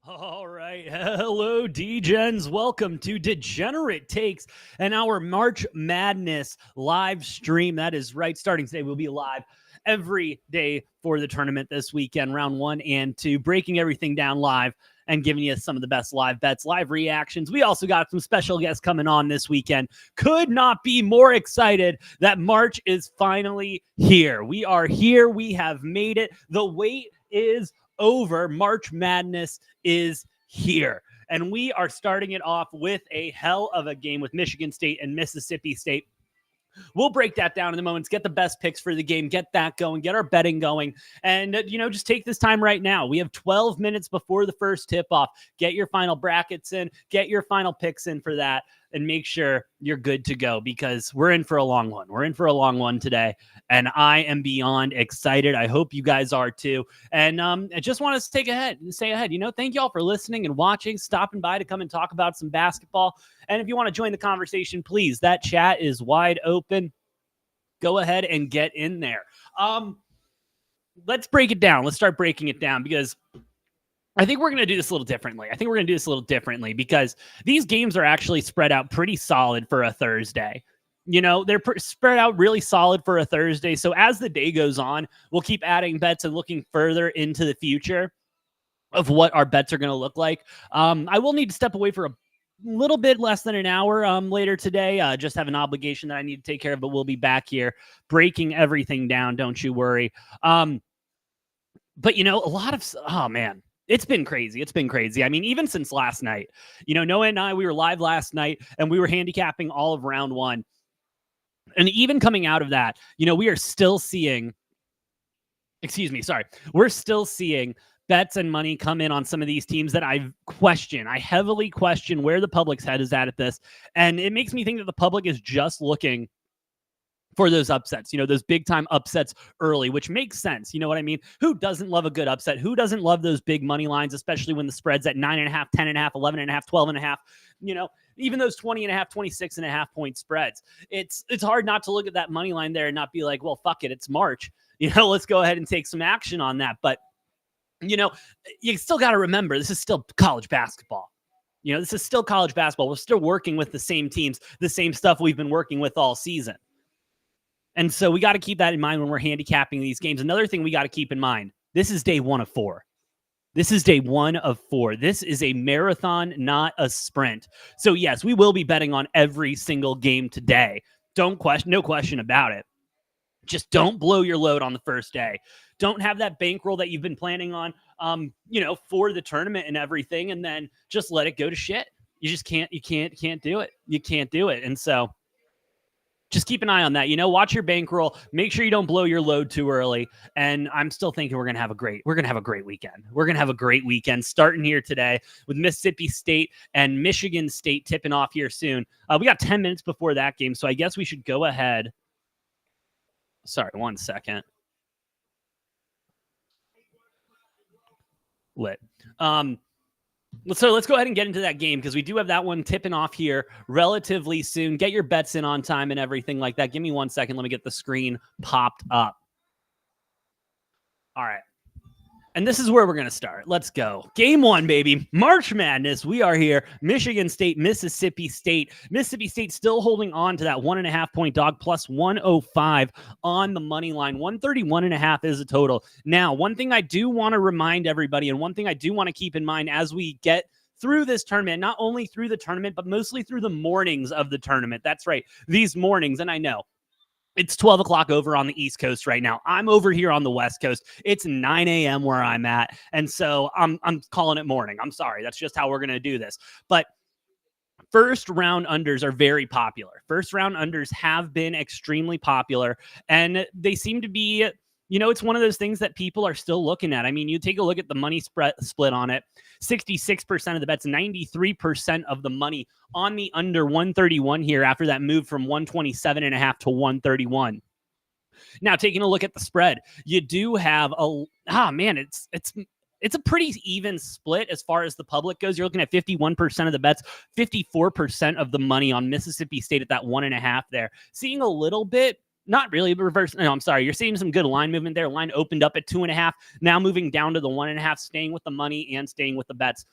All right. Hello, D-Gens. Welcome to Degenerate Takes and our March Madness live stream. That is right. Starting today, we'll be live every day for the tournament this weekend, round 1 and 2, breaking everything down live and giving you some of the best live bets, live reactions. We also got some special guests coming on this weekend. Could not be more excited that March is finally here. We are here. We have made it. The wait is over. March Madness is here. And we are starting it off with a hell of a game with Michigan State and Mississippi State. We'll break that down in a moment. Get the best picks for the game, get that going, get our betting going, and, just take this time right now. We have 12 minutes before the first tip-off. Get your final brackets in, get your final picks in for that, and make sure you're good to go because we're in for a long one. We're in for a long one today, and I am beyond excited. I hope you guys are too. And I just want to say ahead, thank you all for listening and watching, stopping by to come and talk about some basketball. And if you want to join the conversation, please, that chat is wide open. Go ahead and get in there. Let's break it down. Let's start breaking it down because I think we're going to do this a little differently. Because these games are actually spread out pretty solid for a Thursday. They're spread out really solid for a Thursday. So as the day goes on, we'll keep adding bets and looking further into the future of what our bets are going to look like. I will need to step away for a little bit less than an hour later today. Just have an obligation that I need to take care of, but we'll be back here breaking everything down. Don't you worry. But a lot of, oh man, it's been crazy. I mean, even since last night, Noah and I, we were live last night and we were handicapping all of round 1. And even coming out of that, we are still seeing, we're still seeing bets and money come in on some of these teams that I heavily question where the public's head is at this. And it makes me think that the public is just looking for those upsets, those big time upsets early, which makes sense. You know what I mean? Who doesn't love a good upset? Who doesn't love those big money lines, especially when the spread's at 9.5, 10.5, 11.5, 12.5, even those 20.5, 26.5 point spreads. It's hard not to look at that money line there and not be like, well, fuck it. It's March, let's go ahead and take some action on that. But, you still got to remember, this is still college basketball. This is still college basketball. We're still working with the same teams, the same stuff we've been working with all season. And so we got to keep that in mind when we're handicapping these games. Another thing we got to keep in mind, this is day 1 of 4. This is day 1 of 4. This is a marathon, not a sprint. So yes, we will be betting on every single game today. No question about it. Just don't blow your load on the first day. Don't have that bankroll that you've been planning on, for the tournament and everything, and then just let it go to shit. You just can't do it. You can't do it. And so just keep an eye on that. Watch your bankroll. Make sure you don't blow your load too early. And I'm still thinking we're going to have a great weekend. We're going to have a great weekend starting here today with Mississippi State and Michigan State tipping off here soon. We got 10 minutes before that game, so I guess we should go ahead. Sorry, 1 second. Lit. So let's go ahead and get into that game because we do have that one tipping off here relatively soon. Get your bets in on time and everything like that. Give me 1 second. Let me get the screen popped up. All right. And this is where we're going to start. Let's go. Game 1, baby. March Madness. We are here. Michigan State, Mississippi State. Mississippi State still holding on to that 1.5 point dog plus 105 on the money line. 131.5 is a total. Now, one thing I do want to remind everybody and one thing I do want to keep in mind as we get through this tournament, not only through the tournament, but mostly through the mornings of the tournament. That's right. These mornings. And I know it's 12 o'clock over on the East Coast right now. I'm over here on the West Coast. It's 9 a.m. where I'm at. And so I'm calling it morning. I'm sorry. That's just how we're going to do this. But first round unders are very popular. First round unders have been extremely popular. And they seem to be, it's one of those things that people are still looking at. I mean, you take a look at the money split on it. 66% of the bets, 93% of the money on the under 131 here after that move from 127.5 to 131. Now, taking a look at the spread, you do have it's a pretty even split as far as the public goes. You're looking at 51% of the bets, 54% of the money on Mississippi State at that 1.5 there. Seeing a little bit not really reverse. No, I'm sorry. You're seeing some good line movement there. Line opened up at 2.5, now moving down to the 1.5, staying with the money and staying with the bets.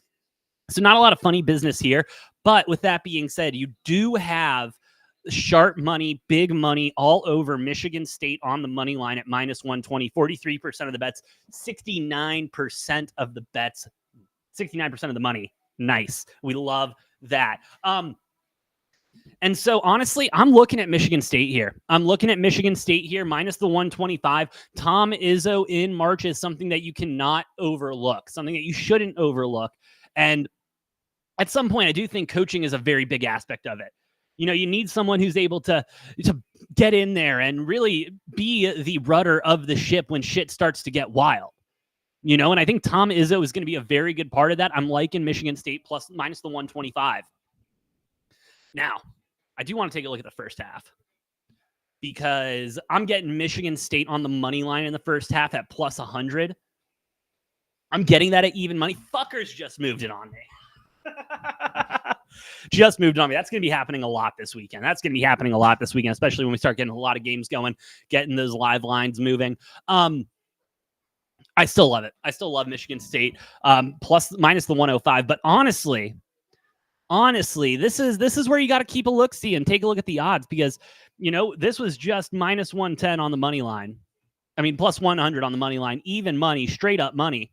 So not a lot of funny business here. But with that being said, you do have sharp money, big money all over Michigan State on the money line at minus 120, 43% of the bets, 69% of the bets, 69% of the money. Nice. We love that. And so, honestly, I'm looking at Michigan State here. Minus the 125. Tom Izzo in March is something that you cannot overlook, something that you shouldn't overlook. And at some point, I do think coaching is a very big aspect of it. You need someone who's able to get in there and really be the rudder of the ship when shit starts to get wild. And I think Tom Izzo is going to be a very good part of that. I'm liking Michigan State minus the 125. Now, I do want to take a look at the first half because I'm getting Michigan State on the money line in the first half at plus 100. I'm getting that at even money. Fuckers just moved it on me. Just moved on me. That's going to be happening a lot this weekend. Especially when we start getting a lot of games going, getting those live lines moving. I still love it. I still love Michigan State minus the 105. But honestly, this is where you got to keep a look-see and take a look at the odds because, this was just minus 110 on the money line. I mean, plus 100 on the money line, even money, straight up money.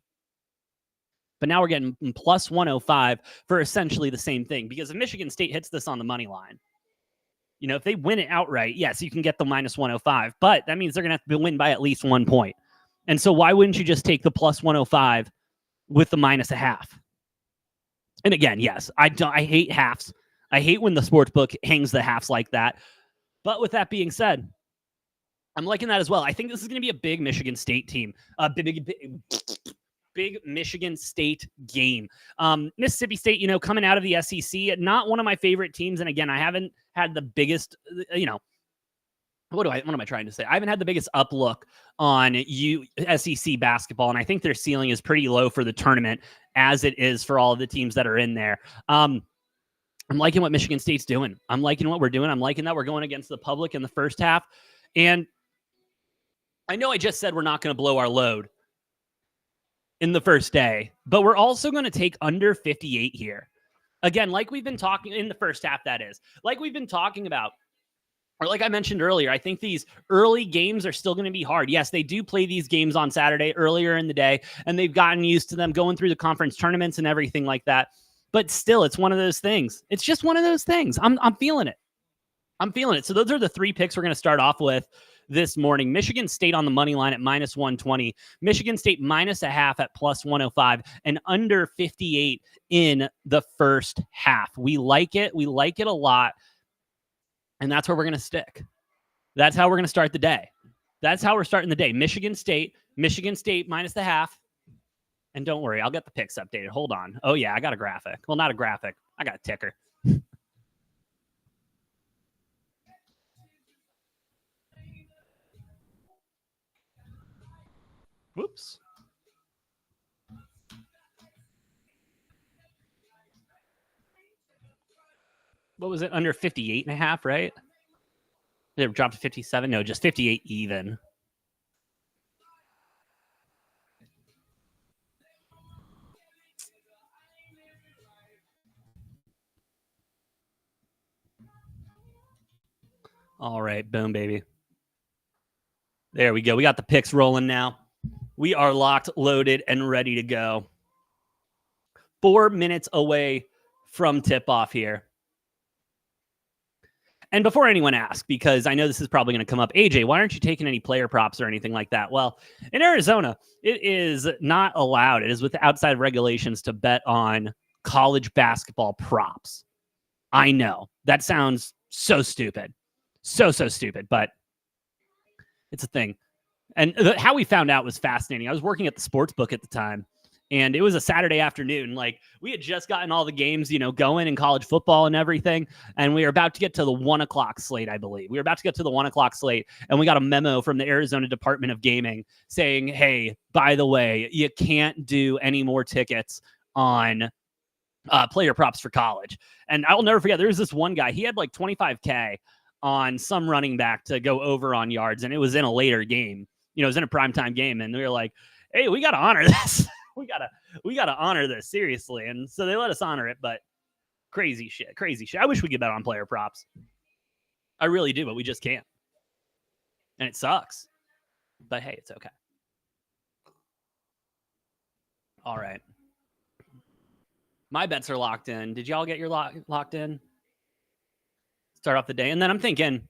But now we're getting plus 105 for essentially the same thing because if Michigan State hits this on the money line, if they win it outright, yes, you can get the minus 105, but that means they're going to have to win by at least 1 point. And so why wouldn't you just take the plus 105 with the minus a half? And again, yes, I hate halves. I hate when the sports book hangs the halves like that. But with that being said, I'm liking that as well. I think this is going to be a big Michigan State team. Big Michigan State game. Mississippi State, coming out of the SEC, not one of my favorite teams. And again, I haven't had the biggest, what am I trying to say? I haven't had the biggest uplook on SEC basketball, and I think their ceiling is pretty low for the tournament as it is for all of the teams that are in there. I'm liking what Michigan State's doing. I'm liking what we're doing. I'm liking that we're going against the public in the first half. And I know I just said we're not going to blow our load in the first day, but we're also going to take under 58 here. Again, like we've been talking in the first half, that is. Like we've been talking about, or like I mentioned earlier, I think these early games are still going to be hard. Yes, they do play these games on Saturday earlier in the day, and they've gotten used to them going through the conference tournaments and everything like that. But still, it's one of those things. It's just one of those things. I'm feeling it. So those are the 3 picks we're going to start off with this morning. Michigan State on the money line at minus 120. Michigan State minus a half at plus 105 and under 58 in the first half. We like it. We like it a lot. And that's where we're going to stick. That's how we're going to start the day. That's how we're starting the day. Michigan State minus the half. And don't worry, I'll get the picks updated. Hold on. Oh, yeah, I got a graphic. Well, not a graphic. I got a ticker. Whoops. What was it? Under 58 and a half, right? Did it drop to 57? No, just 58 even. All right, boom, baby. There we go. We got the picks rolling now. We are locked, loaded, and ready to go. 4 minutes away from tip-off here. And before anyone asks, because I know this is probably going to come up, AJ, why aren't you taking any player props or anything like that? Well, in Arizona, it is not allowed. It is with outside regulations to bet on college basketball props. I know. That sounds so stupid. So stupid, but it's a thing. And how we found out was fascinating. I was working at the sports book at the time, and it was a Saturday afternoon. Like, we had just gotten all the games, going in college football and everything, and we were about to get to the 1 o'clock slate, I believe. We were about to get to the 1 o'clock slate, and we got a memo from the Arizona Department of Gaming saying, hey, by the way, you can't do any more tickets on player props for college. And I'll never forget, there was this one guy. He had like 25K on some running back to go over on yards, and it was in a later game. It was in a primetime game, and we were like, hey, we got to honor this. we got to honor this, seriously. And so they let us honor it, but crazy shit. I wish we could bet on player props. I really do, but we just can't. And it sucks. But hey, it's okay. All right. My bets are locked in. Did y'all get your locked in? Start off the day. And then I'm thinking,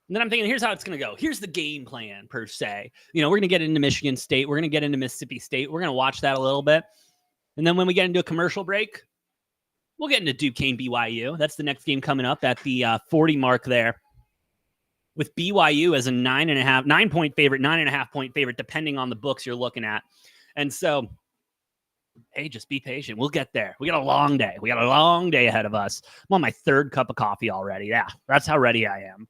here's how it's going to go. Here's the game plan, per se. We're going to get into Michigan State. We're going to get into Mississippi State. We're going to watch that a little bit. And then when we get into a commercial break, we'll get into Duquesne BYU. That's the next game coming up at the 40 mark there, with BYU as a 9.5 point favorite, depending on the books you're looking at. And so, hey, just be patient. We'll get there. We got a long day. Ahead of us. I'm on my third cup of coffee already. Yeah, that's how ready I am.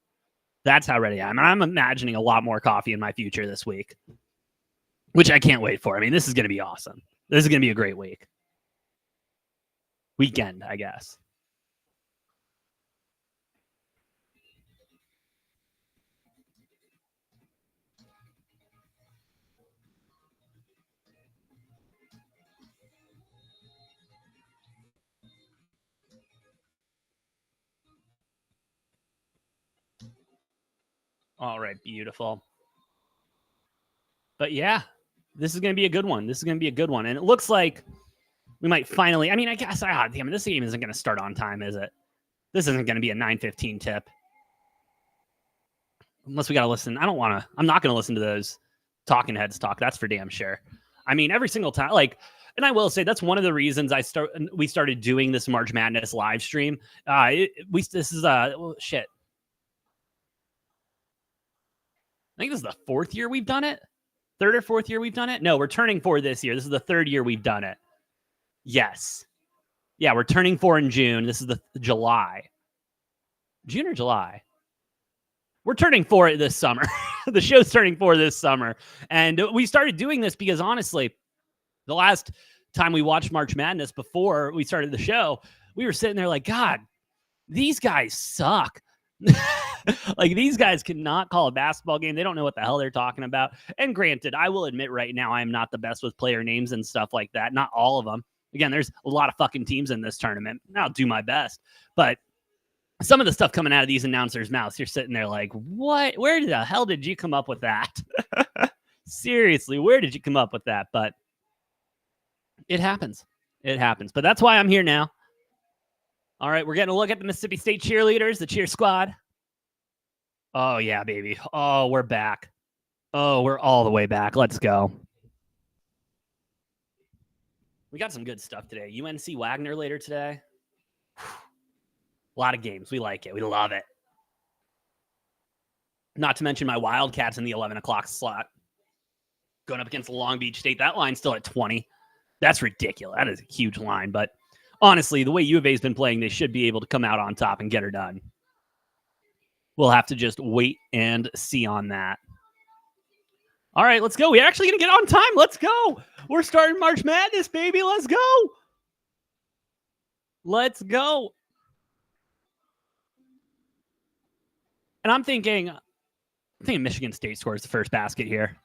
And I'm imagining a lot more coffee in my future this week, which I can't wait for. I mean, this is going to be awesome. This is going to be a great weekend, I guess. All right, beautiful. But yeah, this is going to be a good one. And it looks like we might finally, I guess, damn it, this game isn't going to start on time, is it? This isn't going to be a 9:15 tip. Unless we got to listen. I'm not going to listen to those talking heads talk. That's for damn sure. Every single time, and I will say that's one of the reasons we started doing this March Madness live stream. Shit. I think this is the fourth year we've done it. Third or fourth year we've done it. No, we're turning 4 this year. This is the third year we've done it. Yes. Yeah, we're turning 4 in June. This is the July. June or July? We're turning 4 this summer. The show's turning 4 this summer. And we started doing this because, honestly, the last time we watched March Madness before we started the show, we were sitting there like, God, these guys suck. These guys cannot call a basketball game. They don't know what the hell they're talking about. And granted, I will admit right now, I am not the best with player names and stuff like that. Not all of them. Again, there's a lot of fucking teams in this tournament. I'll do my best. But some of the stuff coming out of these announcers' mouths, you're sitting there like, what? Where the hell did you come up with that? Seriously, where did you come up with that? But it happens. But that's why I'm here now. All right, we're getting a look at the Mississippi State cheerleaders, the cheer squad. Oh, yeah, baby. Oh, we're back. Oh, we're all the way back. Let's go. We got some good stuff today. UNC Wagner later today. A lot of games. We like it. We love it. Not to mention my Wildcats in the 11 o'clock slot. Going up against Long Beach State. That line's still at 20. That's ridiculous. That is a huge line. But honestly, the way U of A has been playing, they should be able to come out on top and get her done. We'll have to just wait and see on that. All right, let's go. We're actually going to get on time. Let's go. We're starting March Madness, baby. Let's go. Let's go. And I'm thinking Michigan State scores the first basket here.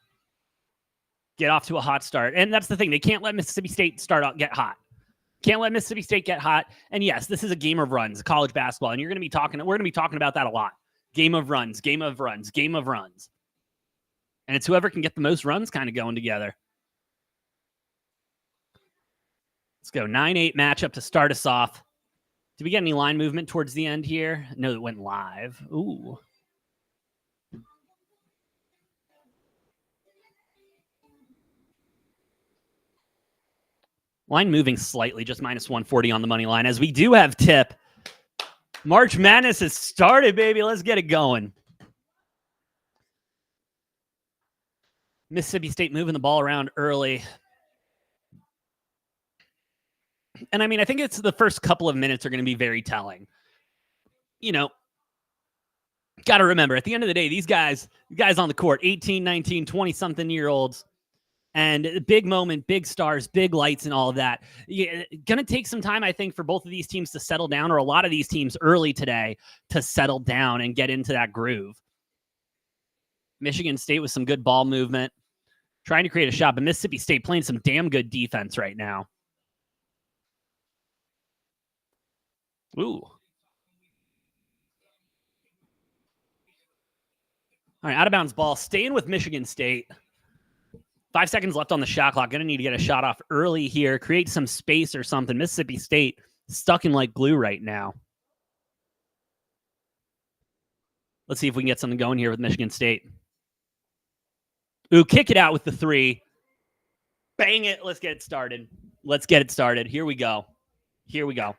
Get off to a hot start. And that's the thing. They can't let Mississippi State get hot. Can't let Mississippi State get hot. And yes, this is a game of runs, college basketball. And we're going to be talking about that a lot. Game of runs. And it's whoever can get the most runs kind of going together. Let's go. 9-8 matchup to start us off. Did we get any line movement towards the end here? No, it went live. Ooh. Line moving slightly, just minus 140 on the money line, as we do have tip. March Madness has started, baby. Let's get it going. Mississippi State moving the ball around early. And I think it's the first couple of minutes are going to be very telling. Got to remember, at the end of the day, these guys on the court, 18, 19, 20-something-year-olds, And big moment, big stars, big lights, and all of that. Going to take some time, I think, for both of these teams to settle down, or a lot of these teams early today to settle down and get into that groove. Michigan State with some good ball movement, trying to create a shot, but Mississippi State playing some damn good defense right now. Ooh. All right, out of bounds ball, staying with Michigan State. 5 seconds left on the shot clock. Going to need to get a shot off early here, create some space or something. Mississippi State stuck in like glue right now. Let's see if we can get something going here with Michigan State. Ooh, kick it out with the 3. Bang it. Let's get it started. Let's get it started. Here we go. Here we go.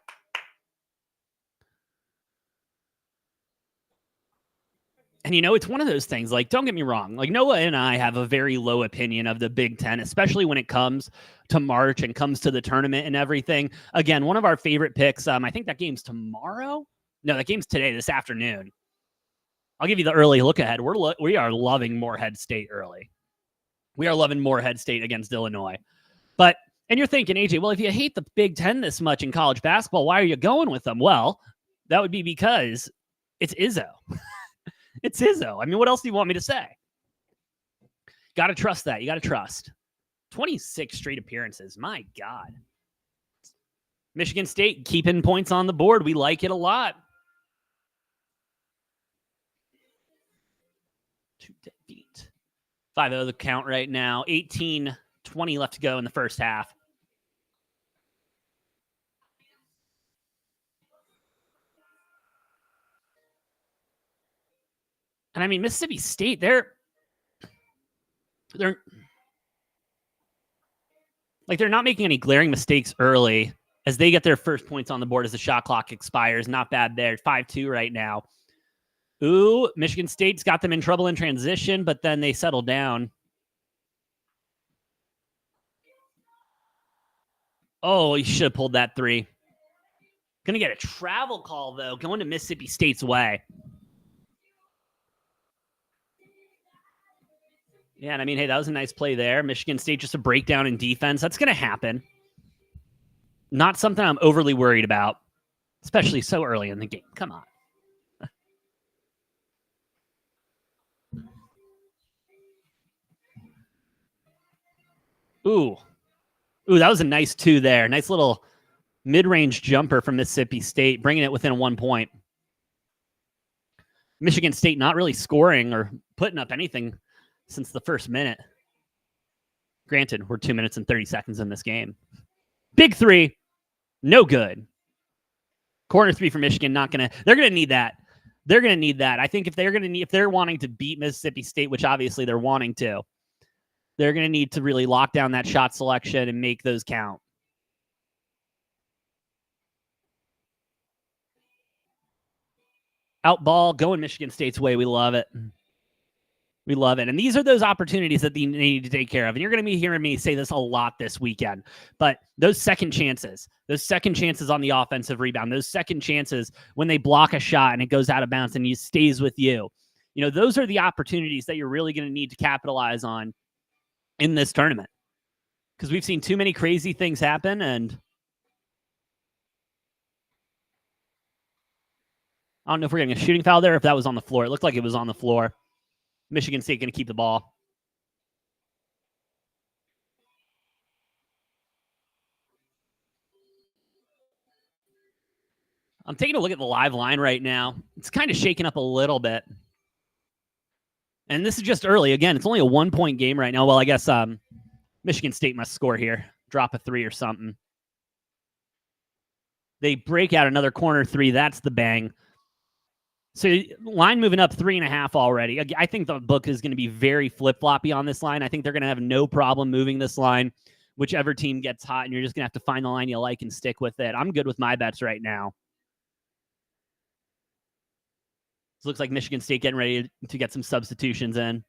And, you know, it's one of those things, like, don't get me wrong. Like, Noah and I have a very low opinion of the Big Ten, especially when it comes to March and comes to the tournament and everything. Again, one of our favorite picks, I think that game's tomorrow. No, that game's today, this afternoon. I'll give you the early look ahead. We are loving Morehead State early. We are loving Morehead State against Illinois. But, and you're thinking, AJ, well, if you hate the Big Ten this much in college basketball, why are you going with them? Well, that would be because it's Izzo. It's Izzo. I mean, what else do you want me to say? Got to trust that. You got to trust. 26 straight appearances. My God. Michigan State keeping points on the board. We like it a lot. 2 feet. 5-0 the count right now. 18-20 left to go in the first half. And I mean, Mississippi State, they're not making any glaring mistakes early as they get their first points on the board as the shot clock expires. Not bad there. 5-2 right now. Ooh, Michigan State's got them in trouble in transition, but then they settle down. Oh, he should have pulled that 3. Going to get a travel call, though, going to Mississippi State's way. Yeah, and I mean, hey, that was a nice play there. Michigan State, just a breakdown in defense. That's going to happen. Not something I'm overly worried about, especially so early in the game. Come on. Ooh, that was a nice 2 there. Nice little mid-range jumper from Mississippi State, bringing it within 1 point. Michigan State not really scoring or putting up anything since the first minute. Granted, we're 2 minutes and 30 seconds in this game. Big 3, no good. Corner 3 for Michigan, they're going to need that. They're going to need that. I think if they're wanting to beat Mississippi State, which obviously they're wanting to, they're going to need to really lock down that shot selection and make those count. Out ball, going Michigan State's way. We love it. We love it. And these are those opportunities that they need to take care of. And you're going to be hearing me say this a lot this weekend. But those second chances on the offensive rebound, those second chances when they block a shot and it goes out of bounds and it stays with you. You know, those are the opportunities that you're really going to need to capitalize on in this tournament. Because we've seen too many crazy things happen, and I don't know if we're getting a shooting foul there, if that was on the floor. It looked like it was on the floor. Michigan State going to keep the ball. I'm taking a look at the live line right now. It's kind of shaking up a little bit. And this is just early. Again, it's only a 1-point game right now. Well, I guess Michigan State must score here. Drop a 3 or something. They break out another corner 3. That's the bang. So line moving up 3.5 already. I think the book is going to be very flip-floppy on this line. I think they're going to have no problem moving this line, whichever team gets hot, and you're just going to have to find the line you like and stick with it. I'm good with my bets right now. This looks like Michigan State getting ready to get some substitutions in.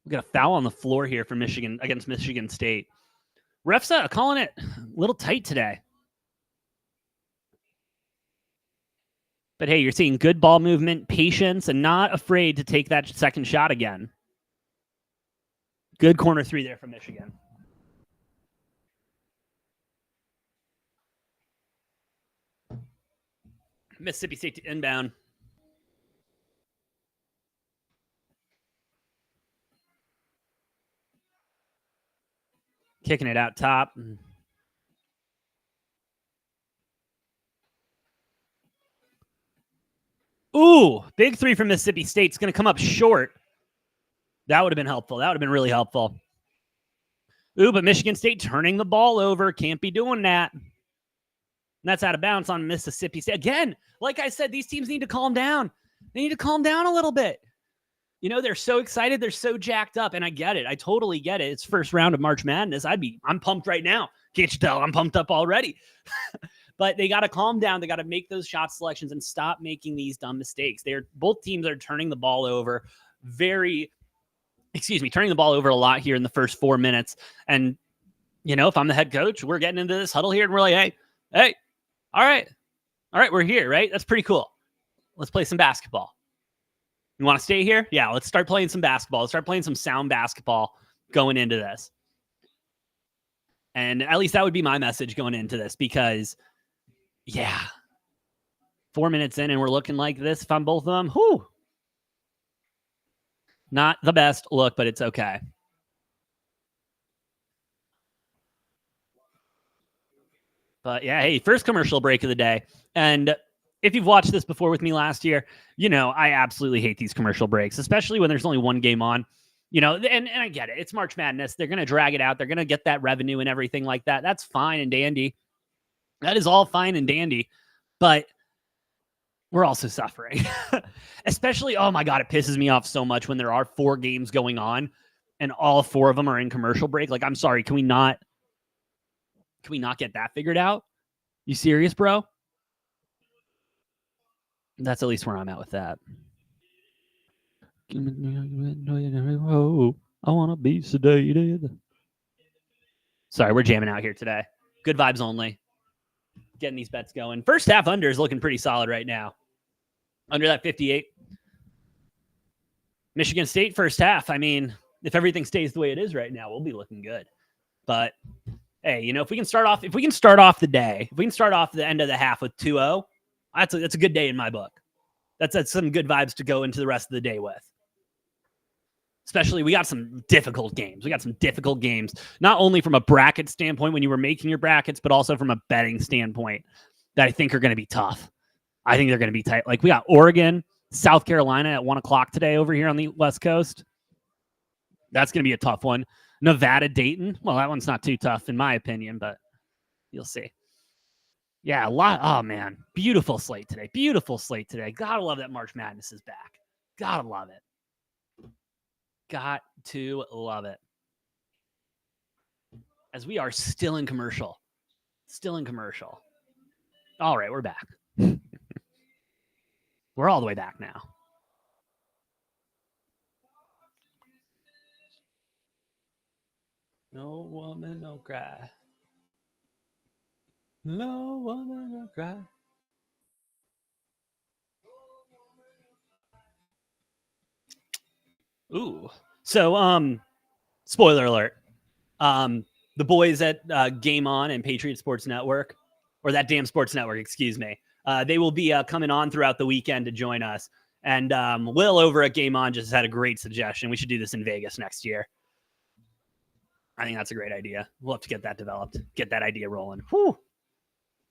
We got a foul on the floor here for Michigan against Michigan State. Refs calling it a little tight today. But hey, you're seeing good ball movement, patience, and not afraid to take that second shot again. Good corner three there from Michigan. Mississippi State to inbound. Kicking it out top. Ooh, big three from Mississippi State. It's going to come up short. That would have been helpful. That would have been really helpful. Ooh, but Michigan State turning the ball over. Can't be doing that. And that's out of bounds on Mississippi State. Again, like I said, these teams need to calm down. They need to calm down a little bit. You know, they're so excited. They're so jacked up. And I get it. I totally get it. It's first round of March Madness. I'm pumped right now. Can't you tell? I'm pumped up already. But they got to calm down. They got to make those shot selections and stop making these dumb mistakes. Both teams are turning the ball over turning the ball over a lot here in the first 4 minutes. And, you know, if I'm the head coach, we're getting into this huddle here and we're like, hey, all right, we're here, right? That's pretty cool. Let's play some basketball. You want to stay here? Yeah, let's start playing some basketball. Let's start playing some sound basketball going into this. And at least that would be my message going into this because, yeah, 4 minutes in and we're looking like this. If I'm both of them, whew. Not the best look, but it's okay. But yeah, hey, first commercial break of the day. And if you've watched this before with me last year, you know, I absolutely hate these commercial breaks, especially when there's only one game on. You know, and I get it. It's March Madness. They're going to drag it out. They're going to get that revenue and everything like that. That's fine and dandy. That is all fine and dandy. But we're also suffering. Especially, oh my God, it pisses me off so much when there are 4 games going on and all 4 of them are in commercial break. Like, I'm sorry, can we not get that figured out? You serious, bro? That's at least where I'm at with that. I want to be sedated. Sorry, we're jamming out here today. Good vibes only. Getting these bets going. First half under is looking pretty solid right now. Under that 58. Michigan State first half. I mean, if everything stays the way it is right now, we'll be looking good. But hey, you know, if we can start off the day, if we can start off the end of the half with 2-0, that's a good day in my book. That's some good vibes to go into the rest of the day with. Especially, we got some difficult games. Not only from a bracket standpoint when you were making your brackets, but also from a betting standpoint that I think are going to be tough. I think they're going to be tight. Like, we got Oregon, South Carolina at 1 o'clock today over here on the West Coast. That's going to be a tough one. Nevada, Dayton. Well, that one's not too tough in my opinion, but you'll see. Yeah, a lot. Oh, man. Beautiful slate today. Gotta love that March Madness is back. Gotta love it. Got to love it. As we are still in commercial. All right, we're back. We're all the way back now. No woman, no cry. No woman, no cry. Ooh. So, spoiler alert. The boys at Game On and Patriot Sports Network, or that damn sports network, excuse me, they will be coming on throughout the weekend to join us. And Will over at Game On just had a great suggestion. We should do this in Vegas next year. I think that's a great idea. We'll have to get that developed, get that idea rolling. Whew.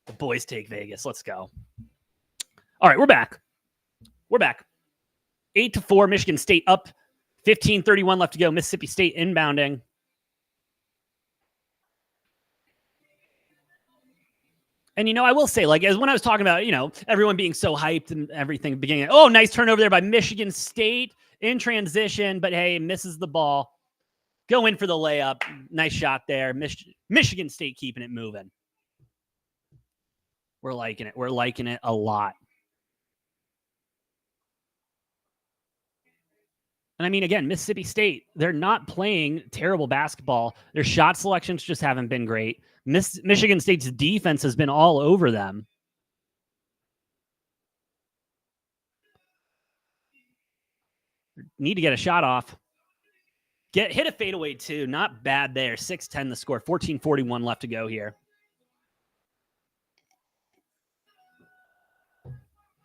The boys take Vegas. Let's go. All right, we're back. 8-4, Michigan State up. 15:31 left to go. Mississippi State inbounding. And, you know, I will say, like, as when I was talking about, you know, everyone being so hyped and everything beginning, oh, nice turnover there by Michigan State in transition, but hey, misses the ball. Go in for the layup. Nice shot there. Michigan State keeping it moving. We're liking it. We're liking it a lot. And I mean, again, Mississippi State, they're not playing terrible basketball. Their shot selections just haven't been great. Michigan State's defense has been all over them. need to get a shot off. Hit a fadeaway too. Not bad there. 6-10 the score. 14:41 left to go here.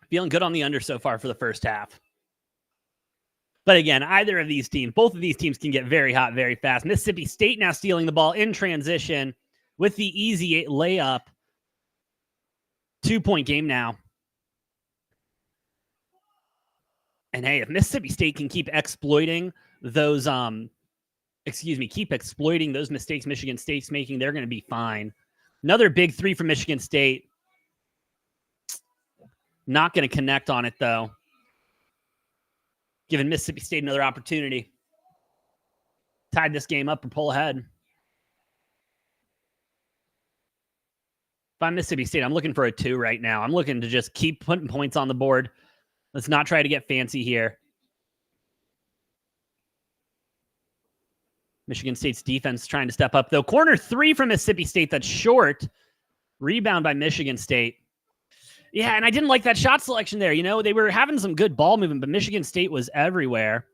Feeling good on the under so far for the first half. But again, either of these teams, both of these teams can get very hot very fast. Mississippi State now stealing the ball in transition with the easy layup. 2-point game now. And hey, if Mississippi State can keep exploiting those, keep exploiting those mistakes Michigan State's making, they're going to be fine. Another big three from Michigan State. Not going to connect on it, though. Giving Mississippi State another opportunity. Tied this game up or pull ahead. If I'm Mississippi State, I'm looking for a 2 right now. I'm looking to just keep putting points on the board. Let's not try to get fancy here. Michigan State's defense trying to step up, though. Corner 3 from Mississippi State. That's short. Rebound by Michigan State. Yeah, and I didn't like that shot selection there. You know, they were having some good ball movement, but Michigan State was everywhere.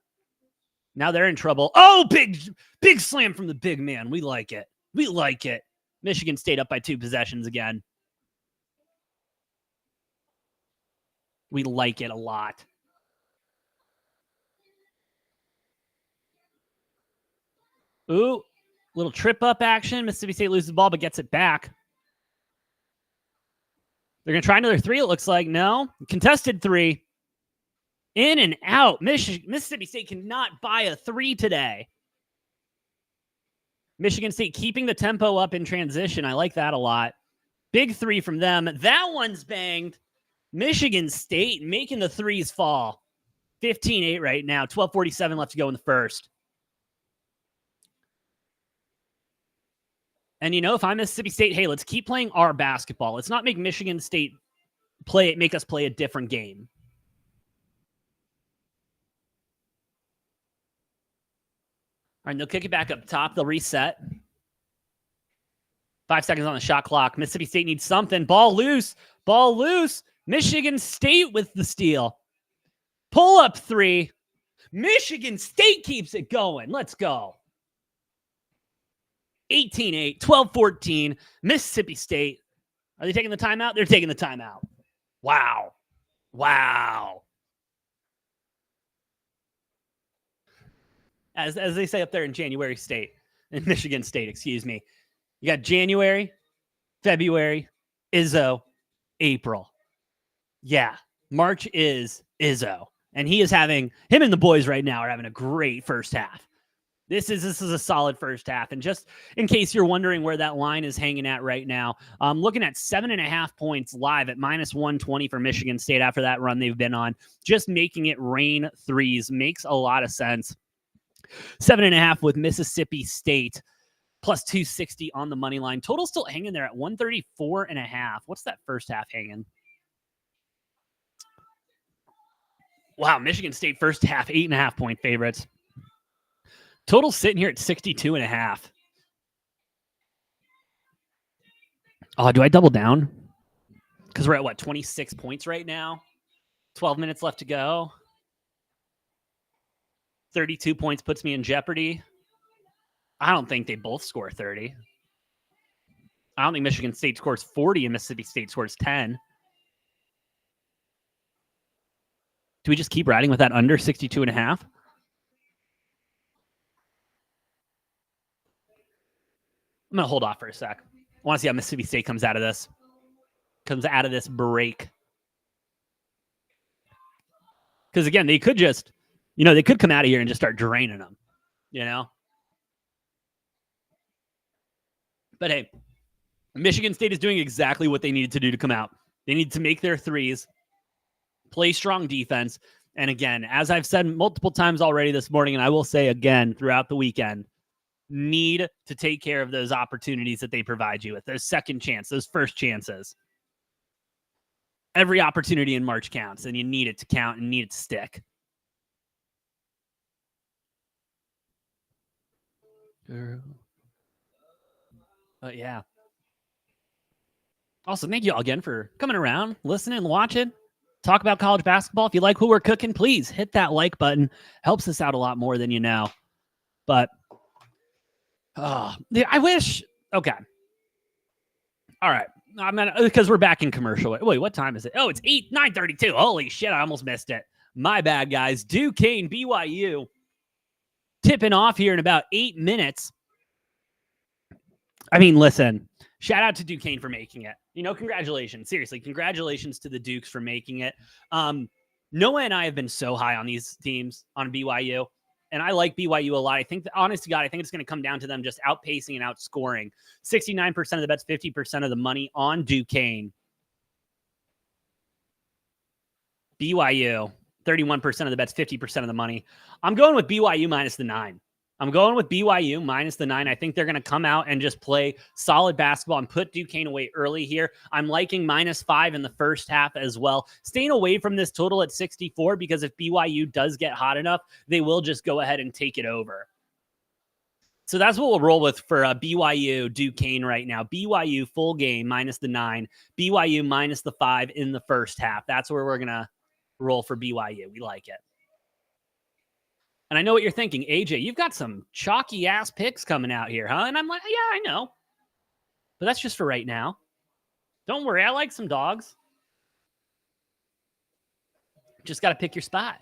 Now they're in trouble. Oh, big slam from the big man. We like it. We like it. Michigan State up by 2 possessions again. We like it a lot. Ooh, little trip up action. Mississippi State loses the ball, but gets it back. They're going to try another 3, it looks like. No. Contested 3. In and out. Mississippi State cannot buy a 3 today. Michigan State keeping the tempo up in transition. I like that a lot. Big 3 from them. That one's banged. Michigan State making the 3s fall. 15-8 right now. 12:47 left to go in the first. And, you know, if I'm Mississippi State, hey, let's keep playing our basketball. Let's not make Michigan State make us play a different game. All right, they'll kick it back up top. They'll reset. 5 seconds on the shot clock. Mississippi State needs something. Ball loose. Ball loose. Michigan State with the steal. Pull up 3. Michigan State keeps it going. Let's go. 18-8, 12-14, Mississippi State. Are they taking the timeout? They're taking the timeout. Wow. Wow. As they say up there in Michigan State, excuse me. You got January, February, Izzo, April. Yeah, March is Izzo. And him and the boys right now are having a great first half. This is a solid first half. And just in case you're wondering where that line is hanging at right now, I'm looking at 7.5 points live at -120 for Michigan State after that run they've been on. Just making it rain 3s makes a lot of sense. 7.5 with Mississippi State, plus 260 on the money line. Total still hanging there at 134.5. What's that first half hanging? Wow, Michigan State first half, 8.5 point favorites. Total sitting here at 62.5. Oh, do I double down? Because we're at, 26 points right now? 12 minutes left to go. 32 points puts me in jeopardy. I don't think they both score 30. I don't think Michigan State scores 40 and Mississippi State scores 10. Do we just keep riding with that under 62.5? I'm going to hold off for a sec. I want to see how Mississippi State comes out of this break. Because, again, they could just, they could come out of here and just start draining them, But, hey, Michigan State is doing exactly what they needed to do to come out. They need to make their 3s, play strong defense, and, again, as I've said multiple times already this morning, and I will say again throughout the weekend, need to take care of those opportunities that they provide you with, those second chance, those first chances. Every opportunity in March counts, and you need it to count and need it to stick. Yeah. Also, thank you all again for coming around, listening, watching. talk about college basketball. If you like who we're cooking, please hit that like button. Helps us out a lot more than you know. But I wish. Okay. All right. I'm gonna, because we're back in commercial. Wait, what time is it? Oh, it's 9:32. Holy shit, I almost missed it. My bad, guys. Duquesne, BYU, tipping off here in about 8 minutes. I mean, listen, shout out to Duquesne for making it. Congratulations. Seriously, congratulations to the Dukes for making it. Noah and I have been so high on these teams, on BYU, and I like BYU a lot. I think, honest to God, I think it's going to come down to them just outpacing and outscoring. 69% of the bets, 50% of the money on Duquesne. BYU, 31% of the bets, 50% of the money. I'm going with BYU minus the 9. I'm going with BYU minus the 9. I think they're going to come out and just play solid basketball and put Duquesne away early here. I'm liking -5 in the first half as well. Staying away from this total at 64 because if BYU does get hot enough, they will just go ahead and take it over. So that's what we'll roll with for BYU Duquesne right now. BYU full game minus the 9. BYU minus the 5 in the first half. That's where we're going to roll for BYU. We like it. And I know what you're thinking, AJ, you've got some chalky ass picks coming out here, huh? And I'm like, yeah, I know. But that's just for right now. Don't worry, I like some dogs. Just got to pick your spot.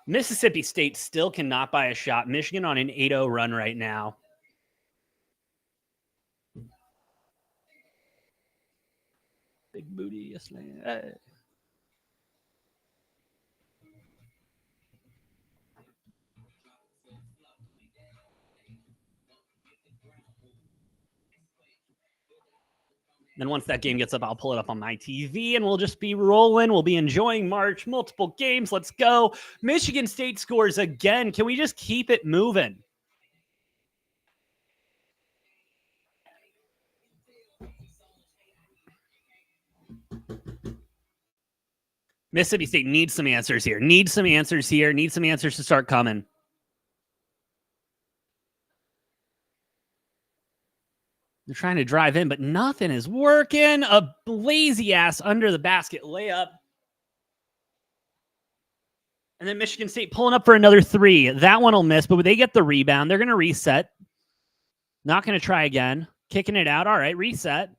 Mississippi State still cannot buy a shot. Michigan on an 8-0 run right now. Big booty, yes, man. Hey. Then once that game gets up, I'll pull it up on my TV and we'll just be rolling. We'll be enjoying March, multiple games. Let's go. Michigan State scores again. Can we just keep it moving? Mississippi State needs some answers here. Needs some answers to start coming. They're trying to drive in, but nothing is working. A lazy ass under the basket layup. And then Michigan State pulling up for another 3. That one will miss, but they get the rebound. They're going to reset. Not going to try again. Kicking it out. All right, reset.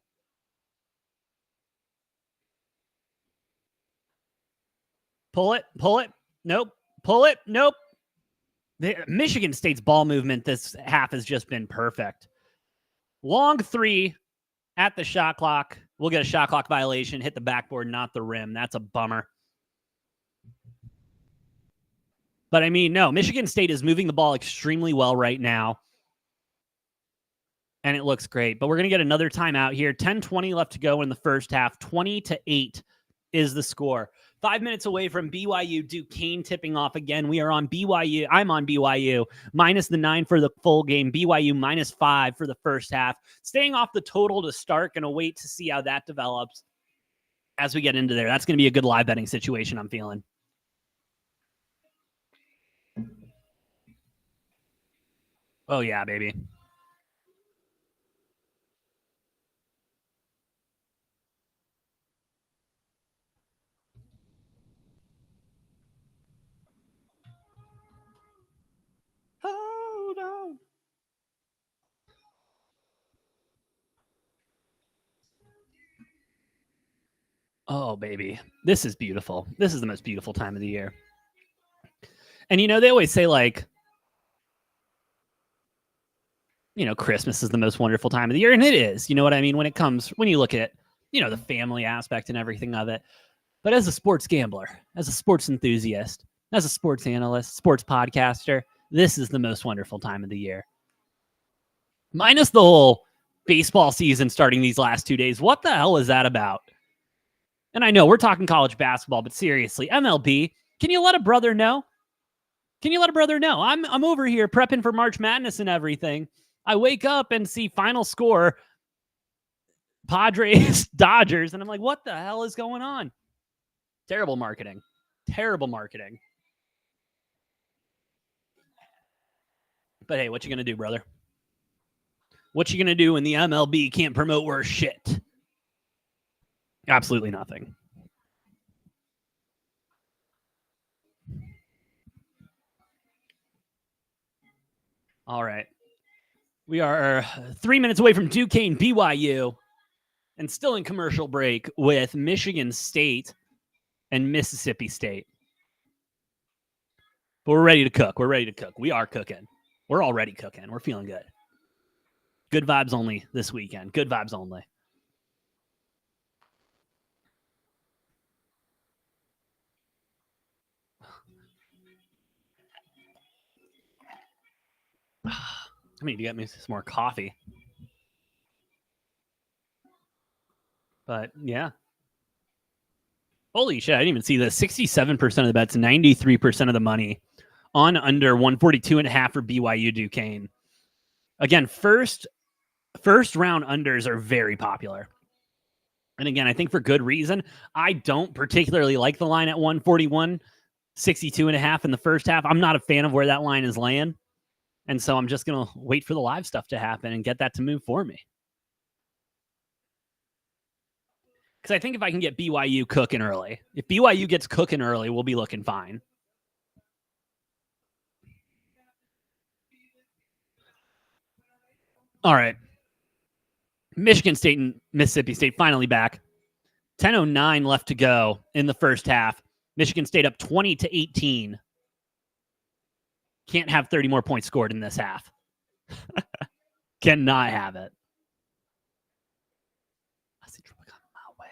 Pull it. Nope. Pull it. Nope. Michigan State's ball movement this half has just been perfect. Long 3 at the shot clock. We'll get a shot clock violation. Hit the backboard, not the rim. That's a bummer. But I mean, no, Michigan State is moving the ball extremely well right now. And it looks great. But we're going to get another timeout here. 10:20 left to go in the first half. 20-8 is the score. 5 minutes away from BYU Duquesne tipping off again. We are on BYU. I'm on BYU. Minus the 9 for the full game. BYU -5 for the first half. Staying off the total to start. Going to wait to see how that develops as we get into there. That's going to be a good live betting situation, I'm feeling. Oh, yeah, baby. Hold on. Oh, baby. This is beautiful. This is the most beautiful time of the year. And, they always say, like, Christmas is the most wonderful time of the year. And it is, you know what I mean? When you look at, the family aspect and everything of it. But as a sports gambler, as a sports enthusiast, as a sports analyst, sports podcaster, this is the most wonderful time of the year. Minus the whole baseball season starting these last 2 days. What the hell is that about? And I know we're talking college basketball, but seriously, MLB, can you let a brother know? I'm over here prepping for March Madness and everything. I wake up and see final score, Padres, Dodgers, and I'm like, what the hell is going on? Terrible marketing. But hey, what you going to do, brother? What you going to do when the MLB can't promote worse shit? Absolutely nothing. All right. We are 3 minutes away from Duquesne, BYU, and still in commercial break with Michigan State and Mississippi State. But we're ready to cook. We're ready to cook. We are cooking. We're already cooking. We're feeling good. Good vibes only this weekend. Good vibes only. I need to get me some more coffee. But yeah. Holy shit, I didn't even see this. 67% of the bets, 93% of the money on under 142.5 for BYU Duquesne. Again, first round unders are very popular. And again, I think for good reason. I don't particularly like the line at 141, 62.5 in the first half. I'm not a fan of where that line is laying. And so I'm just going to wait for the live stuff to happen and get that to move for me. Because I think if I can get BYU cooking early, if BYU gets cooking early, we'll be looking fine. All right. Michigan State and Mississippi State finally back. 10:09 left to go in the first half. Michigan State up 20-18. Can't have 30 more points scored in this half. Cannot have it. I see trouble coming my way.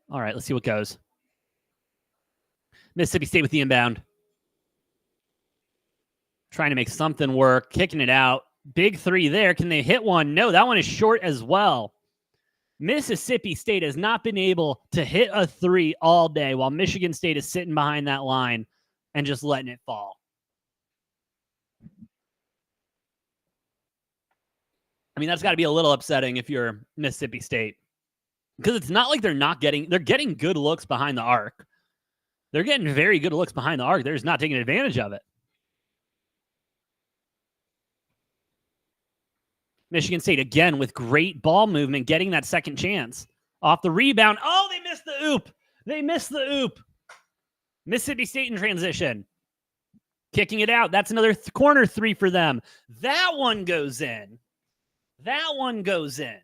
All right, let's see what goes. Mississippi State with the inbound. Trying to make something work. Kicking it out. Big three there. Can they hit one? No, that one is short as well. Mississippi State has not been able to hit a three all day while Michigan State is sitting behind that line and just letting it fall. I mean, that's got to be a little upsetting if you're Mississippi State. Because it's not like they're getting good looks behind the arc. They're getting very good looks behind the arc. They're just not taking advantage of it. Michigan State, again, with great ball movement, getting that second chance. Off the rebound. Oh, they missed the oop. They missed the oop. Mississippi State in transition. Kicking it out. That's another corner three for them. That one goes in. That one goes in.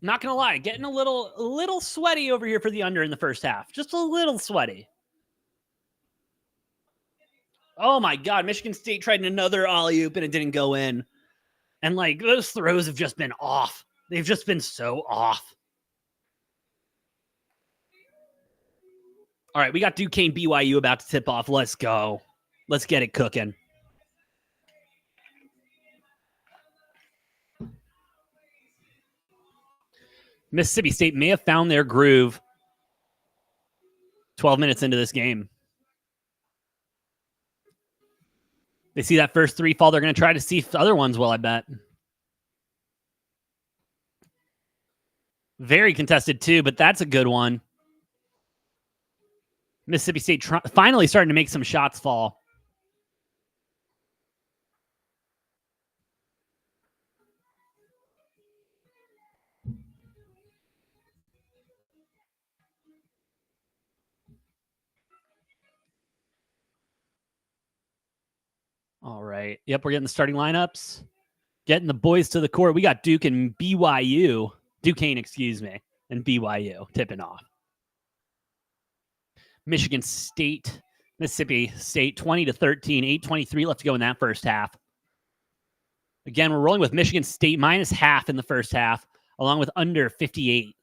Not going to lie. Getting a little sweaty over here for the under in the first half. Just a little sweaty. Oh, my God. Michigan State tried another alley-oop, and it didn't go in. And, like, those throws have just been off. They've just been so off. All right, we got Duquesne BYU about to tip off. Let's go. Let's get it cooking. Mississippi State may have found their groove 12 minutes into this game. They see that first three fall. They're going to try to see if the other ones will, I bet. Very contested, too, but that's a good one. Mississippi State finally starting to make some shots fall. All right. Yep, we're getting the starting lineups. Getting the boys to the court. We got Duke and BYU. Duquesne, excuse me, and BYU tipping off. Michigan State, Mississippi State, 20-13, 8:23 left to go in that first half. Again, we're rolling with Michigan State minus half in the first half, along with under 58.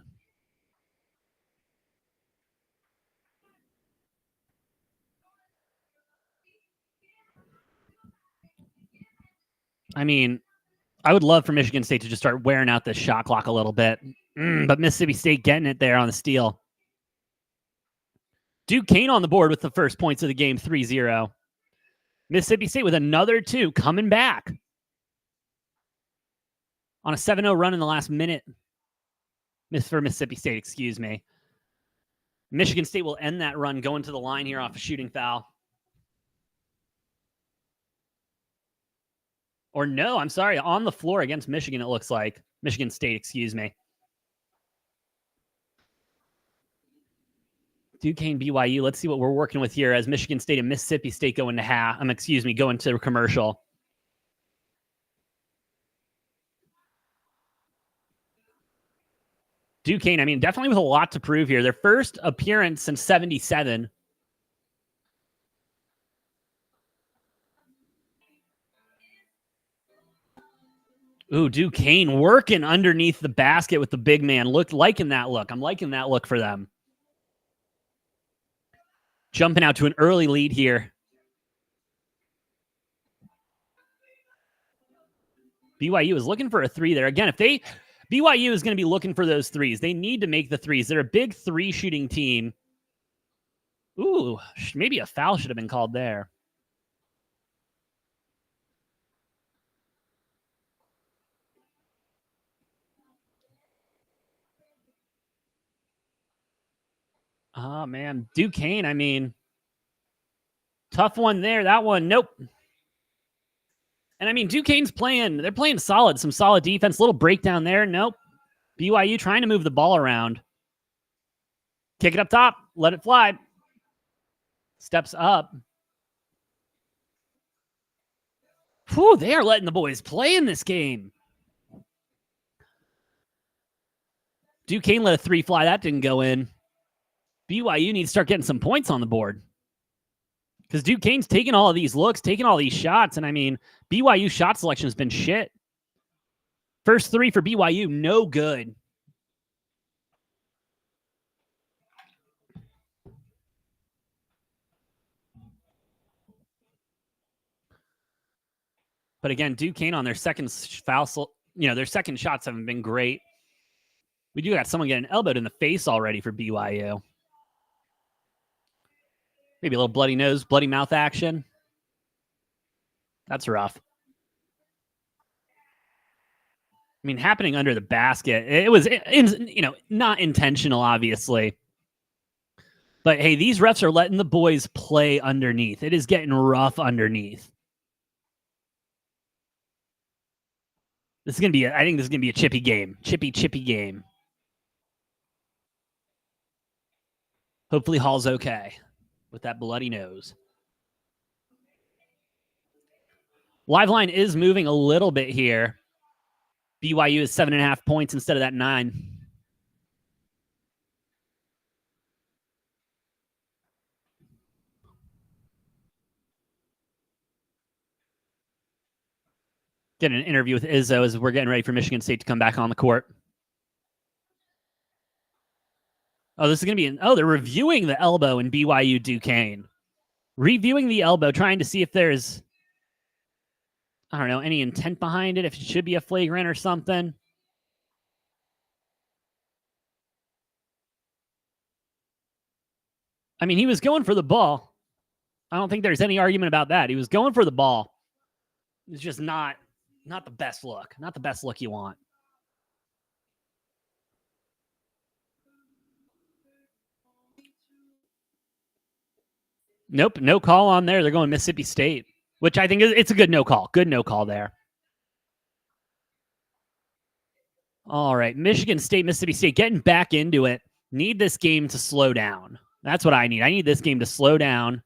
I mean, I would love for Michigan State to just start wearing out this shot clock a little bit. But Mississippi State getting it there on the steal. Duquesne on the board with the first points of the game, 3-0. Mississippi State with another two coming back on a 7-0 run in the last minute. For Mississippi State, excuse me. Michigan State will end that run going to the line here off a shooting foul. Or no, I'm sorry, on the floor against Michigan, it looks like. Michigan State, excuse me. Duquesne, BYU. Let's see what we're working with here as Michigan State and Mississippi State go into go into commercial. Duquesne, I mean, definitely with a lot to prove here. Their first appearance since 77. Ooh, Duquesne working underneath the basket with the big man. Liking that look. I'm liking that look for them. Jumping out to an early lead here. BYU is looking for a three there. Again, BYU is going to be looking for those threes. They need to make the threes. They're a big three shooting team. Ooh, maybe a foul should have been called there. Oh, man. Duquesne, I mean, tough one there. That one, nope. And I mean, Duquesne's they're playing solid, some solid defense. Little breakdown there. Nope. BYU trying to move the ball around. Kick it up top. Let it fly. Steps up. Whew, they are letting the boys play in this game. Duquesne let a three fly. That didn't go in. BYU needs to start getting some points on the board. Because Duquesne's taking all of these looks, taking all these shots. And I mean, BYU shot selection has been shit. First three for BYU, no good. But again, Duquesne on their second foul, their second shots haven't been great. We do got someone getting elbowed in the face already for BYU. Maybe a little bloody nose, bloody mouth action. That's rough. I mean, happening under the basket. It was, not intentional, obviously. But hey, these refs are letting the boys play underneath. It is getting rough underneath. I think this is going to be a chippy game. Chippy game. Hopefully Hall's okay with that bloody nose. Live line is moving a little bit here. BYU is 7.5 points instead of that 9. Get an interview with Izzo as we're getting ready for Michigan State to come back on the court. Oh, this is going to be they're reviewing the elbow in BYU Duquesne. Reviewing the elbow, trying to see if there's, I don't know, any intent behind it, if it should be a flagrant or something. I mean, he was going for the ball. I don't think there's any argument about that. He was going for the ball. It's just not the best look. Not the best look you want. Nope, no call on there. They're going Mississippi State, which I think it's a good no call. Good no call there. All right, Michigan State, Mississippi State getting back into it. Need this game to slow down. That's what I need. I need this game to slow down.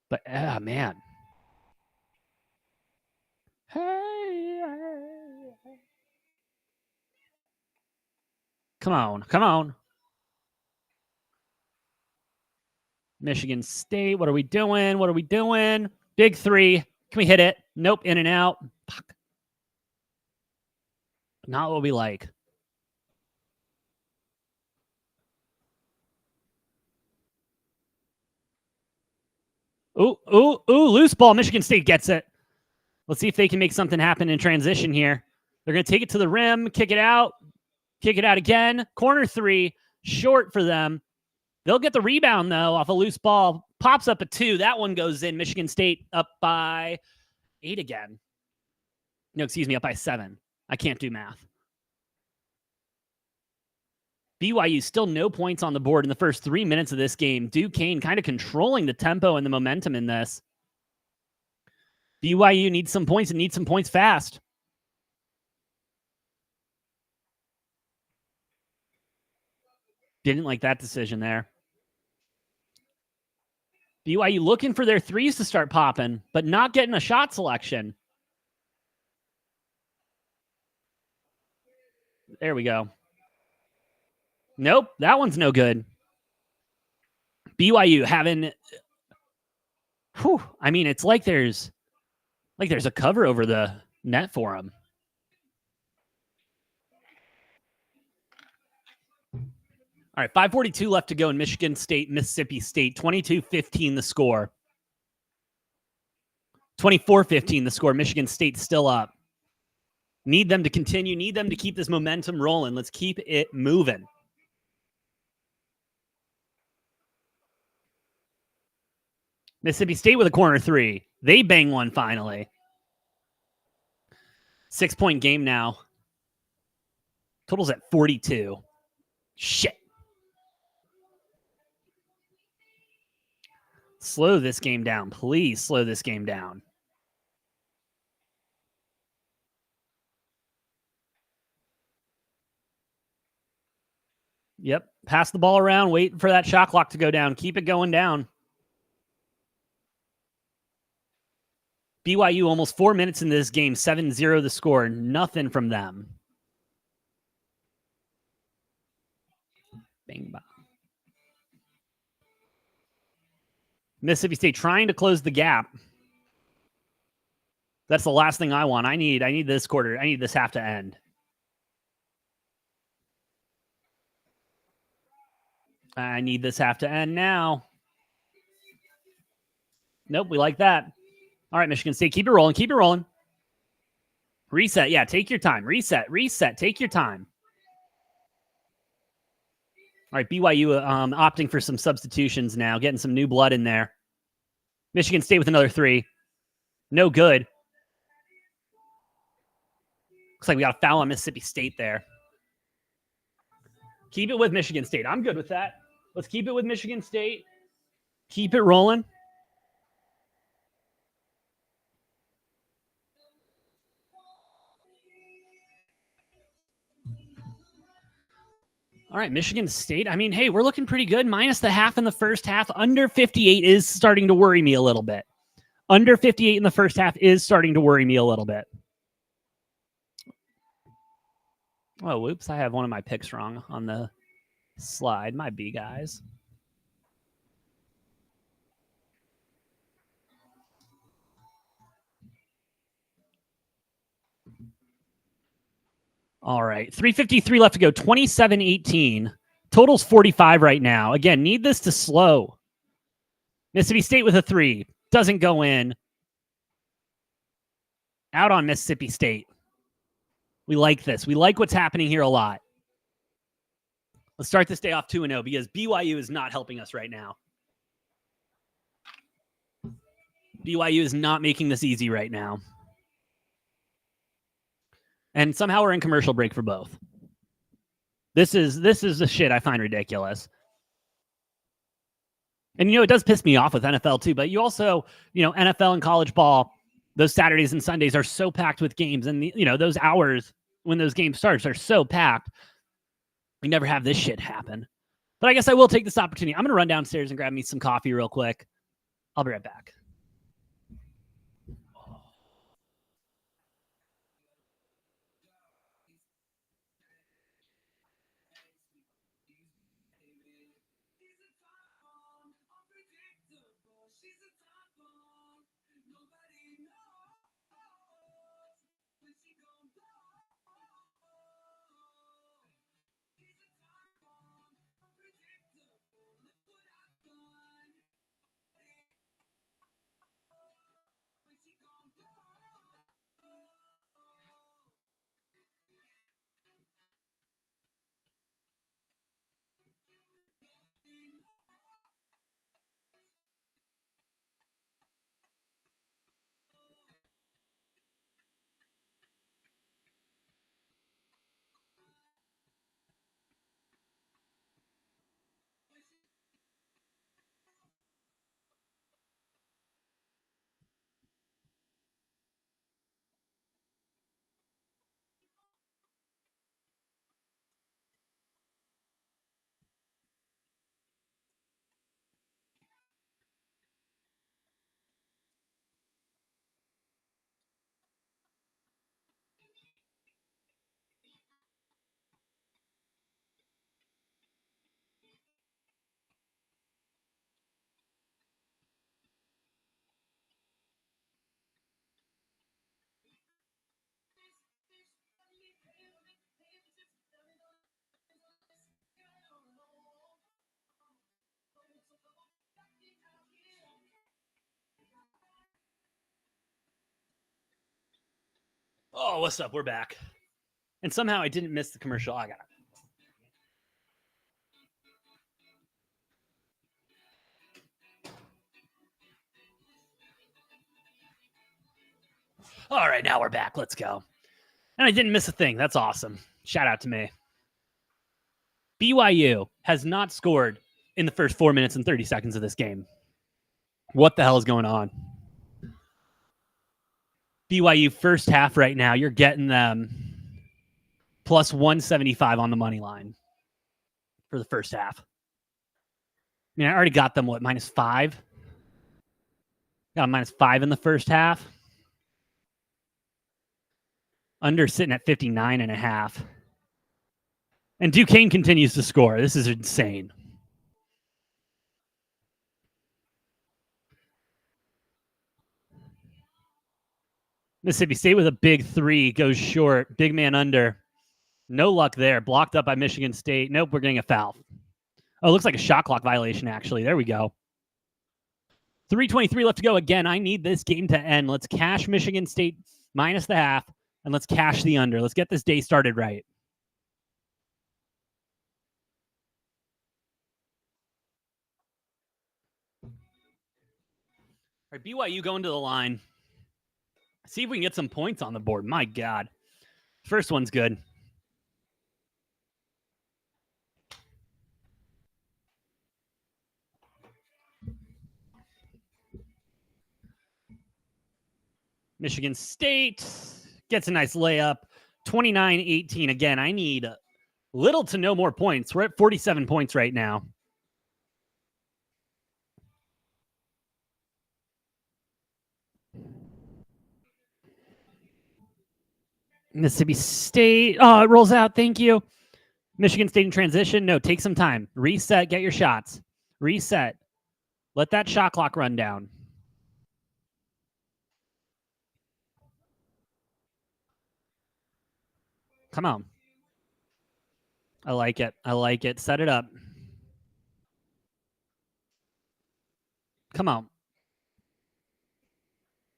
But, man. Hey. Come on. Michigan State, what are we doing? Big three. Can we hit it? Nope, in and out. Fuck. Not what we like. Ooh, loose ball. Michigan State gets it. Let's see if they can make something happen in transition here. They're going to take it to the rim, kick it out again. Corner three, short for them. They'll get the rebound, though, off a loose ball. Pops up at 2. That one goes in. Michigan State up by 8 again. No, excuse me, up by 7. I can't do math. BYU still no points on the board in the first 3 minutes of this game. Duquesne kind of controlling the tempo and the momentum in this. BYU needs some points and needs some points fast. Didn't like that decision there. BYU looking for their threes to start popping, but not getting a shot selection. There we go. Nope, that one's no good. BYU having, I mean, it's like there's a cover over the net for them. All right, 5:42 left to go in Michigan State, Mississippi State. 22-15 the score. 24-15 the score. Michigan State still up. Need them to continue. Need them to keep this momentum rolling. Let's keep it moving. Mississippi State with a corner three. They bang one finally. 6-point game now. Total's at 42. Shit. Slow this game down. Please slow this game down. Yep. Pass the ball around. Wait for that shot clock to go down. Keep it going down. BYU almost 4 minutes in this game. 7-0 the score. Nothing from them. Bang, bang. Mississippi State trying to close the gap. That's the last thing I want. I need this quarter. I need this half to end. I need this half to end now. Nope, we like that. All right, Michigan State, keep it rolling. Keep it rolling. Reset. Yeah, take your time. Reset. Take your time. All right, BYU opting for some substitutions now, getting some new blood in there. Michigan State with another three. No good. Looks like we got a foul on Mississippi State there. Keep it with Michigan State. I'm good with that. Let's keep it with Michigan State. Keep it rolling. All right, Michigan State. I mean, hey, we're looking pretty good. Minus the half in the first half. Under 58 is starting to worry me a little bit. Under 58 in the first half is starting to worry me a little bit. Oh, whoops. I have one of my picks wrong on the slide. Might be, guys. All right. 3:53 left to go. 27-18. Total's 45 right now. Again, need this to slow. Mississippi State with a three. Doesn't go in. Out on Mississippi State. We like this. We like what's happening here a lot. Let's start this day off 2-0 because BYU is not helping us right now. BYU is not making this easy right now. And somehow we're in commercial break for both. This is the shit I find ridiculous. And, it does piss me off with NFL too, but you also, NFL and college ball, those Saturdays and Sundays are so packed with games. And, those hours when those games start are so packed. We never have this shit happen. But I guess I will take this opportunity. I'm going to run downstairs and grab me some coffee real quick. I'll be right back. Oh, what's up? We're back. And somehow I didn't miss the commercial. I got it. All right, now we're back. Let's go. And I didn't miss a thing. That's awesome. Shout out to me. BYU has not scored in the first 4 minutes and 30 seconds of this game. What the hell is going on? BYU first half right now, you're getting them plus 175 on the money line for the first half. I mean, I already got them, what, -5? Got them -5 in the first half. Under sitting at 59.5. And Duquesne continues to score. This is insane. Mississippi State with a big 3 goes short. Big man under. No luck there. Blocked up by Michigan State. Nope, we're getting a foul. Oh, it looks like a shot clock violation, actually. There we go. 3:23 left to go. Again, I need this game to end. Let's cash Michigan State minus the half, and let's cash the under. Let's get this day started right. All right, BYU going to the line. See if we can get some points on the board. My God. First one's good. Michigan State gets a nice layup. 29-18. Again, I need little to no more points. We're at 47 points right now. Mississippi State. Oh, it rolls out. Thank you. Michigan State in transition. No, take some time. Reset. Get your shots. Reset. Let that shot clock run down. Come on. I like it. I like it. Set it up. Come on.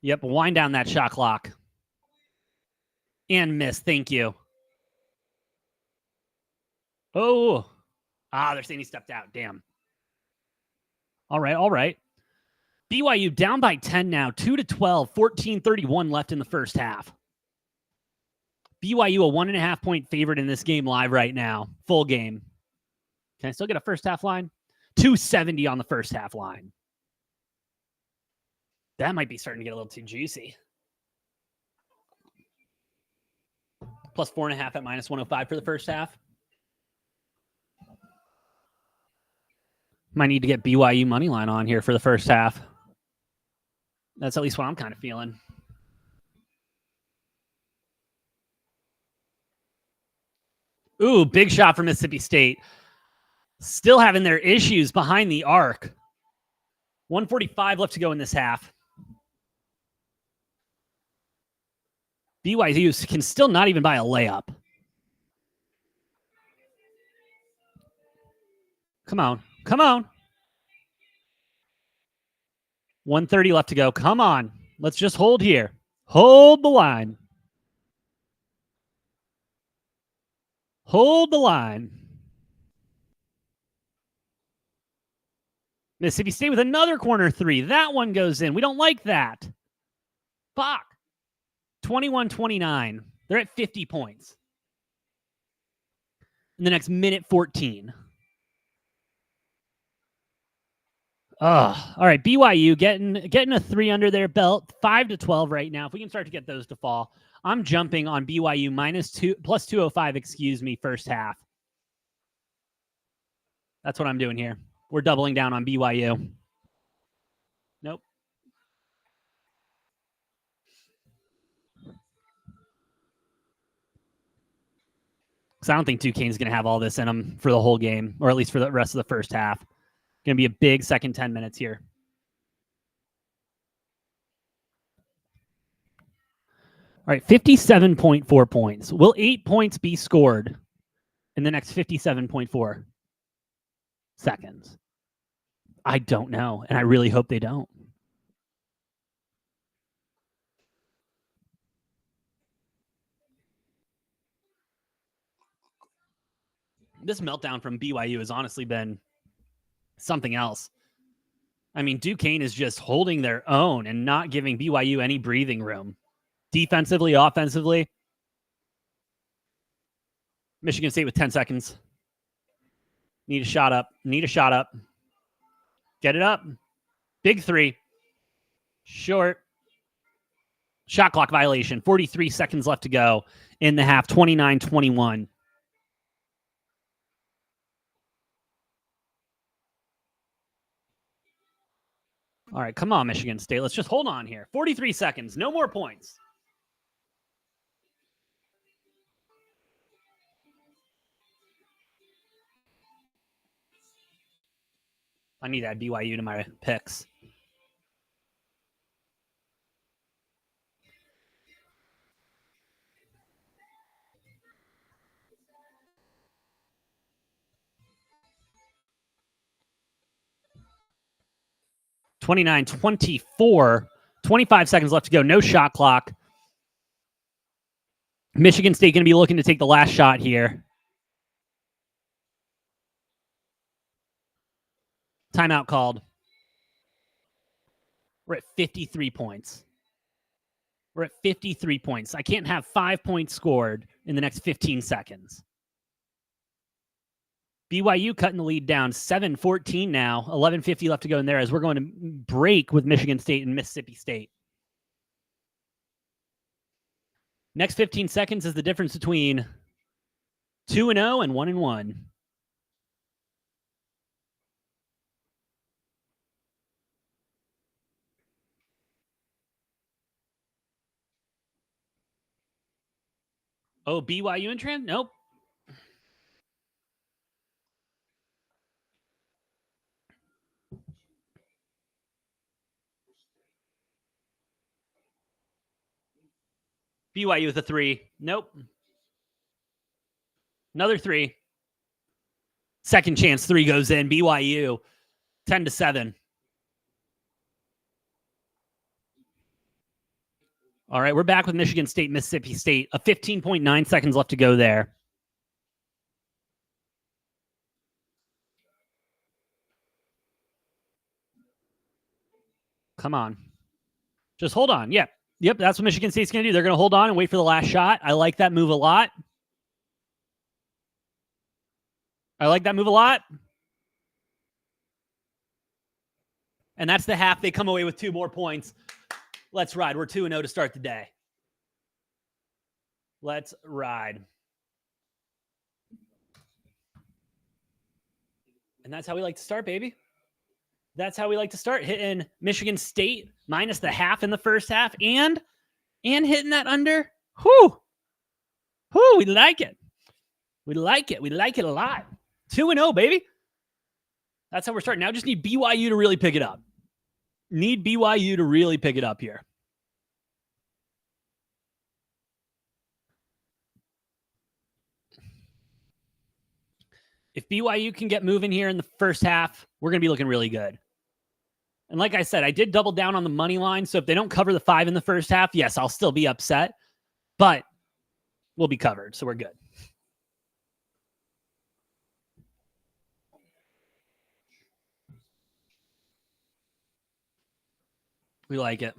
Yep. Wind down that shot clock. And miss. Thank you. Oh. They're saying he stepped out. Damn. All right. All right. BYU down by 10 now. 2-12. 14-31 left in the first half. BYU a 1.5 point favorite in this game live right now. Full game. Can I still get a first half line? 270 on the first half line. That might be starting to get a little too juicy. Plus 4.5 at -105 for the first half. Might need to get BYU money line on here for the first half. That's at least what I'm kind of feeling. Ooh, big shot for Mississippi State. Still having their issues behind the arc. 1:45 left to go in this half. BYU can still not even buy a layup. Come on. Come on. 1:30 left to go. Come on. Let's just hold here. Hold the line. Hold the line. Mississippi State with another corner 3. That one goes in. We don't like that. Fuck. 21-29. They're at 50 points. In the next minute 14. All right, BYU getting a 3 under their belt, 5-12 right now. If we can start to get those to fall, I'm jumping on BYU plus 205. Excuse me, first half. That's what I'm doing here. We're doubling down on BYU. Nope. Because I don't think Duquesne's going to have all this in them for the whole game, or at least for the rest of the first half. Going to be a big second 10 minutes here. All right, 57.4 points. Will 8 points be scored in the next 57.4 seconds? I don't know, and I really hope they don't. This meltdown from BYU has honestly been something else. I mean, Duquesne is just holding their own and not giving BYU any breathing room. Defensively, offensively. Michigan State with 10 seconds. Need a shot up. Need a shot up. Get it up. Big three. Short. Shot clock violation. 43 seconds left to go in the half. 29-21. All right, come on, Michigan State. Let's just hold on here. 43 seconds. No more points. I need to add BYU to my picks. (29-24). 25 seconds left to go. No shot clock. Michigan State going to be looking to take the last shot here. Timeout called. We're at 53 points. We're at 53 points. I can't have 5 points scored in the next 15 seconds. BYU cutting the lead down 7-14 now. 11:50 left to go in there as we're going to break with Michigan State and Mississippi State. Next 15 seconds is the difference between 2-0 and 1-1. Oh, BYU in trans? Nope. BYU with a 3. Nope. Another 3. Second chance 3 goes in. BYU 10-7. All right, we're back with Michigan State, Mississippi State. A 15.9 seconds left to go there. Come on. Just hold on. Yep, that's what Michigan State's going to do. They're going to hold on and wait for the last shot. I like that move a lot. And that's the half. They come away with 2 more points. Let's ride. We're 2-0 to start the day. Let's ride. And that's how we like to start, baby. That's how we like to start, hitting Michigan State minus the half in the first half and hitting that under. Whoo, we like it. We like it. We like it a lot. 2-0, baby. That's how we're starting. Now just need BYU to really pick it up. Need BYU to really pick it up here. If BYU can get moving here in the first half, we're going to be looking really good. And like I said, I did double down on the money line. So if they don't cover the 5 in the first half, yes, I'll still be upset. But we'll be covered, so we're good. We like it.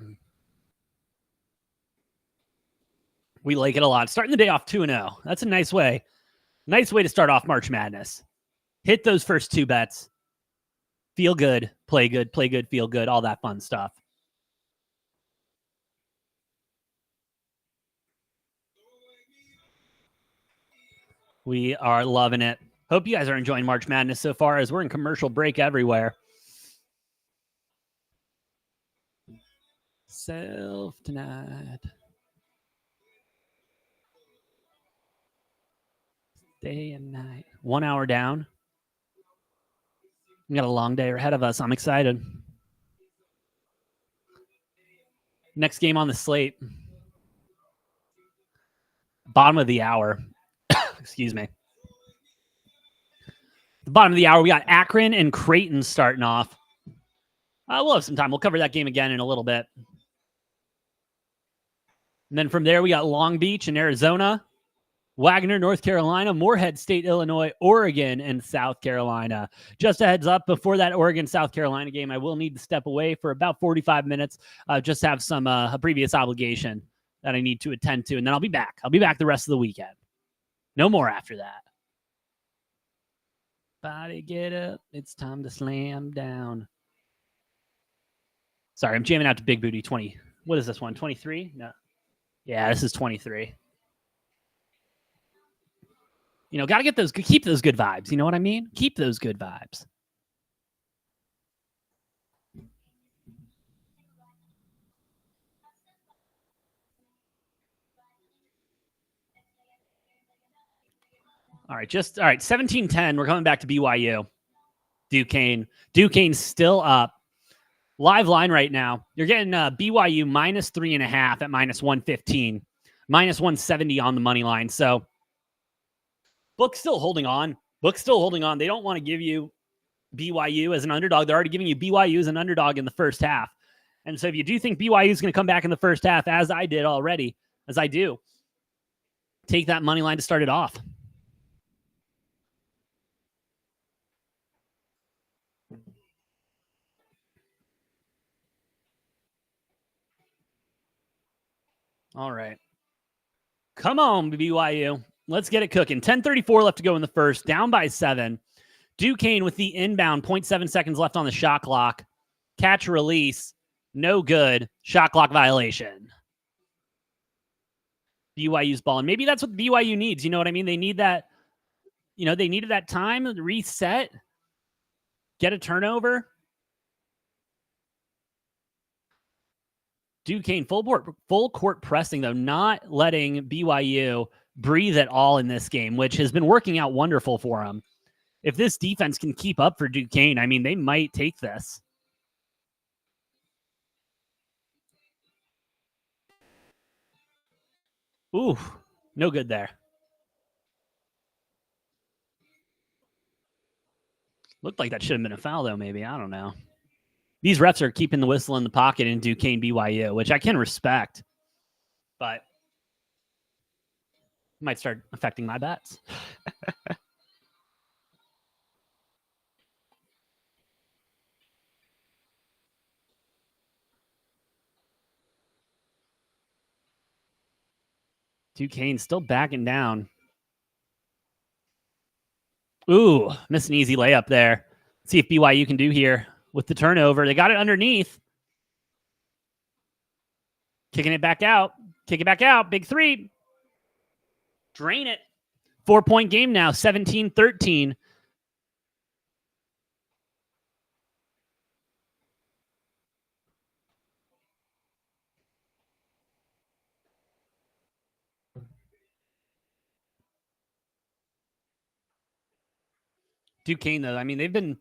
We like it a lot. Starting the day off 2-0. That's a nice way. Nice way to start off March Madness. Hit those first 2 bets. Feel good, play good, feel good, all that fun stuff. We are loving it. Hope you guys are enjoying March Madness so far as we're in commercial break everywhere. Self tonight. Day and night. 1 hour down. We got a long day ahead of us. I'm excited. Next game on the slate. Bottom of the hour. Excuse me. The bottom of the hour, we got Akron and Creighton starting off. We'll have some time. We'll cover that game again in a little bit. And then from there, we got Long Beach and Arizona. Wagner, North Carolina, Morehead State, Illinois, Oregon, and South Carolina. Just a heads up, before that Oregon-South Carolina game, I will need to step away for about 45 minutes. Just have some a previous obligation that I need to attend to, and then I'll be back. I'll be back the rest of the weekend. No more after that. Body get up. It's time to slam down. Sorry, I'm jamming out to Big Booty 20. What is this one, 23? No. Yeah, this is 23. You know, got to keep those good vibes. You know what I mean? Keep those good vibes. All right, 17-10. We're coming back to BYU. Duquesne. Duquesne's still up. Live line right now. You're getting BYU minus 3.5 at minus 115, minus 170 on the money line. So Book's still holding on. They don't want to give you BYU as an underdog. They're already giving you BYU as an underdog in the first half. And so if you do think BYU is going to come back in the first half, as I did already, as I do, take that money line to start it off. All right. Come on, BYU. Let's get it cooking. 10:34 left to go in the first. Down by 7. Duquesne with the inbound. 0.7 seconds left on the shot clock. Catch release. No good. Shot clock violation. BYU's ball. And maybe that's what BYU needs. You know what I mean? They need that. You know, they needed that time to reset. Get a turnover. Duquesne full court pressing, though, not letting BYU breathe at all in this game, which has been working out wonderful for them. If this defense can keep up for Duquesne, I mean, they might take this. Ooh, no good there. Looked like that should have been a foul, though, maybe. I don't know. These refs are keeping the whistle in the pocket in Duquesne BYU, which I can respect, but might start affecting my bets. Duquesne still backing down. Ooh, missed an easy layup there. Let's see if BYU can do here with the turnover. They got it underneath. Kicking it back out. Kick it back out. Big three. Drain it. 4-point game now. 17-13. Duquesne, though, I mean, they've been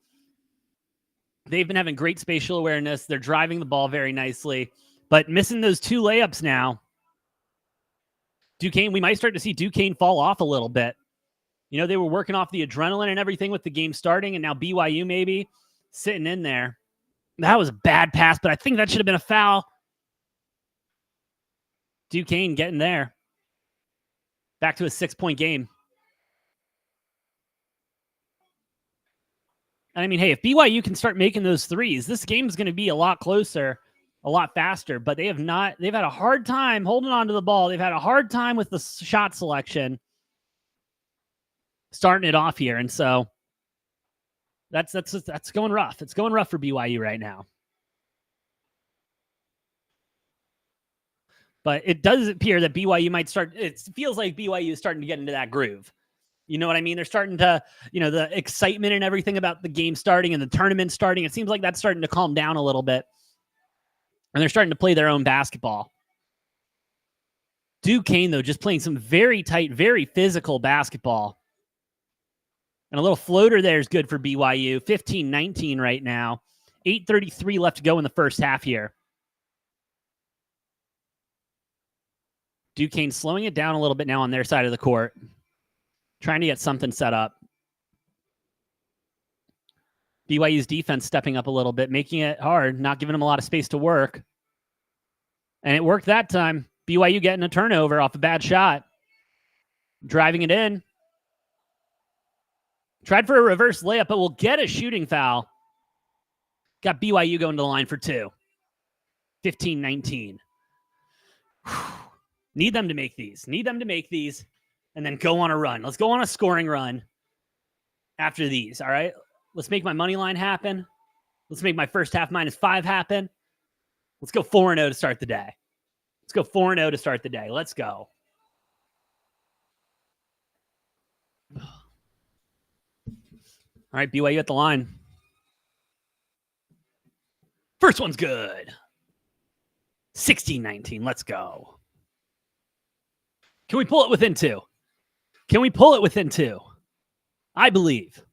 having great spatial awareness. They're driving the ball very nicely, but missing those 2 layups now. Duquesne, we might start to see Duquesne fall off a little bit. You know, they were working off the adrenaline and everything with the game starting, and now BYU maybe sitting in there. That was a bad pass, but I think that should have been a foul. Duquesne getting there. Back to a 6-point game. And I mean, hey, if BYU can start making those threes, this game is going to be a lot closer, a lot faster, but they've had a hard time holding on to the ball. They've had a hard time with the shot selection, starting it off here. And so that's going rough. It's going rough for BYU right now. But it does appear that BYU might start. It feels like BYU is starting to get into that groove. You know what I mean? They're starting to, the excitement and everything about the game starting and the tournament starting. It seems like that's starting to calm down a little bit. And they're starting to play their own basketball. Duquesne, though, just playing some very tight, very physical basketball. And a little floater there is good for BYU. 15-19 right now. 8:33 left to go in the first half here. Duquesne slowing it down a little bit now on their side of the court. Trying to get something set up. BYU's defense stepping up a little bit, making it hard, not giving them a lot of space to work. And it worked that time. BYU getting a turnover off a bad shot. Driving it in. Tried for a reverse layup, but will get a shooting foul. Got BYU going to the line for 2. 15-19. Need them to make these. And then go on a run. Let's go on a scoring run after these, all right? Let's make my money line happen. Let's make my first half -5 happen. Let's go 4-0 to start the day. Let's go. All right, BYU at the line. First one's good. 16-19. Let's go. Can we pull it within 2? I believe.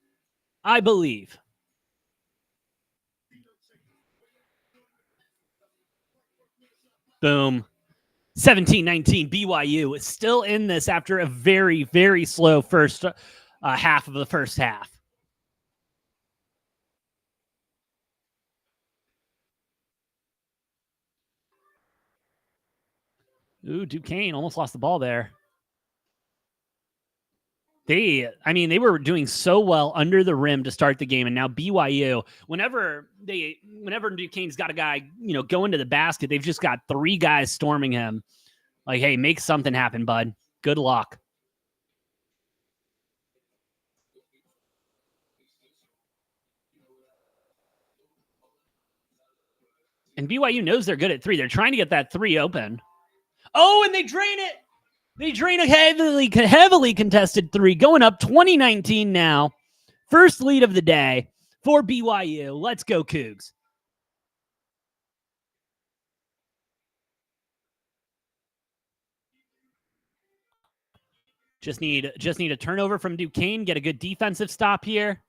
Boom. 17-19. BYU is still in this after a very, very slow first half of the first half. Ooh, Duquesne almost lost the ball there. They were doing so well under the rim to start the game, and now BYU, whenever Duquesne's got a guy, going to the basket, they've just got 3 guys storming him. Like, hey, make something happen, bud. Good luck. And BYU knows they're good at 3. They're trying to get that 3 open. Oh, and they drain it. They drain a heavily contested 3, going up 20-19 now. First lead of the day for BYU. Let's go, Cougs. Just need a turnover from Duquesne, get a good defensive stop here.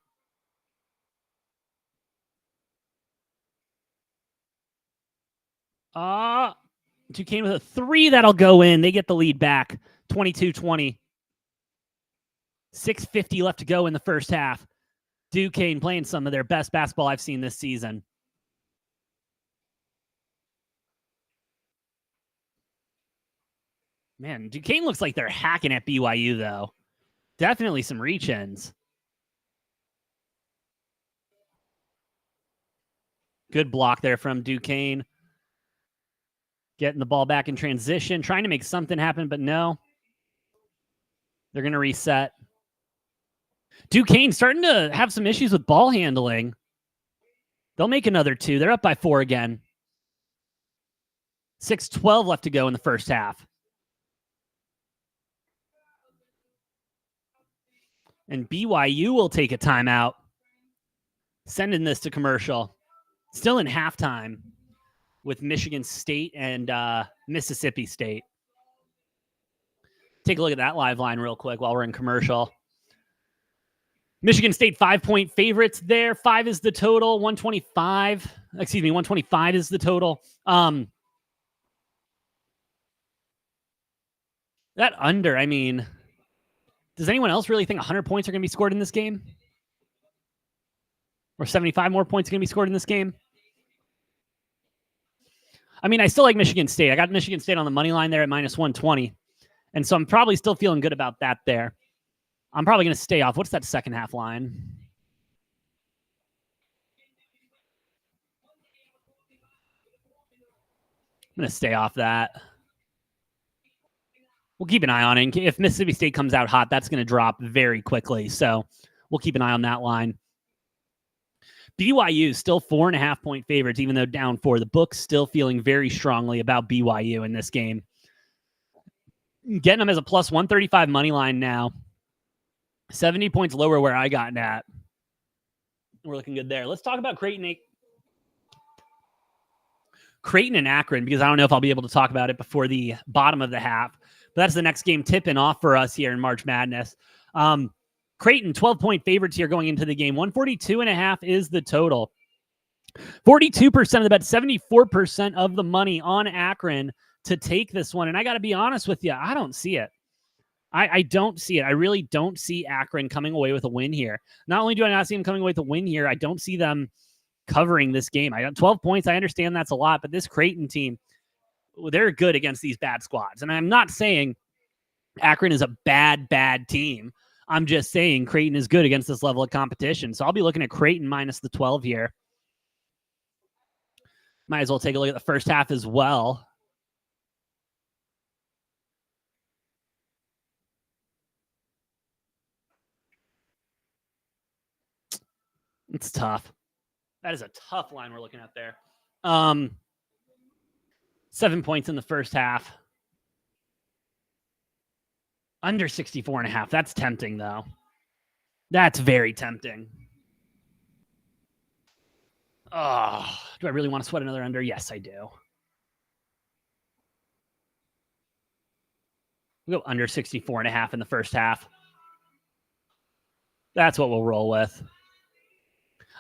Duquesne with a 3 that'll go in. They get the lead back, 22-20. 6:50 left to go in the first half. Duquesne playing some of their best basketball I've seen this season. Man, Duquesne looks like they're hacking at BYU, though. Definitely some reach-ins. Good block there from Duquesne. Getting the ball back in transition, trying to make something happen, but no. They're going to reset. Duquesne starting to have some issues with ball handling. They'll make another 2. They're up by 4 again. 6:12 left to go in the first half. And BYU will take a timeout. Sending this to commercial. Still in halftime with Michigan State and Mississippi State. Take a look at that live line real quick while we're in commercial. Michigan State 5-point favorites there. 5 is the total. 125 is the total. That under, does anyone else really think 100 points are going to be scored in this game? Or 75 more points are going to be scored in this game? I still like Michigan State. I got Michigan State on the money line there at -120. And so I'm probably still feeling good about that there. I'm probably going to stay off. What's that second half line? I'm going to stay off that. We'll keep an eye on it. If Mississippi State comes out hot, that's going to drop very quickly. So we'll keep an eye on that line. BYU still 4.5-point favorites, even though down 4. The book's still feeling very strongly about BYU in this game. Getting them as a +135 money line now. 70 points lower where I got at. We're looking good there. Let's talk about Creighton and Akron, because I don't know if I'll be able to talk about it before the bottom of the half. But that's the next game tipping off for us here in March Madness. Creighton, 12-point favorites here going into the game. 142.5 is the total. 42% of the bet, 74% of the money on Akron to take this one. And I got to be honest with you, I don't see it. I don't see it. I really don't see Akron coming away with a win here. Not only do I not see them coming away with a win here, I don't see them covering this game. 12 points, I understand that's a lot, but this Creighton team, they're good against these bad squads. And I'm not saying Akron is a bad team. I'm just saying Creighton is good against this level of competition. So I'll be looking at Creighton minus the 12 here. Might as well take a look at the first half as well. It's tough. That is a tough line we're looking at there. 7 points in the first half. Under 64.5. That's tempting, though. That's very tempting. Oh, do I really want to sweat another under? Yes, I do. We'll go under 64.5 in the first half. That's what we'll roll with.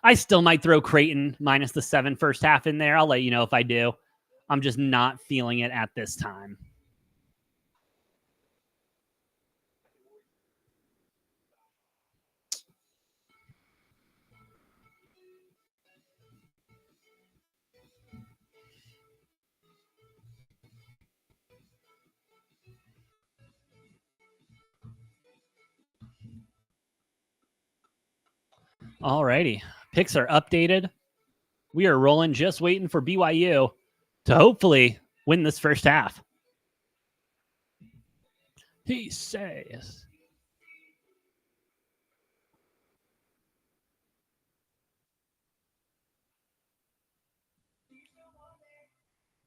I still might throw Creighton minus the 7 first half in there. I'll let you know if I do. I'm just not feeling it at this time. All righty. Picks are updated. We are rolling, just waiting for BYU to hopefully win this first half. He says.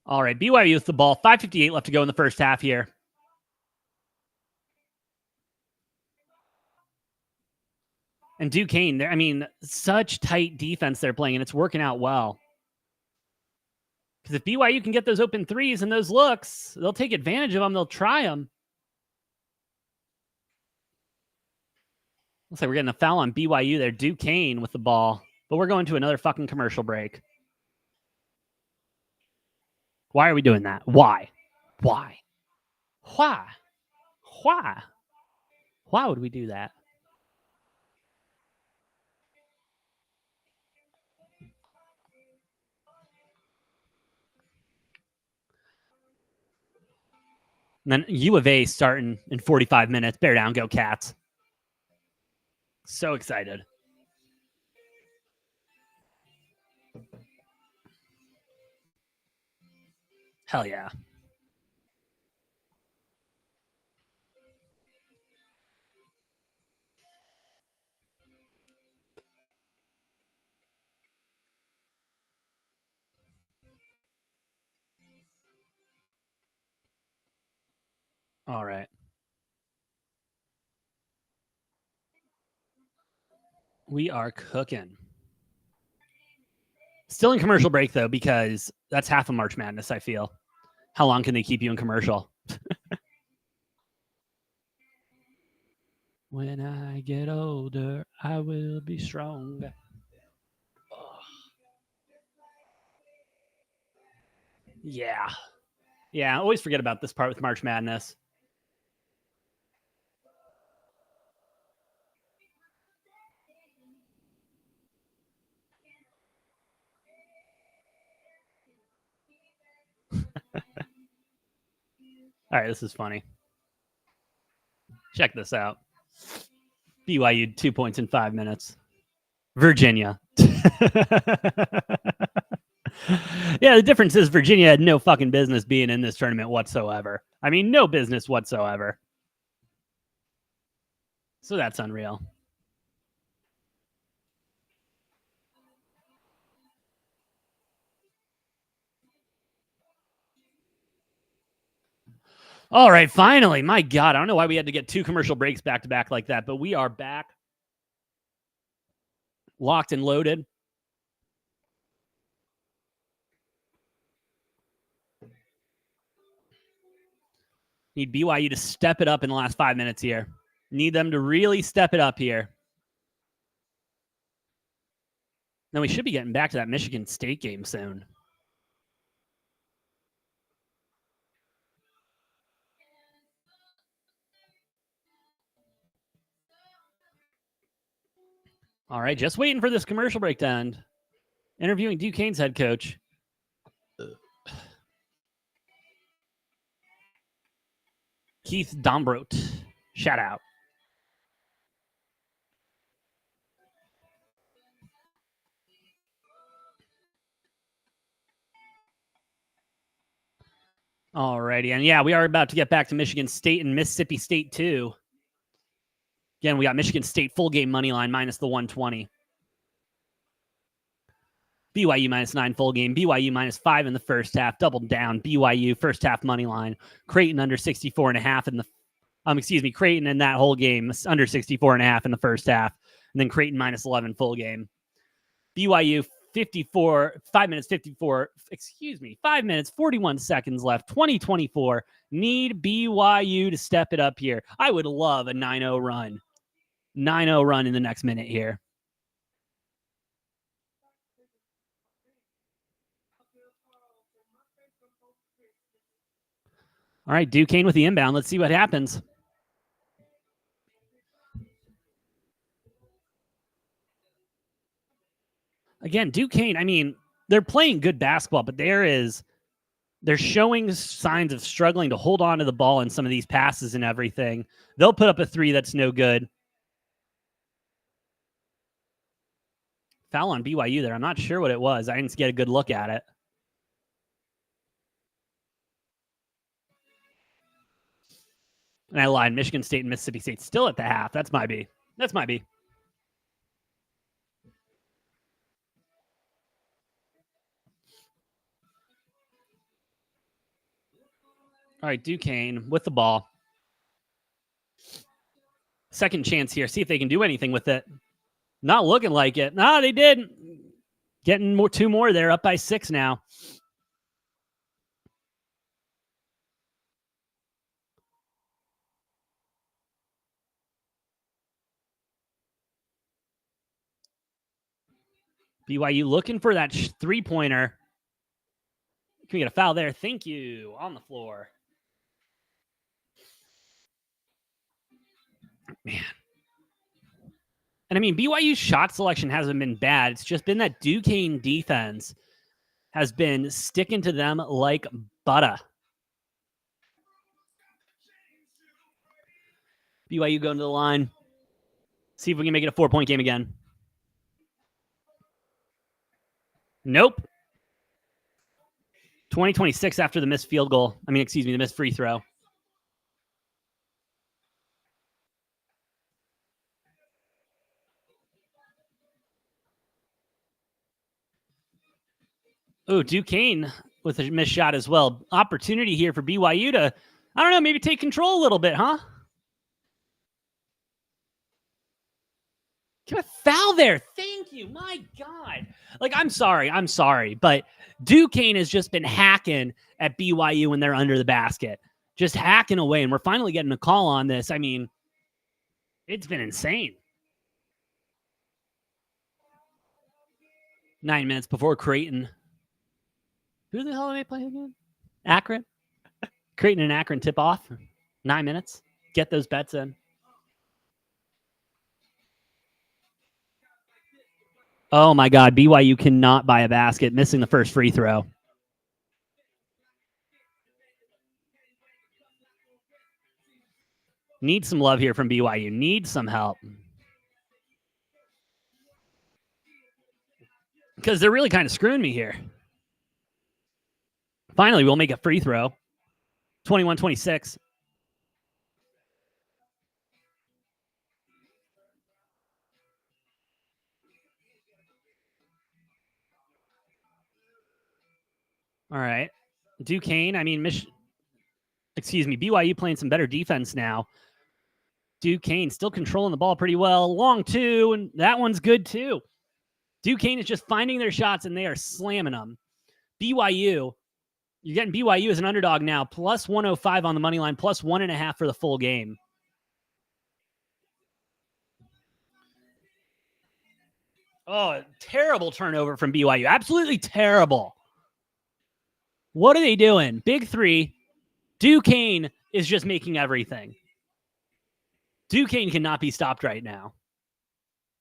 All right, BYU with the ball. 5:58 left to go in the first half here. And Duquesne, I mean, such tight defense they're playing, and it's working out well. Because if BYU can get those open threes and those looks, they'll take advantage of them. They'll try them. Looks like we're getting a foul on BYU there. Duquesne with the ball. But we're going to another fucking commercial break. Why are we doing that? Why? Why? Why? Why? Why would we do that? And then U of A starting in 45 minutes. Bear down, go Cats. So excited. Hell yeah. All right. We are cooking. Still in commercial break, though, because that's half of March Madness, I feel. How long can they keep you in commercial? When I get older, I will be strong. Yeah. Yeah, I always forget about this part with March Madness. All right, this is funny. Check this out. BYU 2 points in 5 minutes. Virginia. Yeah, the difference is Virginia had no fucking business being in this tournament whatsoever. I mean, no business whatsoever. So that's unreal. All right, finally. My God, I don't know why we had to get 2 commercial breaks back to back like that, but we are back. Locked and loaded. Need BYU to step it up in the last 5 minutes here. Need them to really step it up here. Now we should be getting back to that Michigan State game soon. All right, just waiting for this commercial break to end. Interviewing Duquesne's head coach. Keith Dombrot. Shout out. Alrighty. And yeah, we are about to get back to Michigan State and Mississippi State too. Again, we got Michigan State full game money line minus the 120. BYU minus 9 full game. BYU minus 5 in the first half. Doubled down. BYU first half money line. Creighton under 64.5 in the Creighton in that whole game under 64.5 in the first half. And then Creighton minus 11 full game. BYU 5 minutes, 41 seconds left. 2024. Need BYU to step it up here. I would love a 9-0 run. 9-0 run in the next minute here. All right, Duquesne with the inbound. Let's see what happens. Again, Duquesne, I mean, they're playing good basketball, but they're showing signs of struggling to hold on to the ball in some of these passes and everything. They'll put up a 3 that's no good. Foul on BYU there. I'm not sure what it was. I didn't get a good look at it. And I lied. Michigan State and Mississippi State still at the half. That's my B. That's my B. All right, Duquesne with the ball. Second chance here. See if they can do anything with it. Not looking like it. No, they did. Getting 2 more there. Up by 6 now. BYU looking for that 3-pointer. Can we get a foul there? Thank you. On the floor. Man. And I mean, BYU's shot selection hasn't been bad. It's just been that Duquesne defense has been sticking to them like butter. BYU going to the line. See if we can make it a 4-point game again. Nope. 20-26 after the missed field goal. The missed free throw. Oh, Duquesne with a missed shot as well. Opportunity here for BYU to, I don't know, maybe take control a little bit, huh? Get a foul there. Thank you. My God. Like, I'm sorry. But Duquesne has just been hacking at BYU when they're under the basket. Just hacking away. And we're finally getting a call on this. I mean, it's been insane. 9 minutes before Creighton. Who the hell are they playing again? Akron? Creighton and Akron tip off. 9 minutes. Get those bets in. Oh, my God. BYU cannot buy a basket, missing the first free throw. Need some love here from BYU. Need some help. Because they're really kind of screwing me here. Finally, we'll make a free throw. 21-26. All right. Duquesne, BYU playing some better defense now. Duquesne still controlling the ball pretty well. Long 2, and that one's good too. Duquesne is just finding their shots, and they are slamming them. BYU, you're getting BYU as an underdog now, plus 105 on the money line, plus 1.5 for the full game. Oh, terrible turnover from BYU. Absolutely terrible. What are they doing? Big 3. Duquesne is just making everything. Duquesne cannot be stopped right now.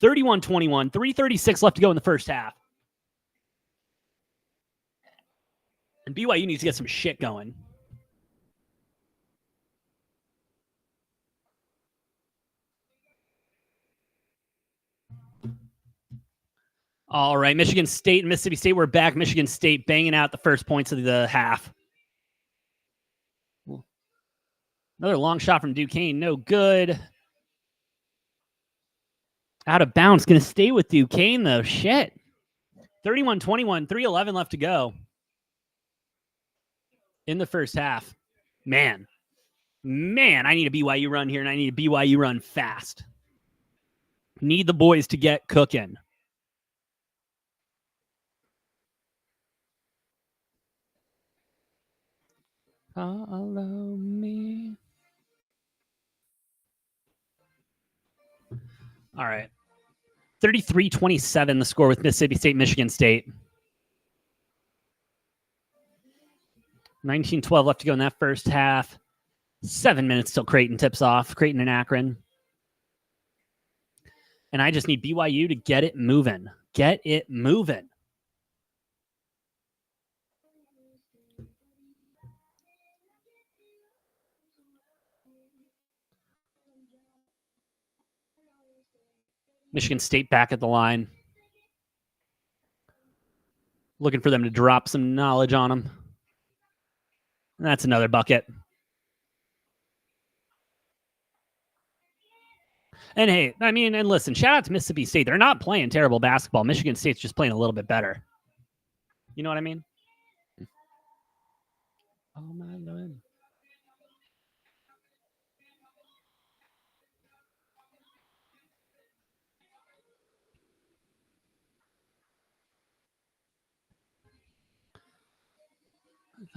31-21, 3:36 left to go in the first half. And BYU needs to get some shit going. All right, Michigan State and Mississippi State, we're back. Michigan State banging out the first points of the half. Another long shot from Duquesne, no good. Out of bounds, going to stay with Duquesne, though. Shit. 31-21, 3:11 left to go in the first half. Man, I need a BYU run here, and I need a BYU run fast. Need the boys to get cooking. Follow me. All right. 33-27 the score with Mississippi State, Michigan State. 19-12 left to go in that first half. 7 minutes till Creighton tips off. Creighton and Akron. And I just need BYU to get it moving. Get it moving. Michigan State back at the line. Looking for them to drop some knowledge on them. And that's another bucket. And hey, I mean, and listen, shout out to Mississippi State. They're not playing terrible basketball. Michigan State's just playing a little bit better. You know what I mean? Oh, my Lord.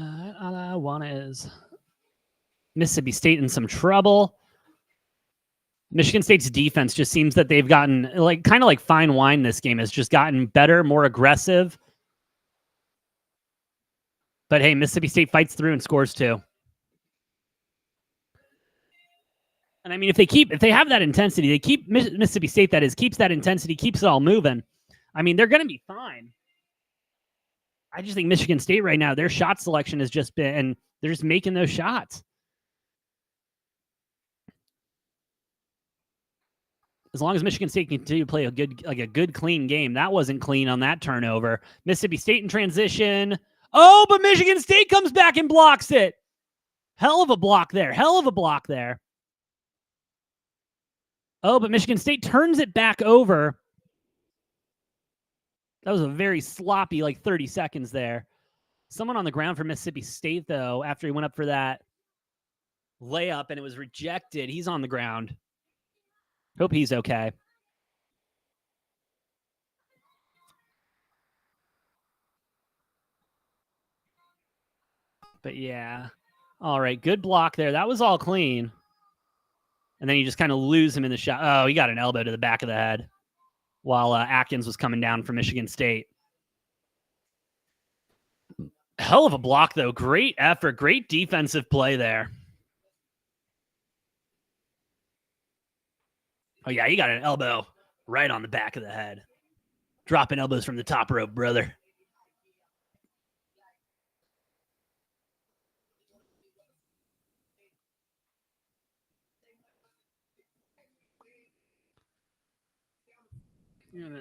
All I want is Mississippi State in some trouble. Michigan State's defense just seems that they've gotten kind of like fine wine. This game has just gotten better, more aggressive. But hey, Mississippi State fights through and scores too. And I mean, if they have that intensity, they keep Mississippi State, that is, keeps that intensity, keeps it all moving. I mean, they're going to be fine. I just think Michigan State right now, their shot selection has just been, and they're just making those shots. As long as Michigan State can continue to play a good, clean game. That wasn't clean on that turnover. Mississippi State in transition. Oh, but Michigan State comes back and blocks it. Hell of a block there. Oh, but Michigan State turns it back over. That was a very sloppy, 30 seconds there. Someone on the ground for Mississippi State, though, after he went up for that layup and it was rejected. He's on the ground. Hope he's okay. But yeah. All right, good block there. That was all clean. And then you just kind of lose him in the shot. Oh, he got an elbow to the back of the head while Atkins was coming down from Michigan State. Hell of a block, though. Great effort. Great defensive play there. Oh, yeah, he got an elbow right on the back of the head. Dropping elbows from the top rope, brother.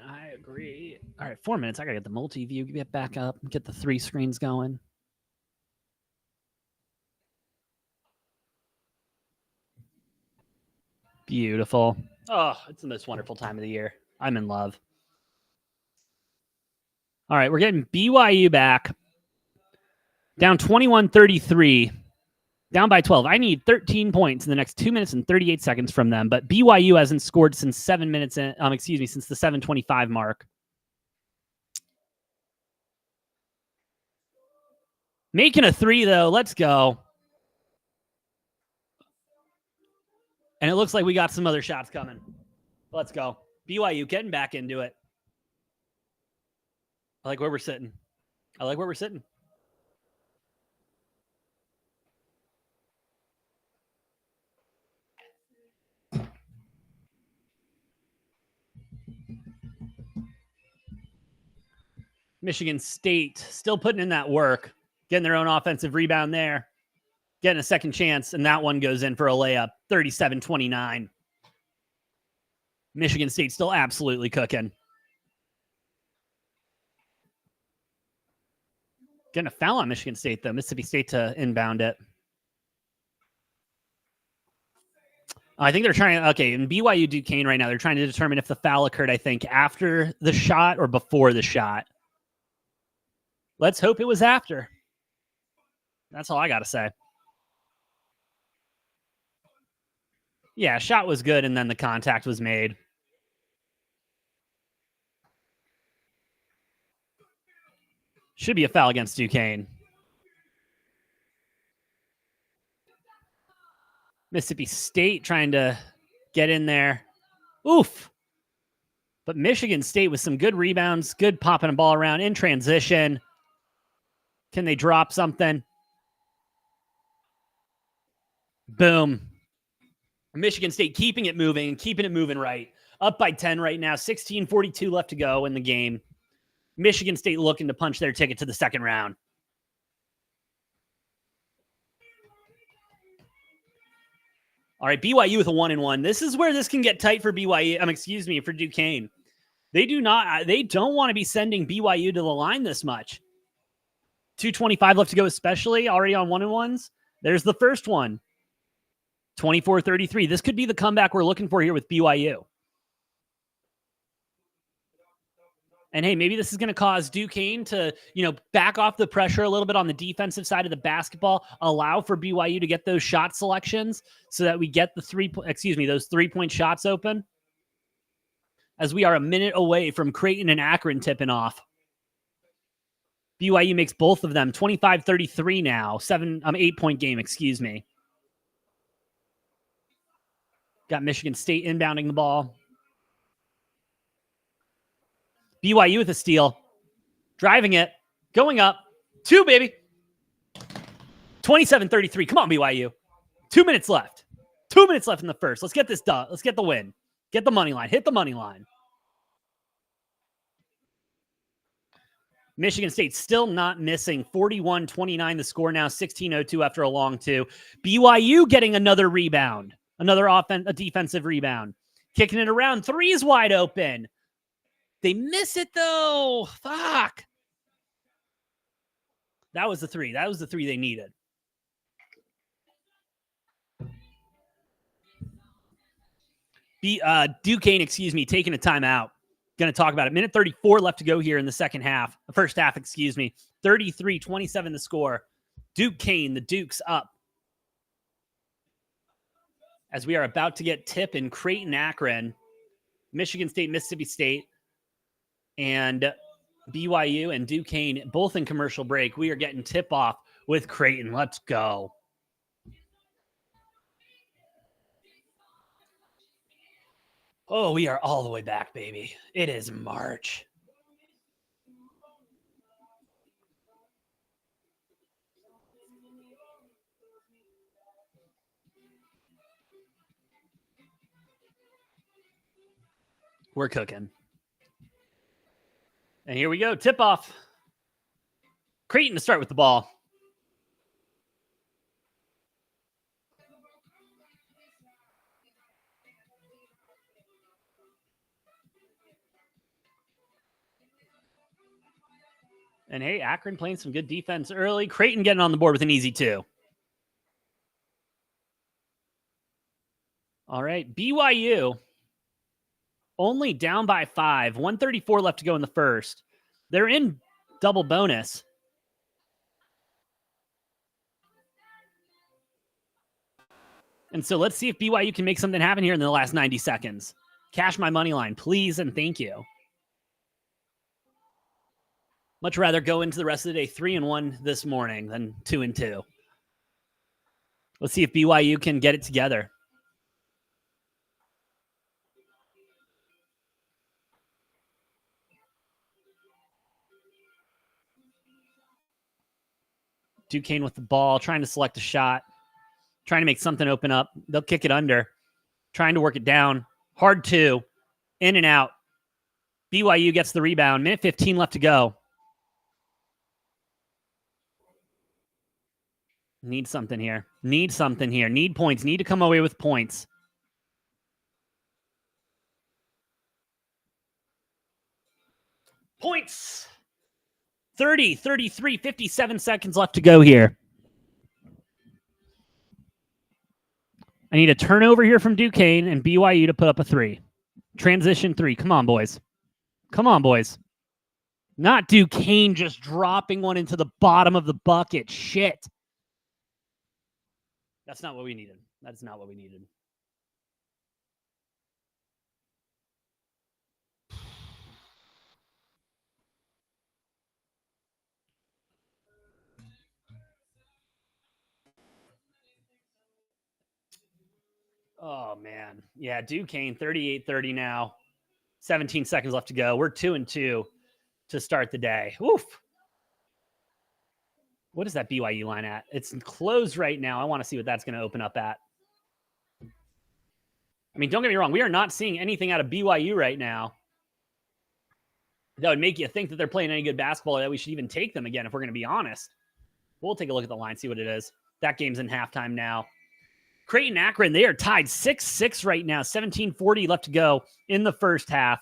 I agree. All right, 4 minutes. I got to get the multi-view, get back up, get the 3 screens going. Beautiful. Oh, it's the most wonderful time of the year. I'm in love. All right, we're getting BYU back. Down 21-33. Down by 12. I need 13 points in the next 2 minutes and 38 seconds from them. But BYU hasn't scored since 7 minutes. Since the 7:25 mark. Making a 3, though. Let's go. And it looks like we got some other shots coming. Let's go. BYU getting back into it. I like where we're sitting. Michigan State still putting in that work, getting their own offensive rebound there, getting a second chance, and that one goes in for a layup, 37-29. Michigan State still absolutely cooking. Getting a foul on Michigan State, though. Mississippi State to inbound it. I think they're trying. Okay, in BYU Duquesne right now, they're trying to determine if the foul occurred, I think, after the shot or before the shot. Let's hope it was after. That's all I got to say. Yeah, shot was good, and then the contact was made. Should be a foul against Duquesne. Mississippi State trying to get in there. Oof. But Michigan State with some good rebounds, good popping a ball around in transition. Can they drop something? Boom. Michigan State keeping it moving and keeping it moving right. Up by 10 right now. 16:42 left to go in the game. Michigan State looking to punch their ticket to the second round. All right, BYU with a 1-1. This is where this can get tight for BYU. For Duquesne. They don't want to be sending BYU to the line this much. 2:25 left to go, especially already on 1-1s. There's the first one. 24-33. This could be the comeback we're looking for here with BYU. And hey, maybe this is going to cause Duquesne to, back off the pressure a little bit on the defensive side of the basketball, allow for BYU to get those shot selections so that we get those 3-point shots open. As we are a minute away from Creighton and Akron tipping off. BYU makes both of them 25-33 now. 8-point game, Got Michigan State inbounding the ball. BYU with a steal. Driving it. Going up. 2, baby. 27-33. Come on, BYU. 2 minutes left. 2 minutes left in the first. Let's get this done. Let's get the win. Get the money line. Hit the money line. Michigan State still not missing. 41-29 the score now. 16:02 after a long 2. BYU getting another rebound. A defensive rebound. Kicking it around. 3 is wide open. They miss it, though. Fuck. That was the 3. That was the 3 they needed. Duquesne, taking a timeout. Going to talk about it. Minute 34 left to go here in the first half, 33-27 the score. Duquesne, the Dukes up. As we are about to get tip in Creighton, Akron, Michigan State, Mississippi State, and BYU and Duquesne, both in commercial break. We are getting tip off with Creighton. Let's go. Oh, we are all the way back, baby. It is March. We're cooking. And here we go. Tip off. Creighton to start with the ball. And hey, Akron playing some good defense early. Creighton getting on the board with an easy 2. All right. BYU only down by 5. 1:34 left to go in the first. They're in double bonus. And so let's see if BYU can make something happen here in the last 90 seconds. Cash my money line, please, and thank you. Much rather go into the rest of the day 3-1 this morning than 2-2. Let's see if BYU can get it together. Duquesne with the ball, trying to select a shot, trying to make something open up. They'll kick it under, trying to work it down. Hard 2, in and out. BYU gets the rebound. Minute 15 left to go. Need something here. Need points. Need to come away with points. Points. 30, 33, 57 seconds left to go here. I need a turnover here from Duquesne and BYU to put up a 3. Transition 3. Come on, boys. Come on, boys. Not Duquesne just dropping one into the bottom of the bucket. Shit. That's not what we needed. That's not what we needed. Oh, man. Yeah, Duquesne, 38-30 now. 17 seconds left to go. We're 2-2 to start the day. Oof. What is that BYU line at? It's closed right now. I want to see what that's going to open up at. I mean, don't get me wrong. We are not seeing anything out of BYU right now that would make you think that they're playing any good basketball or that we should even take them again, if we're going to be honest. We'll take a look at the line, see what it is. That game's in halftime now. Creighton Akron, they are tied 6-6 right now. 17:40 left to go in the first half.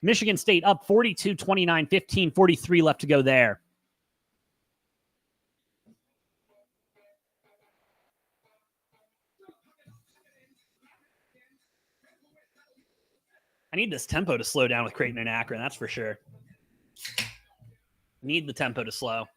Michigan State up 42-29, 15:43 left to go there. I need this tempo to slow down with Creighton and Akron, that's for sure. Need the tempo to slow.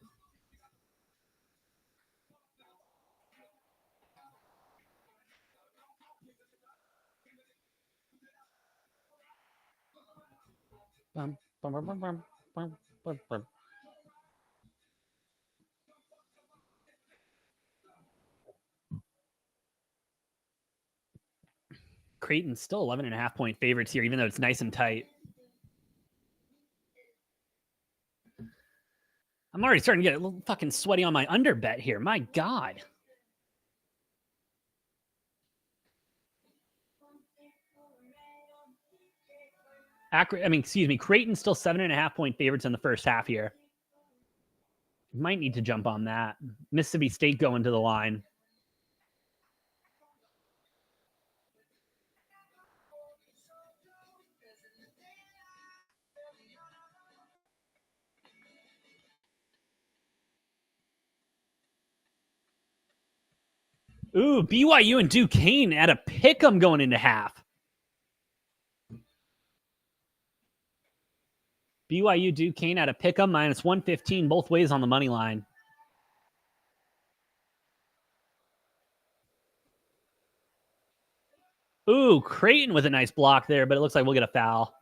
Creighton's still 11.5-point favorites here, even though it's nice and tight. I'm already starting to get a little fucking sweaty on my under bet here. My God. Creighton's still 7.5-point favorites in the first half here. Might need to jump on that. Mississippi State going to the line. Ooh, BYU and Duquesne at a pick 'em going into half. BYU Duquesne at a pick 'em -115 both ways on the money line. Ooh, Creighton with a nice block there, but it looks like we'll get a foul.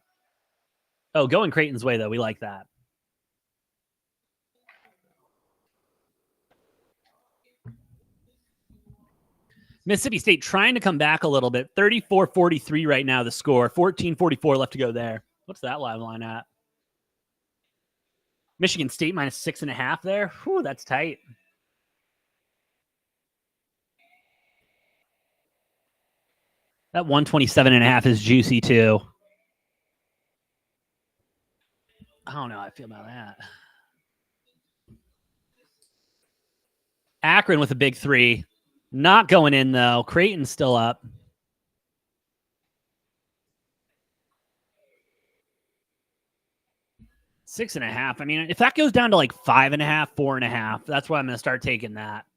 Oh, going Creighton's way, though. We like that. Mississippi State trying to come back a little bit. 34-43 right now, the score. 14:44 left to go there. What's that live line at? Michigan State -6.5 there. Whew, that's tight. That 127.5 is juicy, too. I don't know how I feel about that. Akron with a big 3. Not going in, though. Creighton's still up. $6.5. I mean, if that goes down to like 5.5, 4.5, that's why I'm going to start taking that.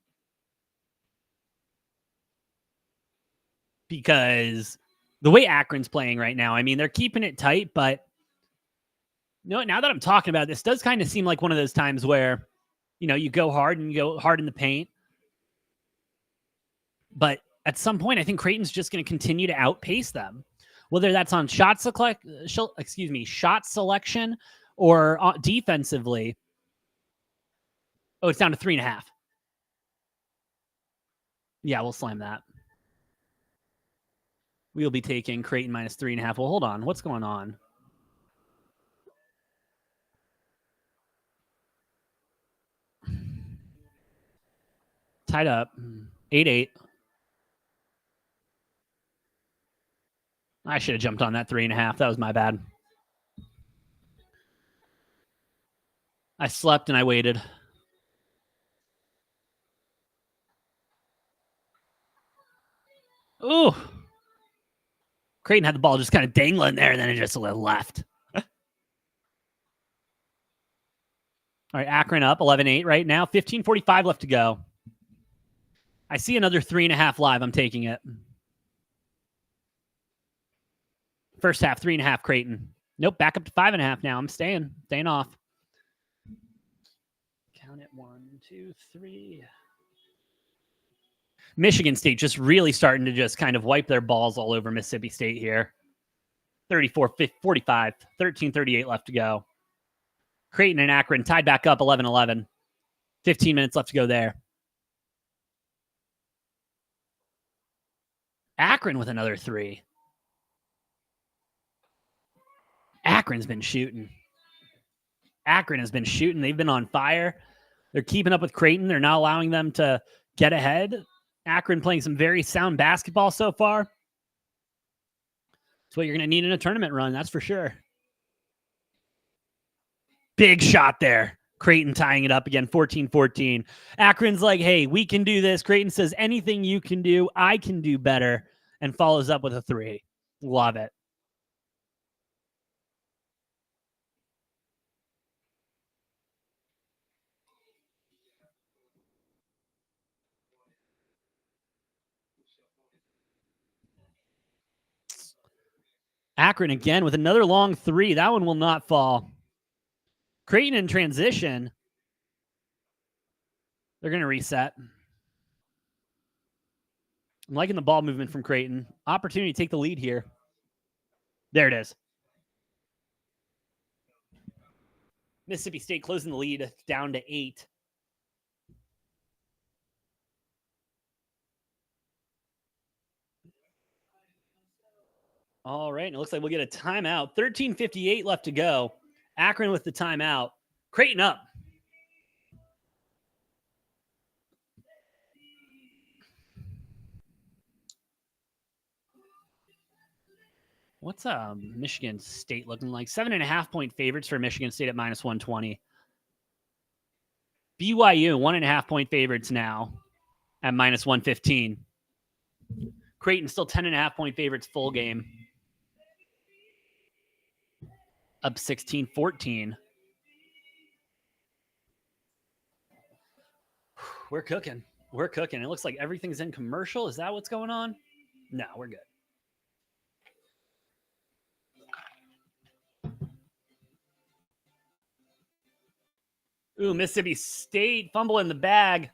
Because the way Akron's playing right now, I mean, they're keeping it tight, but now that I'm talking about it, this does kind of seem like one of those times where, you go hard and you go hard in the paint. But at some point, I think Creighton's just going to continue to outpace them, whether that's on shot selection or defensively. Oh, it's down to 3.5. Yeah, we'll slam that. We'll be taking Creighton -3.5. Well, hold on. What's going on? Tied up. 8-8. I should have jumped on that 3.5. That was my bad. I slept and I waited. Ooh. Creighton had the ball just kind of dangling there, and then it just left. All right, Akron up 11-8 right now. 15:45 left to go. I see another 3.5 live. I'm taking it. First half, 3.5 Creighton. Nope, back up to 5.5 now. I'm staying off. Count it 1, 2, 3. Michigan State just really starting to just kind of wipe their balls all over Mississippi State here. 34-45, 13:38 left to go. Creighton and Akron tied back up 11-11. 15 minutes left to go there. Akron with another 3. Akron's been shooting. Akron has been shooting. They've been on fire. They're keeping up with Creighton. They're not allowing them to get ahead. Akron playing some very sound basketball so far. It's what you're going to need in a tournament run, that's for sure. Big shot there. Creighton tying it up again, 14-14. Akron's like, hey, we can do this. Creighton says, anything you can do, I can do better, and follows up with a 3. Love it. Akron again with another long 3. That one will not fall. Creighton in transition. They're going to reset. I'm liking the ball movement from Creighton. Opportunity to take the lead here. There it is. Mississippi State closing the lead down to 8. All right, and it looks like we'll get a timeout. 13:58 left to go. Akron with the timeout. Creighton up. What's Michigan State looking like? 7.5 point favorites for Michigan State at -120. BYU 1.5 point favorites now at -115. Creighton still 10.5 point favorites full game. Up 16-14. We're cooking. We're cooking. It looks like everything's in commercial. Is that what's going on? No, we're good. Ooh, Mississippi State fumble in the bag.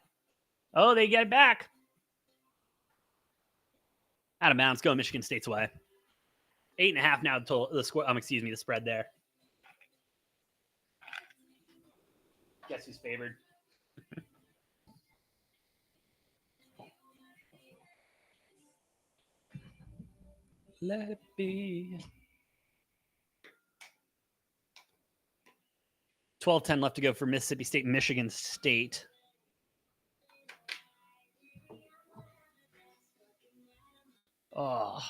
Oh, they get it back. Out of bounds. Go Michigan State's way. 8.5 now total. The score. The spread there. Guess who's favored? Let it be. 12-10 left to go for Mississippi State, Michigan State. Oh.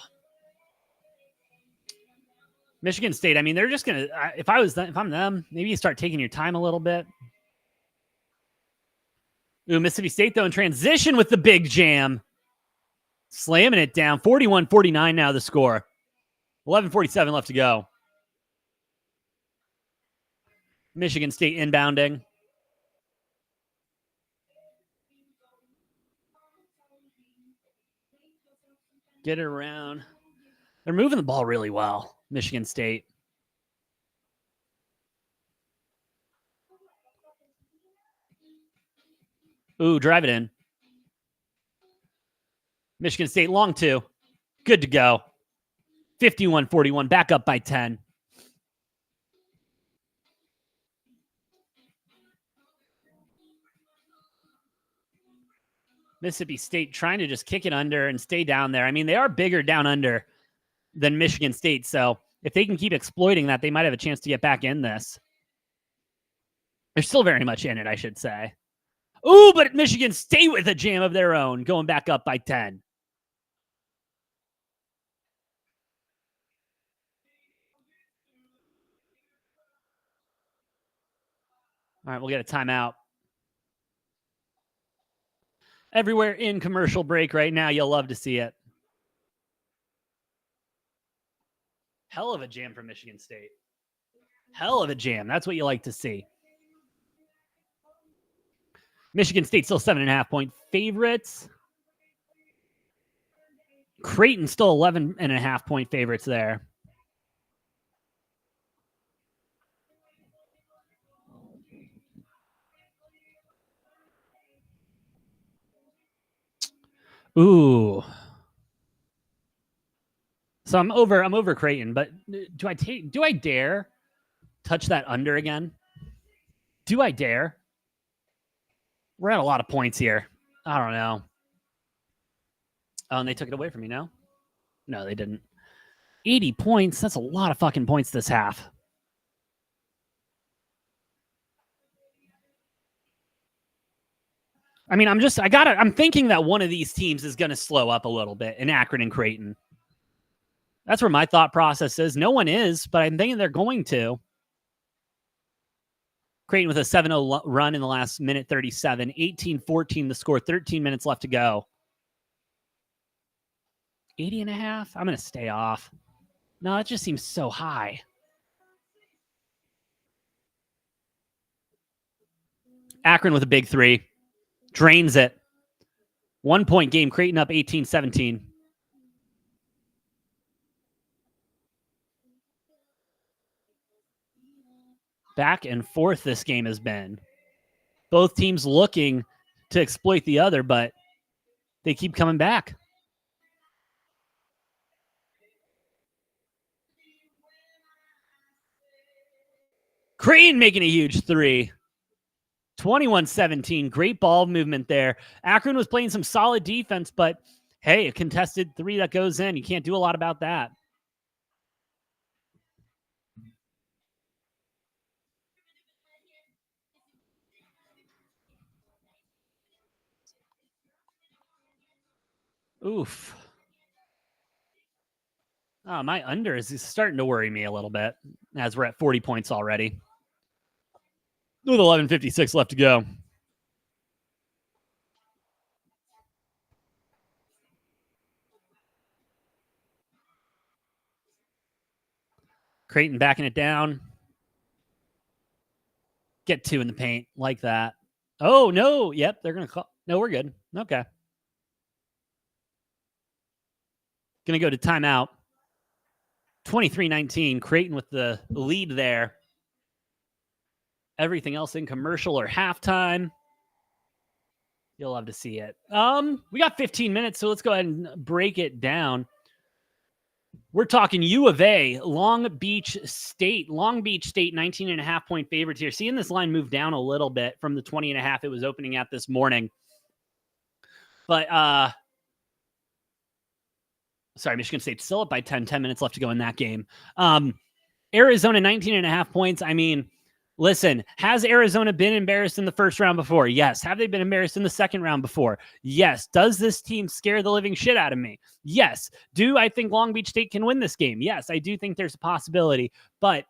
Michigan State, I mean, they're just going to, if I'm them, maybe you start taking your time a little bit. Ooh, Mississippi State, though, in transition with the big jam. Slamming it down. 41-49 now the score. 11:47 left to go. Michigan State inbounding. Get it around. They're moving the ball really well, Michigan State. Ooh, drive it in. Michigan State long 2. Good to go. 51-41, back up by 10. Mississippi State trying to just kick it under and stay down there. I mean, they are bigger down under than Michigan State, so if they can keep exploiting that, they might have a chance to get back in this. They're still very much in it, I should say. Ooh, but Michigan State with a jam of their own, going back up by 10. All right, we'll get a timeout. Everywhere in commercial break right now. You'll love to see it. Hell of a jam from Michigan State. Hell of a jam. That's what you like to see. Michigan State still 7.5-point favorites. Creighton still 11.5-point favorites there. Ooh. So I'm over Creighton, but do I dare touch that under again? Do I dare? We're at a lot of points here. I don't know. Oh, and they took it away from me now? No, they didn't. 80 points. That's a lot of fucking points this half. I mean, I'm thinking that one of these teams is going to slow up a little bit in Akron and Creighton. That's where my thought process is. No one is, but I'm thinking they're going to. Creighton with a 7-0 run in the last minute 37. 18-14 the score. 13 minutes left to go. 80.5? I'm going to stay off. No, it just seems so high. Akron with a big three. Drains it. 1 point game. Creighton up 18-17. Back and forth this game has been. Both teams looking to exploit the other, but they keep coming back. Creighton making a huge three. 21-17. Great ball movement there. Akron was playing some solid defense, but hey, a contested three that goes in. You can't do a lot about that. Oof. Oh, my under is starting to worry me a little bit as we're at 40 points already. With 11:56 left to go. Creighton backing it down. Get two in the paint like that. Oh, no. Yep, they're going to call. No, we're good. Okay. Going to go to timeout. 23-19. Creighton with the lead there. Everything else in commercial or halftime. You'll love to see it. We got 15 minutes, so let's go ahead and break it down. We're talking U of A, Long Beach State. Long Beach State, 19.5-point favorites here. Seeing this line move down a little bit from the 20.5 it was opening at this morning. But, sorry, Michigan State still up by 10 minutes left to go in that game. Arizona, 19.5 points. I mean, listen, has Arizona been embarrassed in the first round before? Yes. Have they been embarrassed in the second round before? Yes. Does this team scare the living shit out of me? Yes. Do I think Long Beach State can win this game? Yes, I do think there's a possibility, but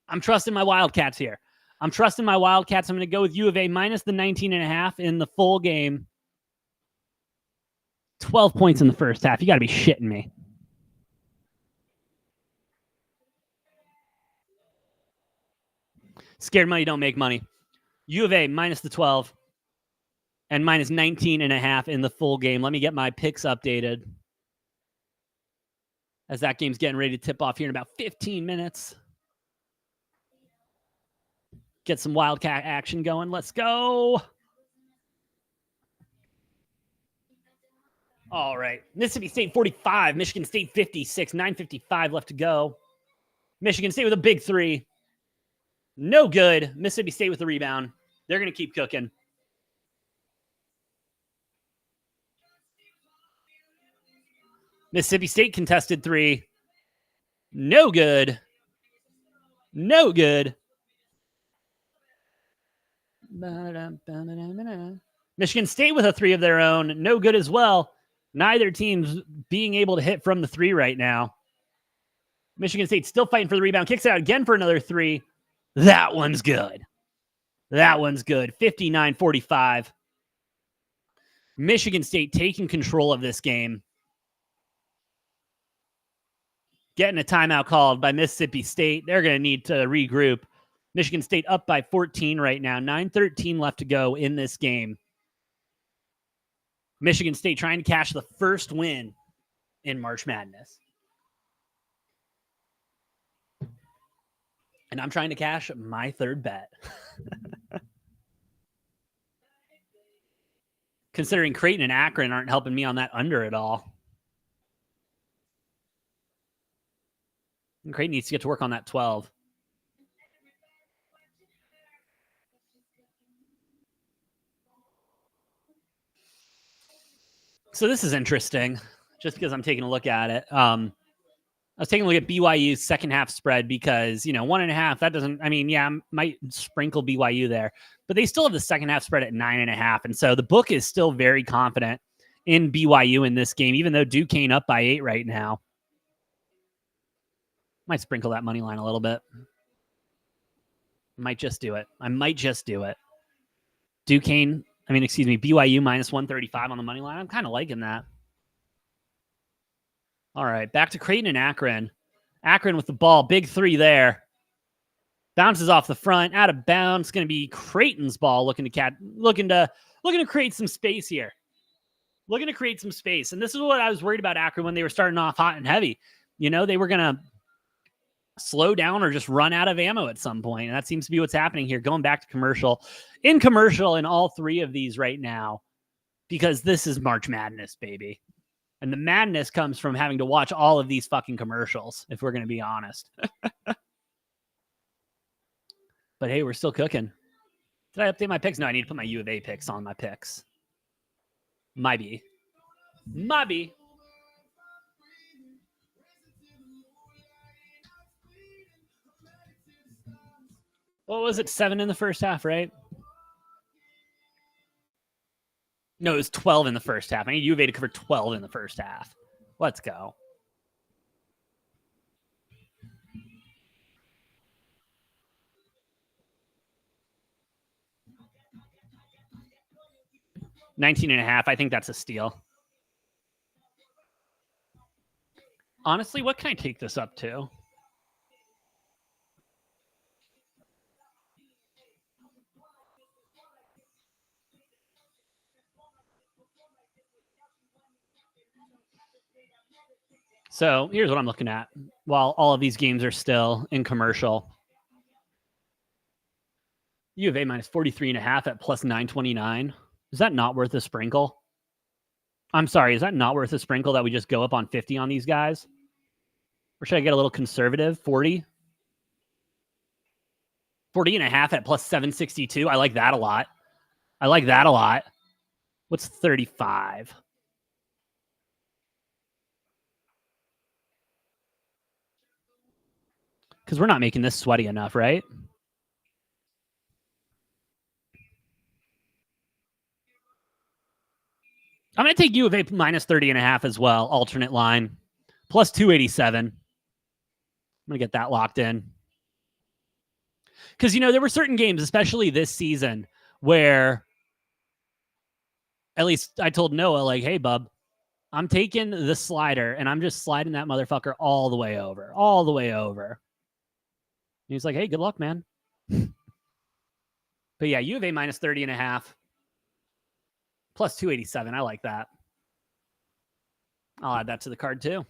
I'm trusting my Wildcats here. I'm trusting my Wildcats. I'm going to go with U of A minus the 19.5 in the full game. 12 points in the first half. You got to be shitting me. Scared money don't make money. U of A minus the 12 and minus 19.5 in the full game. Let me get my picks updated as that game's getting ready to tip off here in about 15 minutes. Get some Wildcat action going. Let's go. All right. Mississippi State 45, Michigan State 56, 9:55 left to go. Michigan State with a big three. No good. Mississippi State with the rebound. They're going to keep cooking. Mississippi State contested three. No good. No good. Michigan State with a three of their own. No good as well. Neither team's being able to hit from the three right now. Michigan State still fighting for the rebound. Kicks it out again for another three. That one's good. That one's good. 59-45. Michigan State taking control of this game. Getting a timeout called by Mississippi State. They're going to need to regroup. Michigan State up by 14 right now. 9:13 left to go in this game. Michigan State trying to cash the first win in March Madness. And I'm trying to cash my third bet. Considering Creighton and Akron aren't helping me on that under at all. And Creighton needs to get to work on that 12. So this is interesting, just because I'm taking a look at it. I was taking a look at BYU's second half spread because, 1.5, that doesn't, I might sprinkle BYU there, but they still have the second half spread at 9.5. And so the book is still very confident in BYU in this game, even though Duquesne up by 8 right now. Might sprinkle that money line a little bit. Might just do it. I might just do it. BYU minus 135 on the money line. I'm kind of liking that. All right, back to Creighton and Akron. Akron with the ball, big three there. Bounces off the front, out of bounds. Going to be Creighton's ball, looking to create some space here. Looking to create some space, and this is what I was worried about Akron when they were starting off hot and heavy. They were going to slow down or just run out of ammo at some point, and that seems to be what's happening here. Going back to commercial in all three of these right now, because this is March Madness, baby. And the madness comes from having to watch all of these fucking commercials, if we're going to be honest. But hey, we're still cooking. Did I update my picks? No, I need to put my U of A picks on my picks. Might be. What was it? 7 in the first half, right? No, it was 12 in the first half. I need U of A to cover 12 in the first half. Let's go. $19.5. I think that's a steal. Honestly, what can I take this up to? So here's what I'm looking at while all of these games are still in commercial. U of A minus 43.5 at plus 929. Is that not worth a sprinkle? I'm sorry, is that not worth a sprinkle that we just go up on 50 on these guys? Or should I get a little conservative? 40? 40.5 at plus 762. I like that a lot. What's 35? Because we're not making this sweaty enough, right? I'm going to take U of A minus 30.5 as well. Alternate line. Plus 287. I'm going to get that locked in. Because, there were certain games, especially this season, where at least I told Noah, like, hey, bub, I'm taking the slider, and I'm just sliding that motherfucker all the way over. And he's like, hey, good luck, man. But yeah, U of A minus 30.5. Plus 287. I like that. I'll add that to the card too.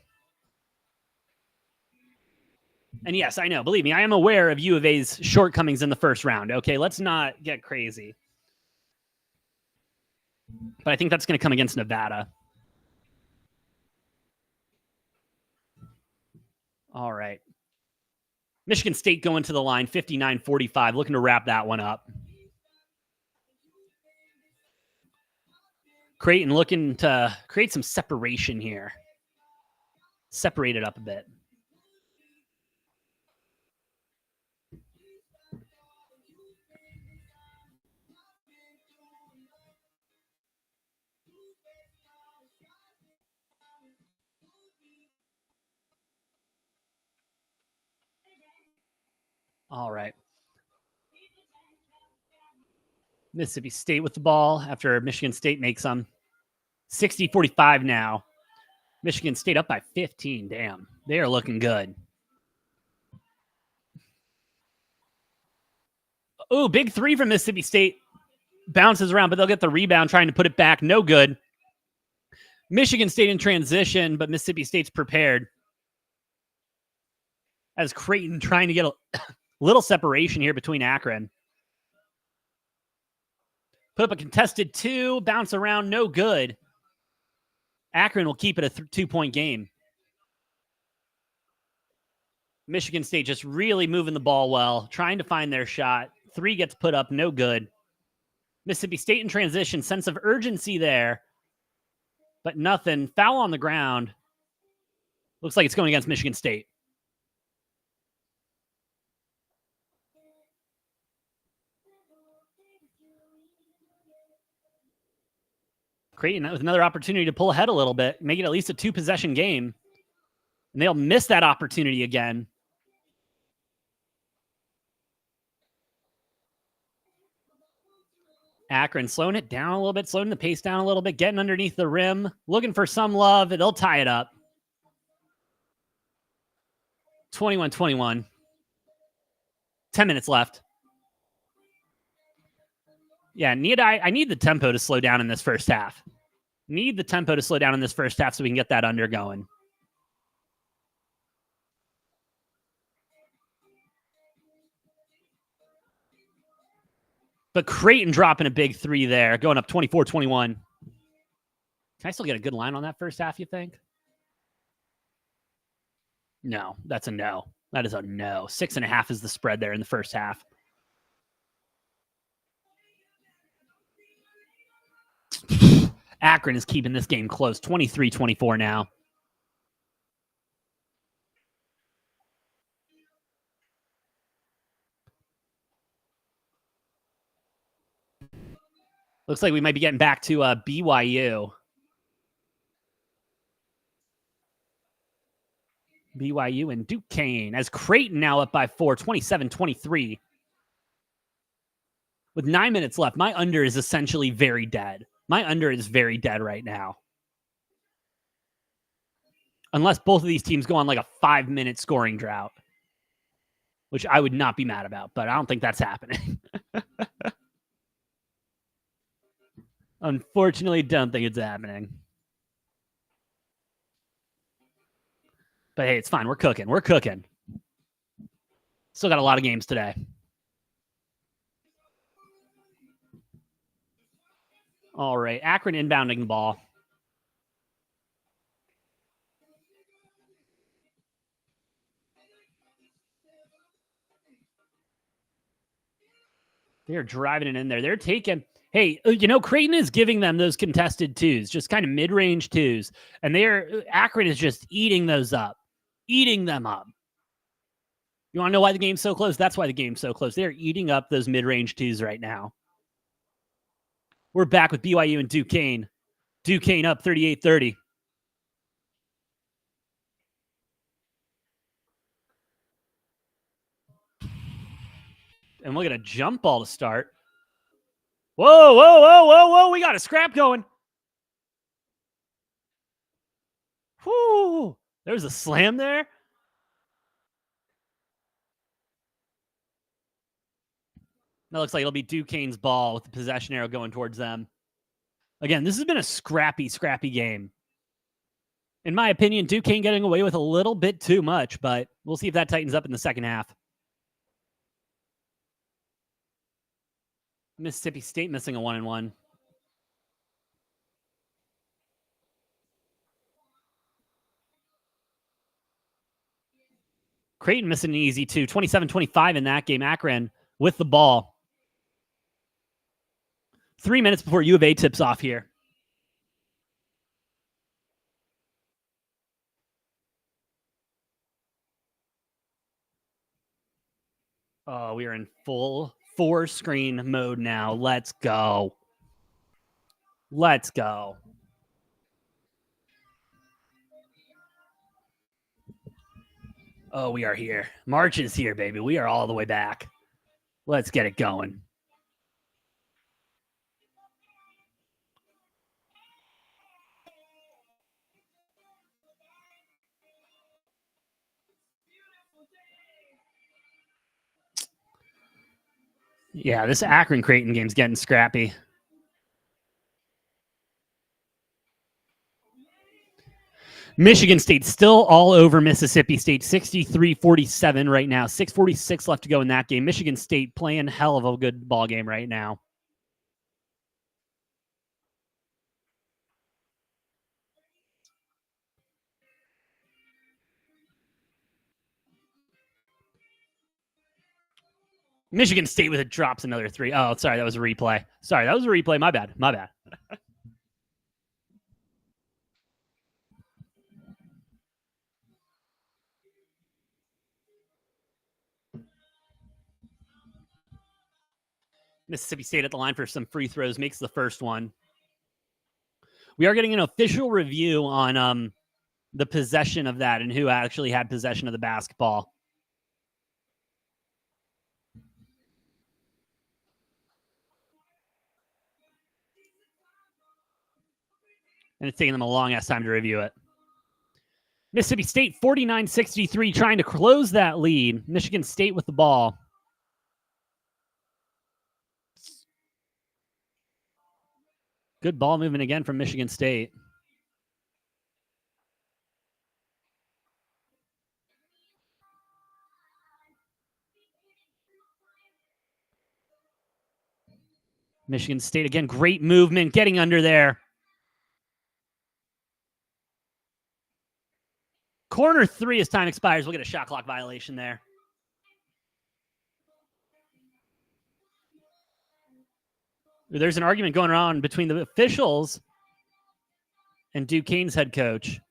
And yes, I know. Believe me, I am aware of U of A's shortcomings in the first round. Okay, let's not get crazy. But I think that's going to come against Nevada. All right. Michigan State going to the line, 59-45, looking to wrap that one up. Creighton looking to create some separation here. Separate it up a bit. All right. Mississippi State with the ball after Michigan State makes them 60-45 now. Michigan State up by 15. Damn. They are looking good. Ooh, big three from Mississippi State. Bounces around, but they'll get the rebound trying to put it back. No good. Michigan State in transition, but Mississippi State's prepared. As Creighton trying to get a little separation here between Akron. Put up a contested 2, bounce around, no good. Akron will keep it a 2-point game. Michigan State just really moving the ball well, trying to find their shot. 3 gets put up, no good. Mississippi State in transition, sense of urgency there, but nothing. Foul on the ground. Looks like it's going against Michigan State. Creighton with another opportunity to pull ahead a little bit, make it at least a 2-possession game. And they'll miss that opportunity again. Akron slowing it down a little bit, slowing the pace down a little bit, getting underneath the rim, looking for some love. They'll tie it up. 21-21. 10 minutes left. Yeah, I need the tempo to slow down in this first half. Need the tempo to slow down in this first half so we can get that under going. But Creighton dropping a big 3 there, going up 24-21. Can I still get a good line on that first half, you think? No, that's a no. That is a no. 6.5 is the spread there in the first half. Akron is keeping this game close. 23-24 now. Looks like we might be getting back to BYU. BYU and Duquesne as Creighton now up by 4, 27-23. With 9 minutes left, my under is essentially very dead. My under is very dead right now. Unless both of these teams go on like a 5-minute scoring drought, which I would not be mad about, but I don't think that's happening. Unfortunately, don't think it's happening. But hey, it's fine. We're cooking. We're cooking. Still got a lot of games today. All right. Akron inbounding the ball. They're driving it in there. They're taking... Hey, Creighton is giving them those contested 2s, just kind of mid-range 2s. And Akron is just eating those up. Eating them up. You want to know why the game's so close? That's why the game's so close. They're eating up those mid-range 2s right now. We're back with BYU and Duquesne. Duquesne up 38-30. And we'll get a jump ball to start. Whoa, whoa, whoa, whoa, whoa. We got a scrap going. Whoo. There's a slam there. That looks like it'll be Duquesne's ball with the possession arrow going towards them. Again, this has been a scrappy game. In my opinion, Duquesne getting away with a little bit too much, but we'll see if that tightens up in the second half. Mississippi State missing a 1-and-1. Creighton missing an easy 2. 27-25 in that game. Akron with the ball. 3 minutes before U of A tips off here. Oh, we are in full 4-screen mode now. Let's go. Let's go. Oh, we are here. March is here, baby. We are all the way back. Let's get it going. Yeah, this Akron Creighton game's getting scrappy. Michigan State still all over Mississippi State, 63-47 right now. 6:46 left to go in that game. Michigan State playing hell of a good ball game right now. Michigan State with it drops another three. Oh, sorry, that was a replay. Sorry, that was a replay. My bad. My bad. Mississippi State at the line for some free throws, makes the first one. We are getting an official review on the possession of that and who actually had possession of the basketball. And it's taking them a long ass time to review it. Mississippi State 49-63 trying to close that lead. Michigan State with the ball. Good ball movement again from Michigan State. Michigan State again, great movement, getting under there. Corner three as time expires. We'll get a shot clock violation there. There's an argument going on between the officials and Duquesne's head coach.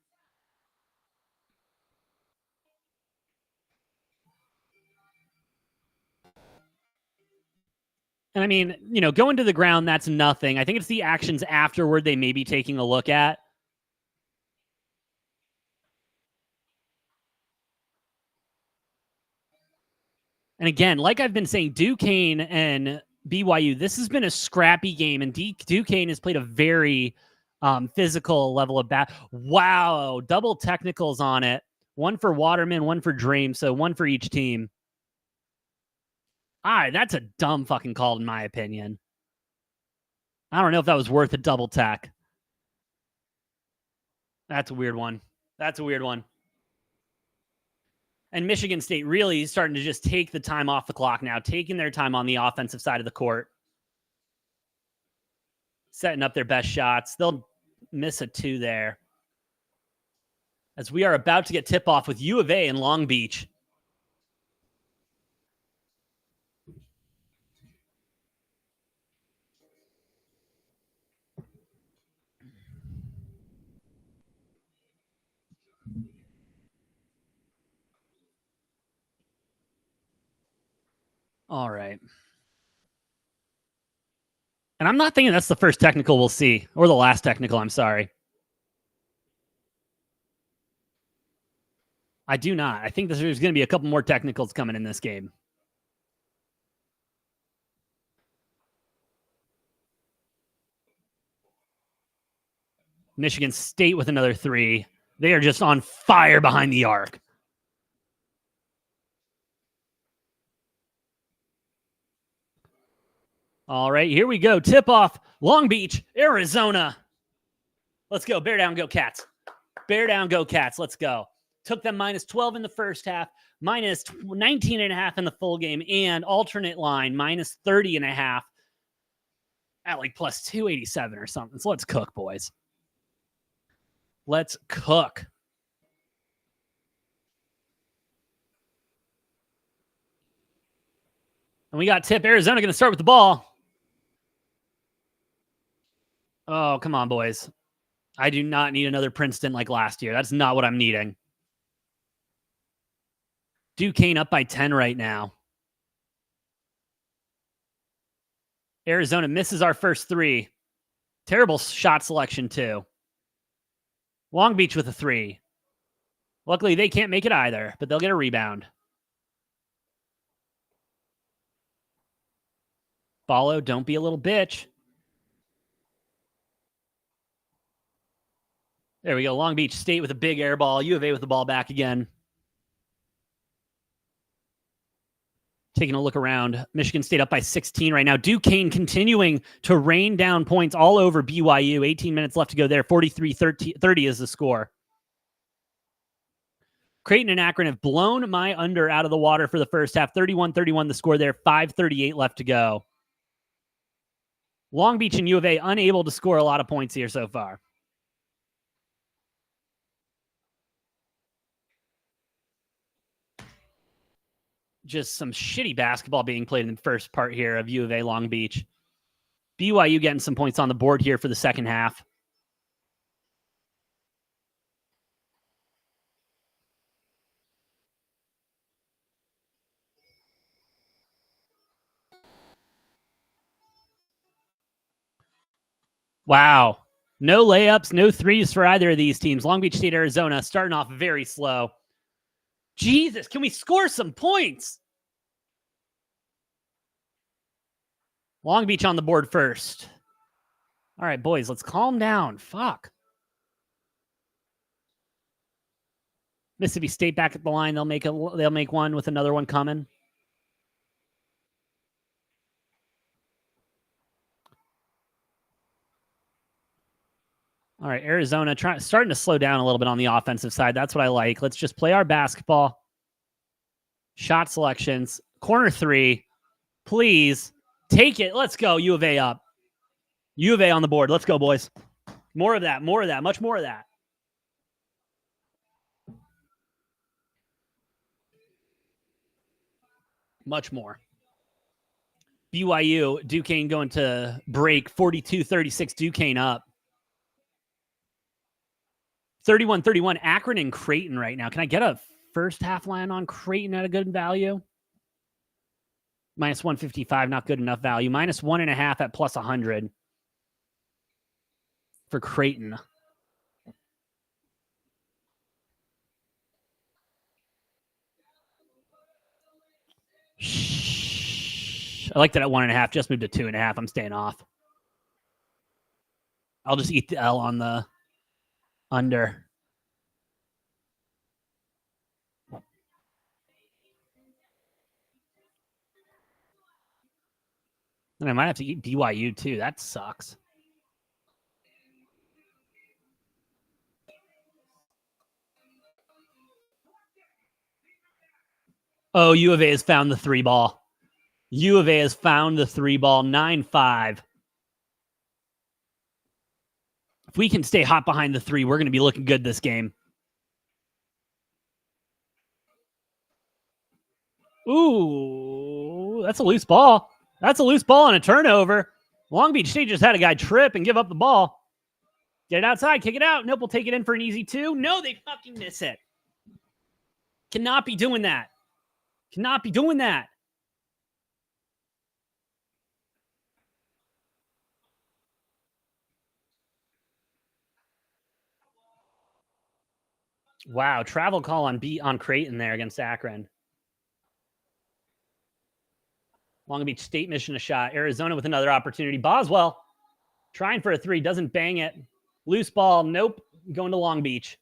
And I mean, going to the ground, that's nothing. I think it's the actions afterward they may be taking a look at. And again, like I've been saying, Duquesne and BYU, this has been a scrappy game, and Duquesne has played a very physical level of bat. Wow, double technicals on it. One for Waterman, one for Dream, so one for each team. All right, that's a dumb fucking call in my opinion. I don't know if that was worth a double tech. That's a weird one. And Michigan State really is starting to just take the time off the clock now, taking their time on the offensive side of the court, setting up their best shots. They'll miss a two there. As we are about to get tip-off with U of A in Long Beach. All right. And I'm not thinking that's the first technical we'll see, or the last technical, I'm sorry. I do not. I think there's going to be a couple more technicals coming in this game. Michigan State with another three. They are just on fire behind the arc. All right, here we go. Tip off, Long Beach, Arizona. Let's go. Bear down, go Cats. Bear down, go Cats. Let's go. Took them minus 12 in the first half, minus 19 and a half in the full game, and alternate line minus 30 and a half at like plus 287 or something. So let's cook, boys. Let's cook. And we got tip. Arizona going to start with the ball. Oh, come on, boys. I do not need another Princeton like last year. That's not what I'm needing. Duquesne up by 10 right now. Arizona misses our first three. Terrible shot selection, too. Long Beach with a three. Luckily, they can't make it either, but they'll get a rebound. Follow, don't be a little bitch. There we go. Long Beach State with a big air ball. U of A with the ball back again. Taking a look around, Michigan State up by 16 right now. Duquesne continuing to rain down points all over BYU. 18 minutes left to go there. 43-30 is the score. Creighton and Akron have blown my under out of the water for the first half. 31-31 the score there. 5:38 left to go. Long Beach and U of A unable to score a lot of points here so far. Just some shitty basketball being played in the first part here of U of A Long Beach. BYU getting some points on the board here for the second half. Wow. No layups, no threes for either of these teams. Long Beach State, Arizona starting off very slow. Jesus, can we score some points? Long Beach on the board first. All right, boys, let's calm down. Fuck. Mississippi State back at the line. They'll make one with another one coming. All right, Arizona starting to slow down a little bit on the offensive side. That's what I like. Let's just play our basketball. Shot selections. Corner three. Please take it. Let's go. U of A up. U of A on the board. Let's go, boys. More of that. More of that. Much more of that. Much more. BYU, Duquesne going to break. 42-36, Duquesne up. 31-31, Akron and Creighton right now. Can I get a first half line on Creighton at a good value? Minus 155, not good enough value. Minus 1.5 at plus 100 for Creighton. I like that at 1.5. Just moved to 2.5. I'm staying off. I'll just eat the L on the under. And I might have to eat BYU too. That sucks. Oh, U of A has found the three ball. U of A has found the three ball. 9-5. If we can stay hot behind the three, we're going to be looking good this game. Ooh, that's a loose ball. That's a loose ball on a turnover. Long Beach State just had a guy trip and give up the ball. Get it outside, kick it out. Nope, we'll take it in for an easy 2. No, they fucking miss it. Cannot be doing that. Cannot be doing that. Wow, travel call on Creighton there against Akron. Long Beach State missing a shot. Arizona with another opportunity. Boswell trying for a 3, doesn't bang it. Loose ball, nope. Going to Long Beach.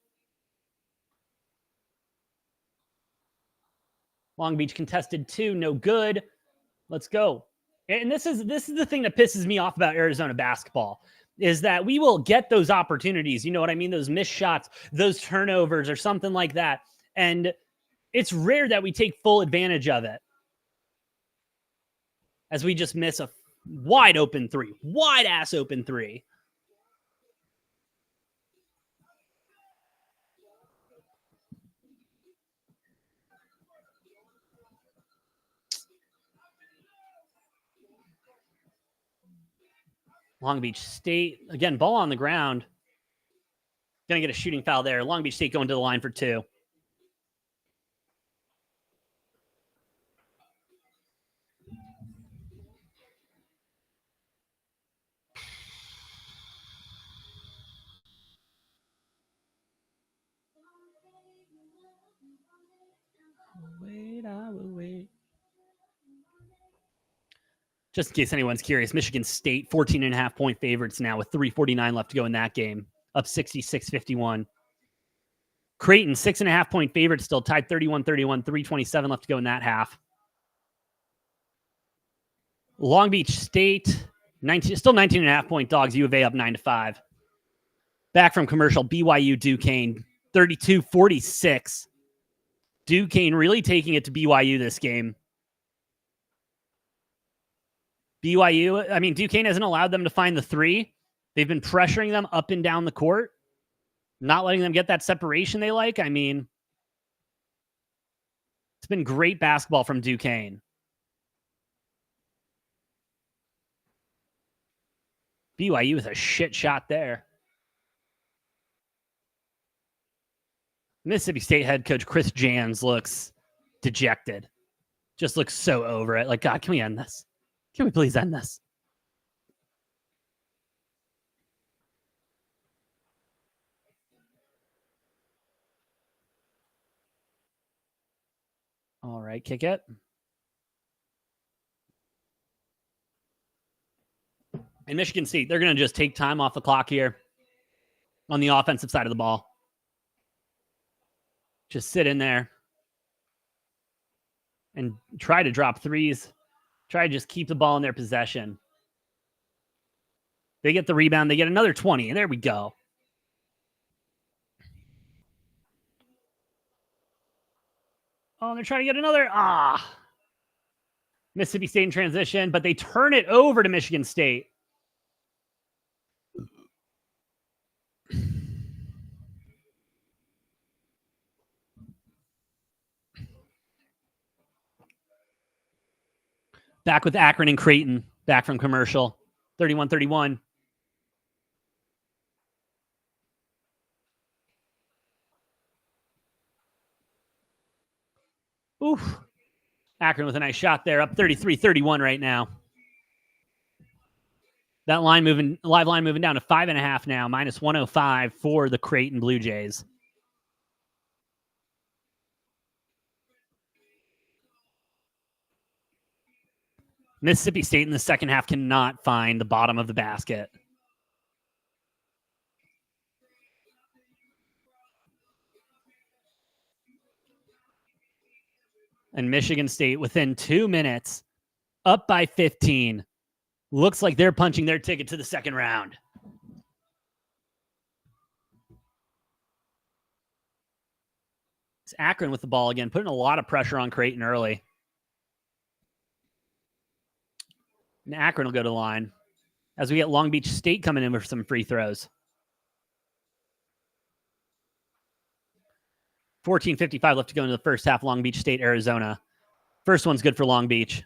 Long Beach contested 2, no good. Let's go. And this is the thing that pisses me off about Arizona basketball is that we will get those opportunities. You know what I mean? Those missed shots, those turnovers or something like that. And it's rare that we take full advantage of it. As we just miss a wide open 3, wide ass open 3. Long Beach State, again, ball on the ground. Going to get a shooting foul there. Long Beach State going to the line for 2. Wait, I will wait. Just in case anyone's curious, Michigan State, 14.5 point favorites now with 3:49 left to go in that game, up 66-51. Creighton, 6.5 point favorites still, tied 31-31, 3:27 left to go in that half. Long Beach State, still 19.5 point dogs. U of A up 9-5. Back from commercial, BYU Duquesne, 32-46. Duquesne really taking it to BYU this game. Duquesne hasn't allowed them to find the three. They've been pressuring them up and down the court, not letting them get that separation they like. I mean, it's been great basketball from Duquesne. BYU with a shit shot there. Mississippi State head coach Chris Jans looks dejected. Just looks so over it. Like, God, can we end this? Can we please end this? All right, kick it. And Michigan State, they're going to just take time off the clock here on the offensive side of the ball. Just sit in there and try to drop threes. Try to just keep the ball in their possession. They get the rebound. They get another 20. And there we go. Oh, and they're trying to get another. Mississippi State in transition, but they turn it over to Michigan State. Back with Akron and Creighton. Back from commercial. 31-31. Oof. Akron with a nice shot there. Up 33-31 right now. That live line moving down to 5.5 now. Minus 105 for the Creighton Blue Jays. Mississippi State in the second half cannot find the bottom of the basket. And Michigan State within 2 minutes, up by 15. Looks like they're punching their ticket to the second round. It's Akron with the ball again, putting a lot of pressure on Creighton early. And Akron will go to the line as we get Long Beach State coming in with some free throws. 14:55 left to go into the first half. Long Beach State, Arizona. First one's good for Long Beach.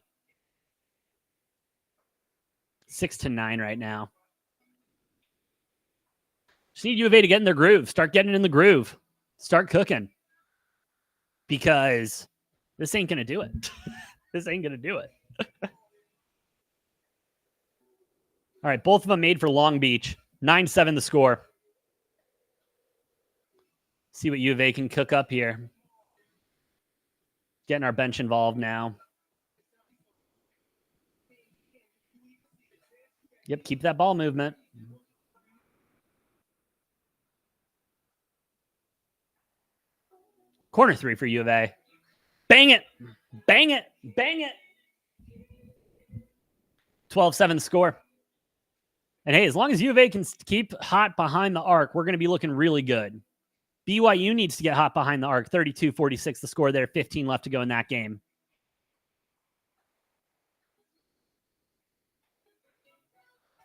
6-9 right now. Just need U of A to get in their groove. Start getting in the groove. Start cooking. Because this ain't going to do it. This ain't going to do it. All right, both of them made for Long Beach. 9-7 the score. See what U of A can cook up here. Getting our bench involved now. Yep, keep that ball movement. Corner three for U of A. Bang it. Bang it. Bang it. 12-7 the score. And hey, as long as U of A can keep hot behind the arc, we're going to be looking really good. BYU needs to get hot behind the arc. 32-46 the score there. 15 left to go in that game.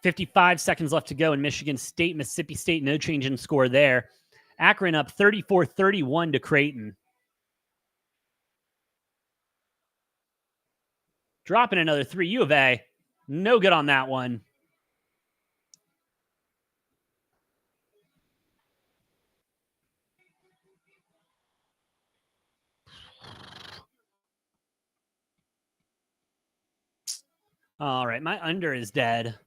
$55 seconds left to go in Michigan State, Mississippi State. No change in score there. Akron up 34-31 to Creighton. Dropping another three. U of A. No good on that one. All right, my under is dead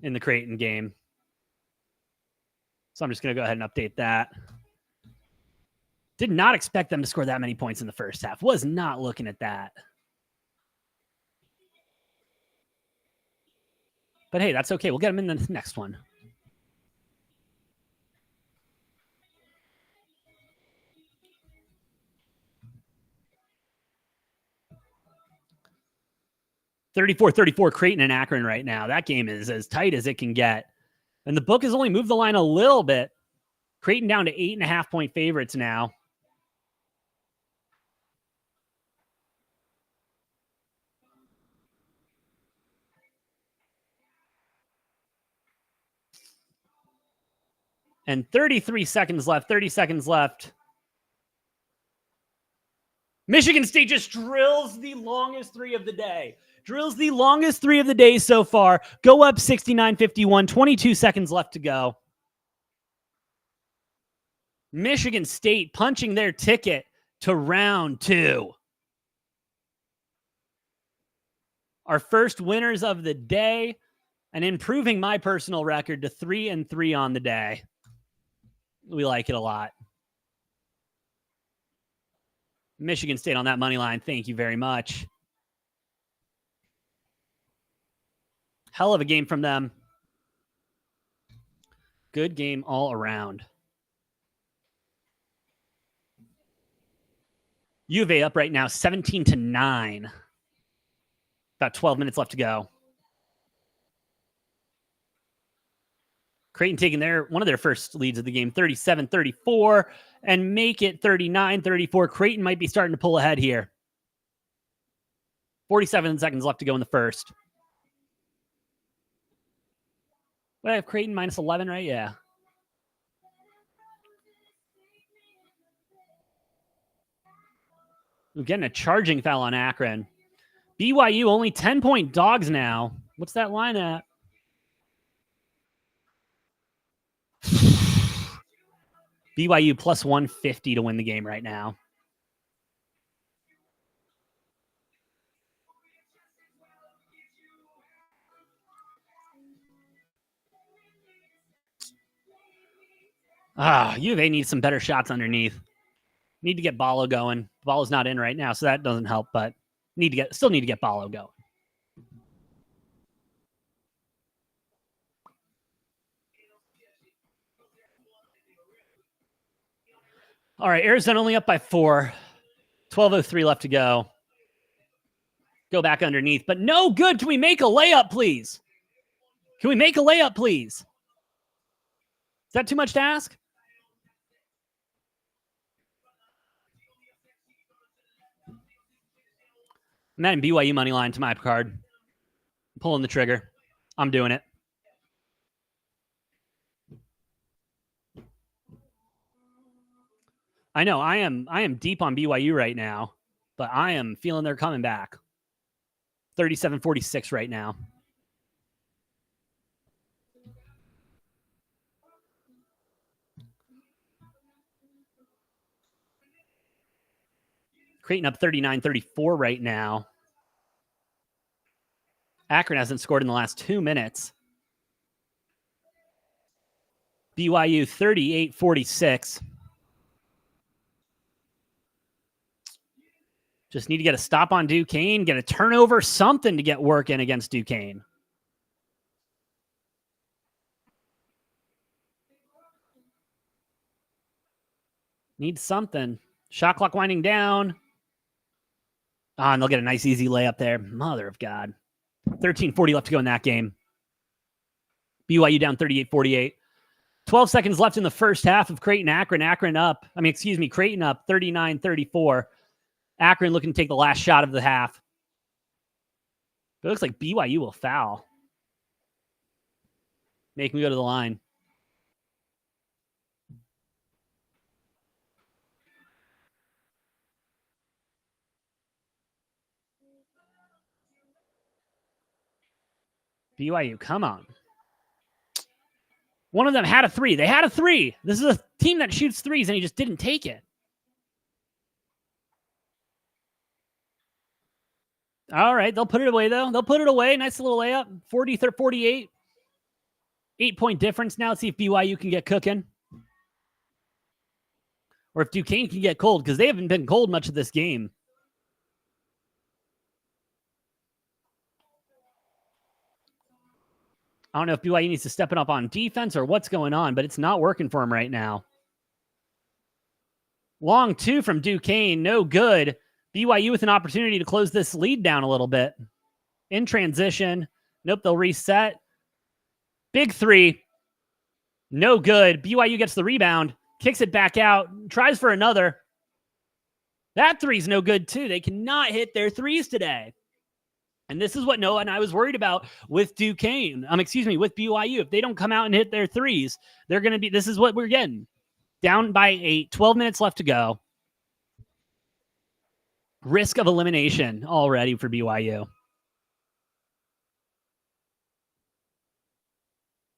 in the Creighton game. So I'm just going to go ahead and update that. Did not expect them to score that many points in the first half. Was not looking at that. But hey, that's okay. We'll get them in the next one. 34-34 Creighton and Akron right now. That game is as tight as it can get. And the book has only moved the line a little bit. Creighton down to 8.5-point favorites now. And 33 seconds left, 30 seconds left. Michigan State just drills the longest three of the day. Drills the longest three of the day so far. Go up 69-51, 22 seconds left to go. Michigan State punching their ticket to round 2. Our first winners of the day and improving my personal record to 3-3 on the day. We like it a lot. Michigan State on that money line. Thank you very much. Hell of a game from them. Good game all around. U of A up right now, 17-9. About 12 minutes left to go. Creighton taking one of their first leads of the game, 37-34, and make it 39-34. Creighton might be starting to pull ahead here. 47 seconds left to go in the first. What, I have Creighton minus 11, right? Yeah. We're getting a charging foul on Akron. BYU only 10-point dogs now. What's that line at? BYU plus 150 to win the game right now. U of A needs some better shots underneath. Need to get Ballo going. Ballo's not in right now, so that doesn't help, but still need to get Ballo going. All right, Arizona only up by 4. 12:03 left to go. Go back underneath, but no good. Can we make a layup, please? Can we make a layup, please? Is that too much to ask? I'm adding BYU money line to my card. I'm pulling the trigger. I'm doing it. I know I am deep on BYU right now, but I am feeling they're coming back. 37-46 right now. Creighton up 39-34 right now. Akron hasn't scored in the last 2 minutes. BYU 38-46. Just need to get a stop on Duquesne, get a turnover, something to get work in against Duquesne. Need something. Shot clock winding down. And they'll get a nice, easy layup there. Mother of God. 13:40 left to go in that game. BYU down 38-48. 12 seconds left in the first half of Creighton. Creighton up 39-34. Akron looking to take the last shot of the half. It looks like BYU will foul. Make me go to the line. BYU, come on. One of them had a 3. They had a 3. This is a team that shoots 3s, and he just didn't take it. All right, they'll put it away, though. They'll put it away. Nice little layup. 40-48. 8-point difference now. Let's see if BYU can get cooking. Or if Duquesne can get cold, because they haven't been cold much of this game. I don't know if BYU needs to step it up on defense or what's going on, but it's not working for him right now. Long 2 from Duquesne. No good. BYU with an opportunity to close this lead down a little bit. In transition. Nope, they'll reset. Big three. No good. BYU gets the rebound, kicks it back out, tries for another. That three's no good too. They cannot hit their threes today. And this is what Noah and I was worried about with Duquesne. With BYU. If they don't come out and hit their threes, they're going to be, this is what we're getting. Down by 8, 12 minutes left to go. Risk of elimination already for BYU.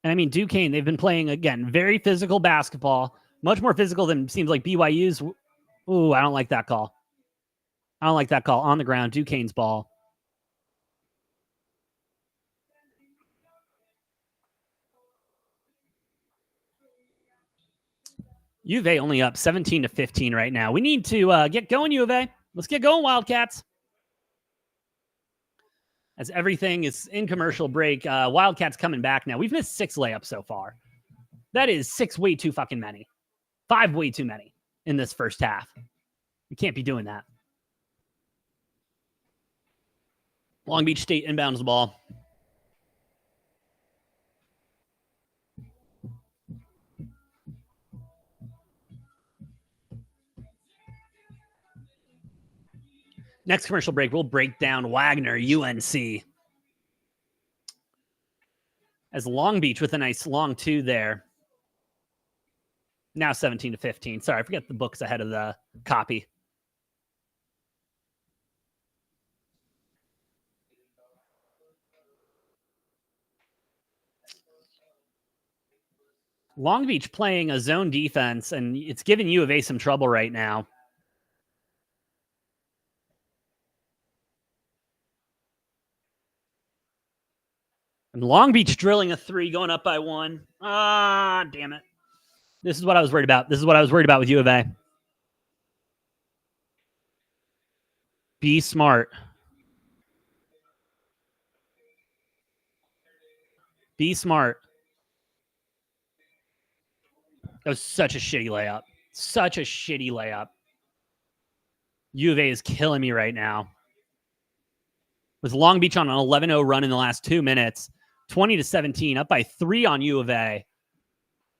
And I mean, Duquesne, they've been playing, again, very physical basketball, much more physical than seems like BYU's. Ooh, I don't like that call. I don't like that call. On the ground, Duquesne's ball. U of A only up 17-15 right now. We need to get going, U of A. Let's get going, Wildcats. As everything is in commercial break, Wildcats coming back now. We've missed 6 layups so far. That is 6 way too fucking many. 5 way too many in this first half. We can't be doing that. Long Beach State inbounds the ball. Next commercial break, we'll break down Wagner, UNC. As Long Beach with a nice long 2 there. Now 17-15. Sorry, I forget the book's ahead of the copy. Long Beach playing a zone defense, and it's giving U of A some trouble right now. And Long Beach drilling a 3, going up by 1. Ah, damn it. This is what I was worried about. This is what I was worried about with U of A. Be smart. Be smart. That was such a shitty layup. Such a shitty layup. U of A is killing me right now. With Long Beach on an 11-0 run in the last 2 minutes, 20-17, up by 3 on U of A.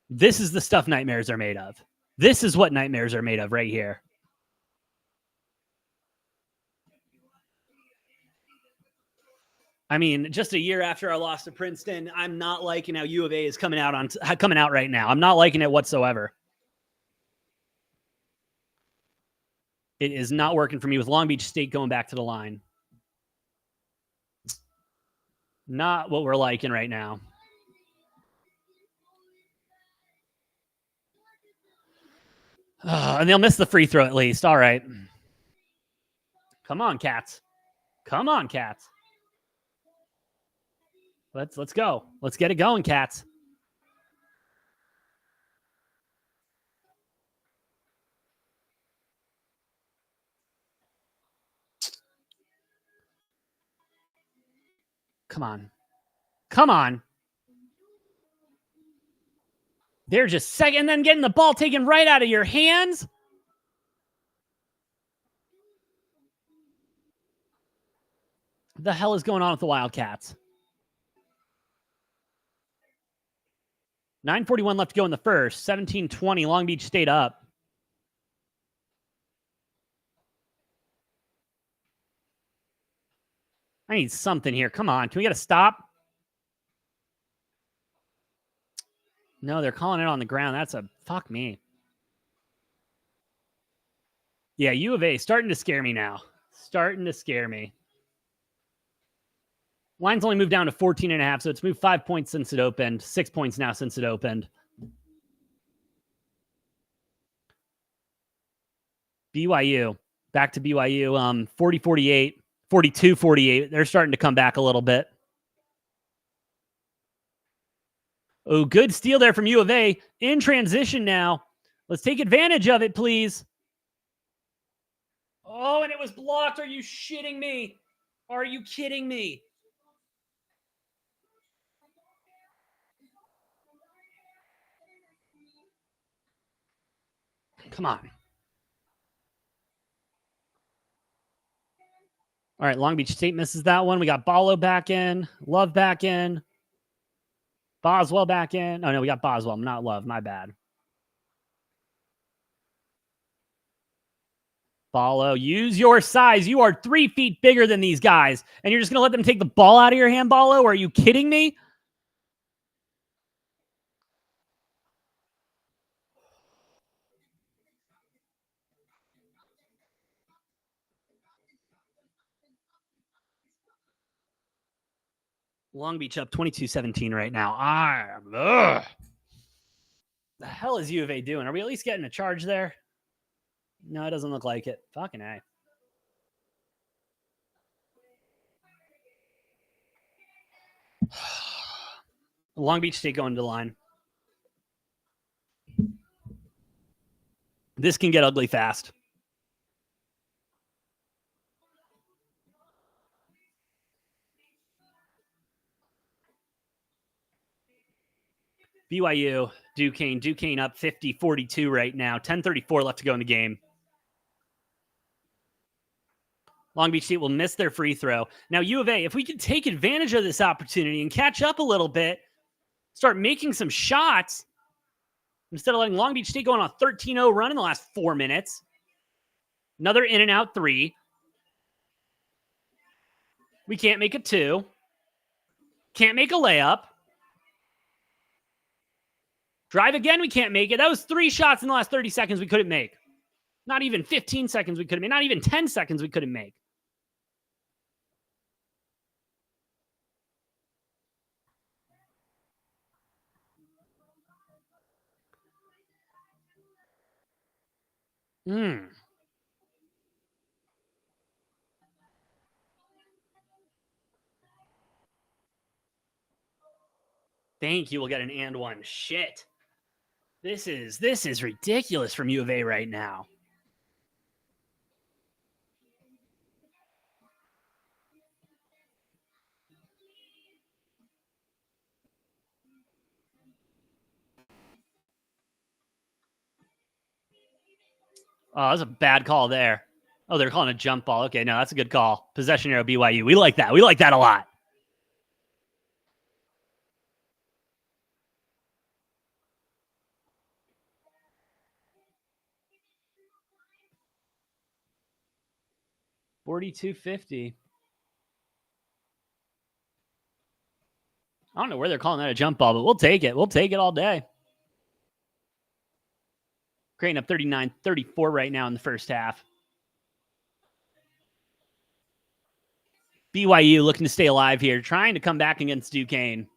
This is the stuff nightmares are made of. This is what nightmares are made of right here. I mean, just a year after our loss to Princeton, I'm not liking how U of A is coming out right now. I'm not liking it whatsoever. It is not working for me with Long Beach State going back to the line. Not what we're liking right now. And they'll miss the free throw at least. All right. Come on, Cats. Come on, Cats. Let's go. Let's get it going, Cats. Come on. Come on. They're just second, and then getting the ball taken right out of your hands. What the hell is going on with the Wildcats? 9:41 left to go in the first. 17-20. Long Beach State up. I need something here. Come on. Can we get a stop? No, they're calling it on the ground. That's a fuck me. Yeah, U of A starting to scare me now. Starting to scare me. Line's only moved down to 14.5, so it's moved 5 points since it opened. 6 points now since it opened. BYU. Back to BYU. 40-48. 42-48. They're starting to come back a little bit. Oh, good steal there from U of A. In transition now. Let's take advantage of it, please. Oh, and it was blocked. Are you shitting me? Are you kidding me? Come on. All right, Long Beach State misses that one. We got Ballo back in, Love back in, Boswell back in. Oh, no, we got Boswell, not Love. My bad. Ballo, use your size. You are 3 feet bigger than these guys, and you're just going to let them take the ball out of your hand, Ballo? Are you kidding me? Long Beach up 22-17 right now. The hell is U of A doing? Are we at least getting a charge there? No, it doesn't look like it. Fucking A. Long Beach State going to the line. This can get ugly fast. BYU, Duquesne. Duquesne up 50-42 right now. 10:34 left to go in the game. Long Beach State will miss their free throw. Now, U of A, if we can take advantage of this opportunity and catch up a little bit, start making some shots, instead of letting Long Beach State go on a 13-0 run in the last 4 minutes. Another in and out three. We can't make a two. Can't make a layup. Drive again, we can't make it. That was 3 shots in the last 30 seconds we couldn't make. Not even 15 seconds we couldn't make. Not even 10 seconds we couldn't make. Thank you. We'll get an and one. Shit. This is ridiculous from U of A right now. Oh, that was a bad call there. Oh, they're calling a jump ball. Okay, no, that's a good call. Possession arrow BYU. We like that. We like that a lot. $42.50. I don't know where they're calling that a jump ball, but we'll take it. We'll take it all day. Creighton up 39-34 right now in the first half. BYU looking to stay alive here, trying to come back against Duquesne.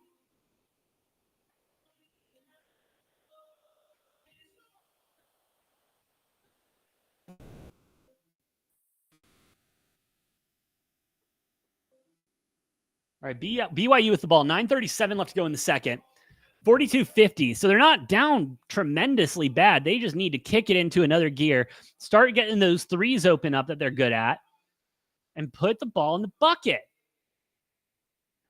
All right, BYU with the ball. 9:37 left to go in the second. 42-50. So they're not down tremendously bad. They just need to kick it into another gear, start getting those threes open up that they're good at, and put the ball in the bucket.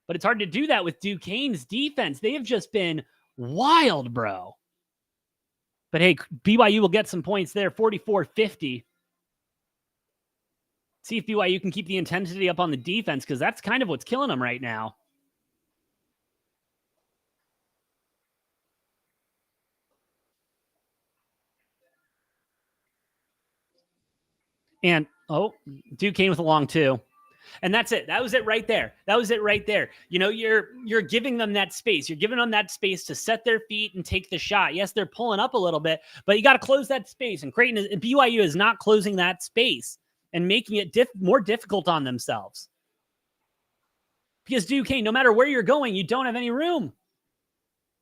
But it's hard to do that with Duquesne's defense. They have just been wild, bro. But hey, BYU will get some points there, 44-50. See if BYU can keep the intensity up on the defense, because that's kind of what's killing them right now. And, Duquesne with a long two. And that's it. That was it right there. That was it right there. You know, you're giving them that space. You're giving them that space to set their feet and take the shot. Yes, they're pulling up a little bit, but you got to close that space. And BYU is not closing that space and making it more difficult on themselves. Because Duquesne, no matter where you're going, you don't have any room.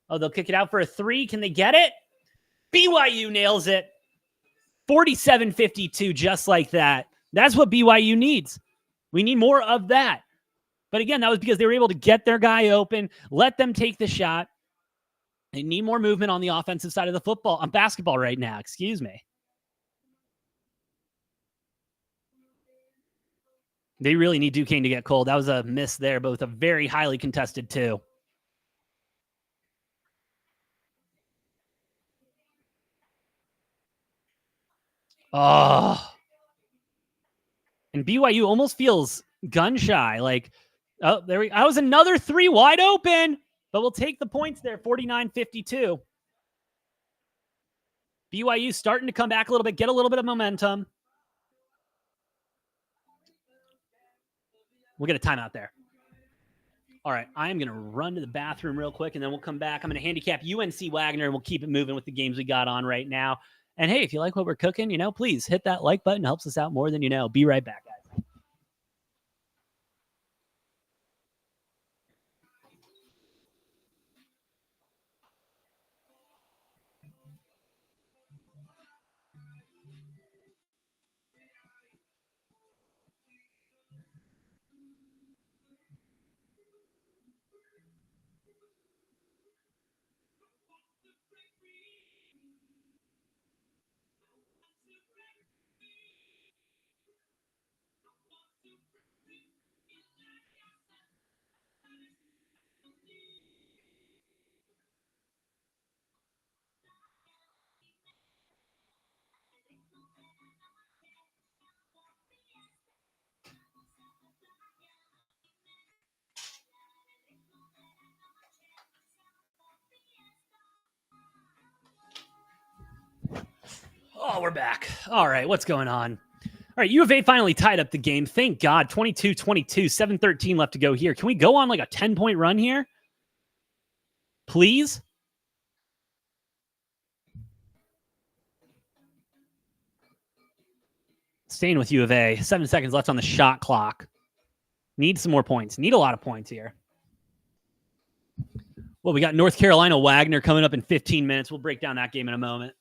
Oh, they'll kick it out for a three. Can they get it? BYU nails it. 47-52, just like that. That's what BYU needs. We need more of that. But again, that was because they were able to get their guy open, let them take the shot. They need more movement on the offensive side of the football, on basketball right now. Excuse me. They really need Duquesne to get cold. That was a miss there, but with a very highly contested two. Oh. And BYU almost feels gun shy. Like, oh, there we. I was another 3 wide open, but we'll take the points there. 49-52. BYU starting to come back a little bit, get a little bit of momentum. We'll get a timeout there. All right, I am going to run to the bathroom real quick, and then we'll come back. I'm going to handicap UNC Wagner, and we'll keep it moving with the games we got on right now. And hey, if you like what we're cooking, please hit that like button. It helps us out more than you know. Be right back, guys. Oh, we're back. All right, what's going on? All right, U of A finally tied up the game. Thank God. 22-22, 7:13 left to go here. Can we go on like a 10-point run here? Please? Staying with U of A. 7 seconds left on the shot clock. Need some more points. Need a lot of points here. Well, we got North Carolina Wagner coming up in 15 minutes. We'll break down that game in a moment.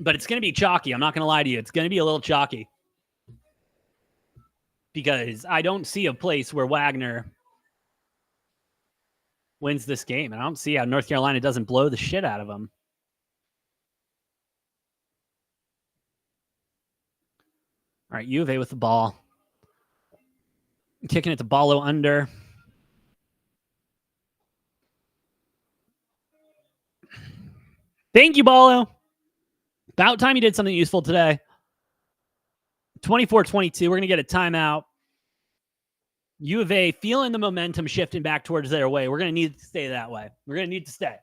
But it's going to be chalky. I'm not going to lie to you. It's going to be a little chalky. Because I don't see a place where Wagner wins this game. And I don't see how North Carolina doesn't blow the shit out of them. All right, U of A with the ball. Kicking it to Ballo under. Thank you, Ballo. About time you did something useful today. 24-22. We're going to get a timeout. U of A feeling the momentum shifting back towards their way. We're going to need to stay that way. We're going to need to stay.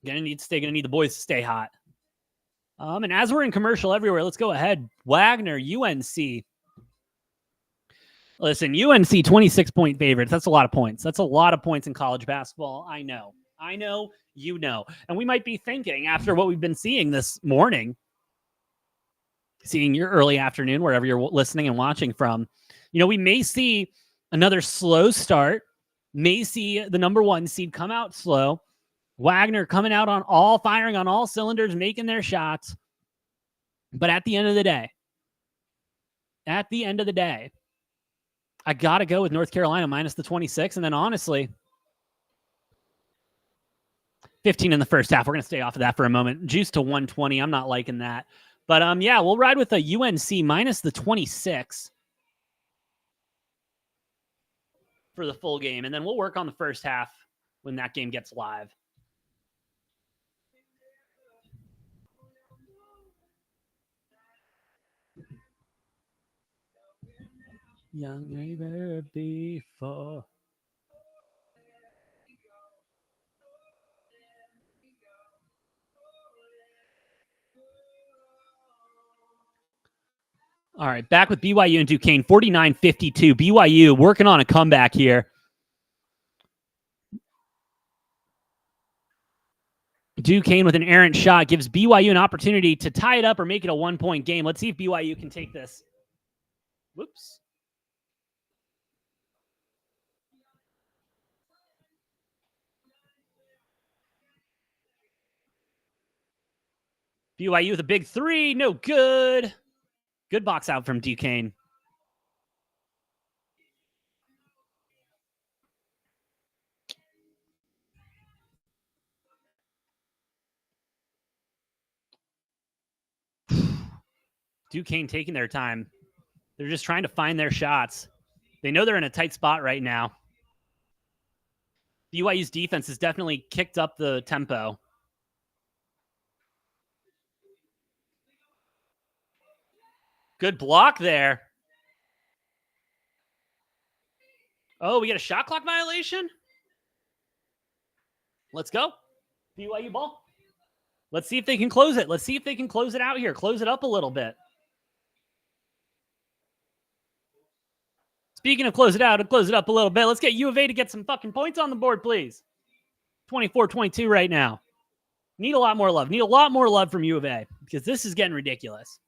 Going to need to stay. Going to need the boys to stay hot. And as we're in commercial everywhere, let's go ahead. Wagner, UNC. Listen, UNC 26-point favorites. That's a lot of points. That's a lot of points in college basketball. I know. You know. And we might be thinking, after what we've been seeing this morning, seeing your early afternoon, wherever you're listening and watching from, we may see another slow start, may see the number 1 seed come out slow. Wagner coming out firing on all cylinders, making their shots. But at the end of the day, I got to go with North Carolina minus the 26. And then honestly, 15 in the first half. We're going to stay off of that for a moment. Juice to 120. I'm not liking that. But yeah, we'll ride with a UNC minus the 26 for the full game. And then we'll work on the first half when that game gets live. Young neighbor before. All right, back with BYU and Duquesne, 49-52. BYU working on a comeback here. Duquesne with an errant shot gives BYU an opportunity to tie it up or make it a 1-point game. Let's see if BYU can take this. Whoops. BYU with a big 3. No good. Good box out from Duquesne. Duquesne taking their time. They're just trying to find their shots. They know they're in a tight spot right now. BYU's defense has definitely kicked up the tempo. Good block there. Oh, we get a shot clock violation? Let's go. BYU ball. Let's see if they can close it. Let's see if they can close it out here. Close it up a little bit. Speaking of close it out and close it up a little bit, let's get U of A to get some fucking points on the board, please. 24-22 right now. Need a lot more love. Need a lot more love from U of A because this is getting ridiculous.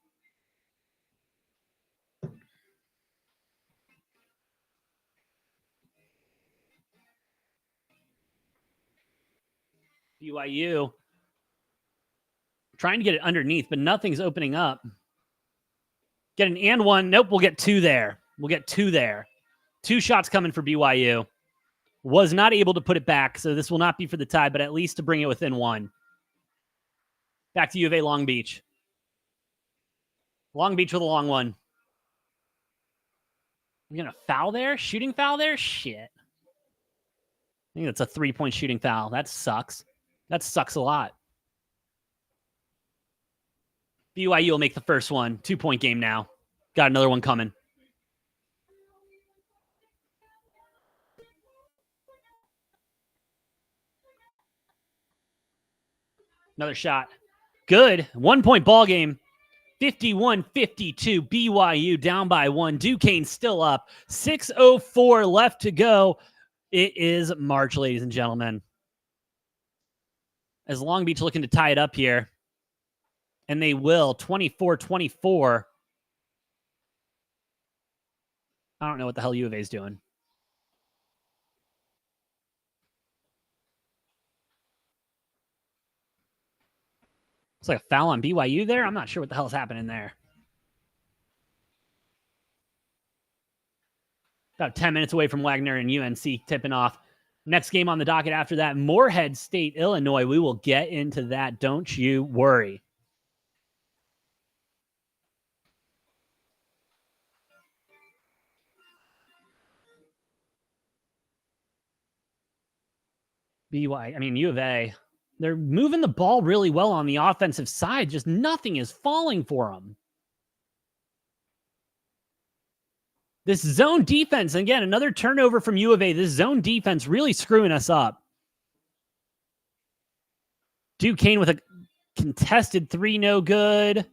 BYU trying to get it underneath, but nothing's opening up. Get an and one. Nope, we'll get two there. We'll get two there. Two shots coming for BYU. Was not able to put it back, so this will not be for the tie, but at least to bring it within one. Back to U of A Long Beach. Long Beach with a long one. You're going to foul there? Shooting foul there? Shit. I think that's a 3-point shooting foul. That sucks. That sucks a lot. BYU will make the first one. 2-point game now. Got another one coming. Another shot. Good. 1-point ball game. 51-52. BYU down by one. Duquesne still up. 6:04 left to go. It is March, ladies and gentlemen. As Long Beach looking to tie it up here. And they will. 24-24. I don't know what the hell U of A is doing. It's like a foul on BYU there. I'm not sure what the hell is happening there. About 10 minutes away from Wagner and UNC tipping off. Next game on the docket after that, Morehead State, Illinois. We will get into that. Don't you worry. U of A, they're moving the ball really well on the offensive side. Just nothing is falling for them. This zone defense, again, another turnover from U of A. This zone defense really screwing us up. Duquesne with a contested three, no good.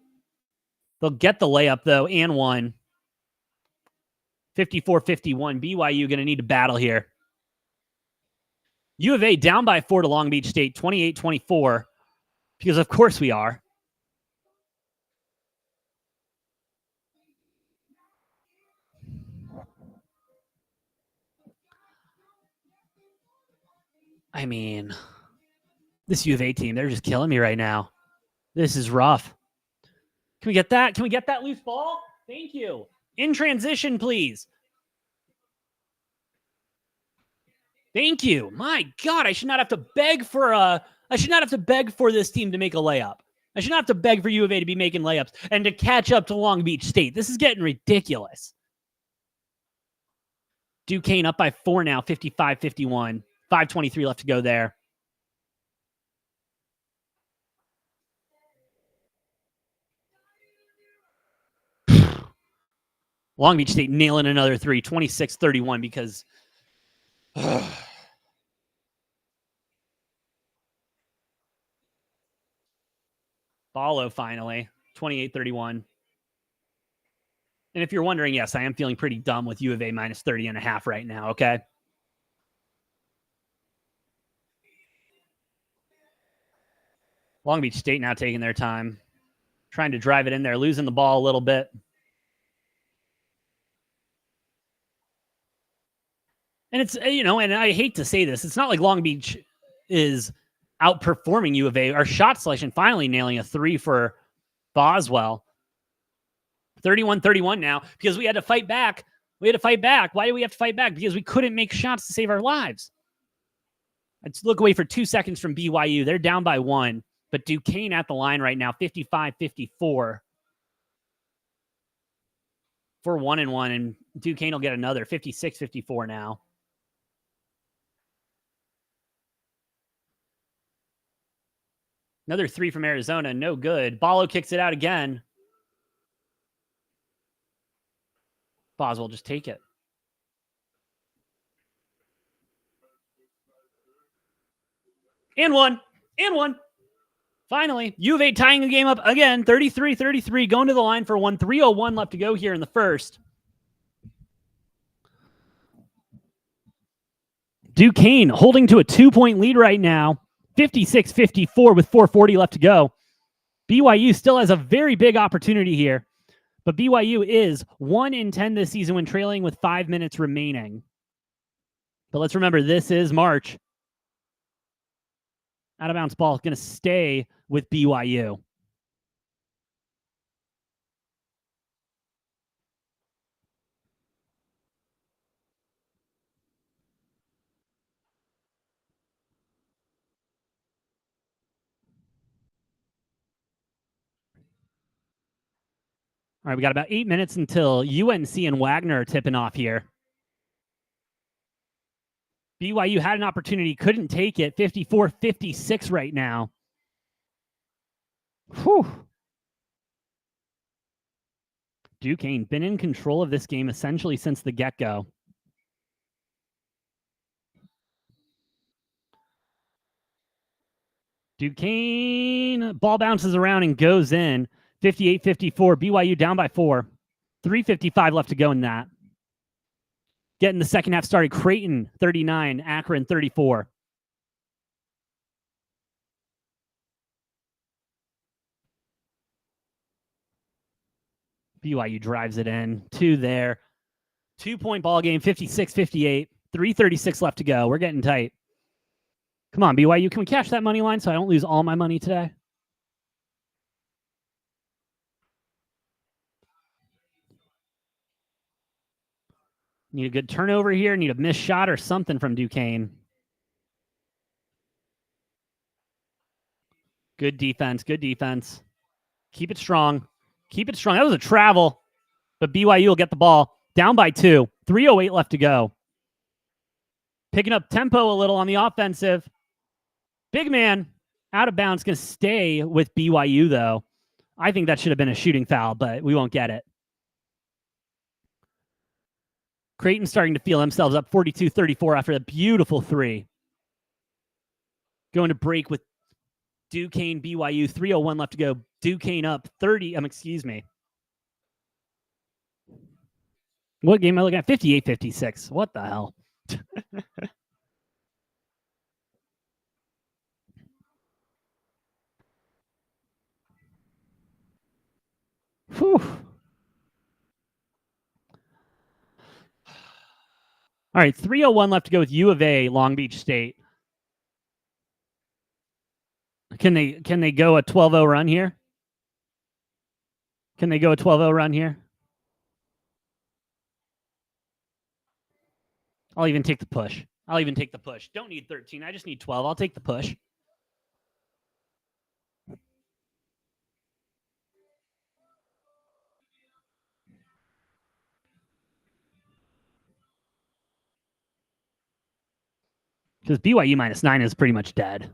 They'll get the layup, though, and one. 54-51. BYU going to need to battle here. U of A down by 4 to Long Beach State, 28-24, because of course we are. I mean, this U of A team, they're just killing me right now. This is rough. Can we get that? Can we get that loose ball? Thank you. In transition, please. Thank you. My God, I should not have to beg for this team to make a layup. I should not have to beg for U of A to be making layups and to catch up to Long Beach State. This is getting ridiculous. Duquesne up by 4 now, 55-51. 5:23 left to go there. Long Beach State nailing another three, 26-31 because Ballo finally, 28-31. And if you're wondering, yes, I am feeling pretty dumb with U of A minus 30.5 right now, okay? Long Beach State now taking their time, trying to drive it in there, losing the ball a little bit. And it's, and I hate to say this, it's not like Long Beach is outperforming U of A. Our shot selection finally nailing a 3 for Boswell. 31-31 now because we had to fight back. Why did we have to fight back? Because we couldn't make shots to save our lives. Let's look away for 2 seconds from BYU. They're down by 1, but Duquesne at the line right now, 55-54. For 1-1, and Duquesne will get another 56-54 now. Another 3 from Arizona, no good. Ballo kicks it out again. Boswell, just take it. And one. Finally, U of A tying the game up again, 33-33, going to the line for one. 3:01 left to go here in the first. Duquesne holding to a 2-point lead right now, 56-54 with 4:40 left to go. BYU still has a very big opportunity here, but BYU is 1-10 this season when trailing with 5 minutes remaining. But let's remember, this is March. Out of bounds ball going to stay with BYU. All right, we got about 8 minutes until UNC and Wagner are tipping off here. BYU had an opportunity, couldn't take it. 54-56 right now. Whew. Duquesne been in control of this game essentially since the get-go. Duquesne, ball bounces around and goes in. 58-54, BYU down by 4. 3:55 left to go in that. Getting the second half started, Creighton 39, Akron 34. BYU drives it in. 2 there. 2-point ball game, 56-58. 3:36 left to go. We're getting tight. Come on, BYU. Can we cash that money line so I don't lose all my money today? Need a good turnover here. Need a missed shot or something from Duquesne. Good defense. Good defense. Keep it strong. Keep it strong. That was a travel, but BYU will get the ball. Down by 2. 3:08 left to go. Picking up tempo a little on the offensive. Big man out of bounds. Going to stay with BYU, though. I think that should have been a shooting foul, but we won't get it. Creighton starting to feel themselves up 42-34 after a beautiful 3. Going to break with Duquesne, BYU. 3:01 left to go. Duquesne up 30. Excuse me. What game am I looking at? 58-56. What the hell? Whew. All right, 3:01 left to go with U of A, Long Beach State. Can they go a 12-0 run here? Can they go a 12-0 run here? I'll even take the push. Don't need 13. I just need 12. I'll take the push. Because BYU -9 is pretty much dead.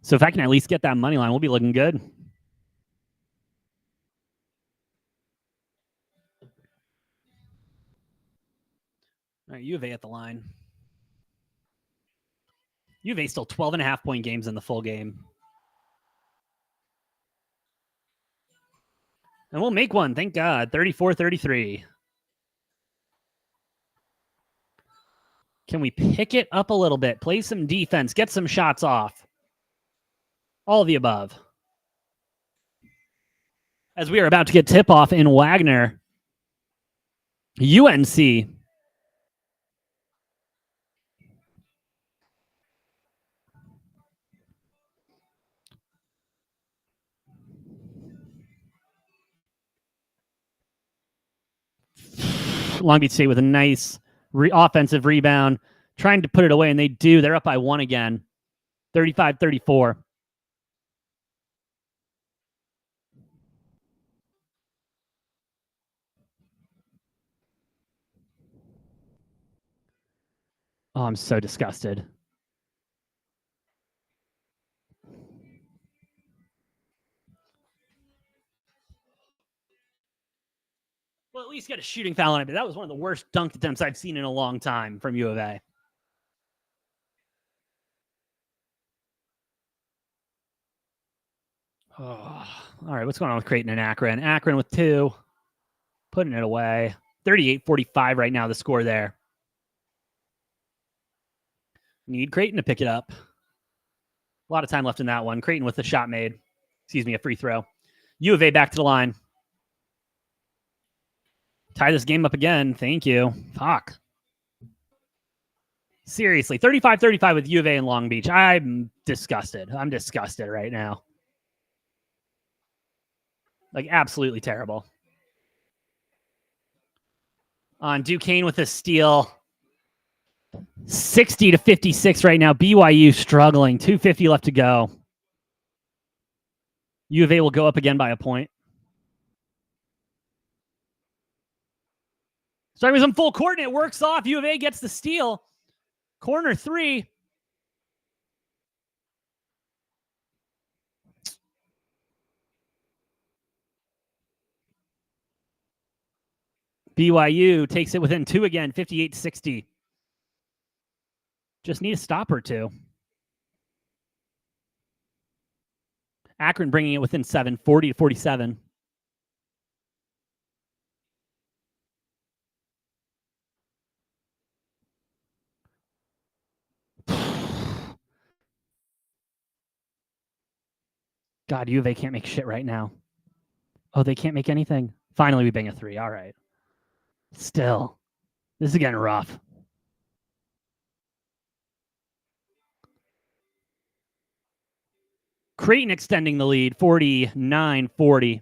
So if I can at least get that money line, we'll be looking good. All right, U of A at the line. U of A still 12.5-point games in the full game. And we'll make one, thank God. 34-33. Can we pick it up a little bit? Play some defense. Get some shots off. All of the above. As we are about to get tip-off in Wagner, UNC. Long Beach State with a nice offensive rebound, trying to put it away, and they do. They're up by 1 again, 35-34. Oh, I'm so disgusted. Well, at least get a shooting foul on it. But that was one of the worst dunk attempts I've seen in a long time from U of A. Oh, all right, what's going on with Creighton and Akron? Akron with 2, putting it away. 38-45 right now, the score there. Need Creighton to pick it up. A lot of time left in that one. Creighton with a shot made. Excuse me, a free throw. U of A back to the line. Tie this game up again. Thank you. Fuck. Seriously, 35-35 with U of A and Long Beach. I'm disgusted. I'm disgusted right now. Like, absolutely terrible. On Duquesne with a steal. 60-56 right now. BYU struggling. 2:50 left to go. U of A will go up again by a point. Starting with some full court, and it works off. U of A gets the steal. Corner 3. BYU takes it within 2 again, 58-60. Just need a stop or 2. Akron bringing it within 7, 40-47. God, U of A can't make shit right now. Oh, they can't make anything. Finally, we bang a 3. All right. Still, this is getting rough. Creighton extending the lead, 49-40.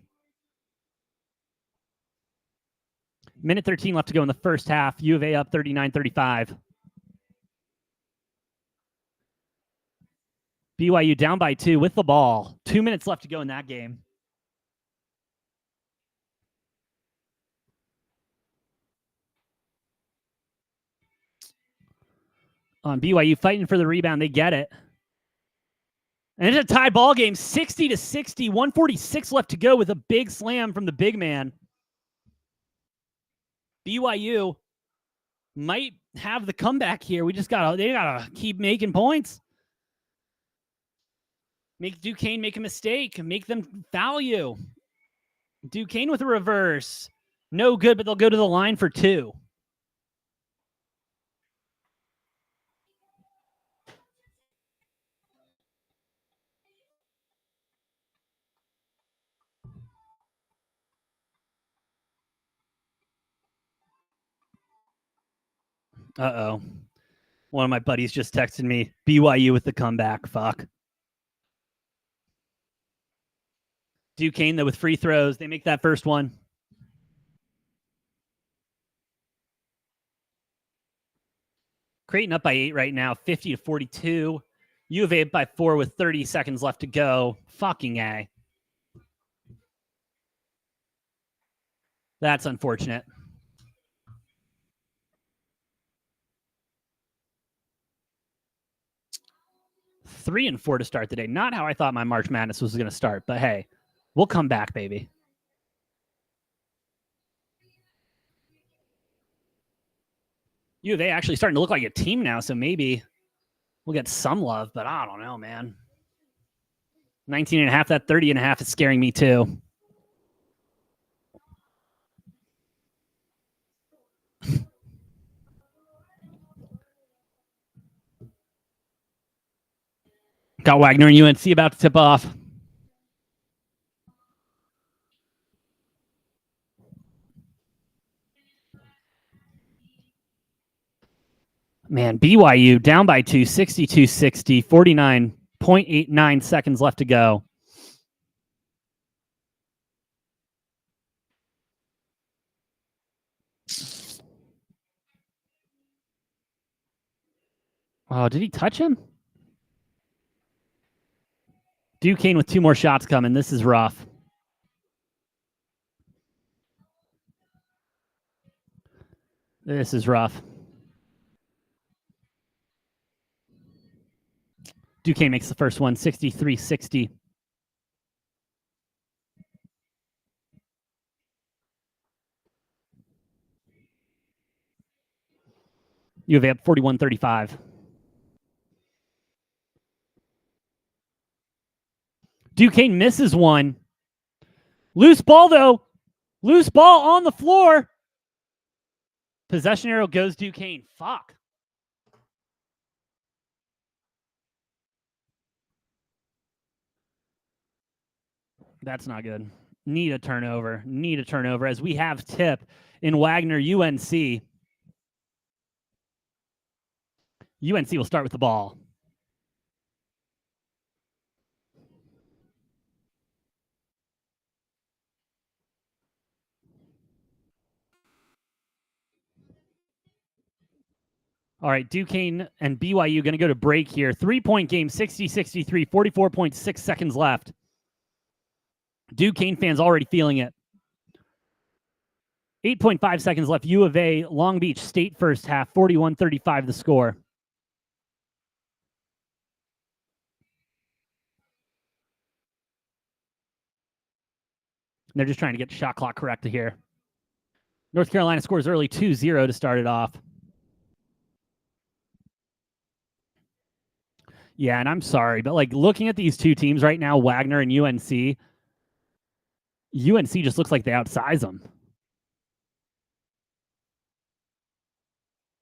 Minute 13 left to go in the first half. U of A up 39-35. BYU down by 2 with the ball. 2 minutes left to go in that game. On BYU fighting for the rebound. They get it. And it's a tie ball game, 60-60, 146 left to go with a big slam from the big man. BYU might have the comeback here. They gotta keep making points. Make Duquesne make a mistake. Make them foul you. Duquesne with a reverse. No good, but they'll go to the line for 2. Uh-oh. One of my buddies just texted me, BYU with the comeback. Fuck. Duquesne, though, with free throws. They make that first one. Creighton up by 8 right now, 50-42. U of A up by 4 with 30 seconds left to go. Fucking A. That's unfortunate. Three and 4 to start the day. Not how I thought my March Madness was going to start, but hey, we'll come back, baby. U of A actually starting to look like a team now, so maybe we'll get some love, but I don't know, man. 19.5, that 30.5 is scaring me too. Got Wagner and UNC about to tip off. Man, BYU down by 2, 62-60, 49.89 seconds left to go. Oh, did he touch him? Duquesne with 2 more shots coming. This is rough. This is rough. Duquesne makes the first one, 63-60. U of A up 41-35. Duquesne misses one. Loose ball, though. Loose ball on the floor. Possession arrow goes Duquesne. Fuck. That's not good. Need a turnover. Need a turnover as we have tip in Wagner, UNC. UNC will start with the ball. All right, Duquesne and BYU going to go to break here. 3-point game, 60-63, 44.6 seconds left. Duquesne fans already feeling it. 8.5 seconds left. U of A, Long Beach State first half, 41-35 the score. They're just trying to get the shot clock corrected here. North Carolina scores early 2-0 to start it off. Yeah, and I'm sorry, but like looking at these two teams right now, Wagner and UNC, UNC just looks like they outsize them.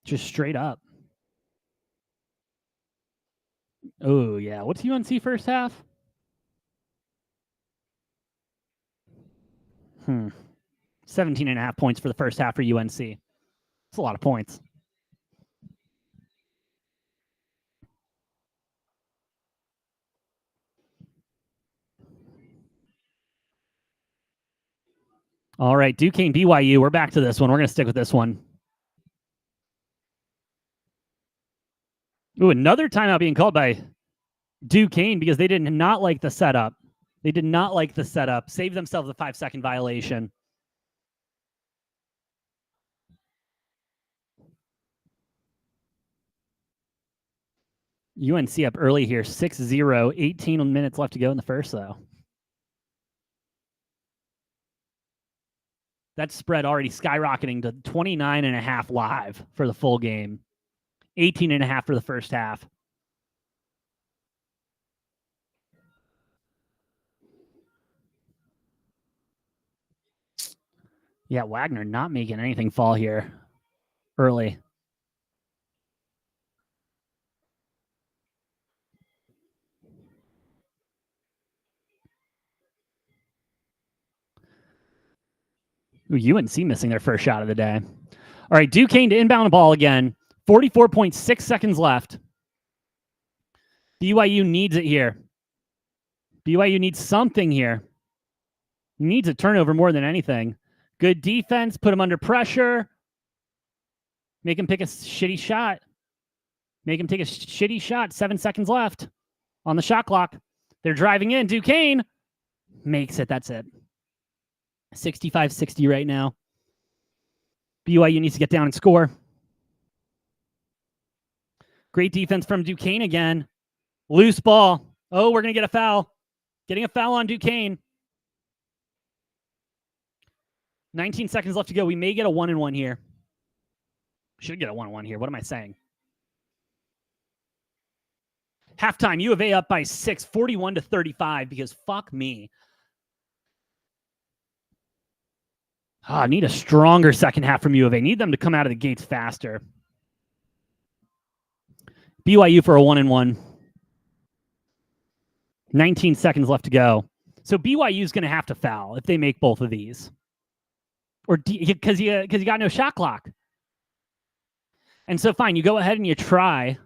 Just straight up. Oh, yeah. What's UNC first half? 17.5 points for the first half for UNC. That's a lot of points. All right, Duquesne, BYU. We're back to this one. We're going to stick with this one. Ooh, another timeout being called by Duquesne because they did not like the setup. They did not like the setup. Saved themselves a 5-second violation. UNC up early here, 6-0. 18 minutes left to go in the first, though. That spread already skyrocketing to 29.5 live for the full game. 18.5 for the first half. Yeah, Wagner not making anything fall here early. Ooh, UNC missing their first shot of the day. All right, Duquesne to inbound the ball again. 44.6 seconds left. BYU needs it here. BYU needs something here. Needs a turnover more than anything. Good defense. Put him under pressure. Make him pick a shitty shot. Make him take a shitty shot. 7 seconds left on the shot clock. They're driving in. Duquesne makes it. That's it. 65-60 right now. BYU needs to get down and score. Great defense from Duquesne again. Loose ball. Oh, we're going to get a foul. Getting a foul on Duquesne. 19 seconds left to go. We may get a 1-and-1 here. Should get a 1-1 here. What am I saying? Halftime, U of A up by 6, 41-35, because fuck me. Need a stronger second half from U of A. Need them to come out of the gates faster. BYU for a 1-and-1. 19 seconds left to go. So BYU is going to have to foul if they make both of these. Or because you got no shot clock. And so fine, you go ahead and you try.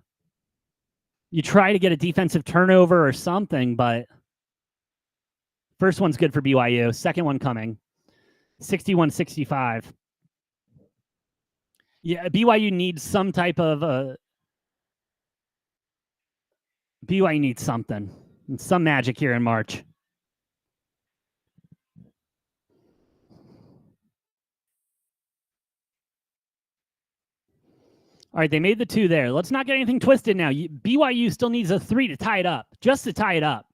You try to get a defensive turnover or something, but first one's good for BYU. Second one coming. 61-65. Yeah, BYU needs some type of BYU needs something. Some magic here in March. All right, they made the 2 there. Let's not get anything twisted now. BYU still needs a 3 to tie it up, just to tie it up.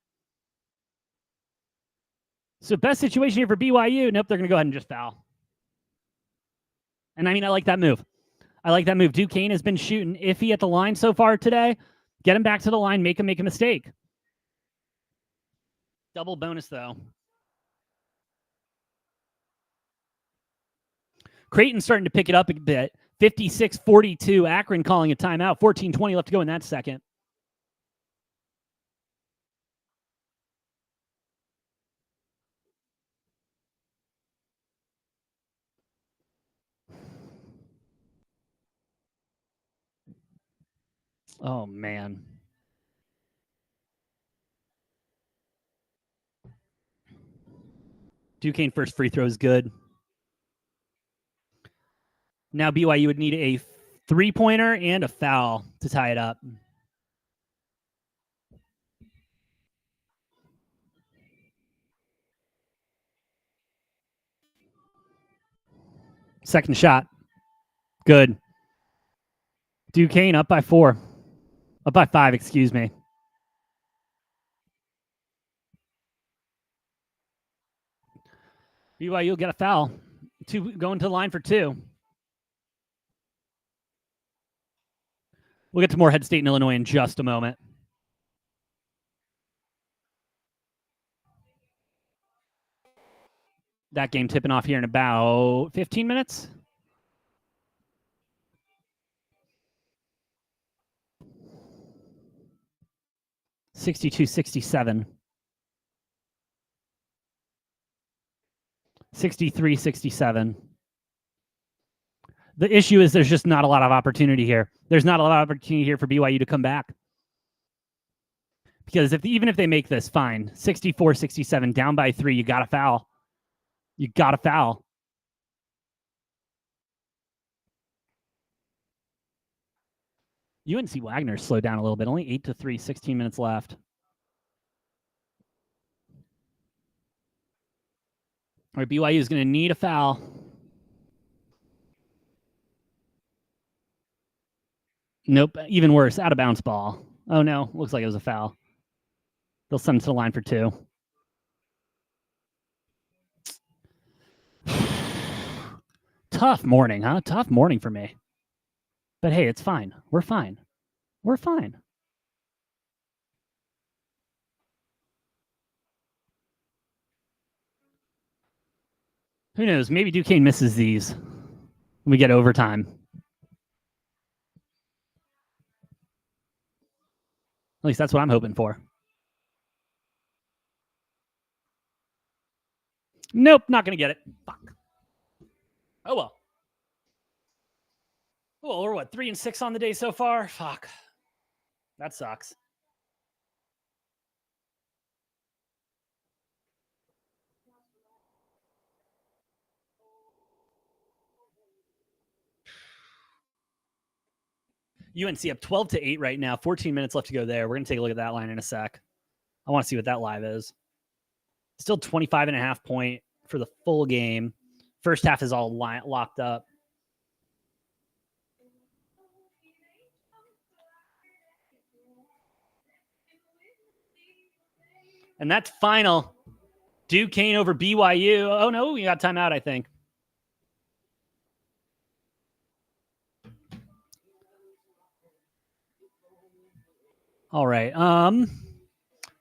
So best situation here for BYU. Nope, they're going to go ahead and just foul. And I mean, I like that move. I like that move. Duquesne has been shooting iffy at the line so far today. Get him back to the line. Make him make a mistake. Double bonus, though. Creighton starting to pick it up a bit. 56-42. Akron calling a timeout. 14-20 left to go in that second. Oh, man. Duquesne first free throw is good. Now BYU would need a three-pointer and a foul to tie it up. Second shot. Good. Duquesne up by 4. Up by 5, excuse me. BYU will get a foul. Going to the line for 2. We'll get to Morehead State and Illinois in just a moment. That game tipping off here in about 15 minutes. (62-67). 63-67. The issue is there's just not a lot of opportunity here. There's not a lot of opportunity here for BYU to come back. Because even if they make this, fine. 64-67, down by 3, you got to foul. You got to foul. UNC Wagner slowed down a little bit. Only 8-3, 16 minutes left. All right, BYU is going to need a foul. Nope, even worse, out of bounds ball. Oh, no, looks like it was a foul. They'll send it to the line for 2. Tough morning, huh? Tough morning for me. But hey, it's fine. We're fine. We're fine. Who knows? Maybe Duquesne misses these when we get overtime. At least that's what I'm hoping for. Nope, not going to get it. Fuck. Oh, well. Oh, we're what, 3-6 on the day so far? Fuck. That sucks. UNC up 12-8 right now. 14 minutes left to go there. We're going to take a look at that line in a sec. I want to see what that live is. Still 25.5 point for the full game. First half is all locked up. And that's final. Duquesne over BYU. Oh, no, we got timeout, I think. All right.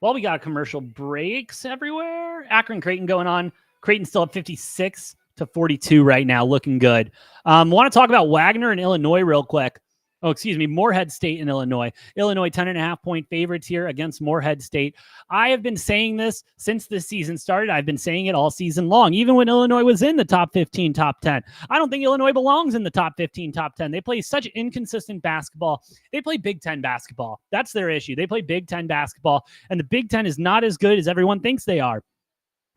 Well, we got commercial breaks everywhere. Akron Creighton going on. Creighton still at 56-42 right now, looking good. Want to talk about Wagner and Illinois real quick. Oh, excuse me, Morehead State and Illinois. Illinois 10.5 point favorites here against Morehead State. I have been saying this since this season started. I've been saying it all season long, even when Illinois was in the top 15, top 10. I don't think Illinois belongs in the top 15, top 10. They play such inconsistent basketball. They play Big Ten basketball. That's their issue. They play Big Ten basketball, and the Big Ten is not as good as everyone thinks they are.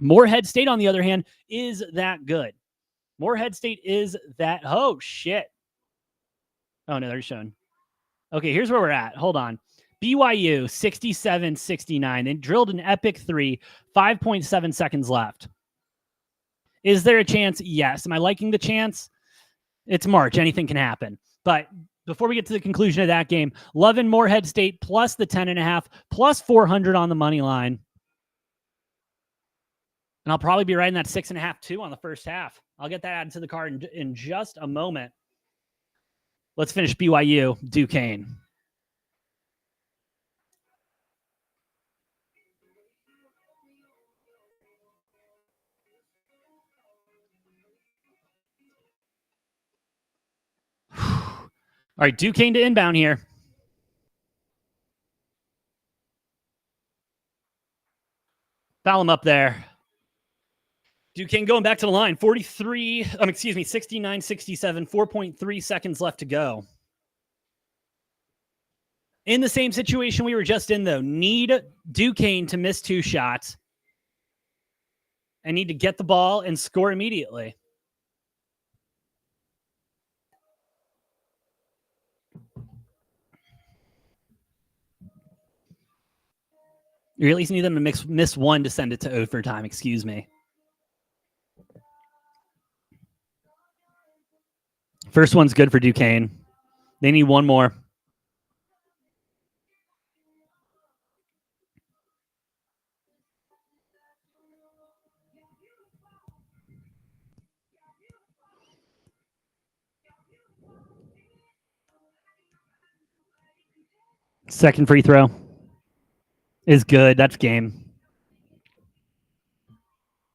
Morehead State, on the other hand, is that good. Morehead State is that. Oh, shit. Oh, no, they're showing. Okay, here's where we're at. Hold on. BYU, 67-69. They drilled an epic 3, 5.7 seconds left. Is there a chance? Yes. Am I liking the chance? It's March. Anything can happen. But before we get to the conclusion of that game, loving Morehead State plus the 10.5, plus 400 on the money line. And I'll probably be riding that 6.5 too on the first half. I'll get that added to the card in just a moment. Let's finish BYU, Duquesne. All right, Duquesne to inbound here. Foul him up there. Duquesne going back to the line. 69-67, 4.3 seconds left to go. In the same situation we were just in, though, need Duquesne to miss 2 shots and need to get the ball and score immediately. You at least need them to miss 1 to send it to overtime. Excuse me. First one's good for Duquesne. They need 1 more. Second free throw is good. That's game.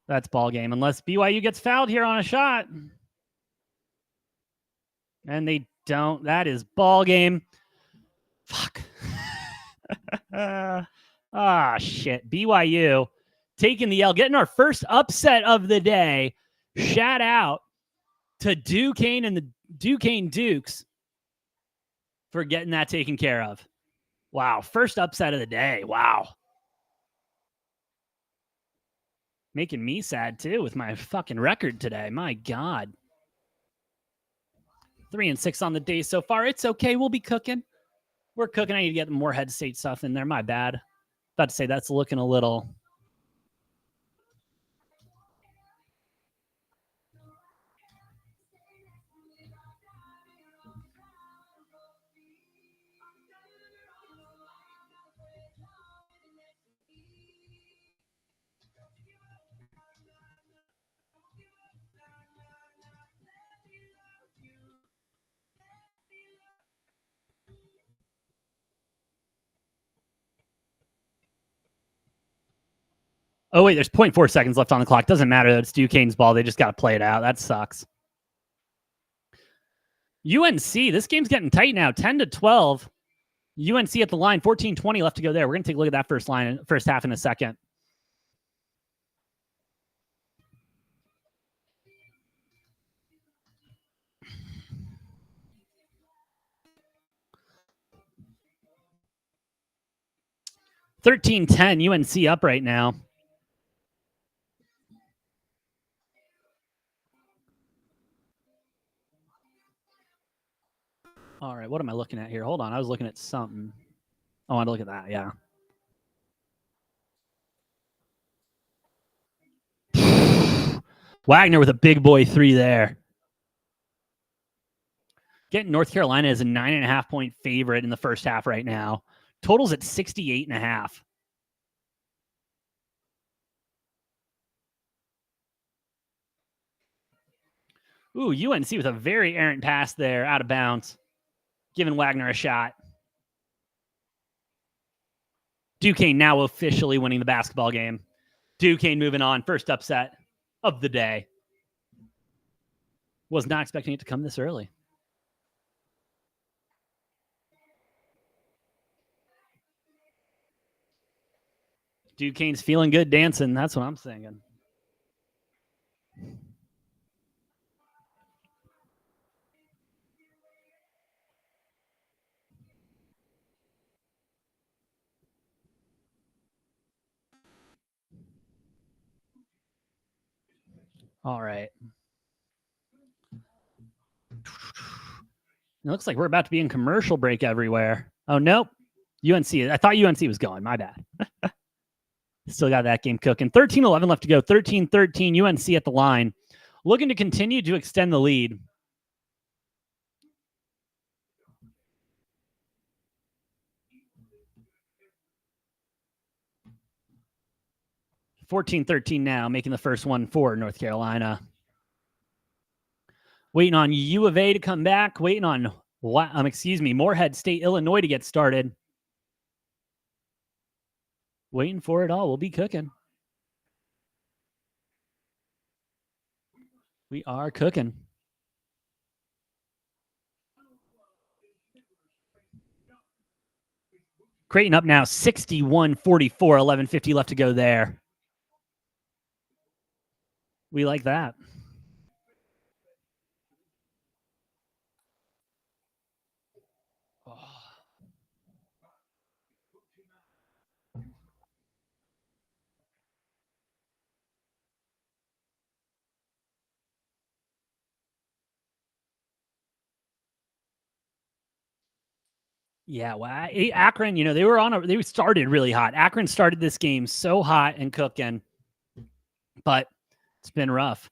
That's ball game. Unless BYU gets fouled here on a shot. And they don't. That is ball game. Fuck. Shit. BYU taking the L, getting our first upset of the day. Shout out to Duquesne and the Duquesne Dukes for getting that taken care of. Wow. First upset of the day. Wow. Making me sad, too, with my fucking record today. My God. 3-6 on the day so far. It's okay. We'll be cooking. We're cooking. I need to get more head state stuff in there. My bad. About to say that's looking a little... Oh, wait, there's 0.4 seconds left on the clock. Doesn't matter that it's Duquesne's ball. They just got to play it out. That sucks. UNC, this game's getting tight now. 10-12. UNC at the line. 14-20 left to go there. We're going to take a look at that first half in a second. (13-10) UNC up right now. All right, what am I looking at here? Hold on, I was looking at something. Oh, I want to look at that, yeah. Wagner with a big boy 3 there. Getting North Carolina as a 9.5-point favorite in the first half right now. Total's at 68.5. Ooh, UNC with a very errant pass there, out of bounds. Giving Wagner a shot. Duquesne now officially winning the basketball game. Duquesne moving on. First upset of the day. Was not expecting it to come this early. Duquesne's feeling good dancing. That's what I'm singing. All right. It looks like we're about to be in commercial break everywhere. Oh, nope. UNC. I thought UNC was going. My bad. Still got that game cooking. 13-11 left to go. 13-13. UNC at the line. Looking to continue to extend the lead. (14-13) now, making the first one for North Carolina. Waiting on U of A to come back. Waiting on Excuse me, Morehead State, Illinois to get started. Waiting for it all. We'll be cooking. We are cooking. Creighton up now 61-44, 11:50 left to go there. We like that. Yeah, well, Akron, they started really hot. Akron started this game so hot and cooking, but it's been rough.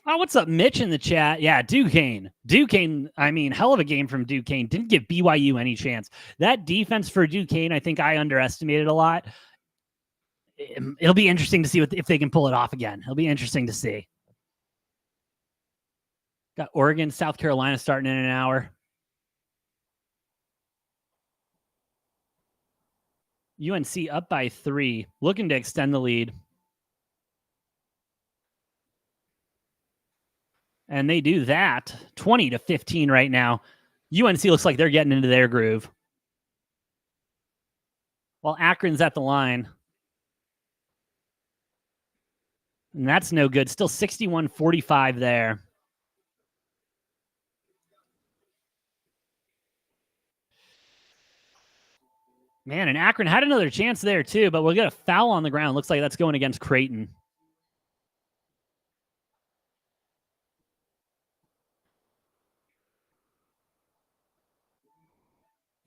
Oh, what's up, Mitch in the chat? Yeah, Duquesne. I mean, hell of a game from Duquesne. Didn't give BYU any chance. That defense for Duquesne, I think I underestimated a lot. It'll be interesting to see if they can pull it off again. It'll be interesting to see. Got Oregon, South Carolina starting in an hour. UNC up by 3, looking to extend the lead. And they do that 20-15 right now. UNC looks like they're getting into their groove. While Akron's at the line. And that's no good. Still 61-45 there. Man, and Akron had another chance there too, but we'll get a foul on the ground. Looks like that's going against Creighton.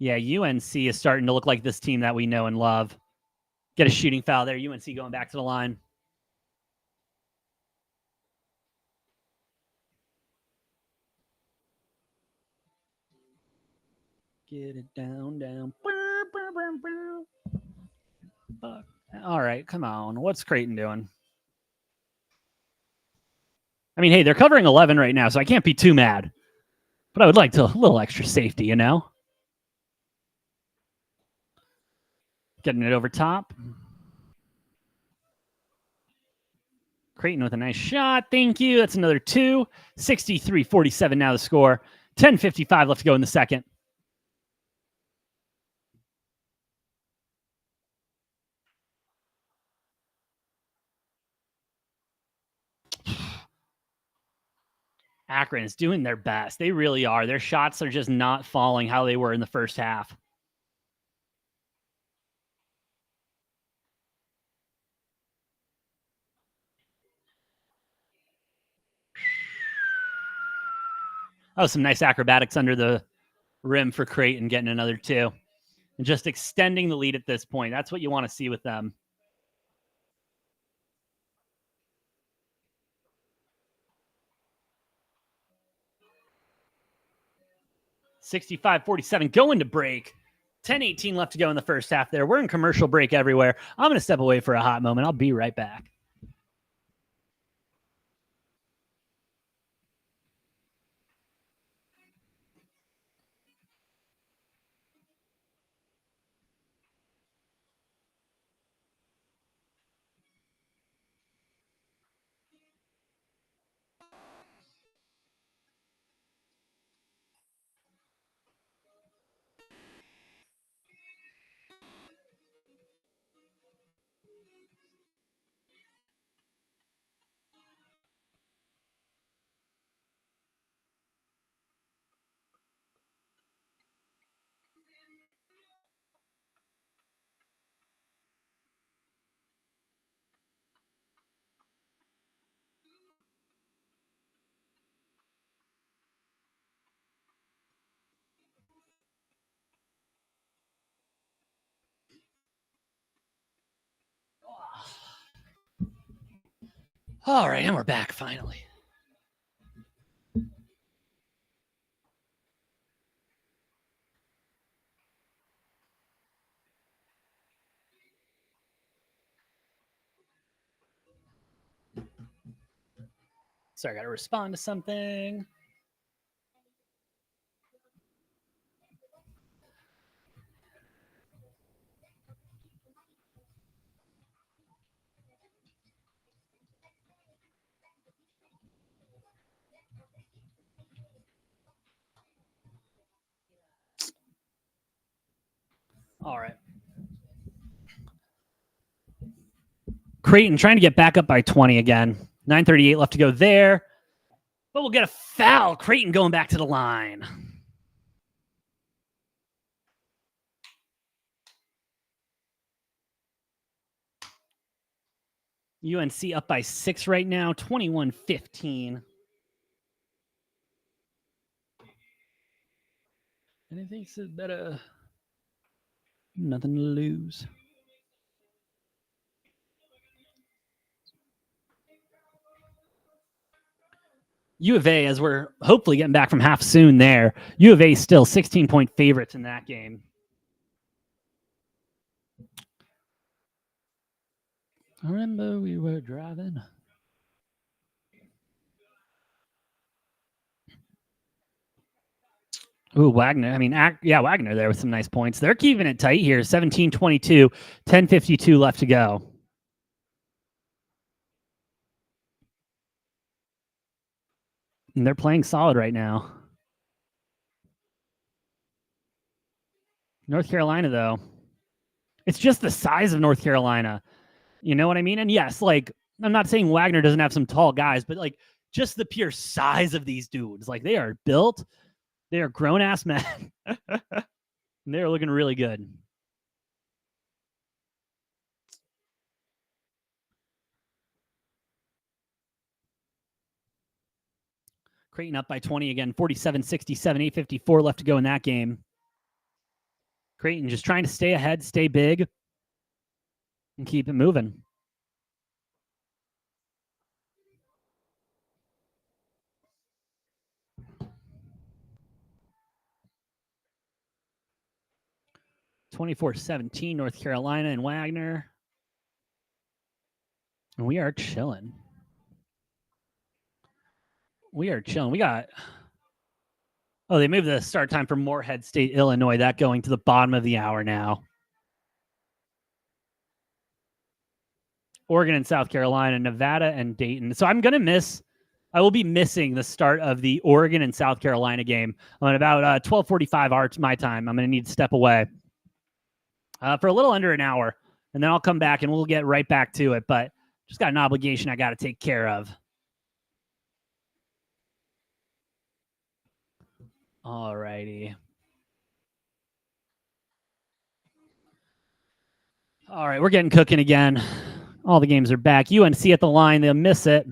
Yeah, UNC is starting to look like this team that we know and love. Get a shooting foul there. UNC going back to the line. Get it down. All right, come on. What's Creighton doing? I mean, hey, they're covering 11 right now, so I can't be too mad. But I would like a little extra safety, you know? Getting it over top. Creighton with a nice shot. Thank you. That's another 2. 63-47 now the score. 10:55 left to go in the second. Akron is doing their best. They really are. Their shots are just not falling how they were in the first half. Oh, some nice acrobatics under the rim for Creighton, getting another 2. And just extending the lead at this point. That's what you want to see with them. $65-47 going to break. 10:18 left to go in the first half there. We're in commercial break everywhere. I'm going to step away for a hot moment. I'll be right back. All right, and we're back finally. Sorry, I got to respond to something. All right. Creighton trying to get back up by 20 again. 9:38 left to go there. But we'll get a foul. Creighton going back to the line. UNC up by 6 right now, 21-15. Anything says better. Nothing to lose. U of A, as we're hopefully getting back from half soon there, U of A still 16-point favorites in that game. I remember we were driving. Ooh, Wagner. I mean, Wagner there with some nice points. They're keeping it tight here. 17-22, 10:52 left to go. And they're playing solid right now. North Carolina, though, it's just the size of North Carolina. You know what I mean? And yes, like, I'm not saying Wagner doesn't have some tall guys, but like just the pure size of these dudes. Like, they are built. They are grown-ass men. They're looking really good. Creighton up by 20 again, 47-67, 8:54 left to go in that game. Creighton just trying to stay ahead, stay big, and keep it moving. (24-17) North Carolina and Wagner. And we are chilling. We got... Oh, they moved the start time for Morehead State, Illinois. That going to the bottom of the hour now. Oregon and South Carolina, Nevada and Dayton. So I will be missing the start of the Oregon and South Carolina game on about 12:45 my time. I'm going to need to step away for a little under an hour, and then I'll come back and we'll get right back to it. But just got an obligation I got to take care of. All righty. All right, we're getting cooking again. All the games are back. UNC at the line. They'll miss it.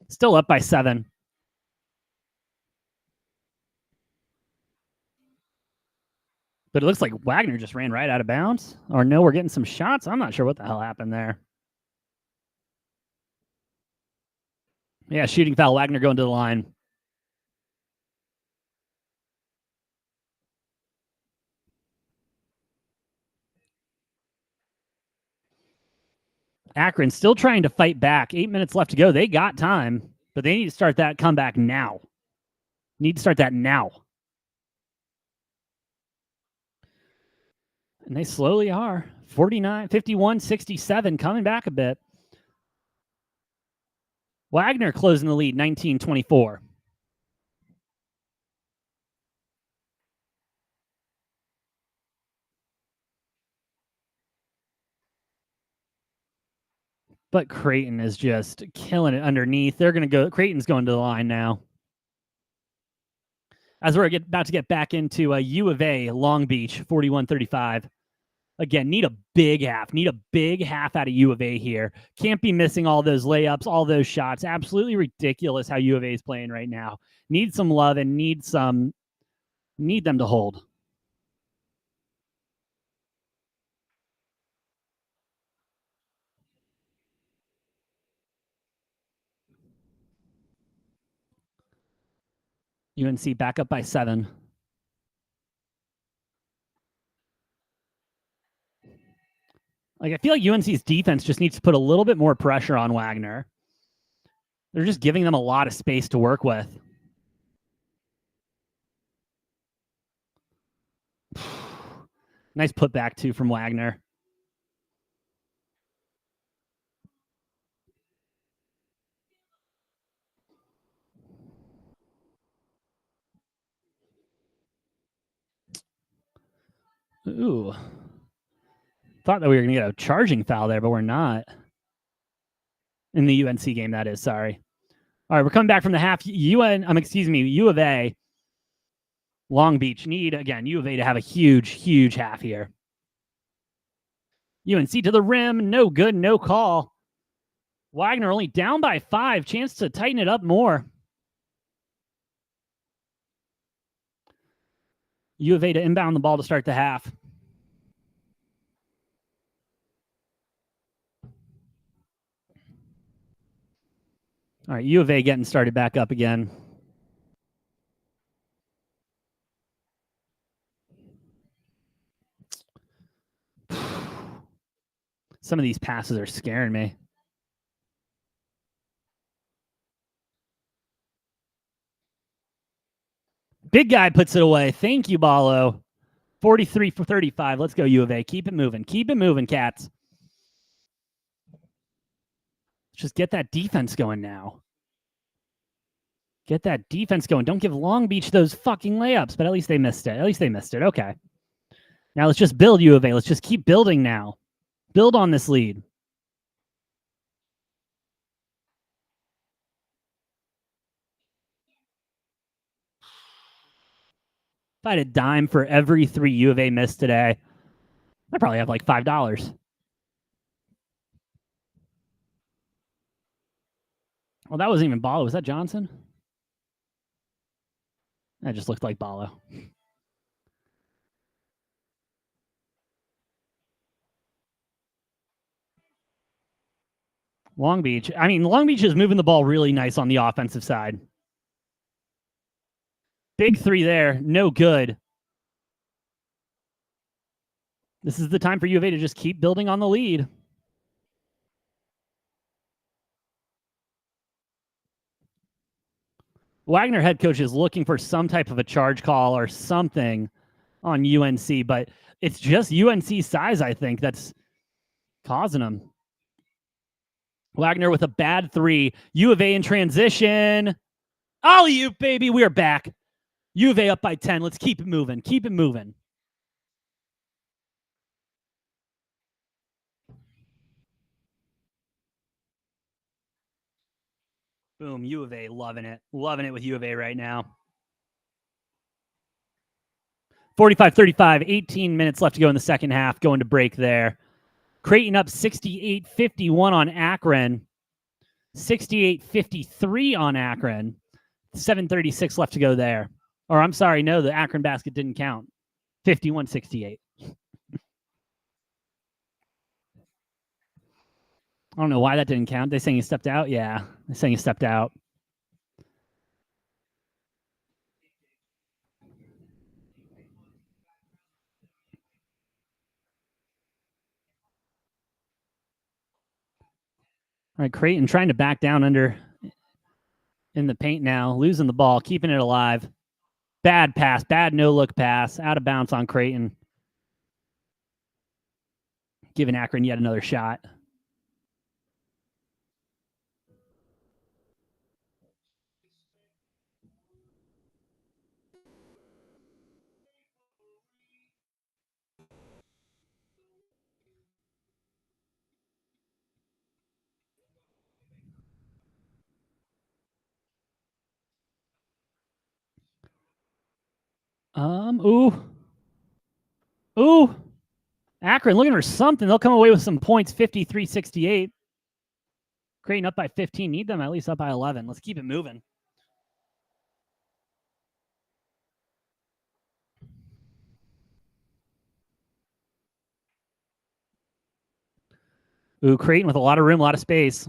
Still up by 7. But it looks like Wagner just ran right out of bounds. Or no, we're getting some shots. I'm not sure what the hell happened there. Yeah, shooting foul. Wagner going to the line. Akron still trying to fight back. 8 minutes left to go. They got time, but they need to start that comeback now. Need to start that now. And they slowly are. 49, 51, 67, coming back a bit. Wagner closing the lead, 19-24. But Creighton is just killing it underneath. They're going to go. Creighton's going to the line now. As we're about to get back into U of A, Long Beach, 41-35. Again, need a big half. Need a big half out of U of A here. Can't be missing all those layups, all those shots. Absolutely ridiculous how U of A is playing right now. Need some love and need them to hold. UNC back up by 7. Like, I feel like UNC's defense just needs to put a little bit more pressure on Wagner. They're just giving them a lot of space to work with. Nice putback, too, from Wagner. Ooh. Thought that we were going to get a charging foul there, but we're not. In the UNC game, that is. Sorry. All right, we're coming back from the half. U of A. Long Beach need, again, U of A to have a huge, huge half here. UNC to the rim. No good, no call. Wagner only down by 5. Chance to tighten it up more. U of A to inbound the ball to start the half. All right, U of A getting started back up again. Some of these passes are scaring me. Big guy puts it away. Thank you, Ballo. 43 for 35. Let's go, U of A. Keep it moving. Keep it moving, Cats. Let's just get that defense going now. Get that defense going. Don't give Long Beach those fucking layups, but at least they missed it. At least they missed it. Okay. Now let's just build, U of A. Let's just keep building now. Build on this lead. If I had a dime for every 3 U of A missed today, I'd probably have like $5. Well, that wasn't even Ballo. Was that Johnson? That just looked like Ballo. Long Beach. I mean, Long Beach is moving the ball really nice on the offensive side. Big 3 there. No good. This is the time for U of A to just keep building on the lead. Wagner head coach is looking for some type of a charge call or something on UNC, but it's just UNC size, I think, that's causing them. Wagner with a bad 3. U of A in transition. Alley-oop, baby. We are back. U of A up by 10. Let's keep it moving. Keep it moving. Boom. U of A loving it. Loving it with U of A right now. 45-35, 18 minutes left to go in the second half. Going to break there. Creighton up 68-51 on Akron. 68-53 on Akron. 7:36 left to go there. Or I'm sorry, no, the Akron basket didn't count. 51-68. I don't know why that didn't count. They saying he stepped out? Yeah, they're saying he stepped out. All right, Creighton trying to back down under in the paint now, losing the ball, keeping it alive. Bad pass, bad no-look pass, out of bounds on Creighton. Giving Akron yet another shot. Ooh. Akron looking for something. They'll come away with some points, 53-68. Creighton up by 15. Need them at least up by 11. Let's keep it moving. Ooh, Creighton with a lot of room, a lot of space.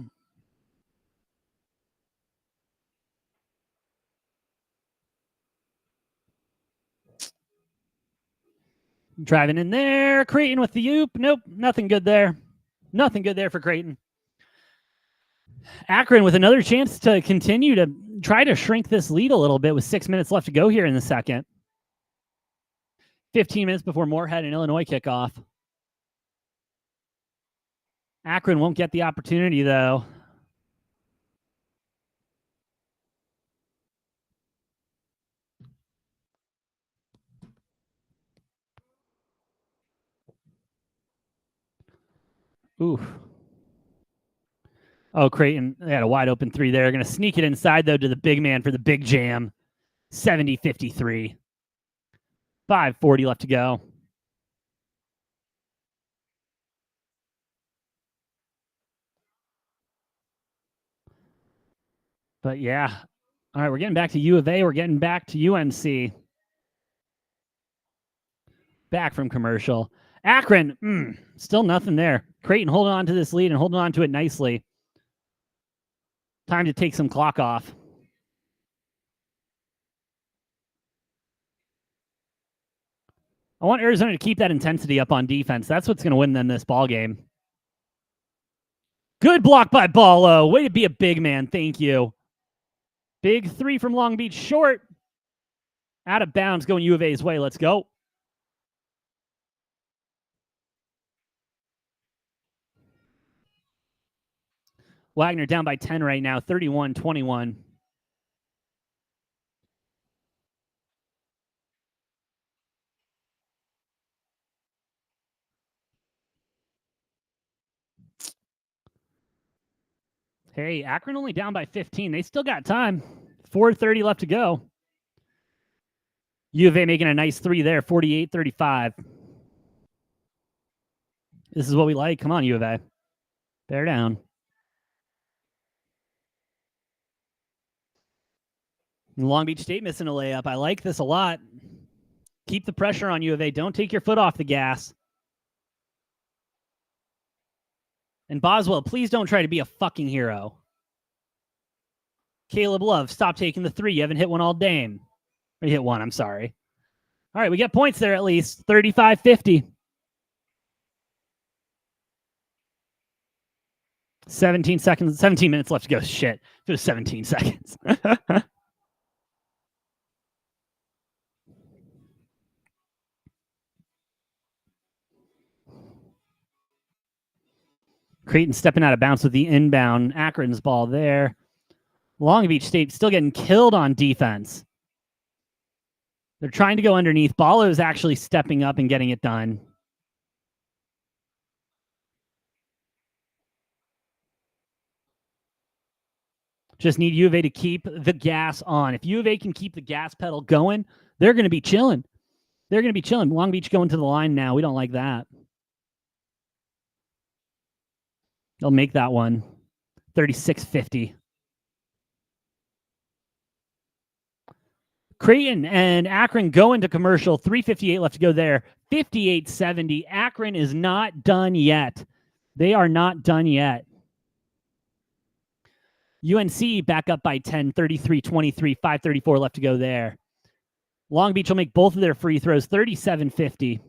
Driving in there. Creighton with the oop. Nope, nothing good there. Nothing good there for Creighton. Akron with another chance to continue to try to shrink this lead a little bit with 6 minutes left to go here in the second. 15 minutes before Moorhead and Illinois kickoff. Akron won't get the opportunity, though. Ooh. Oh, Creighton, they had a wide open three there. Going to sneak it inside, though, to the big man for the big jam. 70-53. 5:40 left to go. But yeah. All right, we're getting back to U of A. We're getting back to UNC. Back from commercial. Akron, still nothing there. Creighton holding on to this lead and holding on to it nicely. Time to take some clock off. I want Arizona to keep that intensity up on defense. That's what's going to win them this ball game. Good block by Ballo. Way to be a big man. Thank you. Big three from Long Beach. Short. Out of bounds going U of A's way. Let's go. Wagner down by 10 right now. 31-21. Hey, Akron only down by 15. They still got time. 4:30 left to go. U of A making a nice three there. 48-35. This is what we like. Come on, U of A. Bear down. Long Beach State missing a layup. I like this a lot. Keep the pressure on U of A. Don't take your foot off the gas. And Boswell, please don't try to be a fucking hero. Caleb Love, stop taking the three. You haven't hit one all game. Or you hit one, I'm sorry. All right, we get points there at least. 35-50. 17 seconds, 17 minutes left to go. Shit. It was 17 seconds. Creighton stepping out of bounds with the inbound. Akron's ball there. Long Beach State still getting killed on defense. They're trying to go underneath. Ballo's actually stepping up and getting it done. Just need U of A to keep the gas on. If U of A can keep the gas pedal going, they're going to be chilling. They're going to be chilling. Long Beach going to the line now. We don't like that. They'll make that one. 36-50. Creighton and Akron go into commercial. 3:58 left to go there. 58-70. Akron is not done yet. They are not done yet. UNC back up by 10, 33-23, 5:34 left to go there. Long Beach will make both of their free throws, 37-50.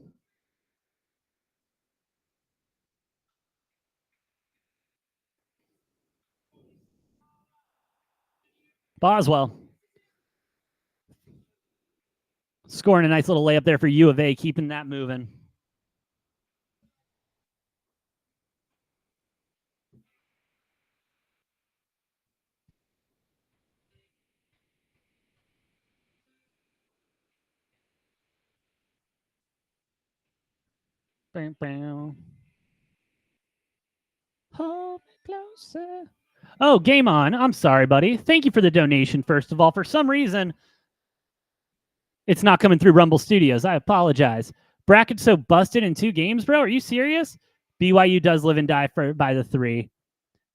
Boswell scoring a nice little layup there for U of A, keeping that moving. Bam, bam. Hold me closer. Oh, game on. I'm sorry, buddy. Thank you for the donation, first of all. For some reason, it's not coming through Rumble Studios. I apologize. Bracket so busted in 2 games, bro. Are you serious? BYU does live and die by the 3.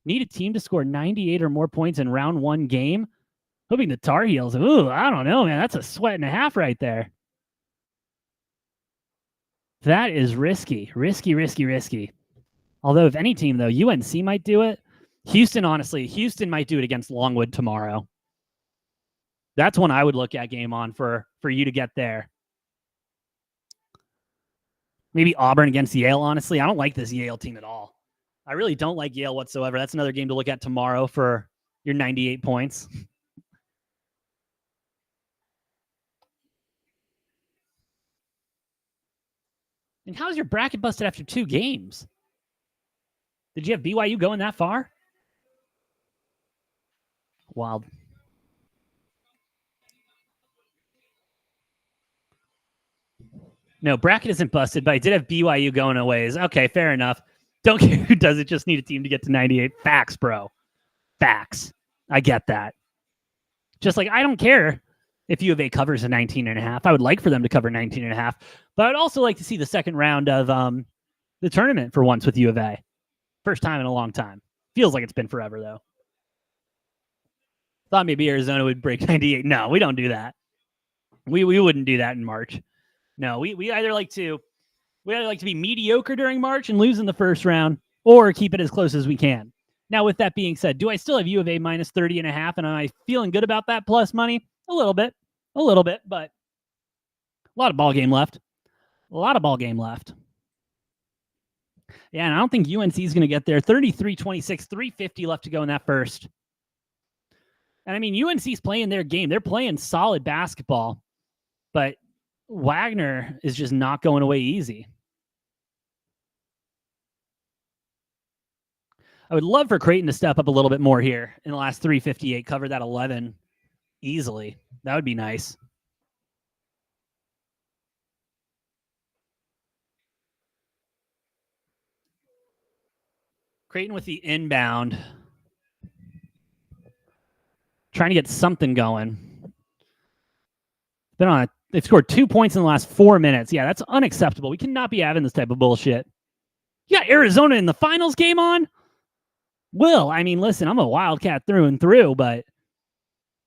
Need a team to score 98 or more points in round 1 game? Hoping the Tar Heels. Ooh, I don't know, man. That's a sweat and a half right there. That is risky. Risky. Although, if any team, though, UNC might do it. Houston, honestly, Houston might do it against Longwood tomorrow. That's one I would look at game on for you to get there. Maybe Auburn against Yale, honestly. I don't like this Yale team at all. I really don't like Yale whatsoever. That's another game to look at tomorrow for your 98 points. And how's your bracket busted after 2 games? Did you have BYU going that far? Wild. No, bracket isn't busted, but I did have BYU going a ways. Okay, fair enough. Don't care who does it. Just need a team to get to 98. Facts, bro. Facts. I get that. Just like I don't care if U of A covers a 19.5. I would like for them to cover 19.5. But I'd also like to see the second round of the tournament for once with U of A. First time in a long time. Feels like it's been forever, though. Thought maybe Arizona would break 98. No, we don't do that. We wouldn't do that in March. No, we either like to be mediocre during March and lose in the first round, or keep it as close as we can. Now, with that being said, do I still have U of A minus 30.5? And am I feeling good about that plus money? A little bit, but a lot of ball game left. Yeah, and I don't think UNC is going to get there. 33-26, 3:50 left to go in that first. And I mean, UNC's playing their game. They're playing solid basketball, but Wagner is just not going away easy. I would love for Creighton to step up a little bit more here in the last 3:58, cover that 11 easily. That would be nice. Creighton with the inbound. Trying to get something going. They've scored 2 points in the last 4 minutes. Yeah, that's unacceptable. We cannot be having this type of bullshit. You got Arizona in the finals game on? Will, I mean, listen, I'm a Wildcat through and through, but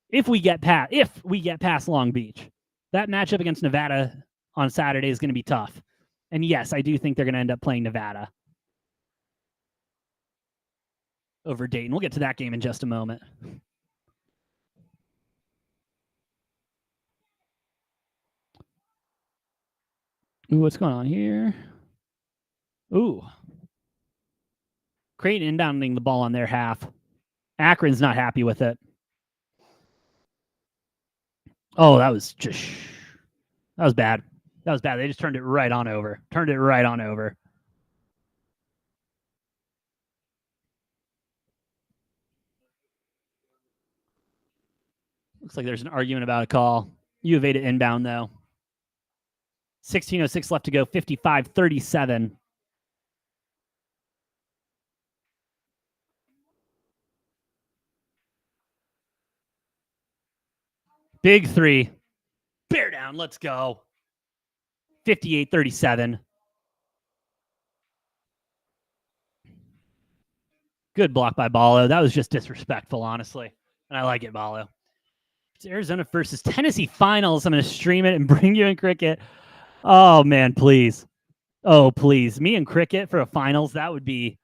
if we get past Long Beach, that matchup against Nevada on Saturday is going to be tough. And yes, I do think they're going to end up playing Nevada over Dayton. We'll get to that game in just a moment. Ooh, what's going on here? Ooh. Creighton inbounding the ball on their half. Akron's not happy with it. Oh, that was bad. That was bad. They just turned it right on over. Looks like there's an argument about a call. U of A to inbound, though. 16:06 left to go. 55-37. Big three. Bear down. Let's go. 58-37. Good block by Ballo. That was just disrespectful, honestly. And I like it, Ballo. It's Arizona versus Tennessee finals. I'm going to stream it and bring you in cricket. Oh, man, please. Oh, please. Me and cricket for a finals, that would be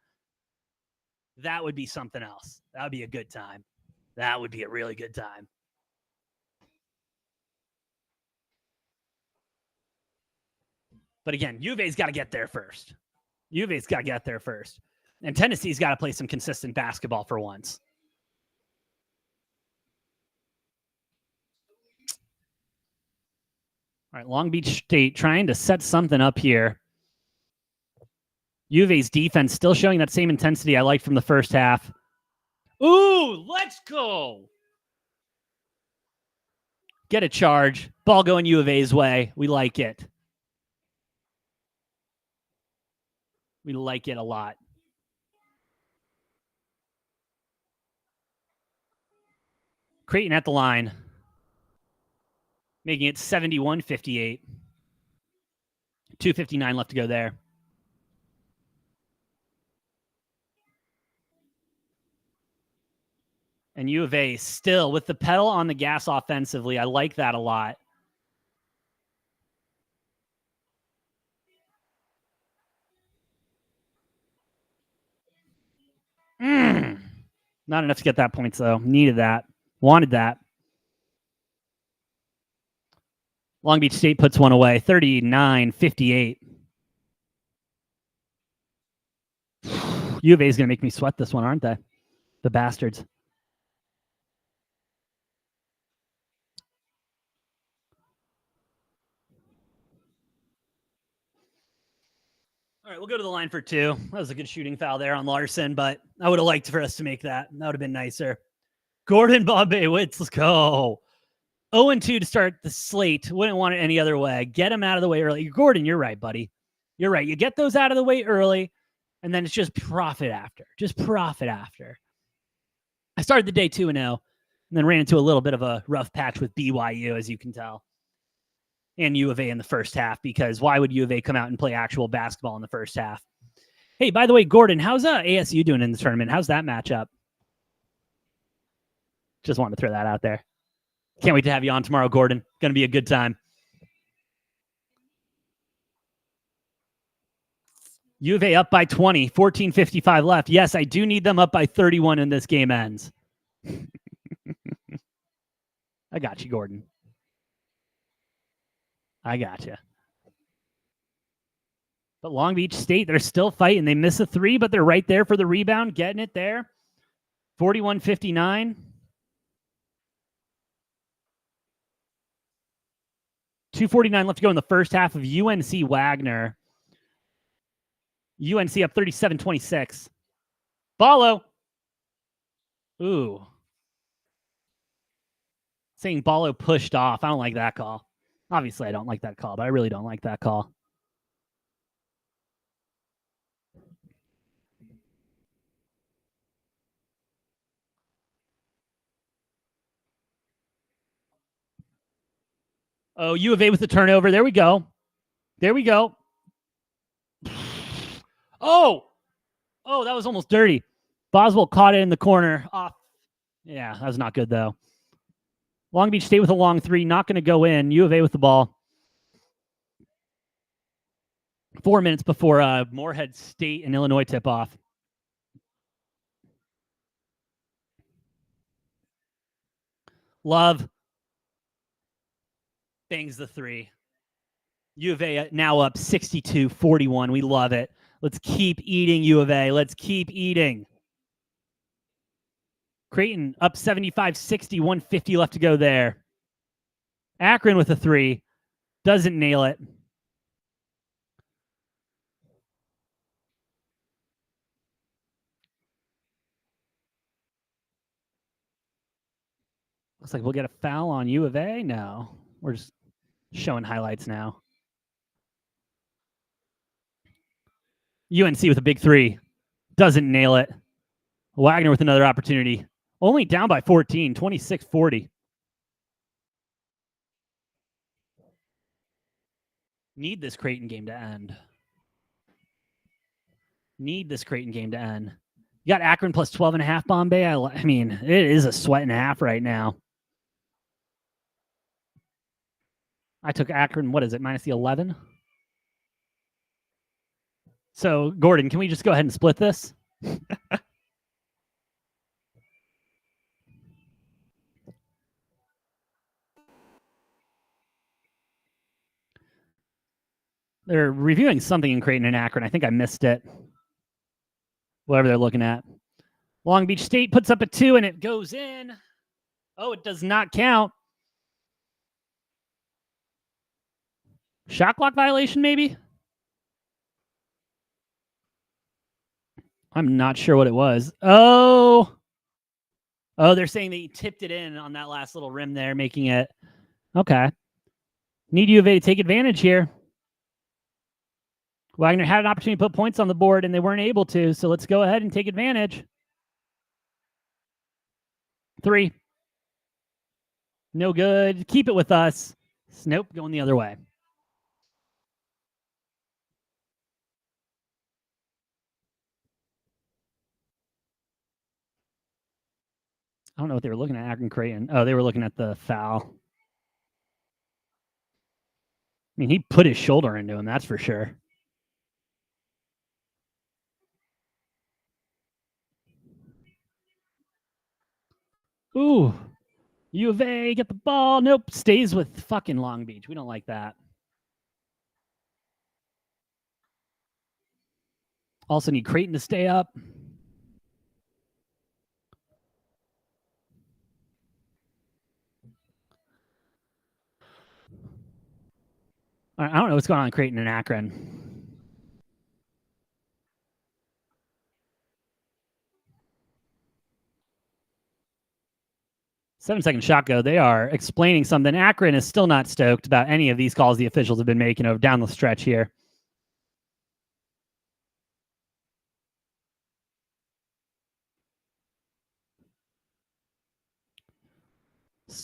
something else. That would be a good time. That would be a really good time. But again, U of A's got to get there first. And Tennessee's got to play some consistent basketball for once. All right, Long Beach State trying to set something up here. U of A's defense still showing that same intensity I liked from the first half. Ooh, let's go. Get a charge. Ball going U of A's way. We like it. We like it a lot. Creighton at the line. Making it 71-58. 2:59 left to go there. And U of A still with the pedal on the gas offensively. I like that a lot. Not enough to get that points, though. Needed that. Wanted that. Long Beach State puts one away. 39-58. U of A is going to make me sweat this one, aren't they? The bastards. All right, we'll go to the line for two. That was a good shooting foul there on Larson, but I would have liked for us to make that. That would have been nicer. Gordon Bombay-Witz, let's go. 0-2 to start the slate. Wouldn't want it any other way. Get him out of the way early. Gordon, you're right, buddy. You're right. You get those out of the way early, And then it's just profit after. Just profit after. I started the day 2-0 and then ran into a little bit of a rough patch with BYU, as you can tell, and U of A in the first half, because why would U of A come out and play actual basketball in the first half? Hey, by the way, Gordon, how's ASU doing in the tournament? How's that matchup? Just wanted to throw that out there. Can't wait to have you on tomorrow, Gordon. Going to be a good time. U of A up by 20, 14:55 left. Yes, I do need them up by 31 when this game ends. I got you, Gordon. I got you. But Long Beach State, they're still fighting. They miss a 3, but they're right there for the rebound, getting it there. 41-59. 2:49 left to go in the first half of UNC Wagner. UNC up 37-26. Ballo. Ooh. Saying Ballo pushed off. I don't like that call. Obviously, I don't like that call, but I really don't like that call. Oh, U of A with the turnover. There we go. There we go. Oh, that was almost dirty. Boswell caught it in the corner. Off. Yeah, that was not good, though. Long Beach State with a long 3. Not going to go in. U of A with the ball. 4 minutes before Moorhead State and Illinois tip off. Love bangs the 3. U of A now up 62-41. We love it. Let's keep eating, U of A. Let's keep eating. Creighton up 75-60, 150 left to go there. Akron with a 3. Doesn't nail it. Looks like we'll get a foul on U of A. No, we're just showing highlights now. UNC with a big 3. Doesn't nail it. Wagner with another opportunity. Only down by 14, 26-40. Need this Creighton game to end. Need this Creighton game to end. You got Akron plus 12.5 Bombay. I mean, it is a sweat and a half right now. I took Akron, what is it, minus the 11? So, Gordon, can we just go ahead and split this? They're reviewing something in Creighton and Akron. I think I missed it. Whatever they're looking at. Long Beach State puts up a 2, and it goes in. Oh, it does not count. Shot clock violation, maybe? I'm not sure what it was. Oh, they're saying that he tipped it in on that last little rim there, making it. Okay. Need U of A to take advantage here. Wagner had an opportunity to put points on the board, and they weren't able to, so let's go ahead and take advantage. 3. No good. Keep it with us. Nope, going the other way. I don't know what they were looking at, Akron Creighton. Oh, they were looking at the foul. I mean, he put his shoulder into him, that's for sure. Ooh, U of A, get the ball. Nope, stays with fucking Long Beach. We don't like that. Also need Creighton to stay up. I don't know what's going on in Creighton and Akron. Seven-second shot go. They are explaining something. Akron is still not stoked about any of these calls the officials have been making over down the stretch here.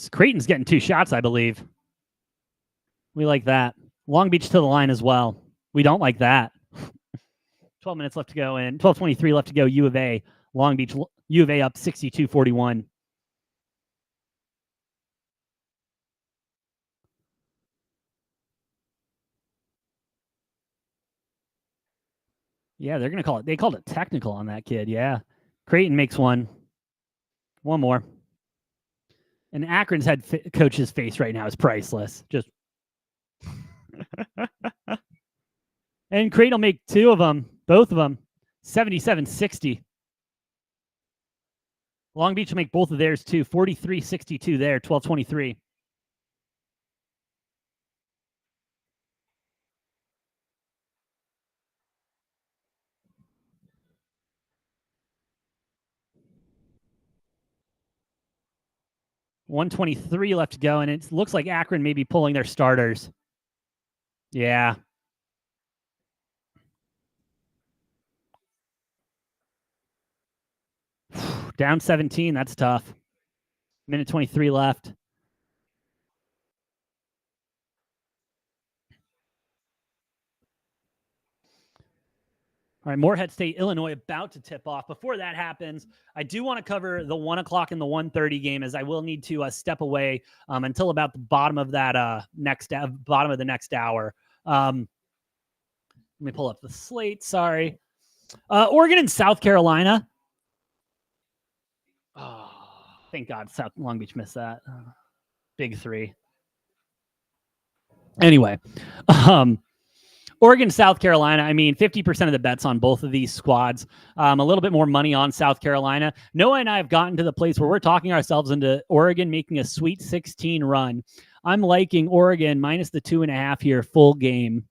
Creighton's getting 2 shots, I believe. We like that. Long Beach to the line as well. We don't like that. 12 minutes left to go and 12:23 left to go. U of A. Long Beach. U of A up 62-41. Yeah, they're going to call it. They called it technical on that kid. Yeah. Creighton makes one. One more. And Akron's head coach's face right now is priceless. Just. And Creighton will make 2 of them. Both of them. 77-60. Long Beach will make both of theirs too. 43-62 there. 12:23. $123 left to go, and it looks like Akron may be pulling their starters. Yeah. Down 17. That's tough. Minute 23 left. All right, Morehead State, Illinois about to tip off. Before that happens, I do want to cover the 1 o'clock and the 1:30 game, as I will need to step away until about the bottom of that bottom of the next hour. Let me pull up the slate. Sorry, Oregon and South Carolina. Oh, thank God, South Long Beach missed that. Big 3. Anyway, Oregon, South Carolina, I mean, 50% of the bets on both of these squads. A little bit more money on South Carolina. Noah and I have gotten to the place where we're talking ourselves into Oregon making a Sweet 16 run. I'm liking Oregon minus the 2.5 here, full game.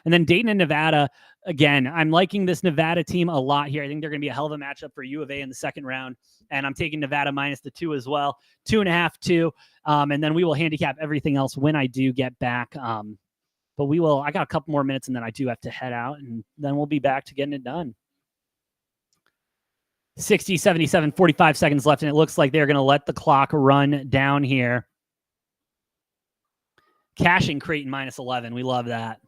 And then Dayton and Nevada, again, I'm liking this Nevada team a lot here. I think they're going to be a hell of a matchup for U of A in the second round. And I'm taking Nevada minus the 2 as well. 2.5, 2. And then we will handicap everything else when I do get back. But I got a couple more minutes and then I do have to head out, and then we'll be back to getting it done. 60, 77, 45 seconds left, and it looks like they're going to let the clock run down here. Cashing Creighton minus 11. We love that.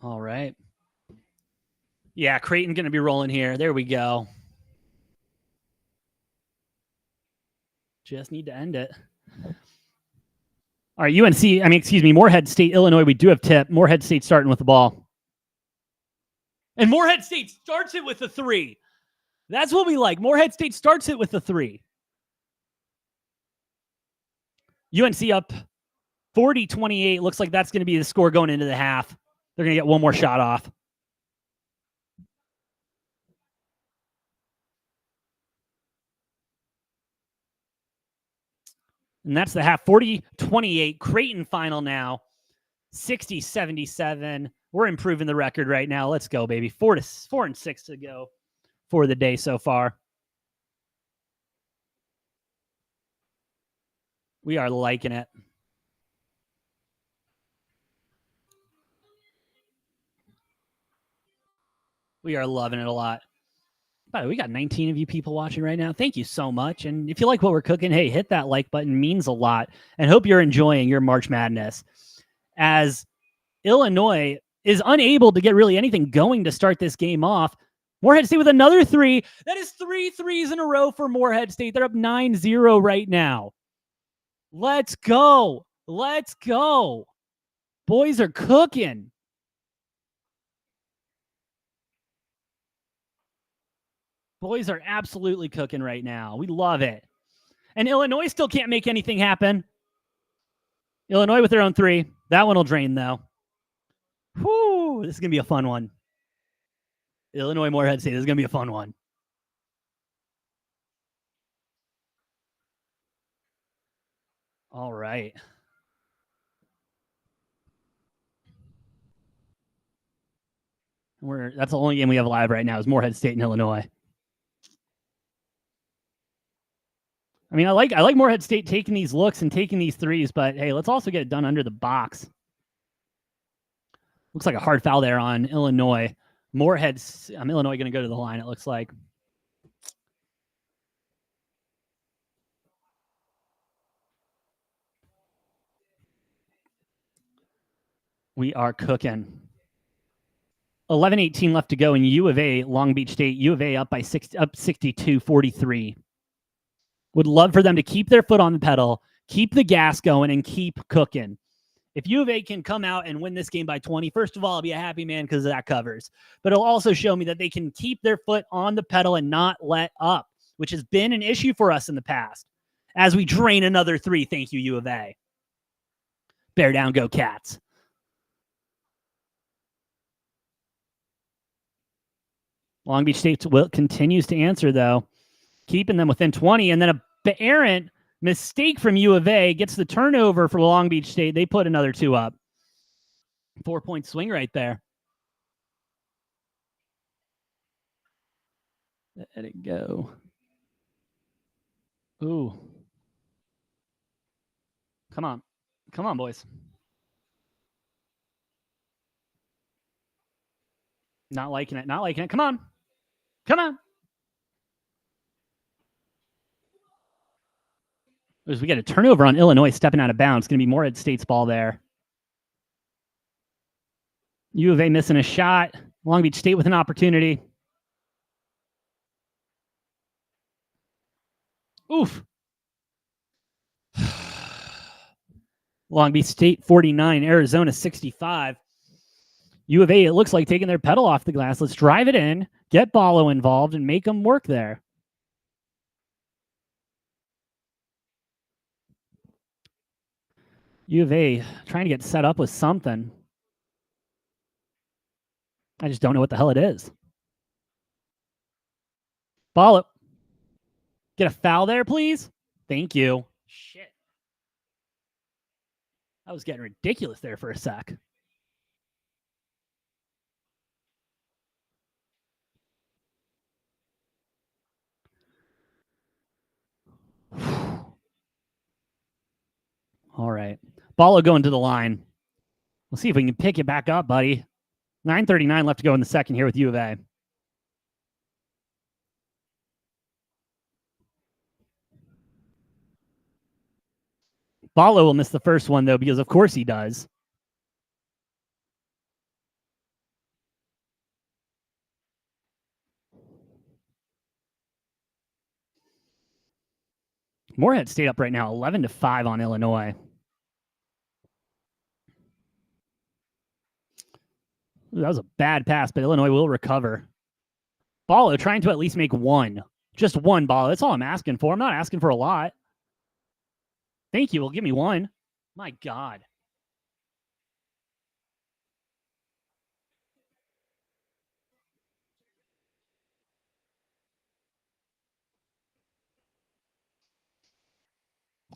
All right. Yeah, Creighton going to be rolling here. There we go. Just need to end it. All right, Morehead State, Illinois, we do have tip. Morehead State starting with the ball. And Morehead State starts it with the 3. That's what we like. Morehead State starts it with the 3. UNC up 40-28. Looks like that's going to be the score going into the half. They're going to get one more shot off. And that's the half. 40-28. Creighton final now. 60-77. We're improving the record right now. Let's go, baby. 4 and 6 to go for the day so far. We are liking it. We are loving it a lot. By the way, we got 19 of you people watching right now. Thank you so much. And if you like what we're cooking, hey, hit that like button. Means a lot. And hope you're enjoying your March Madness. As Illinois is unable to get really anything going to start this game off, Morehead State with another 3. That is 3 threes in a row for Morehead State. They're up 9-0 right now. Let's go. Let's go. Boys are cooking. Boys are absolutely cooking right now. We love it. And Illinois still can't make anything happen. Illinois with their own 3. That one will drain, though. Whew, this is going to be a fun one. Illinois, Morehead State. This is going to be a fun one. All right. That's the only game we have live right now is Morehead State and Illinois. I mean, I like Morehead State taking these looks and taking these threes, but hey, let's also get it done under the box. Looks like a hard foul there on Illinois. Morehead's Illinois going to go to the line, it looks like. We are cooking. 11:18 left to go in U of A, Long Beach State. U of A up by 62-43. Would love for them to keep their foot on the pedal, keep the gas going, and keep cooking. If U of A can come out and win this game by 20, first of all, I'll be a happy man because that covers. But it'll also show me that they can keep their foot on the pedal and not let up, which has been an issue for us in the past. As we drain another three, thank you, U of A. Bear down, go Cats. Long Beach State continues to answer, though, keeping them within 20. And then a errant mistake from U of A gets the turnover for Long Beach State. They put another two up. 4-point swing right there. Let it go. Ooh. Come on. Come on, boys. Not liking it. Not liking it. Come on. Come on. As we get a turnover on Illinois stepping out of bounds. It's going to be Morehead State's ball there. U of A missing a shot. Long Beach State with an opportunity. Oof. Long Beach State 49, Arizona 65. U of A, it looks like taking their pedal off the glass. Let's drive it in, get Ballo involved, and make them work there. U of A trying to get set up with something. I just don't know what the hell it is. Ballo. Get a foul there, please. Thank you. Shit. That was getting ridiculous there for a sec. All right. Ballo going to the line. We'll see if we can pick it back up, buddy. 9:39 left to go in the second here with U of A. Ballo will miss the first one, though, because of course he does. Morehead State up right now, 11-5 on Illinois. That was a bad pass, but Illinois will recover. Ballo trying to at least make one. Just one, Ballo. That's all I'm asking for. I'm not asking for a lot. Thank you. Well, give me one. My God.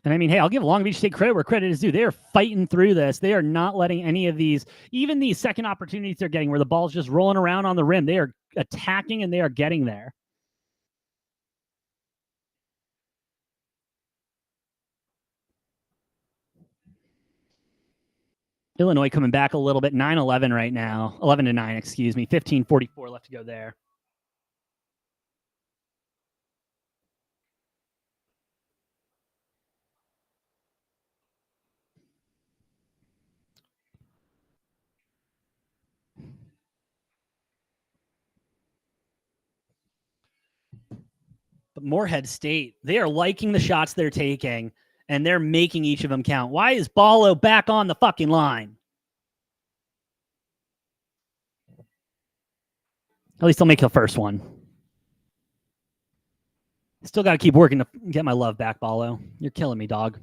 And I mean, hey, I'll give Long Beach State credit where credit is due. They are fighting through this. They are not letting any of these, even these second opportunities they're getting where the ball's just rolling around on the rim. They are attacking and they are getting there. Illinois coming back a little bit. 9-11 right now. 11-9, excuse me. 15:44 left to go there. But Morehead State, they are liking the shots they're taking, and they're making each of them count. Why is Ballo back on the fucking line? At least I'll make the first one. Still got to keep working to get my love back, Ballo. You're killing me, dog.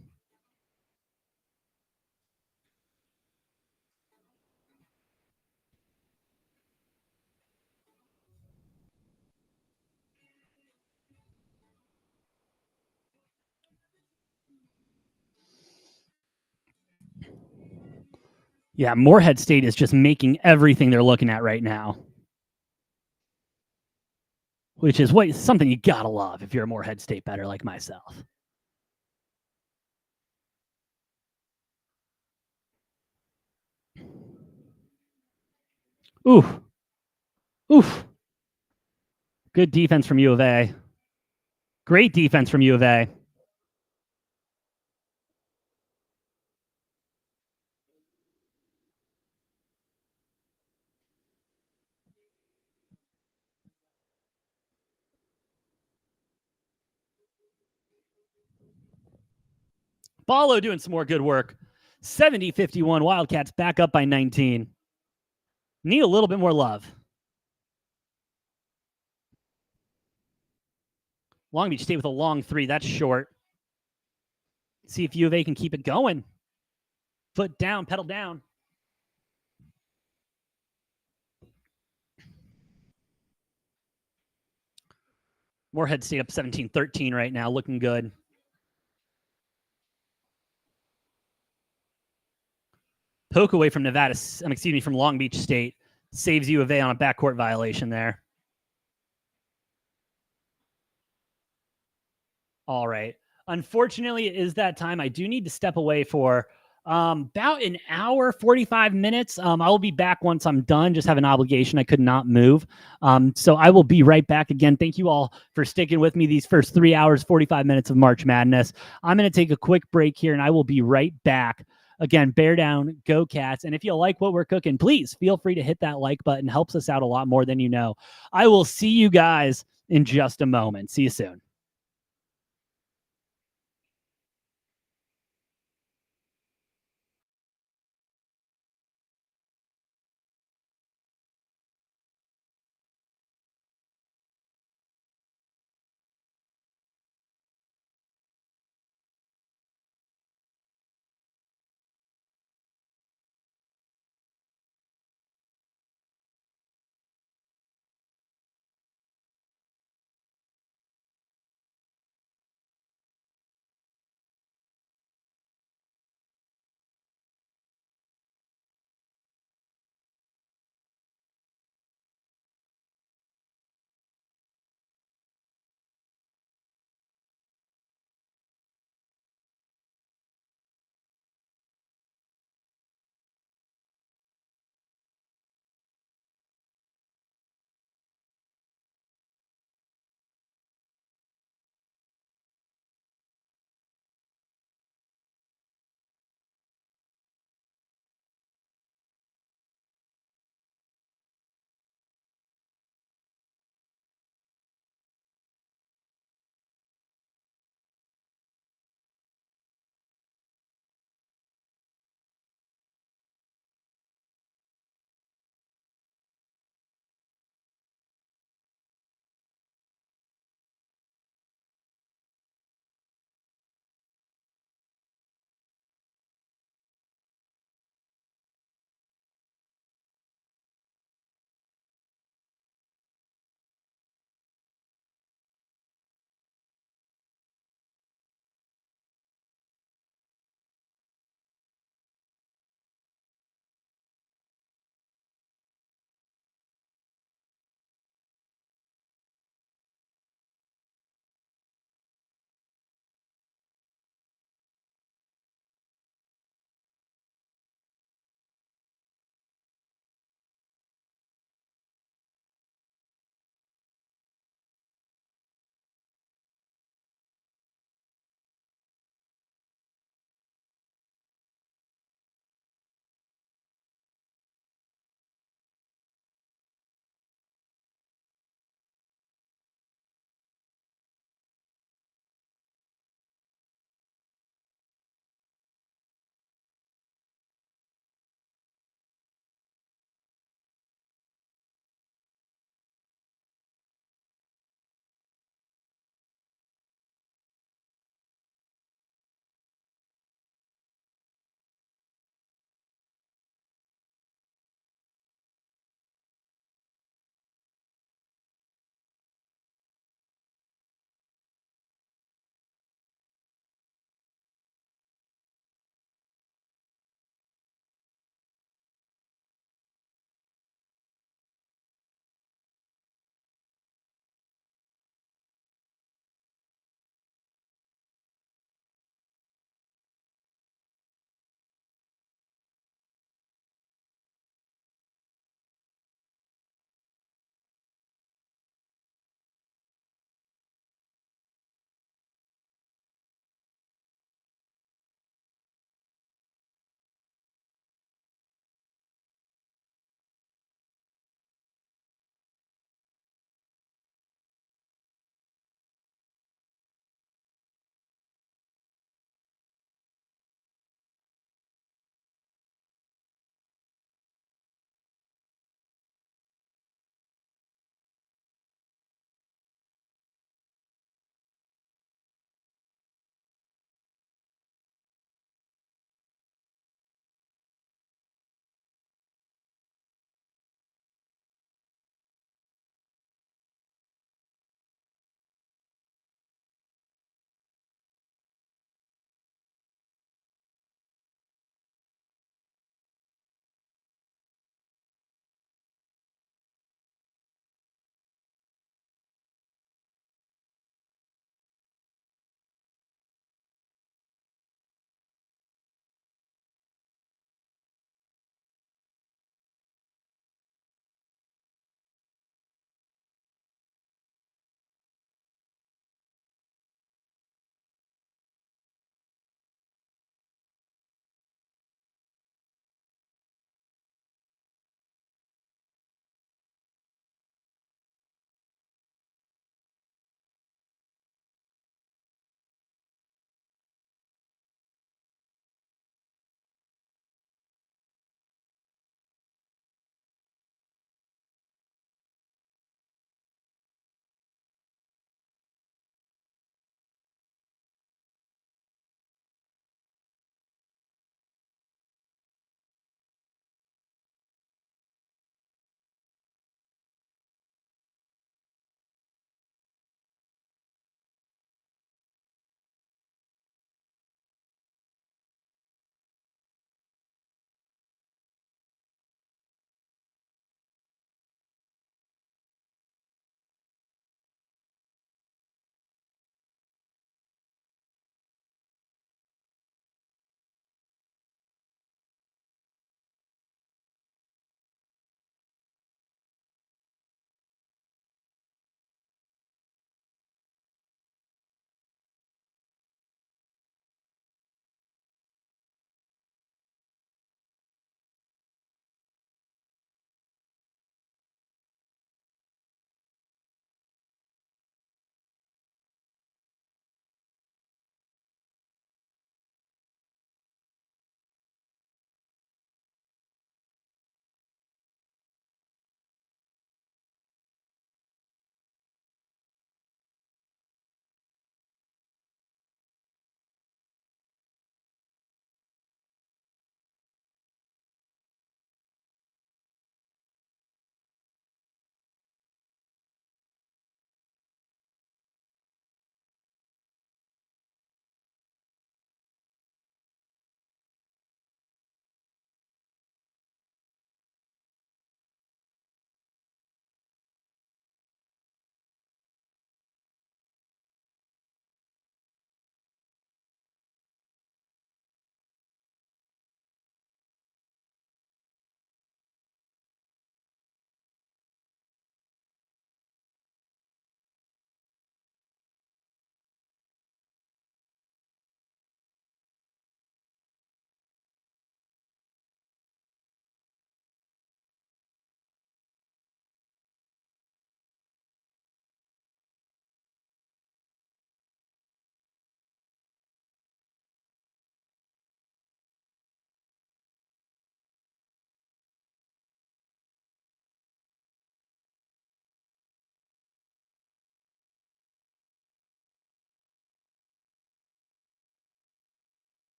Yeah, Morehead State is just making everything they're looking at right now. Which is something you gotta love if you're a Morehead State better like myself. Oof. Oof. Good defense from U of A. Great defense from U of A. Ballo doing some more good work. 70-51. Wildcats back up by 19. Need a little bit more love. Long Beach State with a long three. That's short. See if U of A can keep it going. Foot down, pedal down. Moorhead State up 17-13 right now, looking good. Poke away from Nevada, from Long Beach State. Saves U of A on a backcourt violation there. All right. Unfortunately, it is that time. I do need to step away for about an hour, 45 minutes. I will be back once I'm done. Just have an obligation. I could not move. So I will be right back again. Thank you all for sticking with me these first 3 hours, 45 minutes of March Madness. I'm going to take a quick break here and I will be right back. Again, bear down, go Cats. And if you like what we're cooking, please feel free to hit that like button. Helps us out a lot more than you know. I will see you guys in just a moment. See you soon.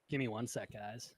Give me 1 sec, guys.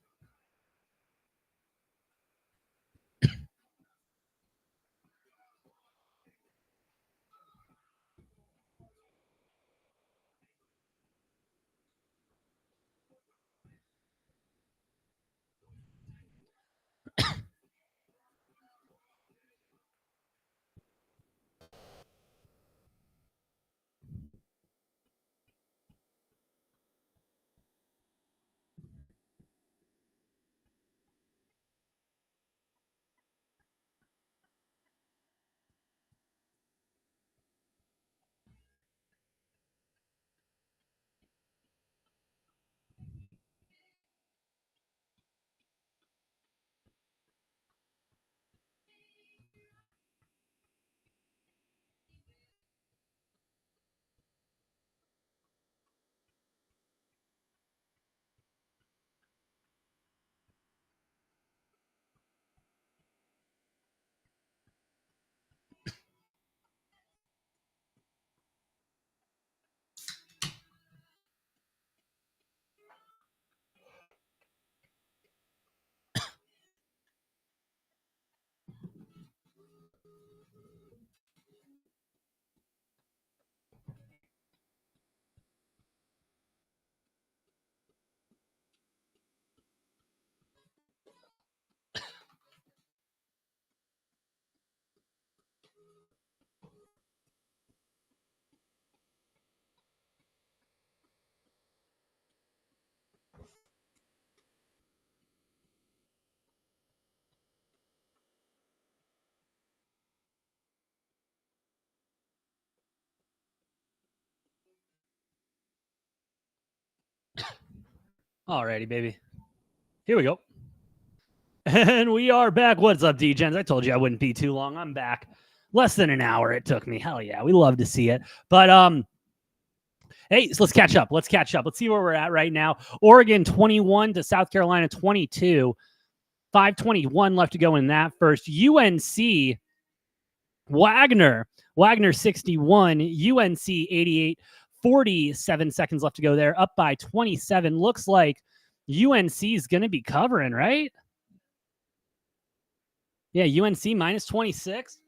Alrighty, baby. Here we go. And we are back. What's up, D-Gens? I told you I wouldn't be too long. I'm back. Less than an hour it took me. Hell yeah, we love to see it. But hey, so let's catch up. Let's see where we're at right now. Oregon 21 to South Carolina 22. 5:21 left to go in that first. UNC Wagner 61, UNC 88. 47 seconds left to go there. Up by 27. Looks like UNC is going to be covering, right? Yeah, UNC minus 26.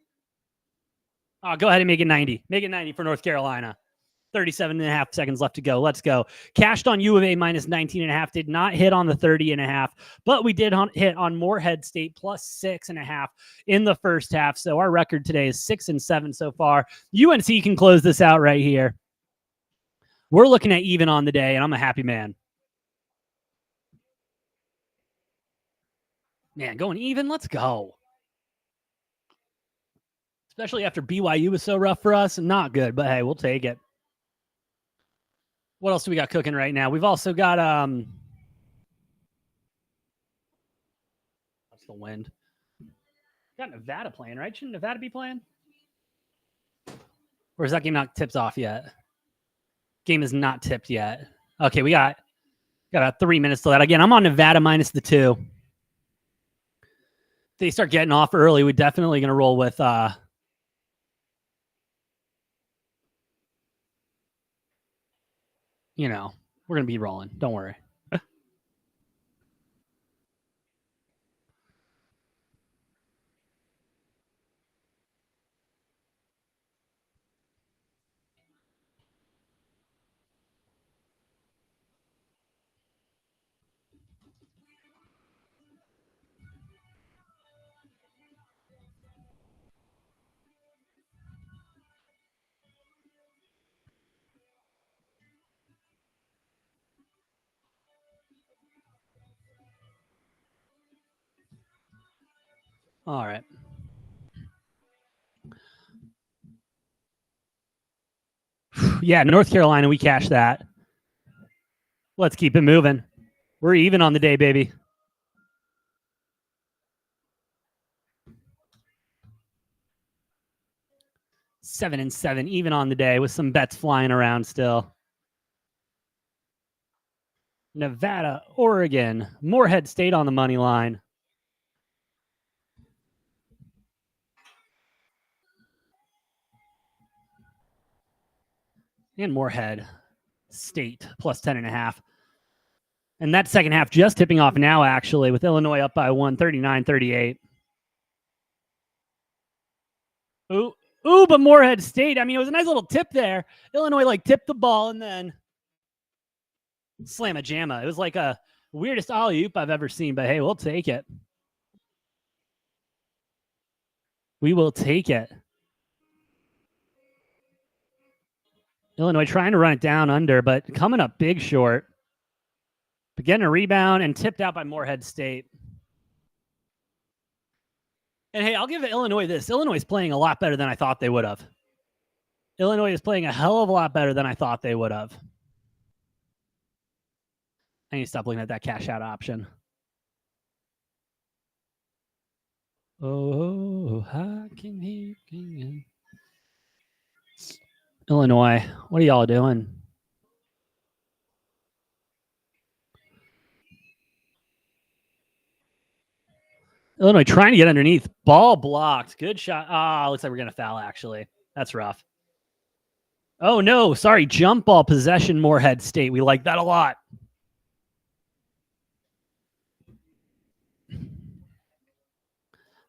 Oh, go ahead and make it 90. Make it 90 for North Carolina. 37 and a half seconds left to go. Let's go. Cashed on U of A minus 19 and a half. Did not hit on the 30 and a half, but we did hit on Morehead State plus 6 and a half in the first half. So our record today is 6-7 so far. UNC can close this out right here. We're looking at even on the day, and I'm a happy man. Man, going even. Let's go. Especially after BYU was so rough for us. Not good, but hey, we'll take it. What else do we got cooking right now? We've also got what's the wind? Got Nevada playing, right? Shouldn't Nevada be playing? Or is that game not tipped off yet? Game is not tipped yet. Okay, we got about 3 minutes till that. Again, I'm on Nevada minus the 2. If they start getting off early, we're definitely gonna roll with we're going to be rolling. Don't worry. All right. Yeah, North Carolina, we cashed that. Let's keep it moving. We're even on the day, baby. 7-7, even on the day with some bets flying around still. Nevada, Oregon, Morehead State on the money line. And Morehead State plus 10.5. And that second half just tipping off now, actually, with Illinois up by 1, 39-38. Ooh, but Morehead State. I mean, it was a nice little tip there. Illinois like tipped the ball and then slam a jamma. It was like a weirdest alley-oop I've ever seen, but hey, we'll take it. We will take it. Illinois trying to run it down under, but coming up big short. But getting a rebound and tipped out by Morehead State. And hey, I'll give Illinois this. Illinois is playing a lot better than I thought they would have. Illinois is playing a hell of a lot better than I thought they would have. I need to stop looking at that cash out option. Oh, how can he? Illinois, what are y'all doing? Illinois trying to get underneath. Ball blocked. Good shot. Looks like we're going to foul, actually. That's rough. Oh, no. Sorry. Jump ball possession, Morehead State. We like that a lot.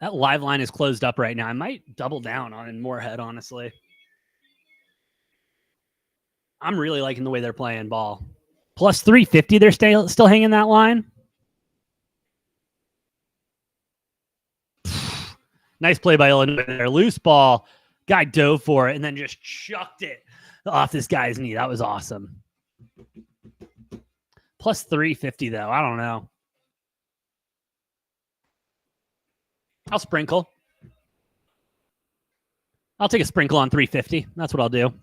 That live line is closed up right now. I might double down on Morehead, honestly. I'm really liking the way they're playing ball. Plus 350, they're still hanging that line. Nice play by Illinois there. Loose ball. Guy dove for it and then just chucked it off this guy's knee. That was awesome. Plus 350, though. I don't know. I'll sprinkle. I'll take a sprinkle on 350. That's what I'll do.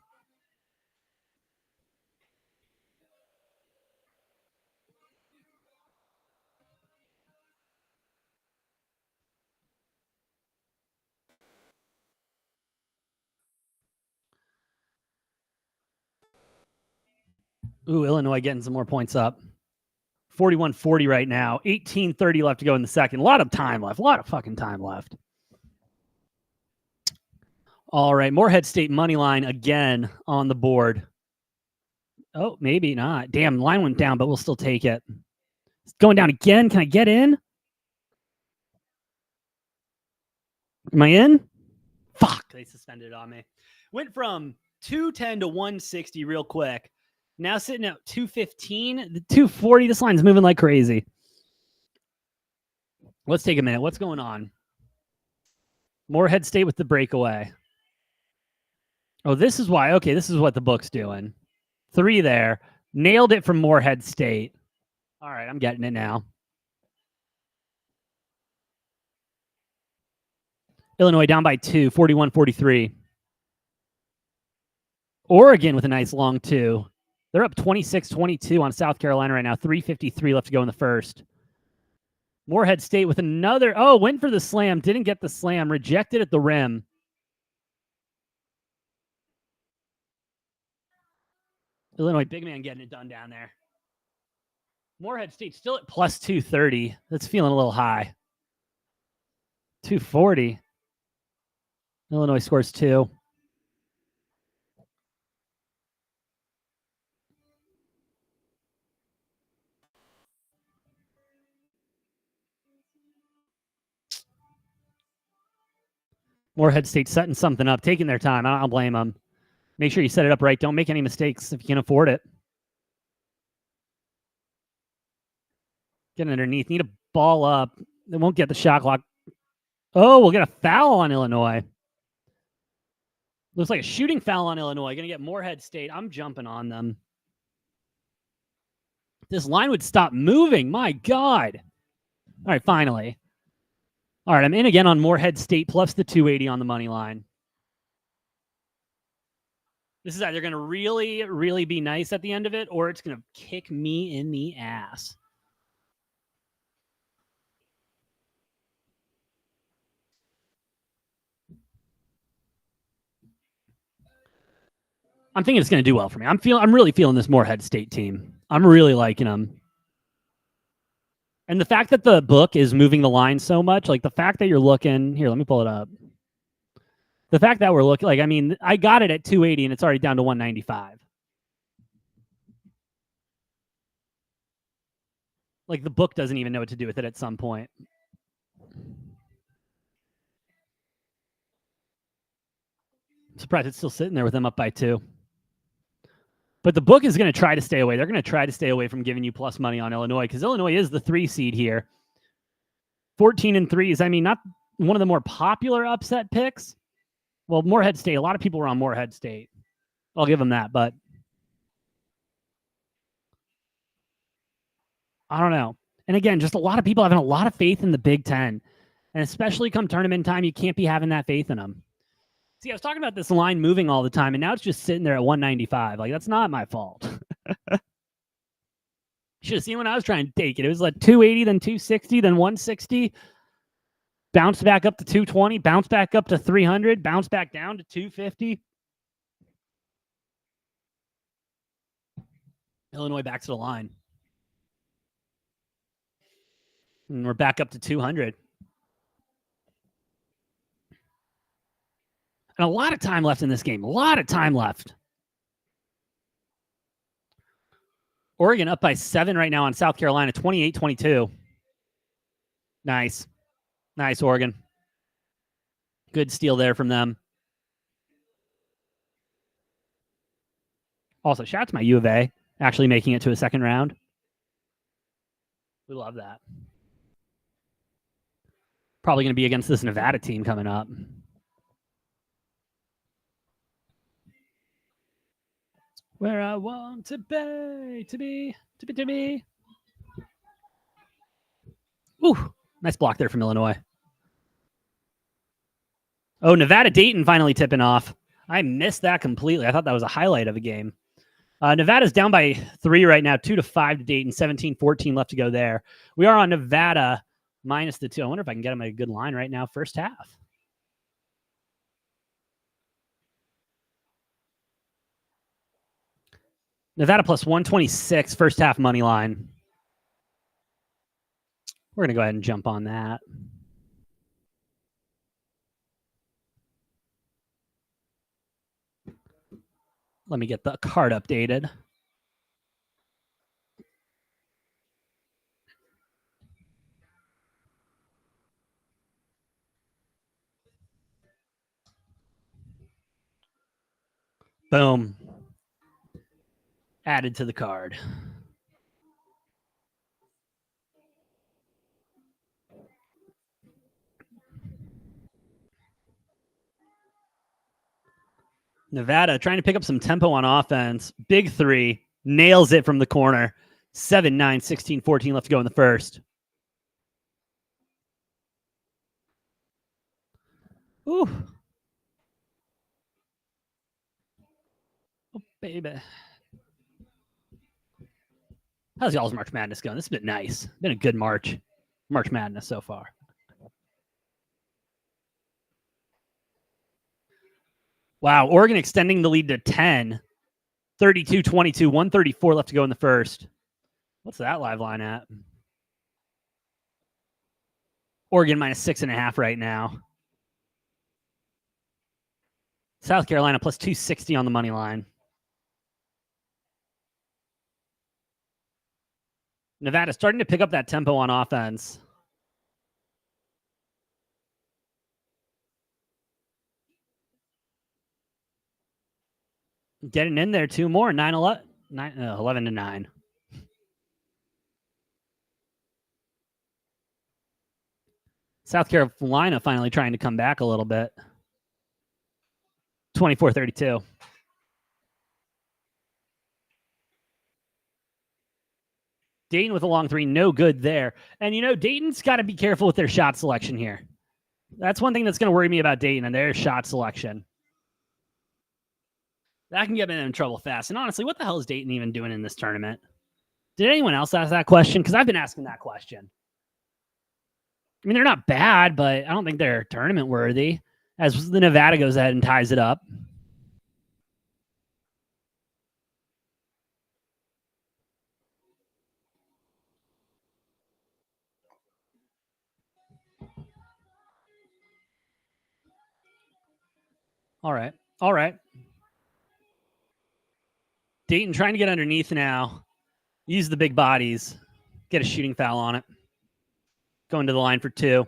Ooh, Illinois getting some more points up. 41-40 right now. 18:30 left to go in the second. A lot of time left. A lot of fucking time left. All right. Morehead State money line again on the board. Oh, maybe not. Damn, line went down, but we'll still take it. It's going down again. Can I get in? Am I in? Fuck. They suspended it on me. Went from 210 to 160 real quick. Now sitting at 215, the 240. This line's moving like crazy. Let's take a minute. What's going on? Morehead State with the breakaway. Oh, this is why. Okay, this is what the book's doing. 3 there. Nailed it from Morehead State. All right, I'm getting it now. Illinois down by 2, 41-43. Oregon with a nice long 2. They're up 26-22 on South Carolina right now. 3:53 left to go in the first. Morehead State with another. Oh, went for the slam. Didn't get the slam. Rejected at the rim. Illinois big man getting it done down there. Morehead State still at plus 230. That's feeling a little high. 240. Illinois scores 2. Morehead State setting something up, taking their time. I don't blame them. Make sure you set it up right. Don't make any mistakes if you can afford it. Get underneath. Need a ball up. They won't get the shot clock. Oh, we'll get a foul on Illinois. Looks like a shooting foul on Illinois. Going to get Morehead State. I'm jumping on them. This line would stop moving. My God. All right, finally. All right, I'm in again on Morehead State plus the 280 on the money line. This is either going to really, really be nice at the end of it, or it's going to kick me in the ass. I'm thinking it's going to do well for me. I'm really feeling this Morehead State team. I'm really liking them. And the fact that the book is moving the line so much, like the fact that you're looking here, let me pull it up. The fact that we're looking, like, I mean, I got it at 280 and it's already down to 195. Like the book doesn't even know what to do with it at some point. I'm surprised it's still sitting there with them up by 2. But the book is going to try to stay away. They're going to try to stay away from giving you plus money on Illinois because Illinois is the 3 seed here. 14-3 is, I mean, not one of the more popular upset picks. Well, Morehead State, a lot of people were on Morehead State. I'll give them that, but I don't know. And again, just a lot of people having a lot of faith in the Big Ten. And especially come tournament time, you can't be having that faith in them. See, I was talking about this line moving all the time, and now it's just sitting there at 195. Like, that's not my fault. You should have seen when I was trying to take it. It was like 280, then 260, then 160. Bounced back up to 220, bounced back up to 300, bounced back down to 250. Illinois back to the line. And we're back up to 200. And a lot of time left in this game. A lot of time left. Oregon up by 7 right now on South Carolina, 28-22. Nice. Nice, Oregon. Good steal there from them. Also, shout out to my U of A actually making it to a second round. We love that. Probably going to be against this Nevada team coming up. Where I want to be. Ooh, nice block there from Illinois. Oh, Nevada-Dayton finally tipping off. I missed that completely. I thought that was a highlight of a game. Nevada's down by 3 right now, 2-5 to Dayton, 17-14 left to go there. We are on Nevada minus the 2. I wonder if I can get them a good line right now, first half. Nevada plus 126, first half money line. We're going to go ahead and jump on that. Let me get the card updated. Boom. Added to the card. Nevada trying to pick up some tempo on offense. Big 3. Nails it from the corner. 7-9, 16-14 left to go in the first. Ooh. Oh, baby. How's y'all's March Madness going? This has been nice. Been a good March Madness so far. Wow, Oregon extending the lead to 10. 32-22, 134 left to go in the first. What's that live line at? Oregon minus 6.5 right now. South Carolina plus 260 on the money line. Nevada starting to pick up that tempo on offense. Getting in there, 2 more, 11-9. South Carolina finally trying to come back a little bit. 24-32. Dayton with a long 3, no good there. And, you know, Dayton's got to be careful with their shot selection here. That's one thing that's going to worry me about Dayton and their shot selection. That can get them in trouble fast. And honestly, what the hell is Dayton even doing in this tournament? Did anyone else ask that question? Because I've been asking that question. I mean, they're not bad, but I don't think they're tournament worthy. As the Nevada goes ahead and ties it up. All right. All right. Dayton trying to get underneath now. Use the big bodies. get a shooting foul on it. Going to the line for 2.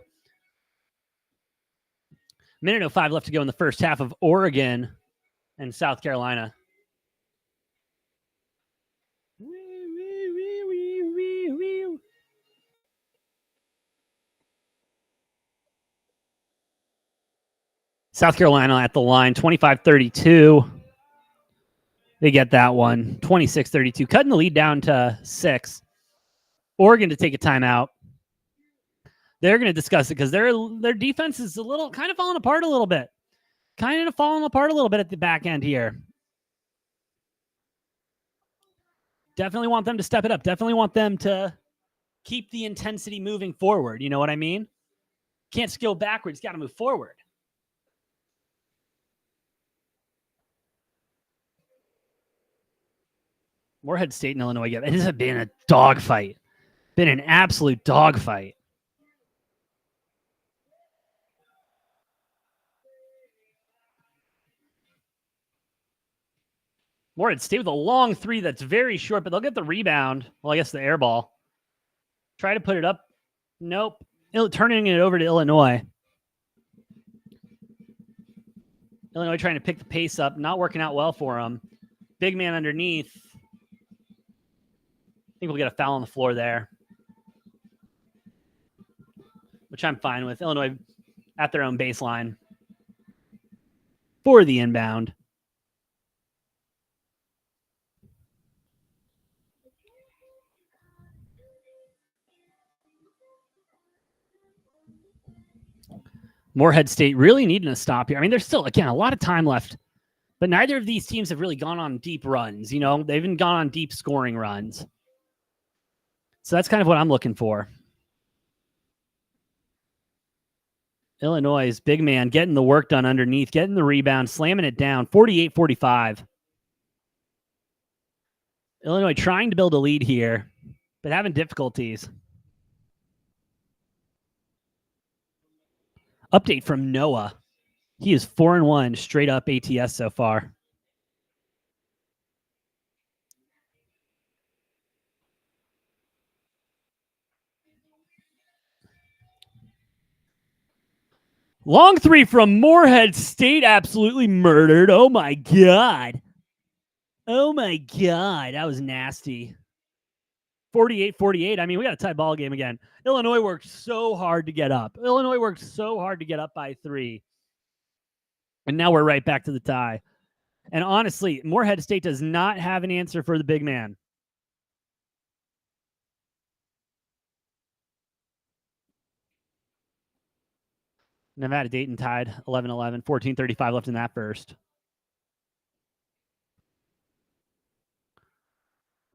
Minute 05 left to go in the first half of Oregon and South Carolina. South Carolina at the line, 25-32. They get that one, 26-32, cutting the lead down to 6. Oregon to take a timeout. They're going to discuss it because their defense is kind of falling apart a little bit. Kind of falling apart a little bit at the back end here. Definitely want them to step it up. Definitely want them to keep the intensity moving forward. You know what I mean? Can't just go backwards. Got to move forward. Morehead State and Illinois. It has been a dogfight. Been an absolute dogfight. Morehead State with a long 3 that's very short, but they'll get the rebound. Well, I guess the air ball. Try to put it up. Nope. Turning it over to Illinois. Illinois trying to pick the pace up. Not working out well for them. Big man underneath. I think we'll get a foul on the floor there, which I'm fine with. Illinois at their own baseline for the inbound. Morehead State really needing a stop here. I mean, there's still, again, a lot of time left, but neither of these teams have really gone on deep runs. You know, they haven't gone on deep scoring runs. So that's kind of what I'm looking for. Illinois' big man getting the work done underneath, getting the rebound, slamming it down, 48-45. Illinois trying to build a lead here, but having difficulties. Update from Noah. He is 4-1 straight up ATS so far. Long 3 from Morehead State, absolutely murdered. Oh my God. Oh my God. That was nasty. 48-48. I mean, we got a tie ball game again. Illinois worked so hard to get up. Illinois worked so hard to get up by 3. And now we're right back to the tie. And honestly, Morehead State does not have an answer for the big man. Nevada Dayton tied 11-11, 14:35 left in that first.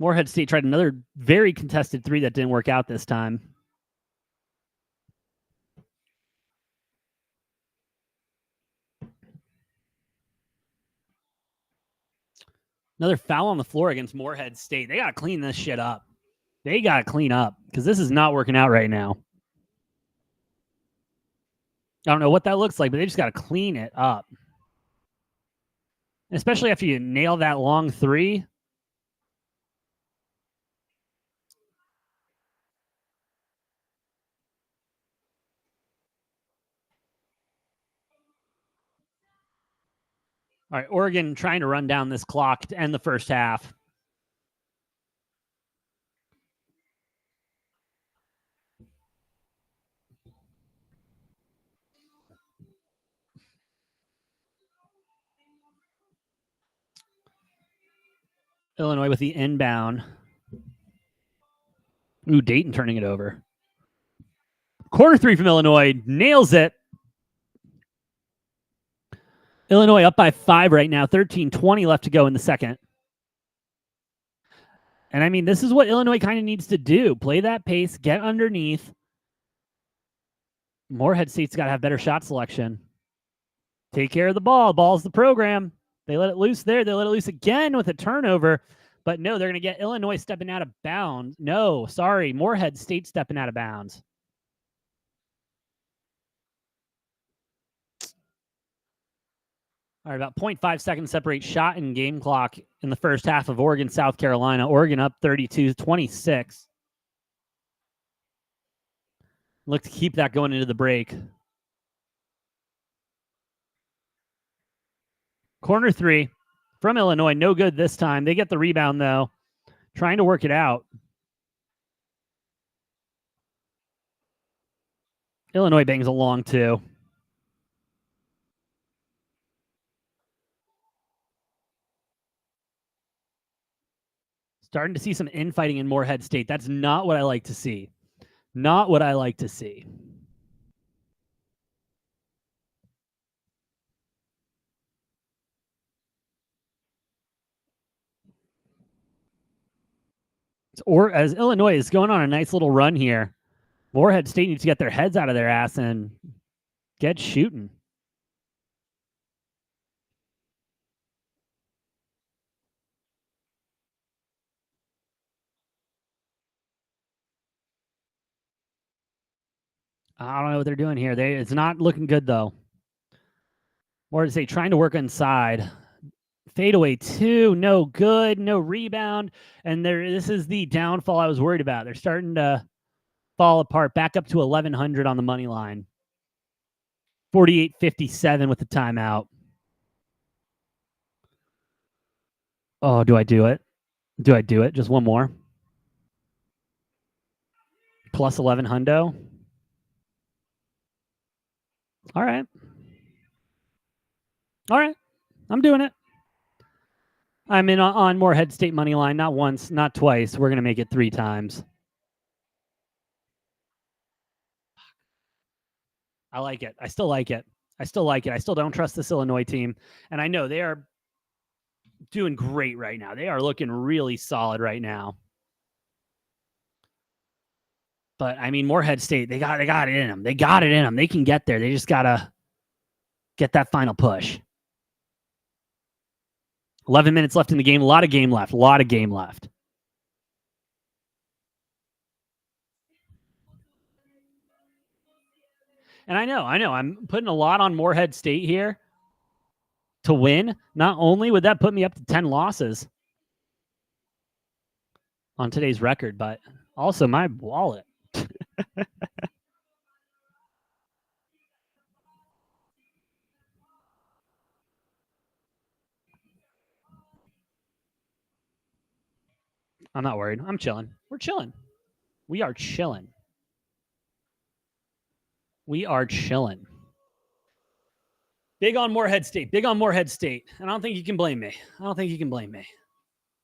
Morehead State tried another very contested 3 that didn't work out this time. Another foul on the floor against Morehead State. They got to clean this shit up. They got to clean up because this is not working out right now. I don't know what that looks like, but they just got to clean it up. Especially after you nail that long 3. All right, Oregon trying to run down this clock to end the first half. Illinois with the inbound. Ooh, Dayton turning it over. Corner 3 from Illinois. Nails it. Illinois up by 5 right now. 13:20 left to go in the second. And I mean, this is what Illinois kind of needs to do. Play that pace, get underneath. Morehead State's got to have better shot selection. Take care of the ball. Ball's the program. They let it loose there. They let it loose again with a turnover. But no, they're going to get Illinois stepping out of bounds. No, sorry. Morehead State stepping out of bounds. All right, about 0.5 seconds separate shot and game clock in the first half of Oregon, South Carolina. Oregon up 32-26. Look to keep that going into the break. Corner 3 from Illinois. No good this time. They get the rebound, though. Trying to work it out. Illinois bangs along, too. Starting to see some infighting in Morehead State. That's not what I like to see. Not what I like to see. Or as Illinois is going on a nice little run here, Morehead State needs to get their heads out of their ass and get shooting. I don't know what they're doing here. It's not looking good, though. Morehead State trying to work inside. Fadeaway 2, no good, no rebound. And this is the downfall I was worried about. They're starting to fall apart. Back up to 1,100 on the money line. 48-57 with the timeout. Oh, do I do it? Do I do it? Just one more. Plus 11 hundo. All right. All right. I'm doing it. I'm in on Morehead State money line. Not once, not twice. We're going to make it 3 times. I like it. I still like it. I still like it. I still don't trust this Illinois team. And I know they are doing great right now. They are looking really solid right now. But I mean, Morehead State, they got it in them. They got it in them. They can get there. They just got to get that final push. 11 minutes left in the game. A lot of game left. A lot of game left. And I know. I'm putting a lot on Morehead State here to win. Not only would that put me up to 10 losses on today's record, but also my wallet. I'm not worried. I'm chilling. We're chilling. We are chilling. We are chilling. Big on Morehead State. Big on Morehead State. And I don't think you can blame me. I don't think you can blame me.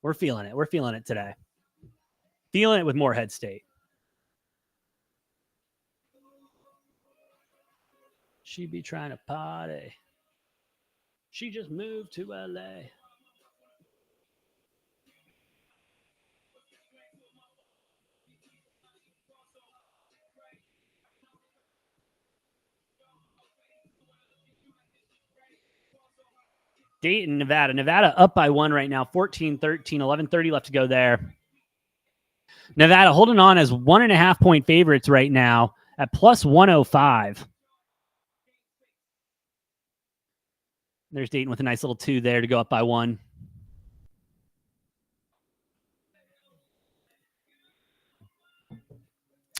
We're feeling it. We're feeling it today. Feeling it with Morehead State. She be trying to party. She just moved to LA. Dayton, Nevada. Nevada up by 1 right now. 14-13, 11:30 left to go there. Nevada holding on as 1.5 point favorites right now at plus 105. There's Dayton with a nice little 2 there to go up by 1.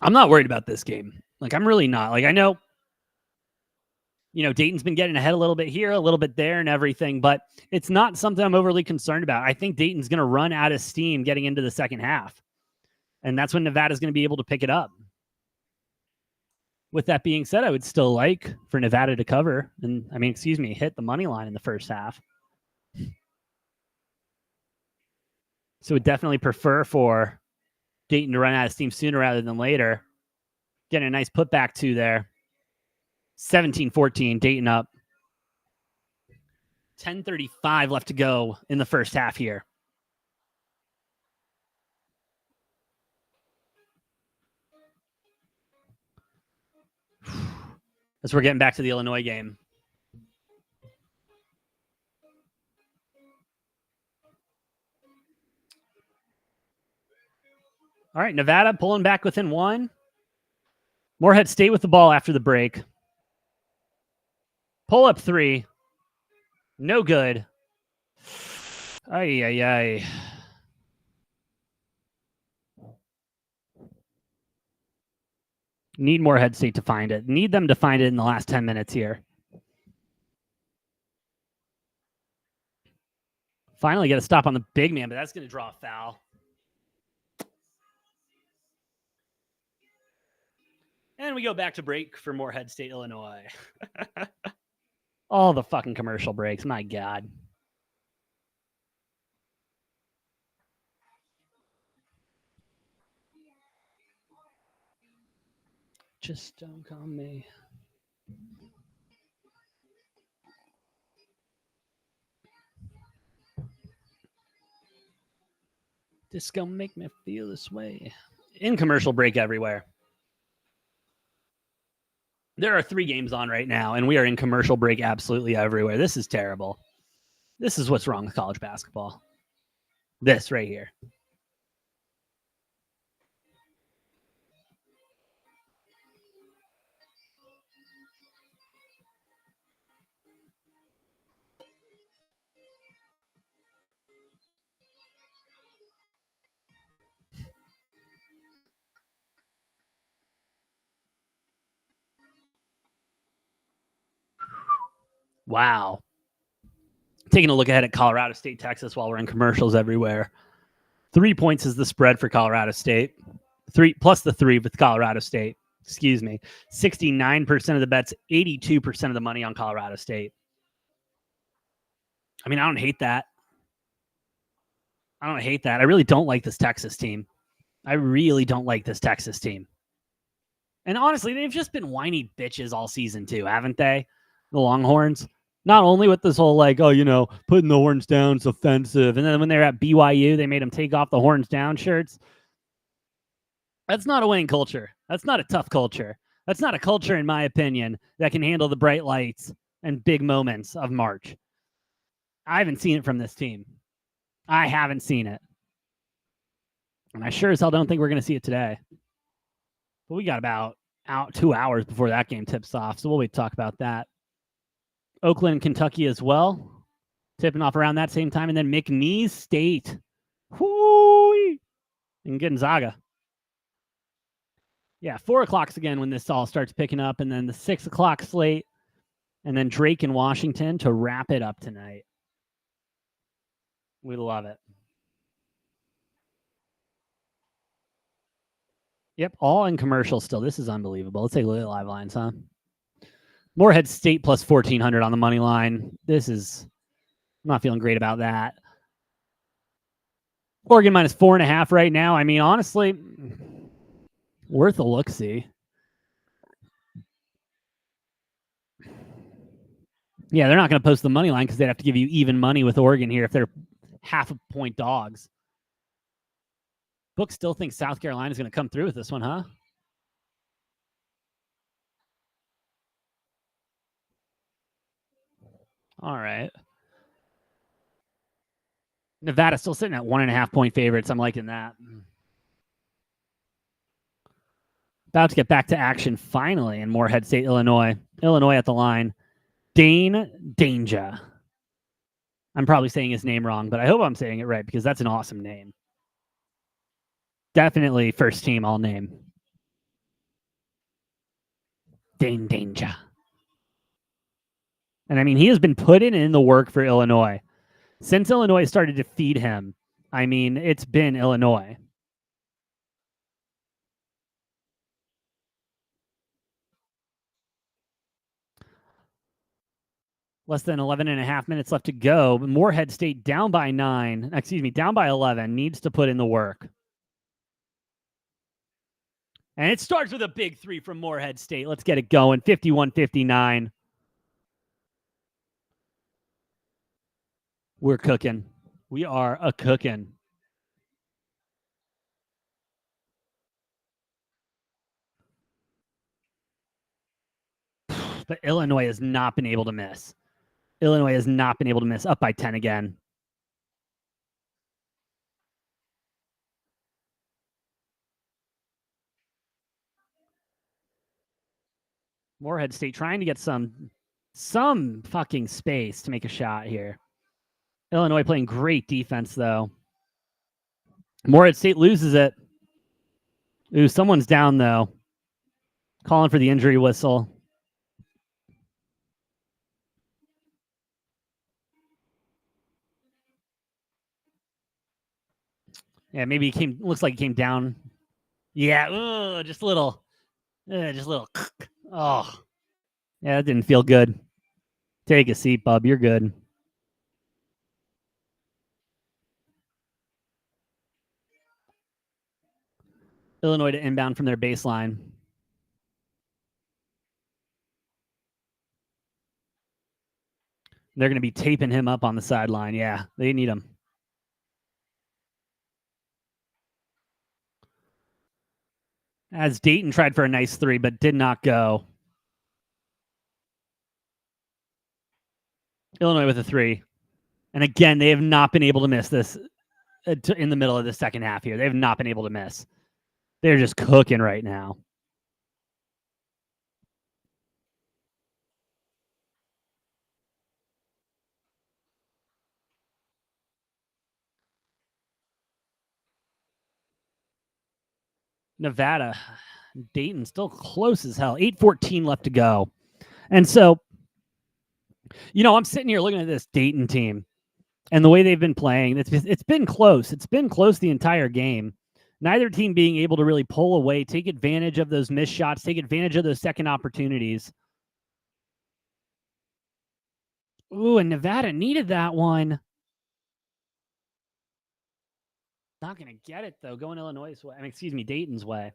I'm not worried about this game. Like, I'm really not. Like, I know, Dayton's been getting ahead a little bit here, a little bit there and everything, but it's not something I'm overly concerned about. I think Dayton's going to run out of steam getting into the second half. And that's when Nevada's going to be able to pick it up. With that being said, I would still like for Nevada to cover and, hit the money line in the first half. So would definitely prefer for Dayton to run out of steam sooner rather than later. Getting a nice putback 2 there. 17-14, Dayton up. 10:35 left to go in the first half here. As we're getting back to the Illinois game. All right, Nevada pulling back within 1. Morehead State with the ball after the break. Pull up 3. No good. Ay. Need Morehead State to find it. Need them to find it in the last 10 minutes here. Finally get a stop on the big man, but that's going to draw a foul. And we go back to break for Morehead State, Illinois. All the fucking commercial breaks. My God. Just don't call me. This gonna make me feel this way. In commercial break everywhere. There are 3 games on right now, and we are in commercial break absolutely everywhere. This is terrible. This is what's wrong with college basketball. This right here. Wow. Taking a look ahead at Colorado State, Texas while we're in commercials everywhere. 3 points is the spread for Colorado State. 3 plus the 3 with Colorado State. Excuse me. 69% of the bets, 82% of the money on Colorado State. I mean, I don't hate that. I really don't like this Texas team. And honestly, they've just been whiny bitches all season too, haven't they? The Longhorns. Not only with this whole like, oh, you know, putting the horns down is offensive. And then when they're at BYU, they made them take off the horns down shirts. That's not a winning culture. That's not a tough culture. That's not a culture, in my opinion, that can handle the bright lights and big moments of March. I haven't seen it from this team. I haven't seen it. And I sure as hell don't think we're going to see it today. But we got about 2 hours before that game tips off, so we'll wait to talk about that. Oakland and Kentucky as well, tipping off around that same time. And then McNeese State. Whoo! And Gonzaga. Yeah, 4 o'clock's again when this all starts picking up. And then the 6 o'clock slate. And then Drake and Washington to wrap it up tonight. We love it. Yep, all in commercials still. This is unbelievable. Let's take a look at live lines, huh? Morehead State plus 1,400 on the money line. I'm not feeling great about that. Oregon minus 4.5 right now. I mean, honestly, worth a look-see. Yeah, they're not going to post the money line because they'd have to give you even money with Oregon here if they're half-a-point dogs. Book still thinks South Carolina is going to come through with this one, huh? All right. Nevada still sitting at 1.5-point favorites. I'm liking that. About to get back to action finally in Morehead State, Illinois. Illinois at the line. Dane Danger. I'm probably saying his name wrong, but I hope I'm saying it right because that's an awesome name. Definitely first team I'll name. Dane Danger. And I mean, he has been putting in the work for Illinois. Since Illinois started to feed him, I mean, it's been Illinois. Less than 11.5 minutes left to go. Morehead State down by 11, needs to put in the work. And it starts with a big 3 from Morehead State. Let's get it going. 51-59. We're cooking. We are a cooking. But Illinois has not been able to miss. Up by 10 again. Morehead State trying to get some fucking space to make a shot here. Illinois playing great defense, though. Morehead State loses it. Ooh, someone's down, though. Calling for the injury whistle. Yeah, maybe he came. Looks like he came down. Yeah, just a little. Oh, yeah, that didn't feel good. Take a seat, bub. You're good. Illinois to inbound from their baseline. They're going to be taping him up on the sideline. Yeah, they need him. As Dayton tried for a nice three, but did not go. Illinois with a three. And again, they have not been able to miss this in the middle of the second half here. They have not been able to miss. They're just cooking right now. Nevada, Dayton still close as hell. 8:14 left to go. And so, I'm sitting here looking at this Dayton team and the way they've been playing. It's been close. It's been close the entire game. Neither team being able to really pull away, take advantage of those missed shots, take advantage of those second opportunities. Ooh, and Nevada needed that one. Not going to get it, though. Going Illinois' way. Dayton's way.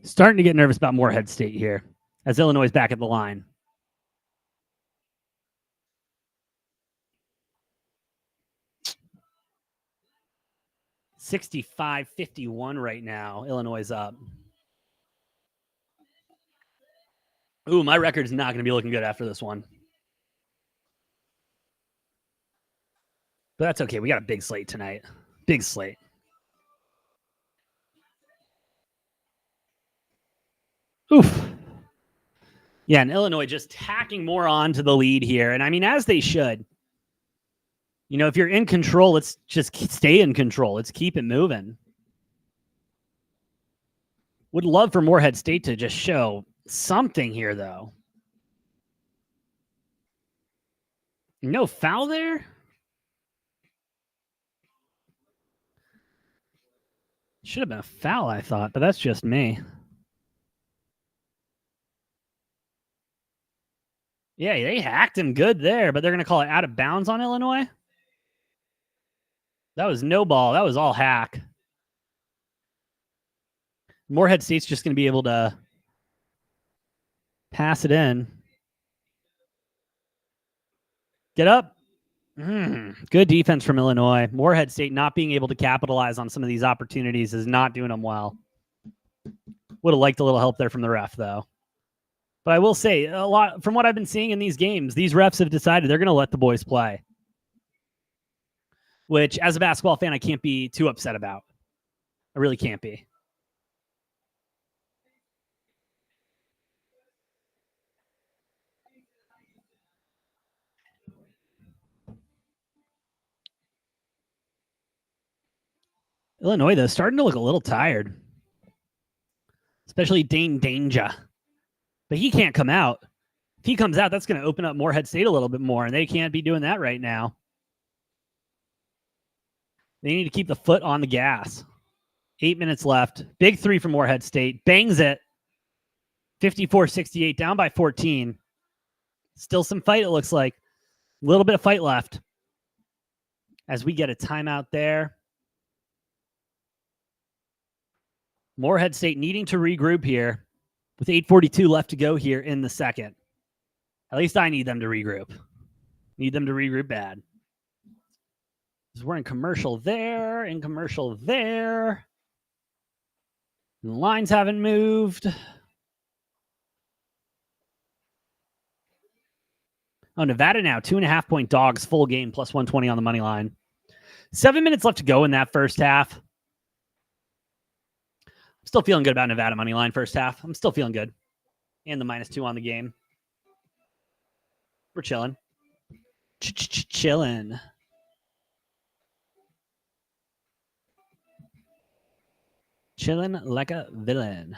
Starting to get nervous about Morehead State here as Illinois is back at the line. $65-51 right now. Illinois is up. Ooh, my record's not going to be looking good after this one. But that's okay. We got a big slate tonight. Big slate. Oof. Yeah, and Illinois just tacking more on to the lead here. And I mean, as they should. If you're in control, let's just stay in control. Let's keep it moving. Would love for Morehead State to just show something here, though. No foul there? Should have been a foul, I thought, but that's just me. Yeah, they hacked him good there, but they're going to call it out of bounds on Illinois? That was no ball. That was all hack. Morehead State's just going to be able to pass it in. Get up. Good defense from Illinois. Morehead State not being able to capitalize on some of these opportunities is not doing them well. Would have liked a little help there from the ref, though. But I will say, a lot from what I've been seeing in these games, these refs have decided they're going to let the boys play. Which, as a basketball fan, I can't be too upset about. I really can't be. Illinois, though, starting to look a little tired. Especially Dane Danger. But he can't come out. If he comes out, that's going to open up Morehead State a little bit more, and they can't be doing that right now. They need to keep the foot on the gas. 8 minutes left. Big three from Morehead State. Bangs it. 54-68, down by 14. Still some fight, it looks like. A little bit of fight left. As we get a timeout there. Morehead State needing to regroup here with 8:42 left to go here in the second. At least I need them to regroup. Need them to regroup bad. Because we're in commercial there, in commercial there. The lines haven't moved. Oh, Nevada now, 2.5-point dogs, full game, plus 120 on the money line. 7 minutes left to go in that first half. Still feeling good about Nevada money line first half. I'm still feeling good. And the -2 on the game. We're chilling. Chilling like a villain.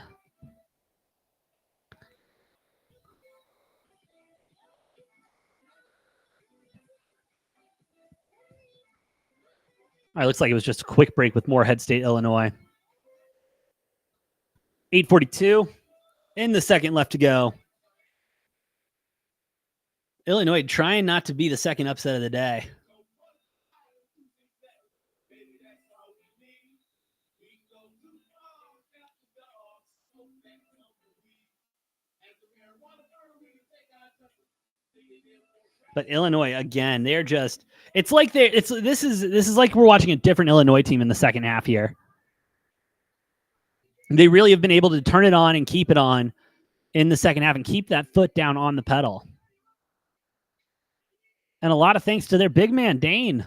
All right, looks like it was just a quick break with Morehead State, Illinois. 8:42 in the second left to go. Illinois trying not to be the second upset of the day. But Illinois again, they're just it's like this is like we're watching a different Illinois team in the second half here. They really have been able to turn it on and keep it on in the second half and keep that foot down on the pedal. And a lot of thanks to their big man, Dane.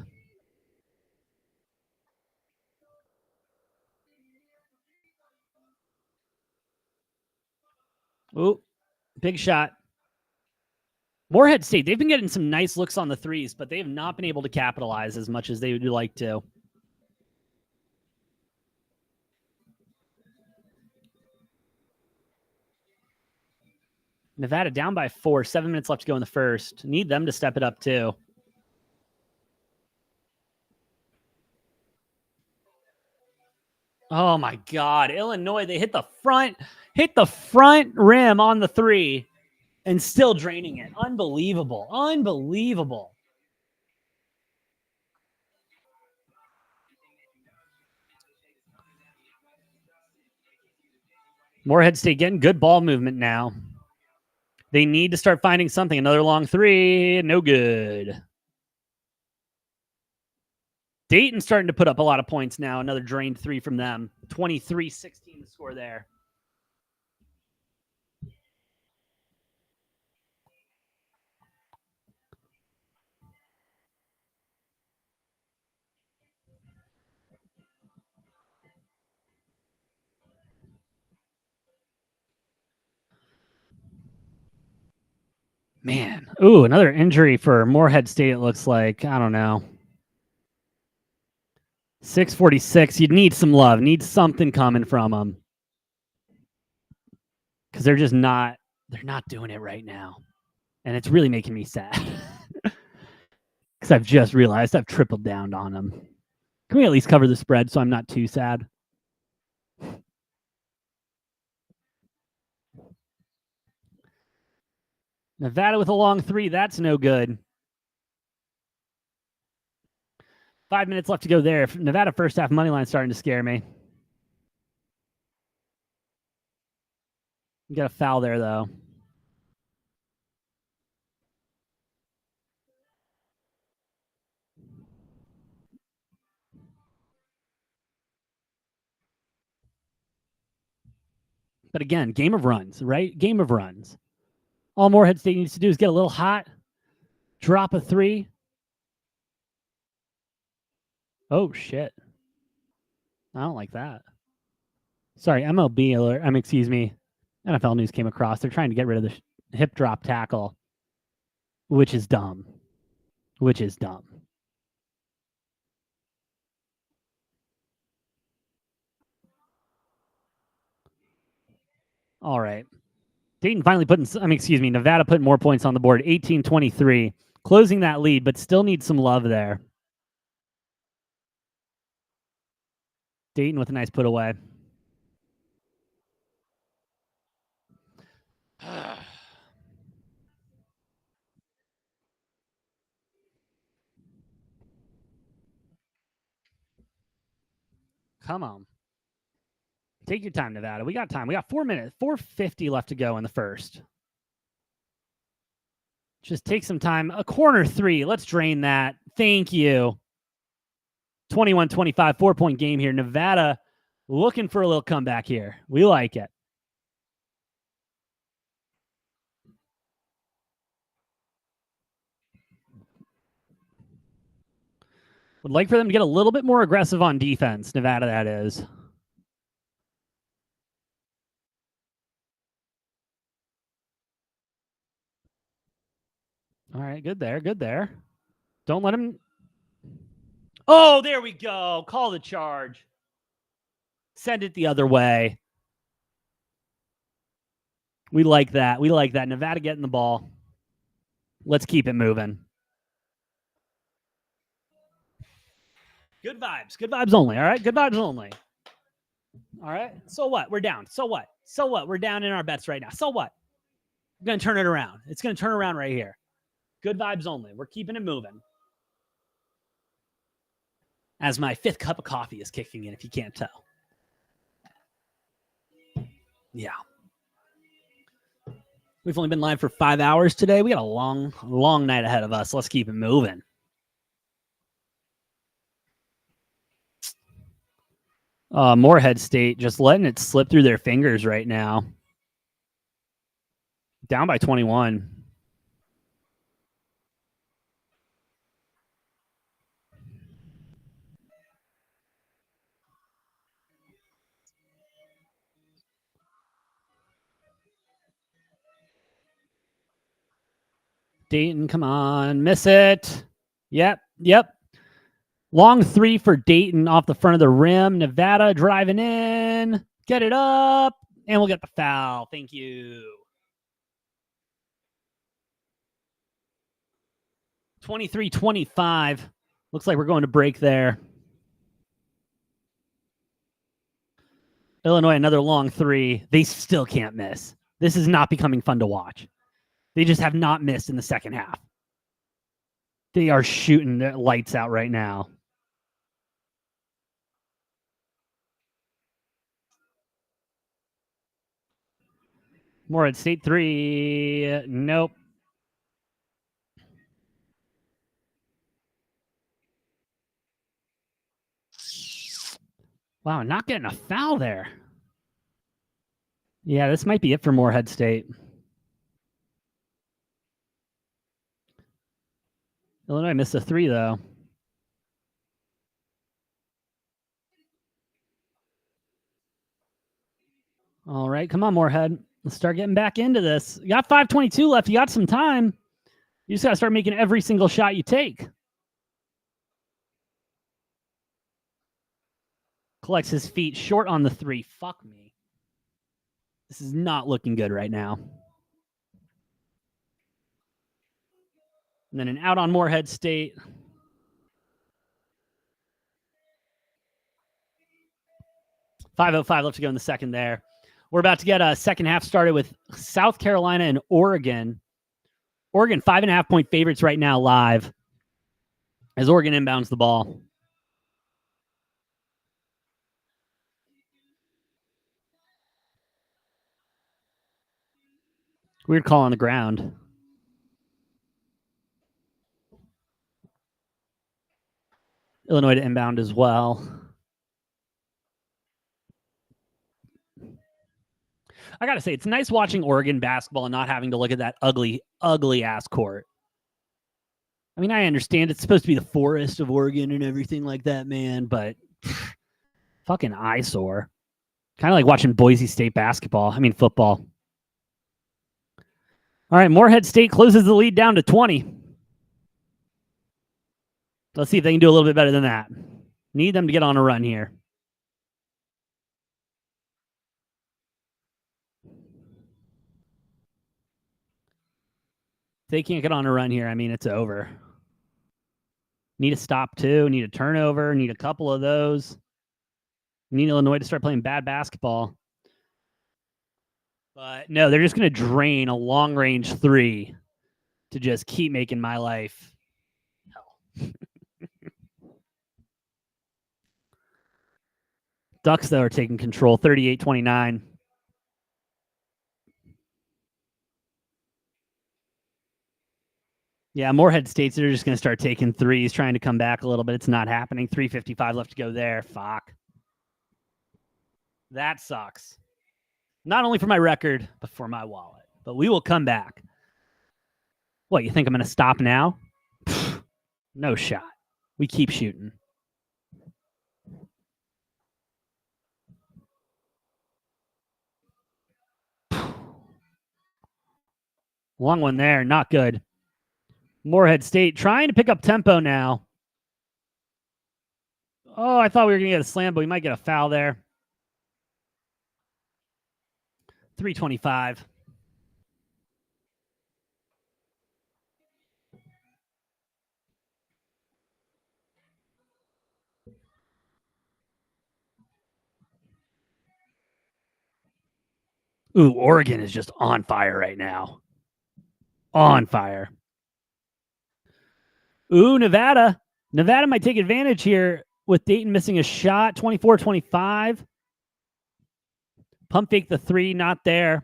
Ooh, big shot. Morehead State, they've been getting some nice looks on the threes, but they have not been able to capitalize as much as they would like to. Nevada down by 4, 7 minutes left to go in the first. Need them to step it up too. Oh my God. Illinois, they hit the front rim on the three and still draining it. Unbelievable. Unbelievable. Morehead State getting good ball movement now. They need to start finding something. Another long three. No good. Dayton starting to put up a lot of points now. Another drained three from them. 23-16 the score there. Man. Ooh, another injury for Morehead State, it looks like. I don't know. 6:46. You'd need some love. Need something coming from them. Because they're just not doing it right now. And it's really making me sad. Because I've just realized I've tripled down on them. Can we at least cover the spread so I'm not too sad? Nevada with a long three. That's no good. 5 minutes left to go there. Nevada first half money line starting to scare me. You got a foul there, though. But again, game of runs, right? Game of runs. All Morehead State needs to do is get a little hot, drop a three. Oh, shit. I don't like that. Sorry, MLB alert. Excuse me. NFL news came across. They're trying to get rid of the hip drop tackle, which is dumb. Which is dumb. All right. Dayton finally Nevada putting more points on the board, 18-23, closing that lead, but still needs some love there. Dayton with a nice put away. Come on. Take your time, Nevada. We got time. We got 4 minutes, 4:50 left to go in the first. Just take some time. A corner three. Let's drain that. Thank you. 21-25, 4-point game here. Nevada looking for a little comeback here. We like it. Would like for them to get a little bit more aggressive on defense. Nevada, that is. All right, good there. Good there. Don't let him. Oh, there we go. Call the charge. Send it the other way. We like that. We like that. Nevada getting the ball. Let's keep it moving. Good vibes. Good vibes only. All right. Good vibes only. All right. So what? We're down. So what? So what? We're down in our bets right now. So what? We're going to turn it around. It's going to turn around right here. Good vibes only. We're keeping it moving. As my 5th cup of coffee is kicking in, if you can't tell. Yeah. We've only been live for 5 hours today. We got a long, long night ahead of us. Let's keep it moving. Morehead State just letting it slip through their fingers right now. Down by 21. Dayton, come on. Miss it. Yep. Long 3 for Dayton off the front of the rim. Nevada driving in. Get it up. And we'll get the foul. Thank you. 23-25. Looks like we're going to break there. Illinois, another long 3. They still can't miss. This is not becoming fun to watch. They just have not missed in the second half. They are shooting their lights out right now. Morehead State 3. Nope. Wow, not getting a foul there. Yeah, this might be it for Morehead State. Illinois missed a 3, though. All right, come on, Morehead. Let's start getting back into this. You got 5:22 left. You got some time. You just got to start making every single shot you take. Collects his feet short on the 3. Fuck me. This is not looking good right now. And then an out on Morehead State. .505 left to go in the second there. We're about to get a second half started with South Carolina and Oregon. Oregon 5.5-point favorites right now live as Oregon inbounds the ball. Weird call on the ground. Illinois to inbound as well. I got to say, it's nice watching Oregon basketball and not having to look at that ugly, ugly ass court. I mean, I understand it's supposed to be the forest of Oregon and everything like that, man, but fucking eyesore. Kind of like watching Boise State football. All right, Morehead State closes the lead down to 20. Let's see if they can do a little bit better than that. Need them to get on a run here. If they can't get on a run here, I mean, it's over. Need a stop, too. Need a turnover. Need a couple of those. Need Illinois to start playing bad basketball. But no, they're just going to drain a long-range 3 to just keep making my life hell. Ducks, though, are taking control, 38-29. Yeah, Morehead States, they're just going to start taking 3s, trying to come back a little bit. It's not happening. 3:55 left to go there. Fuck. That sucks. Not only for my record, but for my wallet. But we will come back. What, you think I'm going to stop now? No shot. We keep shooting. Long one there. Not good. Morehead State trying to pick up tempo now. Oh, I thought we were going to get a slam, but we might get a foul there. 325. Ooh, Oregon is just on fire right now. On fire. Ooh, Nevada. Nevada might take advantage here with Dayton missing a shot. 24-25. Pump fake the 3, not there.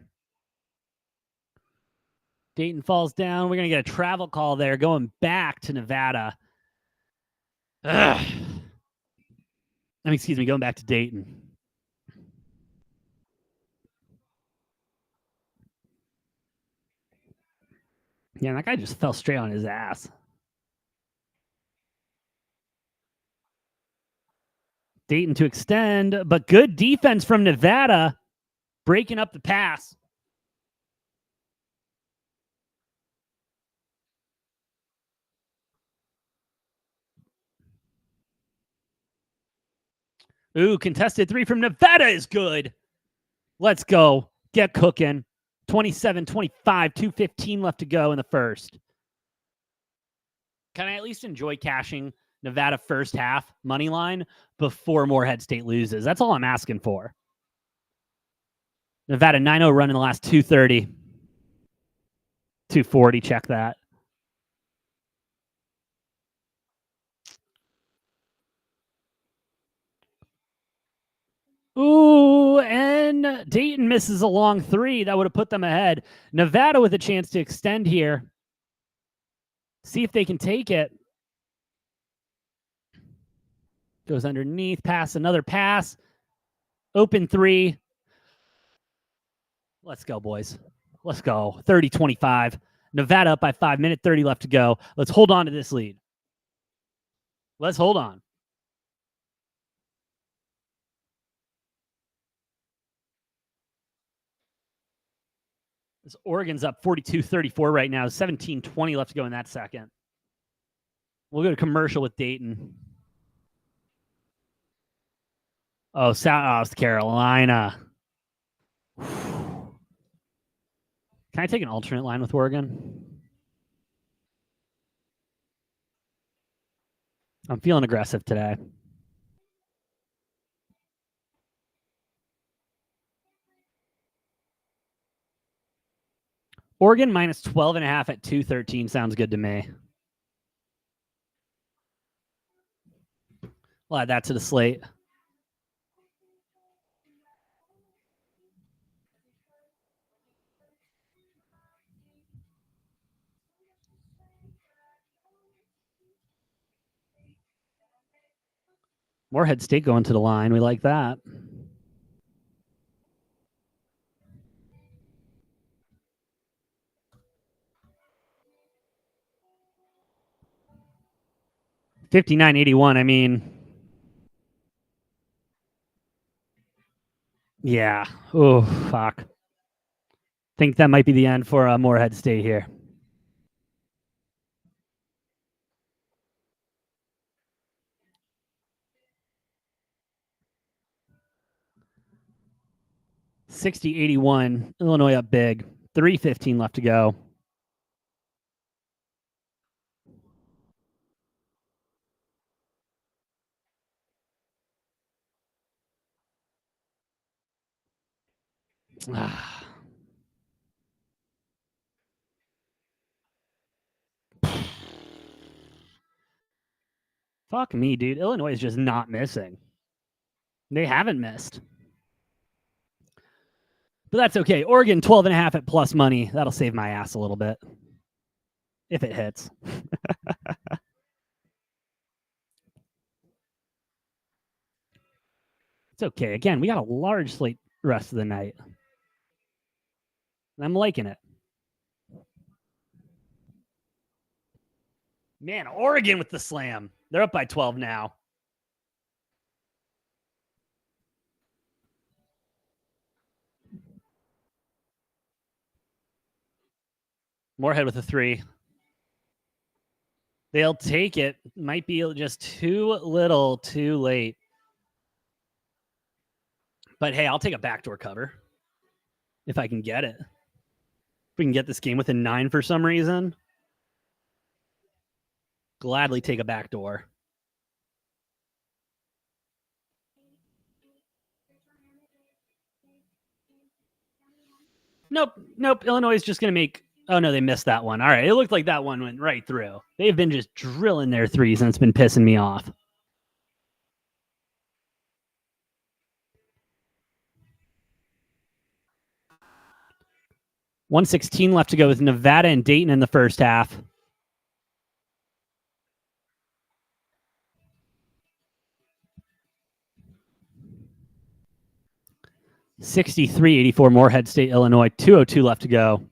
Dayton falls down. We're going to get a travel call there going back to Nevada. Ugh. Excuse me, going back to Dayton. Yeah, that guy just fell straight on his ass. Dayton to extend, but good defense from Nevada, breaking up the pass. Ooh, contested 3 from Nevada is good. Let's go. Get cooking. 27-25, 2:15 left to go in the first. Can I at least enjoy cashing Nevada first half money line before Morehead State loses? That's all I'm asking for. Nevada 9-0 run in the last 2:30. 240, check that. Ooh, and Dayton misses a long 3. That would have put them ahead. Nevada with a chance to extend here. See if they can take it. Goes underneath, pass, another pass. Open 3. Let's go, boys. Let's go. 30-25. Nevada up by 5. Minute 30 left to go. Let's hold on to this lead. Let's hold on. This Oregon's up 42-34 right now. 17-20 left to go in that second. We'll go to commercial with Dayton. Oh, South Carolina. Can I take an alternate line with Oregon? I'm feeling aggressive today. Oregon minus 12.5 at 213 sounds good to me. We'll add that to the slate. Morehead State going to the line. We like that. $59.81. I mean, yeah. Oh, fuck. Think that might be the end for Morehead State here. $60.81. Illinois up big. 3:15 left to go. Fuck me, dude. Illinois is just not missing. They haven't missed. But that's okay. Oregon 12.5 at plus money. That'll save my ass a little bit. If it hits. It's okay. Again, we got a large slate the rest of the night. I'm liking it. Man, Oregon with the slam. They're up by 12 now. Morehead with a 3. They'll take it. Might be just too little, too late. But hey, I'll take a backdoor cover. if I can get it. If we can get this game within 9 for some reason, gladly take a backdoor. Nope. Illinois is just going to make. Oh, no, they missed that one. All right. It looked like that one went right through. They've been just drilling their threes, and it's been pissing me off. .116 left to go with Nevada and Dayton in the first half. .63-84 Morehead State, Illinois. 2:02 left to go.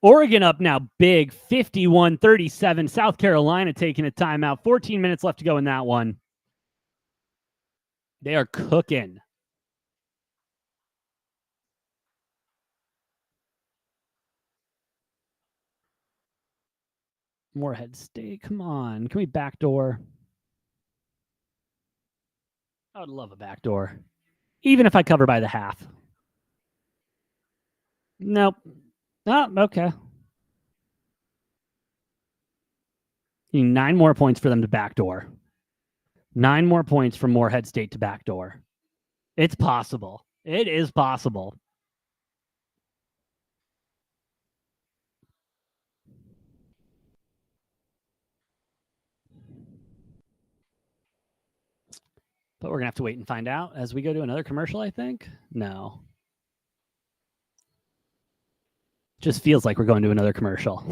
Oregon up now big, 51-37. South Carolina taking a timeout. 14 minutes left to go in that one. They are cooking. Morehead State, come on. Can we backdoor? I would love a backdoor, even if I cover by the half. Nope. Oh, okay. You need 9 more points for them to backdoor. 9 more points from Morehead State to backdoor. It's possible. It is possible. But we're going to have to wait and find out as we go to another commercial, I think. No. Just feels like we're going to another commercial.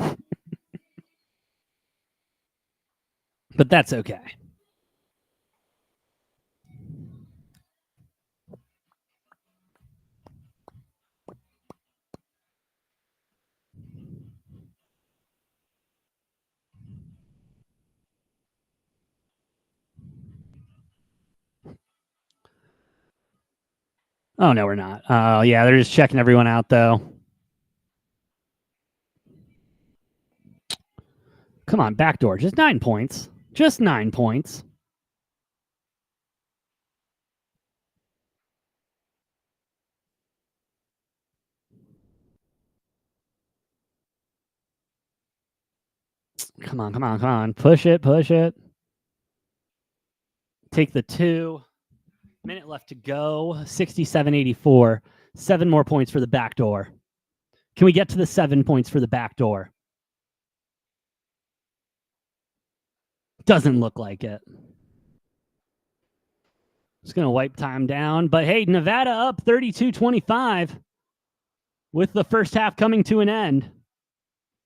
But that's okay. Oh, no, we're not. Oh, yeah, they're just checking everyone out, though. Come on, backdoor. Just 9 points. Just 9 points. Come on. Push it. Take the 2. Minute left to go. 67-84. 7 more points for the backdoor. Can we get to the 7 points for the backdoor? Doesn't look like it. Just going to wipe time down. But hey, Nevada up 32-25 with the first half coming to an end.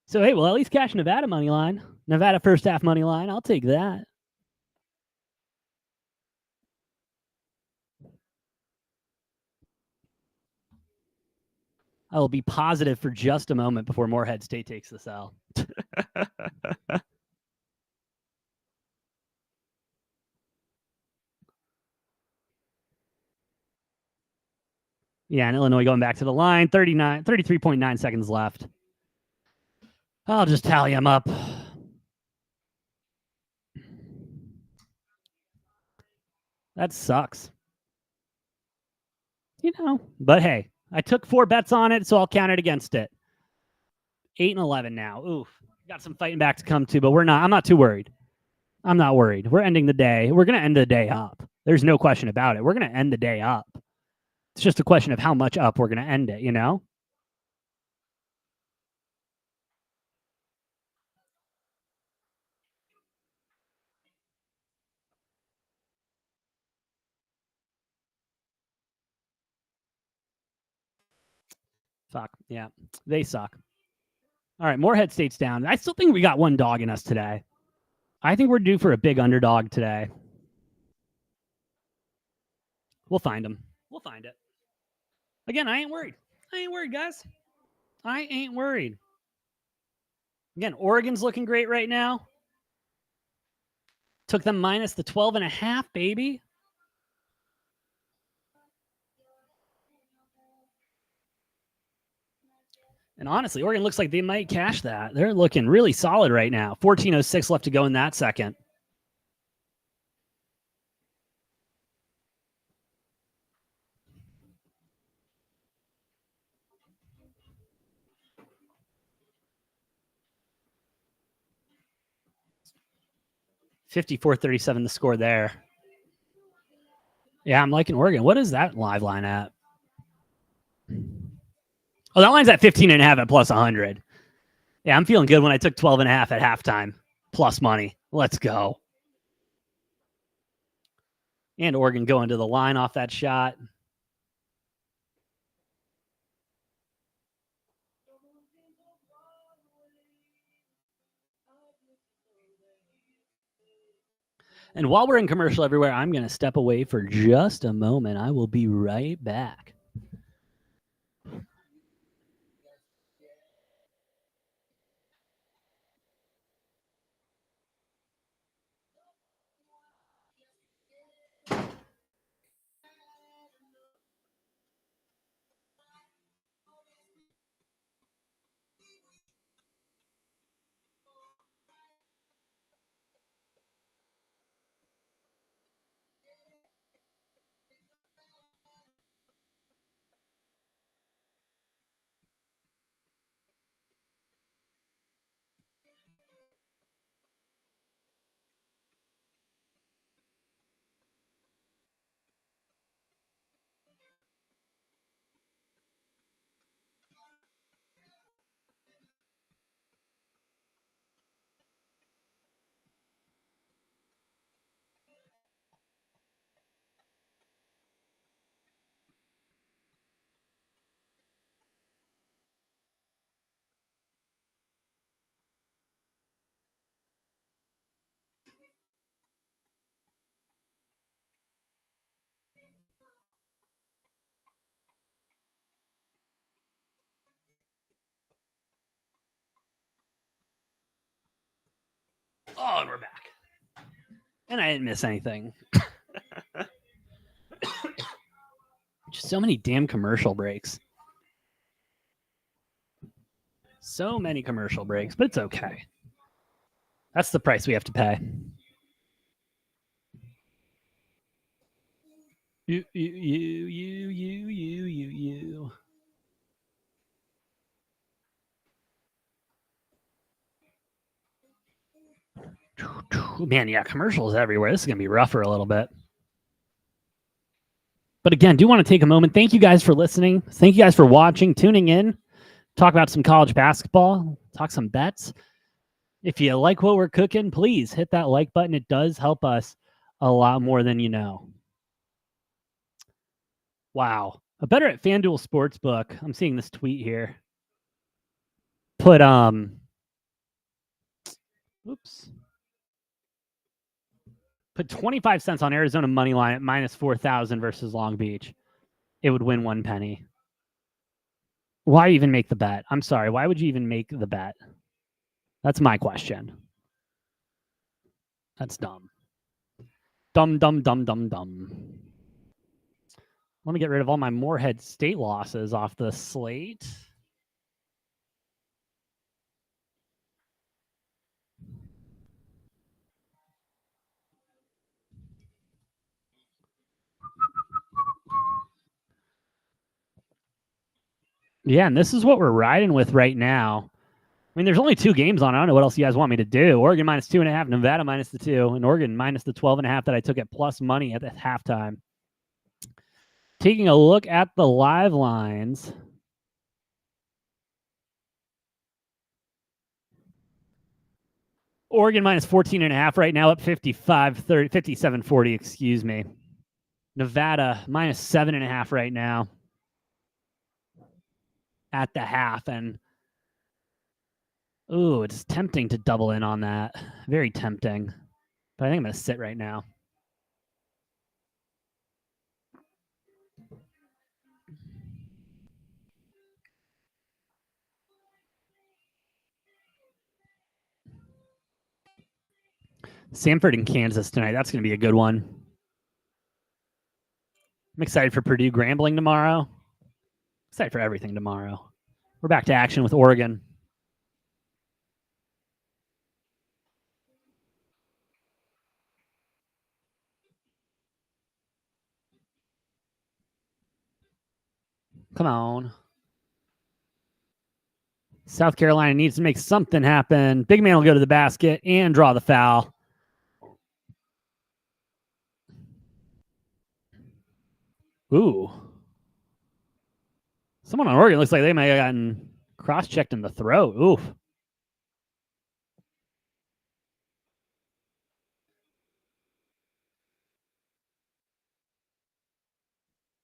So, hey, we'll at least cash Nevada money line. Nevada first half money line. I'll take that. I will be positive for just a moment before Morehead State takes the L. Yeah, and Illinois going back to the line. 33.9 seconds left. I'll just tally them up. That sucks. But hey, I took 4 bets on it, so I'll count it against it. 8-11 now. Oof. Got some fighting back to come to, but I'm not too worried. I'm not worried. We're ending the day. We're going to end the day up. There's no question about it. We're going to end the day up. It's just a question of how much up we're going to end it, Fuck. Yeah. They suck. All right. Morehead State's down. I still think we got one dog in us today. I think we're due for a big underdog today. We'll find them. We'll find it. Again, I ain't worried. Guys. I ain't worried. Again, Oregon's looking great right now. Took them minus the 12.5, baby. And honestly, Oregon looks like they might cash that. They're looking really solid right now. 14:06 left to go in that second. 54-37 the score there. Yeah, I'm liking Oregon. What is that live line at? Oh, that line's at 15.5 at plus 100. Yeah, I'm feeling good when I took 12.5 at halftime. Plus money. Let's go. And Oregon going to the line off that shot. And while we're in commercial everywhere, I'm going to step away for just a moment. I will be right back. Oh, and we're back. And I didn't miss anything. Just so many damn commercial breaks. So many commercial breaks, but it's okay. That's the price we have to pay. You. Man, yeah, commercials everywhere. This is going to be rough for a little bit. But again, do want to take a moment. Thank you guys for listening. Thank you guys for watching, tuning in, talk about some college basketball, talk some bets. If you like what we're cooking, please hit that like button. It does help us a lot more than you know. Wow. A better at FanDuel Sportsbook. I'm seeing this tweet here. Put Put 25 cents on Arizona money line at minus 4,000 versus Long Beach. It would win 1 penny. Why even make the bet? I'm sorry. Why would you even make the bet? That's my question. That's dumb. Dumb. Let me get rid of all my Moorhead State losses off the slate. Yeah, and this is what we're riding with right now. I mean, there's only 2 games on. I don't know what else you guys want me to do. Oregon minus 2.5, Nevada minus the 2, and Oregon minus the 12.5 that I took at plus money at the halftime. Taking a look at the live lines. Oregon minus 14.5 right now, up 57.40, excuse me. Nevada minus 7.5 right now at the half. And ooh, it's tempting to double in on that. Very tempting. But I think I'm going to sit right now. Samford in Kansas tonight. That's going to be a good one. I'm excited for Purdue Grambling tomorrow. Excited for everything tomorrow. We're back to action with Oregon. Come on. South Carolina needs to make something happen. Big man will go to the basket and draw the foul. Ooh. Someone on Oregon looks like they may have gotten cross-checked in the throat. Oof.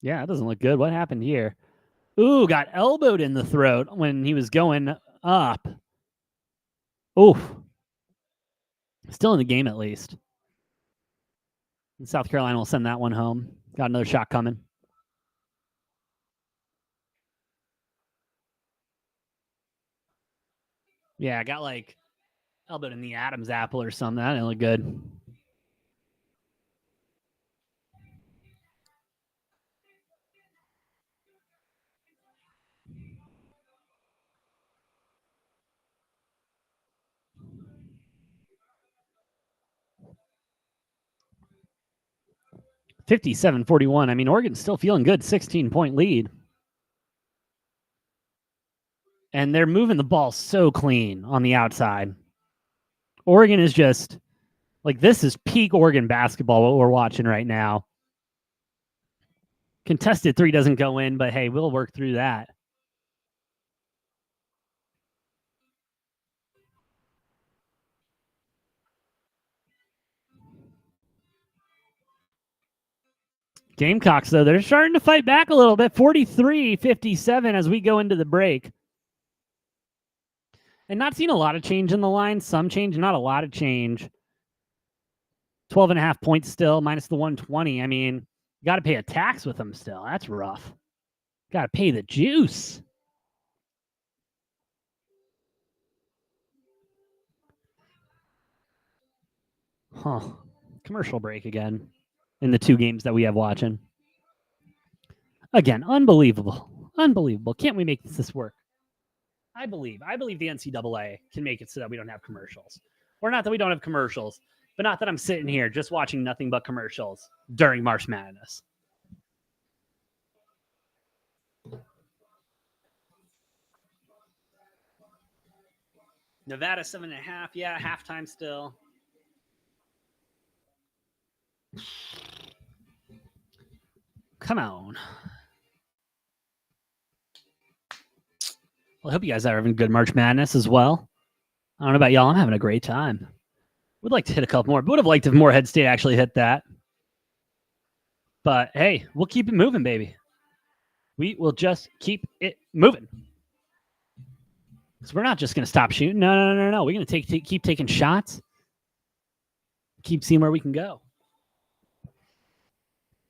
Yeah, that doesn't look good. What happened here? Ooh, got elbowed in the throat when he was going up. Oof. Still in the game at least. And South Carolina will send that one home. Got another shot coming. Yeah, got like elbowed in the Adam's apple or something. That didn't look good. $57-41. I mean, Oregon's still feeling good. 16-point lead. And they're moving the ball so clean on the outside. Oregon is just like, this is peak Oregon basketball, what we're watching right now. Contested three doesn't go in, but hey, we'll work through that. Gamecocks, though, they're starting to fight back a little bit. 43-57 as we go into the break. And not seeing a lot of change in the line. Some change, not a lot of change. 12.5 points still, minus the 120. I mean, you got to pay a tax with them still. That's rough. Got to pay the juice. Huh. Commercial break again in the two games that we have watching. Again, unbelievable. Unbelievable. Can't we make this work? I believe the NCAA can make it so that we don't have commercials. Or not that we don't have commercials, but not that I'm sitting here just watching nothing but commercials during March Madness. Nevada 7.5. Yeah, halftime still. Come on. Well, I hope you guys are having good March Madness as well. I don't know about y'all. I'm having a great time. Would like to hit a couple more. Would have liked if Morehead State actually hit that. But hey, we'll keep it moving, baby. We will just keep it moving. Because we're not just going to stop shooting. No. We're going to keep taking shots. Keep seeing where we can go.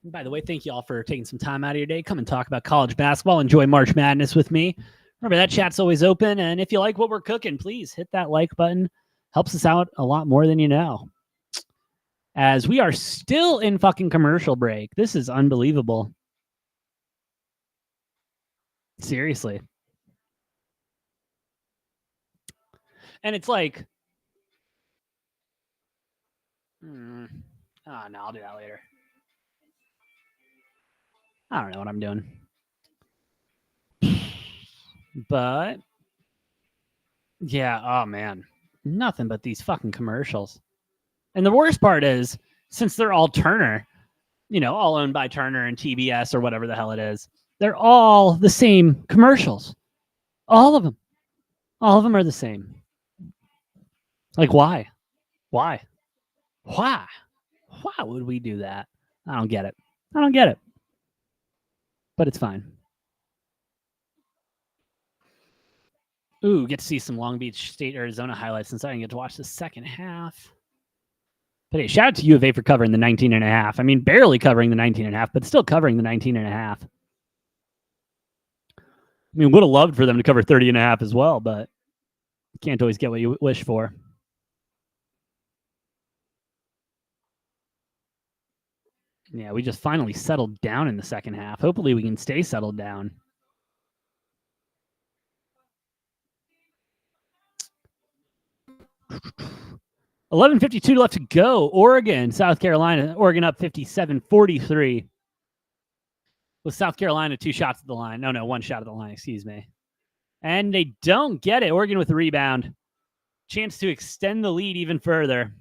And by the way, thank you all for taking some time out of your day. Come and talk about college basketball. Enjoy March Madness with me. Remember, that chat's always open. And if you like what we're cooking, please hit that like button. Helps us out a lot more than you know. As we are still in fucking commercial break. This is unbelievable. Seriously. And it's like, no, I'll do that later. I don't know what I'm doing. But, yeah, oh man. Nothing but these fucking commercials. And the worst part is, since they're all Turner, all owned by Turner and TBS or whatever the hell it is, they're all the same commercials. All of them. All of them are the same. Like, why? Why? Why? Why would we do that? I don't get it. But it's fine. Ooh, get to see some Long Beach State, Arizona highlights since I didn't get to watch the second half. But hey, shout out to U of A for covering the 19.5. I mean, barely covering the 19.5, but still covering the 19.5. I mean, would have loved for them to cover 30.5 as well, but you can't always get what you wish for. Yeah, we just finally settled down in the second half. Hopefully we can stay settled down. $11:52 left to go. Oregon, South Carolina. Oregon up 57-43. With South Carolina 2 shots at the line. No, 1 shot at the line, excuse me. And they don't get it. Oregon with the rebound. Chance to extend the lead even further.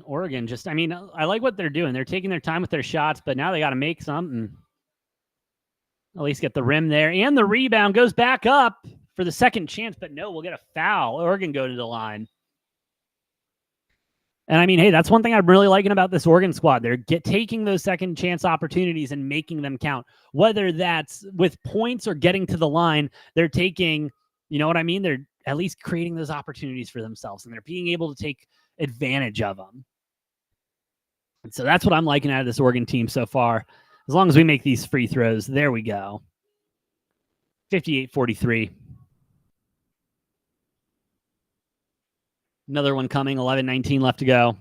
Oregon just, I mean, I like what they're doing. They're taking their time with their shots, but now they got to make something. At least get the rim there. And the rebound goes back up for the second chance, but no, we'll get a foul. Oregon go to the line. And I mean, hey, that's one thing I'm really liking about this Oregon squad. They're taking those second chance opportunities and making them count. Whether that's with points or getting to the line, they're taking, you know what I mean? They're at least creating those opportunities for themselves, and they're being able to take advantage of them. And so that's what I'm liking out of this Oregon team so far. As long as we make these free throws, there we go. 58-43. Another one coming, 11-19 left to go.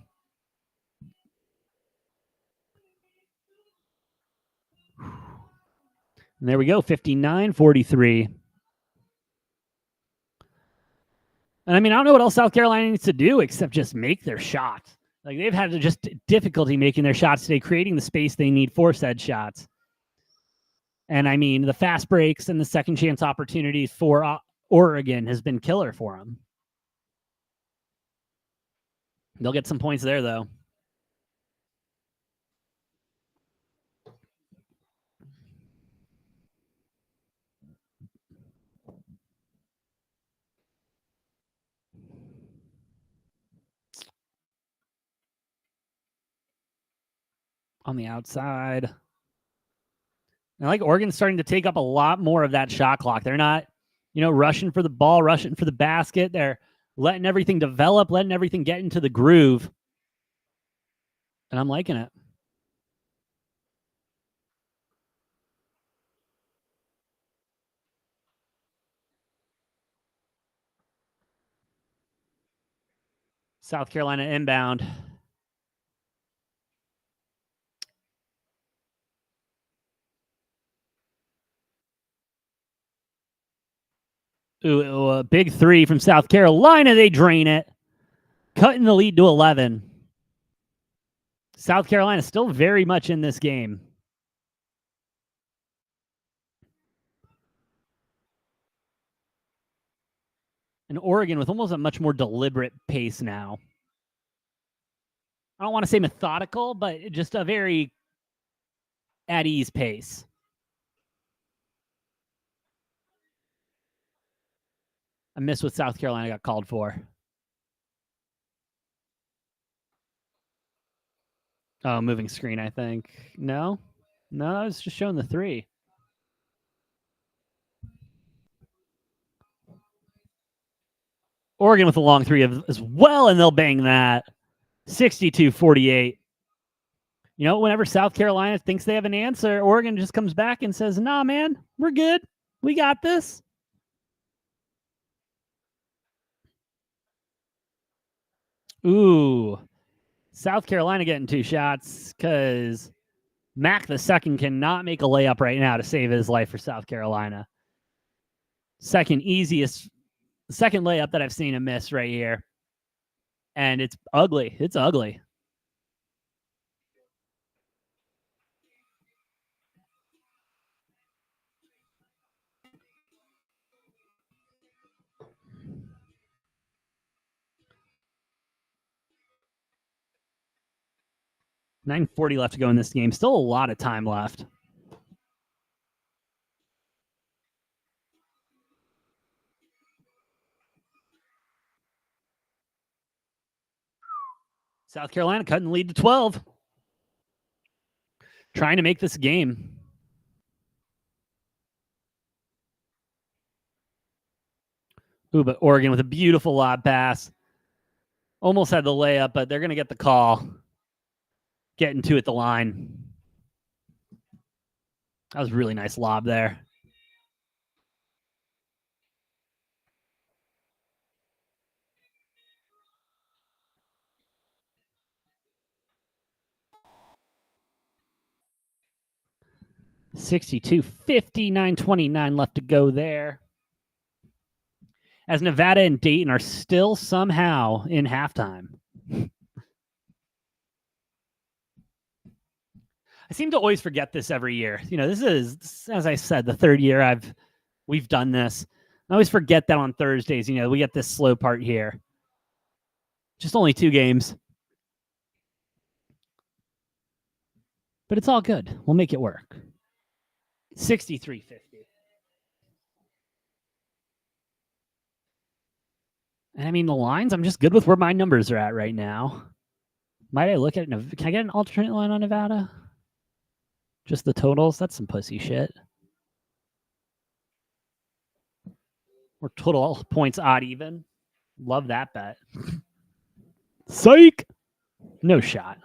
And there we go, 59-43. And I mean, I don't know what else South Carolina needs to do except just make their shots. Like, they've had just difficulty making their shots today, creating the space they need for said shots. And I mean, the fast breaks and the second chance opportunities for Oregon has been killer for them. They'll get some points there, though. On the outside. I like Oregon's starting to take up a lot more of that shot clock. They're not, rushing for the ball, rushing for the basket. They're letting everything develop, letting everything get into the groove. And I'm liking it. South Carolina inbound. Ooh, a big three from South Carolina. They drain it. Cutting the lead to 11. South Carolina still very much in this game. And Oregon with almost a much more deliberate pace now. I don't want to say methodical, but just a very at ease pace. I missed what South Carolina got called for. Oh, moving screen, I think. No, I was just showing the three. Oregon with a long three as well, and they'll bang that. 62-48. Whenever South Carolina thinks they have an answer, Oregon just comes back and says, nah, man, we're good. We got this. Ooh. South Carolina getting two shots because Mack the second cannot make a layup right now to save his life for South Carolina. Second layup that I've seen him miss right here. And it's ugly. It's ugly. $9:40 left to go in this game. Still a lot of time left. South Carolina cutting the lead to 12. Trying to make this game. Ooh, but Oregon with a beautiful lob pass. Almost had the layup, but they're going to get the call. Getting two at the line. That was a really nice lob there. $62-50, 9:29 left to go there. As Nevada and Dayton are still somehow in halftime. I seem to always forget this every year. This is, as I said, the third year we've done this. I always forget that on Thursdays, we get this slow part here. Just only 2 games. But it's all good. We'll make it work. 63.50. And I mean, the lines, I'm just good with where my numbers are at right now. Might I look at it? Can I get an alternate line on Nevada? Just the totals? That's some pussy shit. Or total points odd even. Love that bet. Psych! No shot.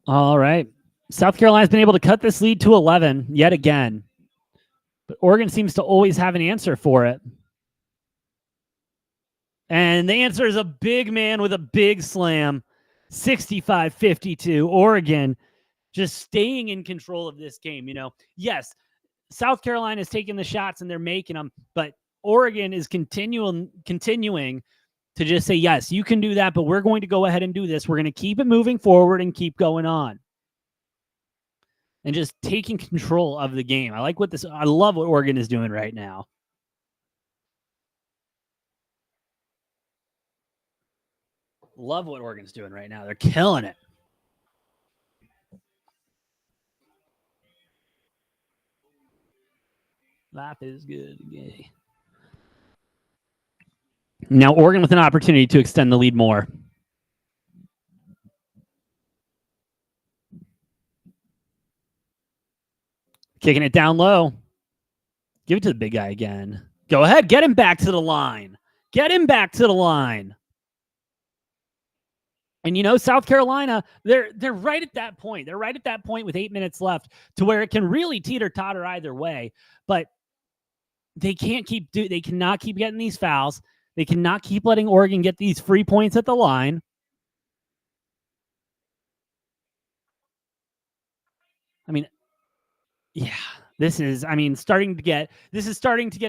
All right. South Carolina's been able to cut this lead to 11 yet again. But Oregon seems to always have an answer for it. And the answer is a big man with a big slam. 65-52. Oregon just staying in control of this game. You know, yes, South Carolina is taking the shots and they're making them, but Oregon is continuing to just say, yes, you can do that, but we're going to go ahead and do this. We're going to keep it moving forward and keep going on. And just taking control of the game. I love what Oregon is doing right now. Love what Oregon's doing right now. They're killing it. Life is good. Yay. Now Oregon with an opportunity to extend the lead more. Kicking it down low. Give it to the big guy again. Go ahead. Get him back to the line. Get him back to the line. And, you know, South Carolina, they're right at that point. They're right at that point with 8 minutes left to where it can really teeter-totter either way. But they cannot keep getting these fouls. They cannot keep letting Oregon get these free points at the line. I mean, yeah, this is starting to get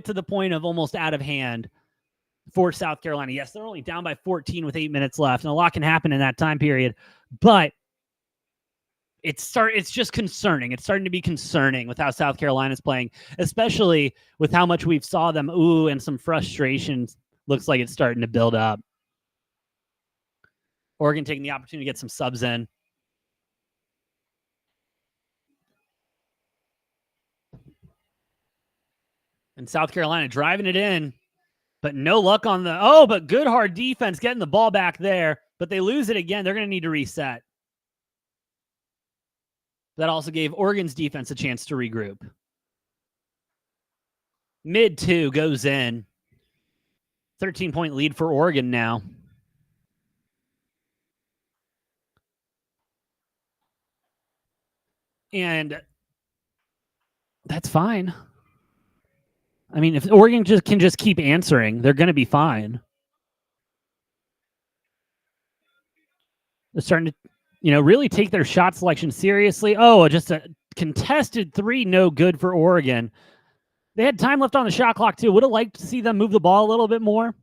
to the point of almost out of hand for South Carolina. Yes, they're only down by 14 with 8 minutes left, and a lot can happen in that time period. But it's just concerning. It's starting to be concerning with how South Carolina's playing, especially with how much we've saw them and some frustration looks like it's starting to build up. Oregon taking the opportunity to get some subs in. And South Carolina driving it in, but no luck on but good hard defense getting the ball back there, but they lose it again. They're going to need to reset. That also gave Oregon's defense a chance to regroup. Mid 2 goes in. 13-point lead for Oregon now. And that's fine. I mean, if Oregon can just keep answering, they're going to be fine. They're starting to, really take their shot selection seriously. Oh, just a contested 3, no good for Oregon. They had time left on the shot clock, too. Would have liked to see them move the ball a little bit more.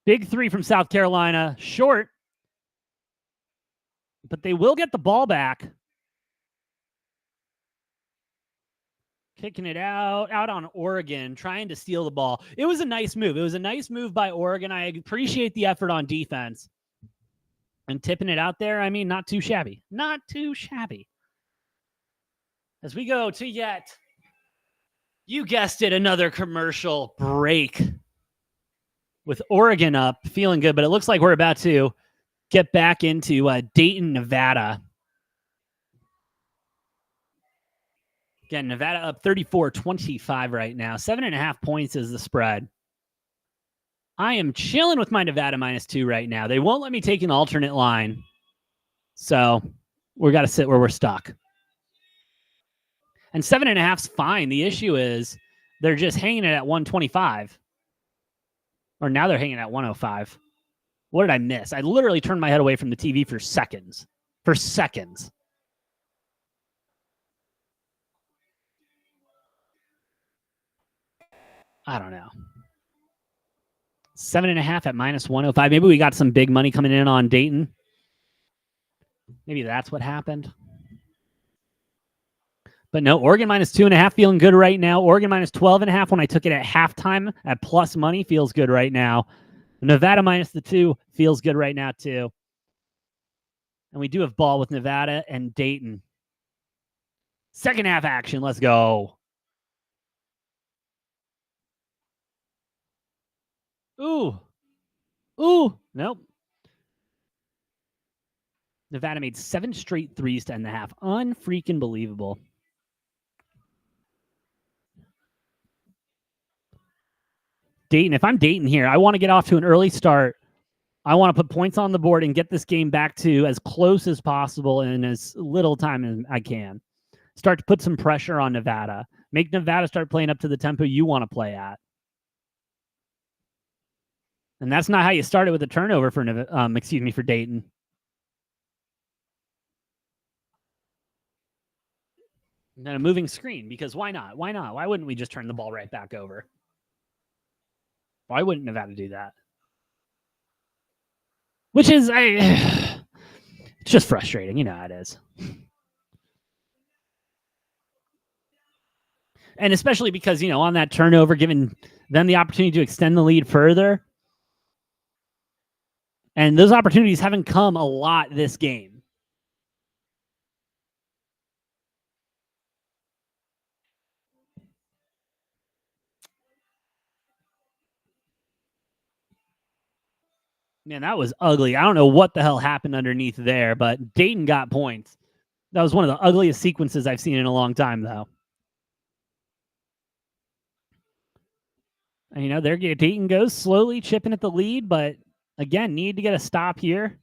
Big 3 from South Carolina. Short. But they will get the ball back. Kicking it out on Oregon, trying to steal the ball. It was a nice move. It was a nice move by Oregon. I appreciate the effort on defense. And tipping it out there, I mean, not too shabby. Not too shabby. As we go to yet, you guessed it, another commercial break. With Oregon up, feeling good, but it looks like we're about to get back into Dayton, Nevada. Again, Nevada up 34-25 right now. 7.5 points is the spread. I am chilling with my Nevada -2 right now. They won't let me take an alternate line. So we got to sit where we're stuck. And 7.5's fine. The issue is they're just hanging it at 125. Or now they're hanging at 105. What did I miss? I literally turned my head away from the TV for seconds. I don't know. 7.5 at -105. Maybe we got some big money coming in on Dayton. Maybe that's what happened. But no, Oregon -2.5 feeling good right now. Oregon -12.5 when I took it at halftime at plus money feels good right now. Nevada -2 feels good right now too. And we do have ball with Nevada and Dayton. Second half action. Let's go. Ooh. Nope. Nevada made 7 straight threes to end the half. Unfreaking believable. Dayton, if I'm Dayton here, I want to get off to an early start. I want to put points on the board and get this game back to as close as possible in as little time as I can. Start to put some pressure on Nevada. Make Nevada start playing up to the tempo you want to play at. And that's not how you started with a turnover for for Dayton. And then a moving screen, because why not? Why not? Why wouldn't we just turn the ball right back over? Why wouldn't Nevada do that? Which is, it's just frustrating. You know how it is. And especially because, on that turnover, giving them the opportunity to extend the lead further. And those opportunities haven't come a lot this game. Man, that was ugly. I don't know what the hell happened underneath there, but Dayton got points. That was one of the ugliest sequences I've seen in a long time, though. And, there Dayton goes slowly chipping at the lead, but again, need to get a stop here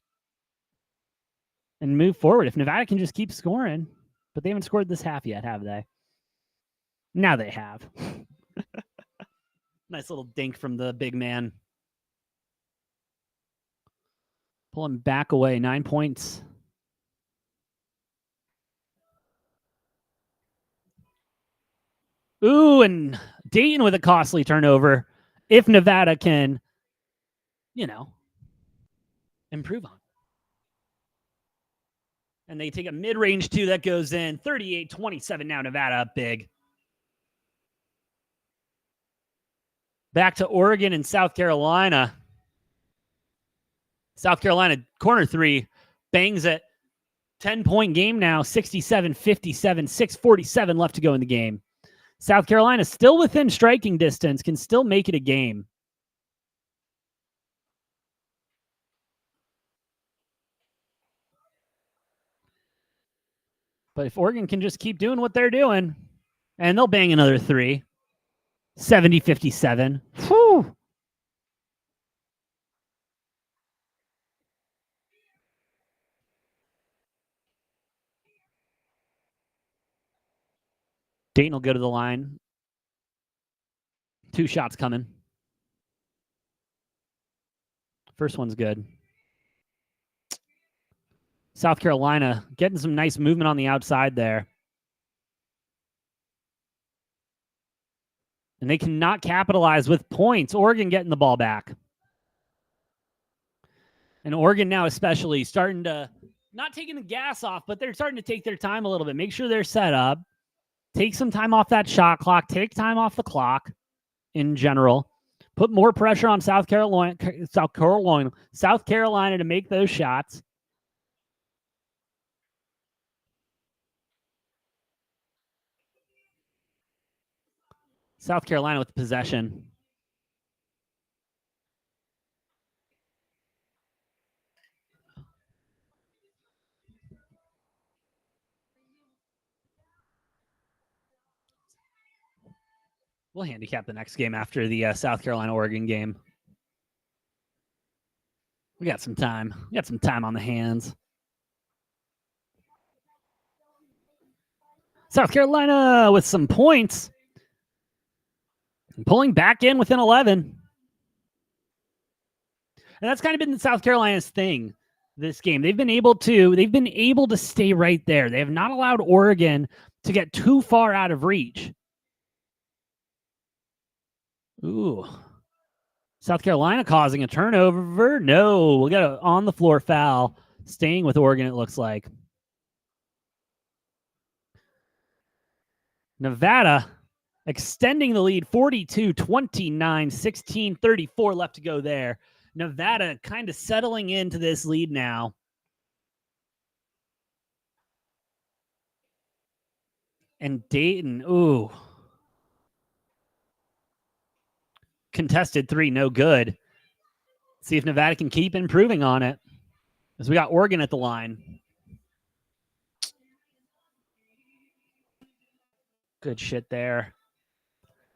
and move forward. If Nevada can just keep scoring, but they haven't scored this half yet, have they? Now they have. Nice little dink from the big man. Pull him back away, 9 points. Ooh, and Dayton with a costly turnover. If Nevada can, improve on. And they take a mid-range 2 that goes in. 38-27 now, Nevada up big. Back to Oregon and South Carolina. South Carolina, corner 3, bangs it. 10-point game now, 67-57, 6:47 left to go in the game. South Carolina still within striking distance, can still make it a game. But if Oregon can just keep doing what they're doing, and they'll bang another 3. 70-57. Whew. Dayton will go to the line. 2 shots coming. First one's good. South Carolina getting some nice movement on the outside there. And they cannot capitalize with points. Oregon getting the ball back. And Oregon now especially starting to, not taking the gas off, but they're starting to take their time a little bit. Make sure they're set up. Take some time off that shot clock. Take time off the clock in general. Put more pressure on South Carolina to make those shots. South Carolina with possession. We'll handicap the next game after the South Carolina-Oregon game. We got some time. We got some time on the hands. South Carolina with some points. And pulling back in within 11. And that's kind of been South Carolina's thing this game. They've been able to stay right there. They have not allowed Oregon to get too far out of reach. Ooh. South Carolina causing a turnover. No, we got an on-the-floor foul. Staying with Oregon, it looks like. Nevada extending the lead, 42-29, 16:34 left to go there. Nevada kind of settling into this lead now. And Dayton, ooh. Contested 3, no good. See if Nevada can keep improving on it. As we got Oregon at the line. Good shit there.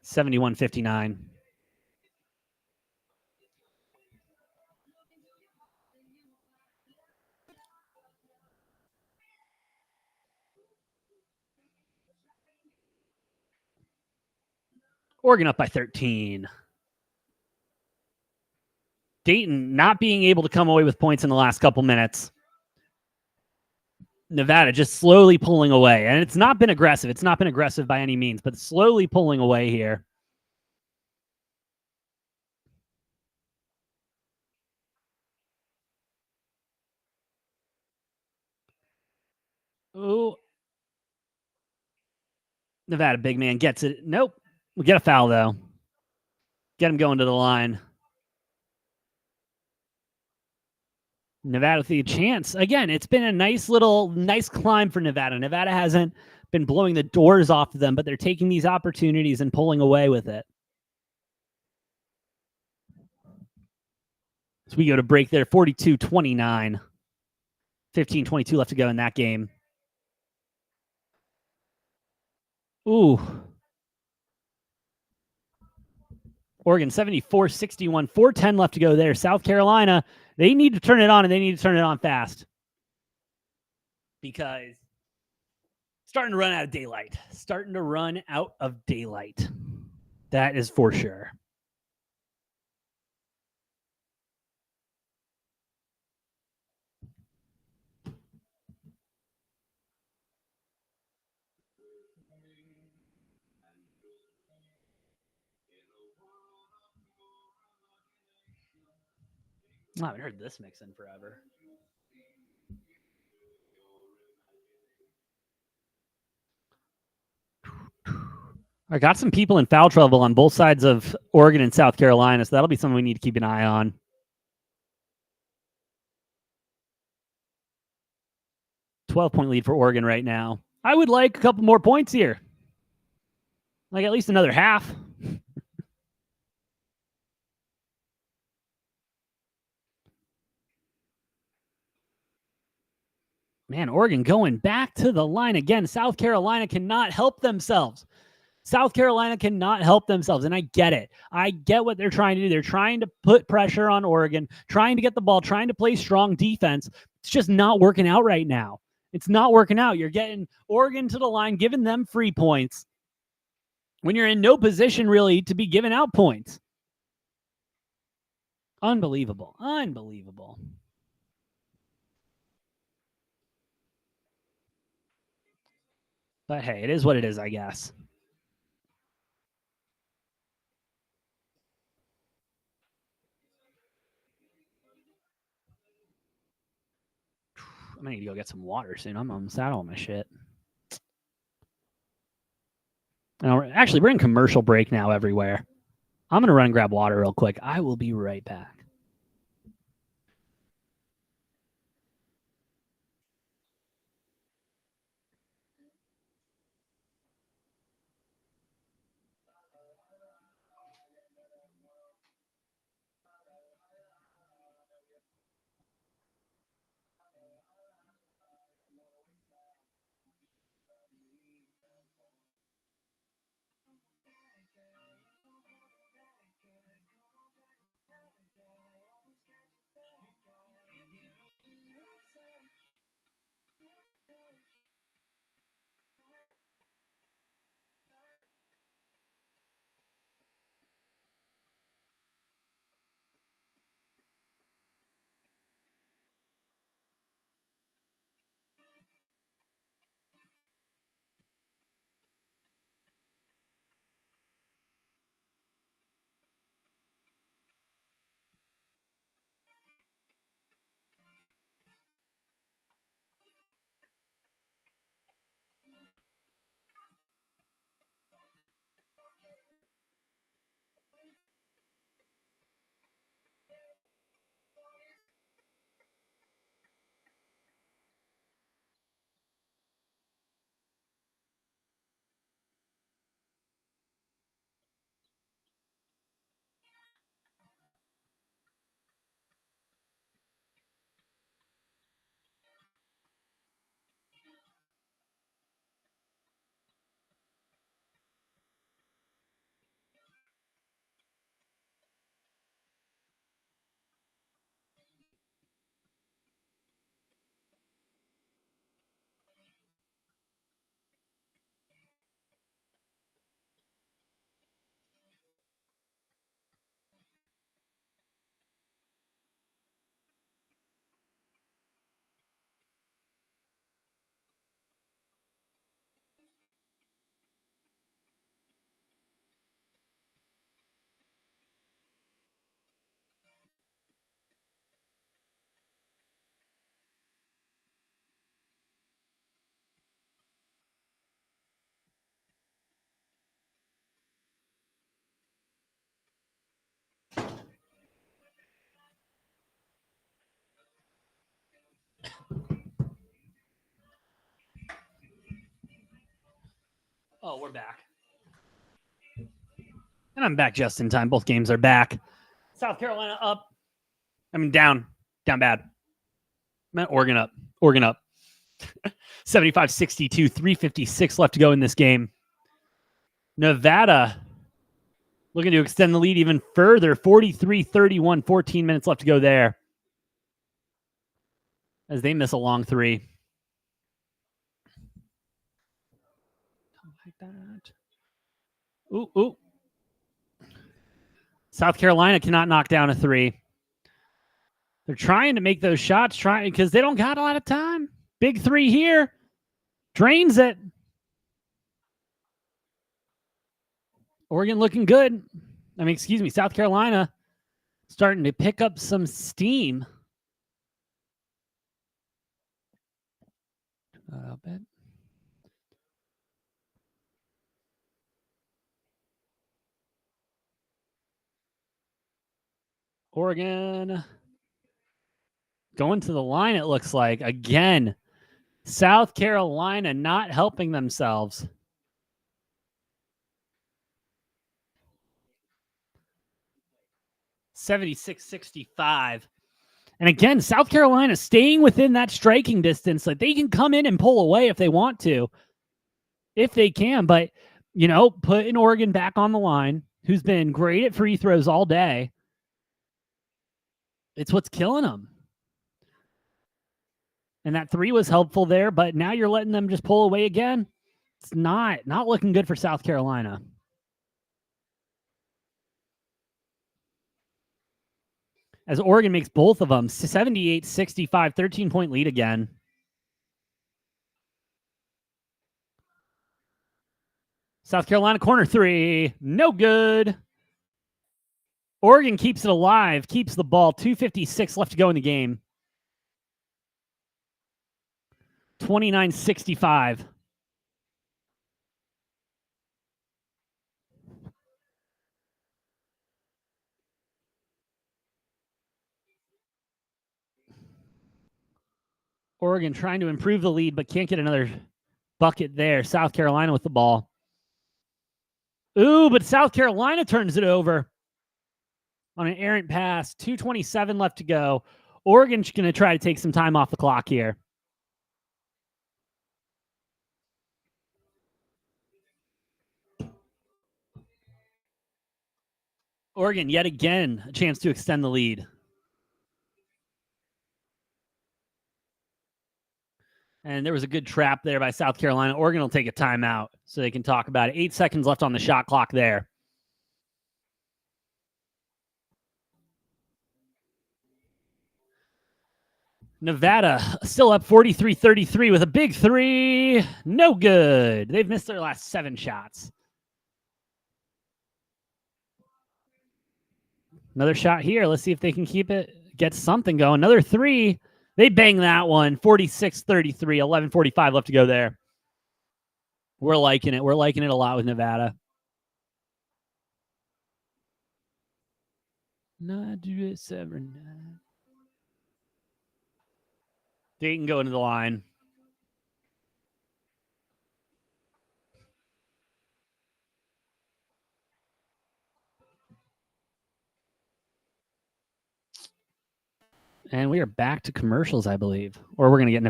71-59. Oregon up by 13. Dayton not being able to come away with points in the last couple minutes. Nevada just slowly pulling away. And it's not been aggressive. It's not been aggressive by any means, but slowly pulling away here. Ooh. Nevada big man gets it. Nope. We get a foul, though. Get him going to the line. Nevada with the chance. Again, it's been a nice climb for Nevada. Nevada hasn't been blowing the doors off of them, but they're taking these opportunities and pulling away with it. So we go to break there, 42-29. 15-22 left to go in that game. Ooh. Oregon 74-61, 4:10 left to go there. South Carolina, they need to turn it on, and they need to turn it on fast. Because starting to run out of daylight. Starting to run out of daylight. That is for sure. I haven't heard this mix in forever. I got some people in foul trouble on both sides of Oregon and South Carolina, so that'll be something we need to keep an eye on. 12-point lead for Oregon right now. I would like a couple more points here. Like at least another half. Man, Oregon going back to the line again. South Carolina cannot help themselves. South Carolina cannot help themselves, and I get it. I get what they're trying to do. They're trying to put pressure on Oregon, trying to get the ball, trying to play strong defense. It's just not working out right now. It's not working out. You're getting Oregon to the line, giving them free points when you're in no position really to be giving out points. Unbelievable. Unbelievable. But hey, it is what it is, I guess. I'm gonna need to go get some water soon. I'm almost out of all my shit. Now, actually, we're in commercial break now everywhere. I'm gonna run and grab water real quick. I will be right back. Oh, we're back. And I'm back just in time. Both games are back. South Carolina up. I mean, down bad. Oregon up. 75-62, 3:56 left to go in this game. Nevada looking to extend the lead even further. 43-31, 14 minutes left to go there. As they miss a long three. Like that. Ooh. South Carolina cannot knock down a three. They're trying to make those shots, because they don't got a lot of time. Big three here. Drains it. Oregon looking good. South Carolina starting to pick up some steam. I'll bet. Oregon going to the line, it looks like. Again, South Carolina not helping themselves. $76-65. And again, South Carolina staying within that striking distance. Like, they can come in and pull away if they want to. If they can. But, putting Oregon back on the line, who's been great at free throws all day. It's what's killing them. And that three was helpful there, but now you're letting them just pull away again. It's not looking good for South Carolina. As Oregon makes both of them, 78-65, 13-point lead again. South Carolina corner three, no good. Oregon keeps it alive, keeps the ball. 2:56 left to go in the game. 29-65. Oregon trying to improve the lead, but can't get another bucket there. South Carolina with the ball. Ooh, but South Carolina turns it over on an errant pass. 2:27 left to go. Oregon's going to try to take some time off the clock here. Oregon, yet again, a chance to extend the lead. And there was a good trap there by South Carolina. Oregon will take a timeout so they can talk about it. 8 seconds left on the shot clock there. Nevada still up 43-33 with a big three. No good. They've missed their last 7 shots. Another shot here. Let's see if they can keep it, get something going. Another three. They bang that one. 46-33, 11:45 left to go there. We're liking it. We're liking it a lot with Nevada. Dayton go into the line. And we are back to commercials, I believe. Or we're going to get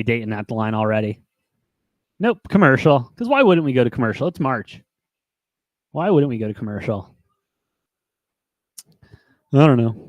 Dayton at the line already. Nope, commercial. Because why wouldn't we go to commercial? It's March. Why wouldn't we go to commercial? I don't know.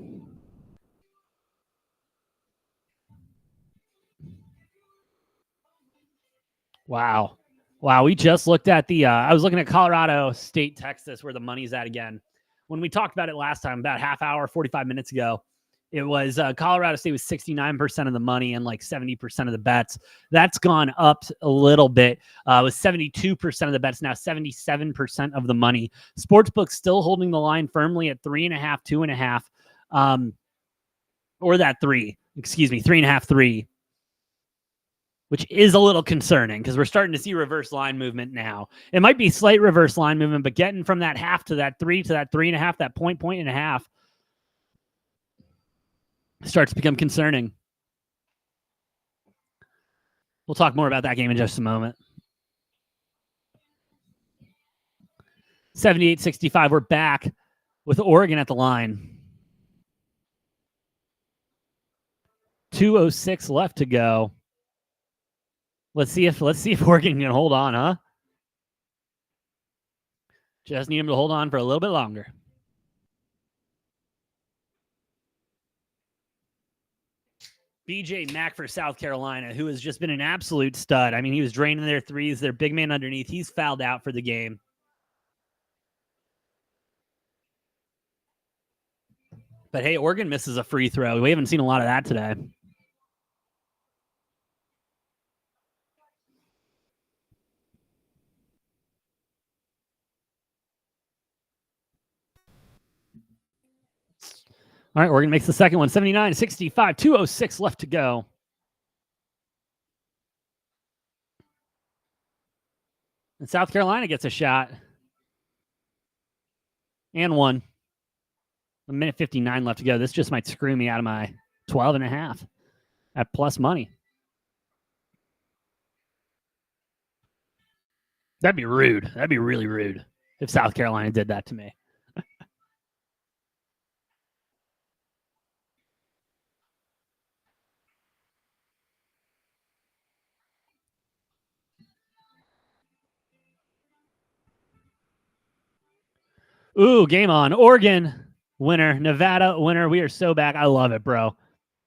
Wow. We just looked at I was looking at Colorado State, Texas, where the money's at again. When we talked about it last time, about half hour, 45 minutes ago, it was Colorado State was 69% of the money and like 70% of the bets. That's gone up a little bit. It was 72% of the bets, now 77% of the money. Sportsbook still holding the line firmly at 3.5, 2.5, or that 3.5, 3, which is a little concerning because we're starting to see reverse line movement now. It might be slight reverse line movement, but getting from that half to that 3 to that 3.5, that point and a half, starts to become concerning. We'll talk more about that game in just a moment. 78-65. We're back with Oregon at the line. 2:06 left to go. Let's see if Oregon can hold on, huh? Just need him to hold on for a little bit longer. BJ Mack for South Carolina, who has just been an absolute stud. I mean, he was draining their threes. Their big man underneath. He's fouled out for the game. But hey, Oregon misses a free throw. We haven't seen a lot of that today. All right, Oregon makes the second one. 79-65. 2:06 left to go. And South Carolina gets a shot. And one. 1:59 left to go. This just might screw me out of my 12.5 at plus money. That'd be rude. That'd be really rude if South Carolina did that to me. Ooh, game on. Oregon winner. Nevada winner. We are so back. I love it, bro.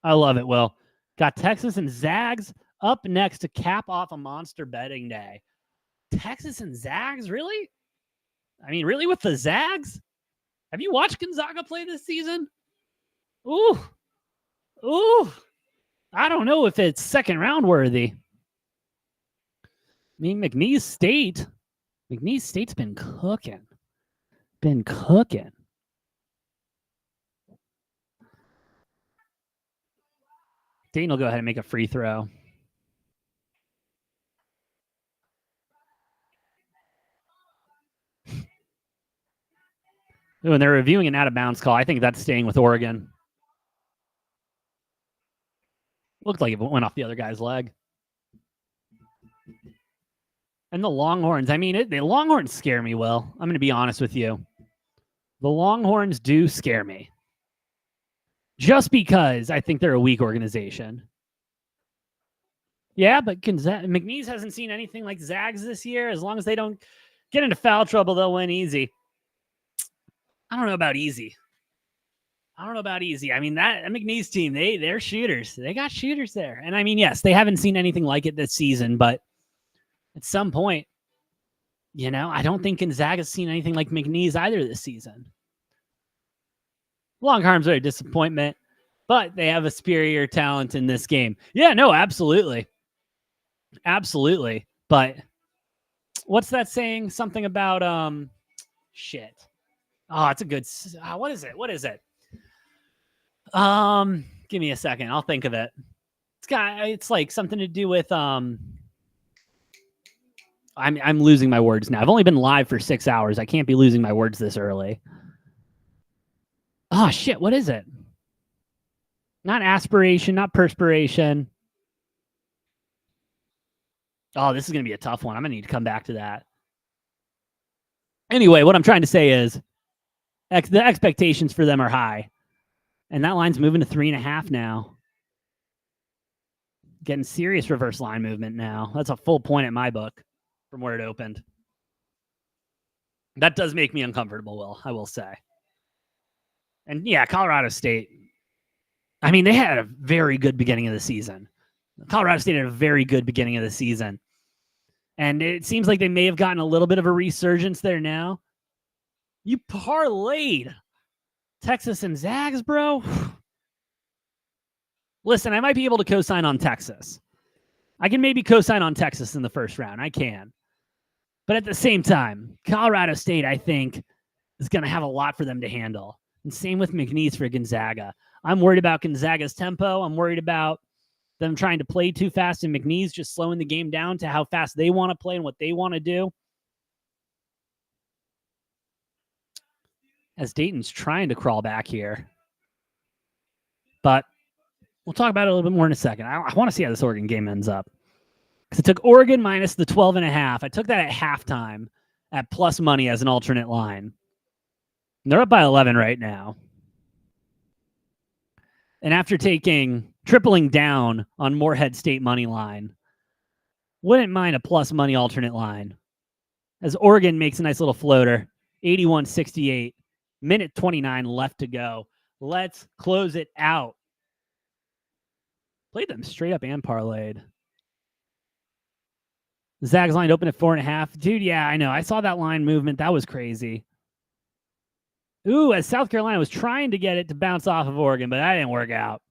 I love it, Will. Got Texas and Zags up next to cap off a monster betting day. Texas and Zags? Really? I mean, really with the Zags? Have you watched Gonzaga play this season? Ooh. I don't know if it's second round worthy. I mean, McNeese State's been cooking. Dane will go ahead and make a free throw. Ooh, and they're reviewing an out-of-bounds call. I think that's staying with Oregon. Looked like it went off the other guy's leg. And the Longhorns, I mean, the Longhorns scare me, Will. I'm going to be honest with you. The Longhorns do scare me. Just because I think they're a weak organization. Yeah, but McNeese hasn't seen anything like Zags this year. As long as they don't get into foul trouble, they'll win easy. I don't know about easy. I mean, that McNeese team, they're shooters. They got shooters there. And I mean, yes, they haven't seen anything like it this season, but at some point, you know, I don't think Gonzaga's seen anything like McNeese either this season. Longhorns are a disappointment, but they have a superior talent in this game. Yeah, no, absolutely. Absolutely. But what's that saying? Something about, shit. Oh, it's a good, what is it? Give me a second. I'll think of it. It's like something to do with, I'm losing my words now. I've only been live for 6 hours. I can't be losing my words this early. Oh, shit. What is it? Not aspiration, not perspiration. Oh, this is going to be a tough one. I'm going to need to come back to that. Anyway, what I'm trying to say is the expectations for them are high. And that line's moving to 3.5 now. Getting serious reverse line movement now. That's a full point at my book from where it opened. That does make me uncomfortable, Will, I will say. And yeah, Colorado State, I mean, they had a very good beginning of the season. Colorado State had a very good beginning of the season. And it seems like they may have gotten a little bit of a resurgence there now. You parlayed Texas and Zags, bro. Listen, I might be able to co-sign on Texas. I can maybe co-sign on Texas in the first round. I can. But at the same time, Colorado State, I think, is going to have a lot for them to handle. And same with McNeese for Gonzaga. I'm worried about Gonzaga's tempo. I'm worried about them trying to play too fast and McNeese just slowing the game down to how fast they want to play and what they want to do. As Dayton's trying to crawl back here. But we'll talk about it a little bit more in a second. I want to see how this Oregon game ends up. Because it took Oregon minus the 12.5. I took that at halftime at plus money as an alternate line. They're up by 11 right now. And after tripling down on Morehead State money line, wouldn't mind a plus money alternate line. As Oregon makes a nice little floater, 81-68, minute 29 left to go. Let's close it out. Played them straight up and parlayed. Zags line open at 4.5. Dude, yeah, I know. I saw that line movement. That was crazy. Ooh, as South Carolina was trying to get it to bounce off of Oregon, but that didn't work out.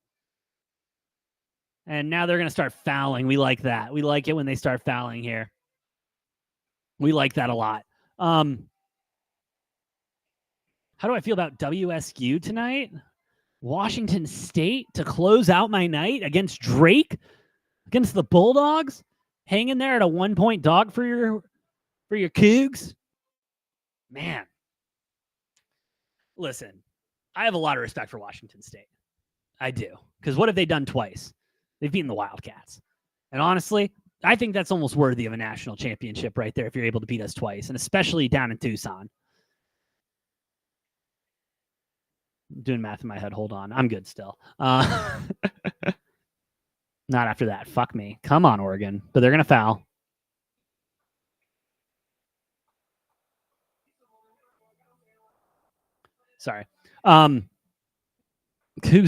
And now they're going to start fouling. We like that. We like it when they start fouling here. We like that a lot. How do I feel about WSU tonight? Washington State to close out my night against Drake, against the Bulldogs, hanging there at a 1-point dog for your Cougs. Man, listen, I have a lot of respect for Washington State. I do, because what have they done twice? They've beaten the Wildcats, and honestly, I think that's almost worthy of a national championship right there if you're able to beat us twice, and especially down in Tucson. I'm doing math in my head. Hold on. I'm good still. Not after that. Fuck me. Come on, Oregon. But they're going to foul. Sorry. Cougs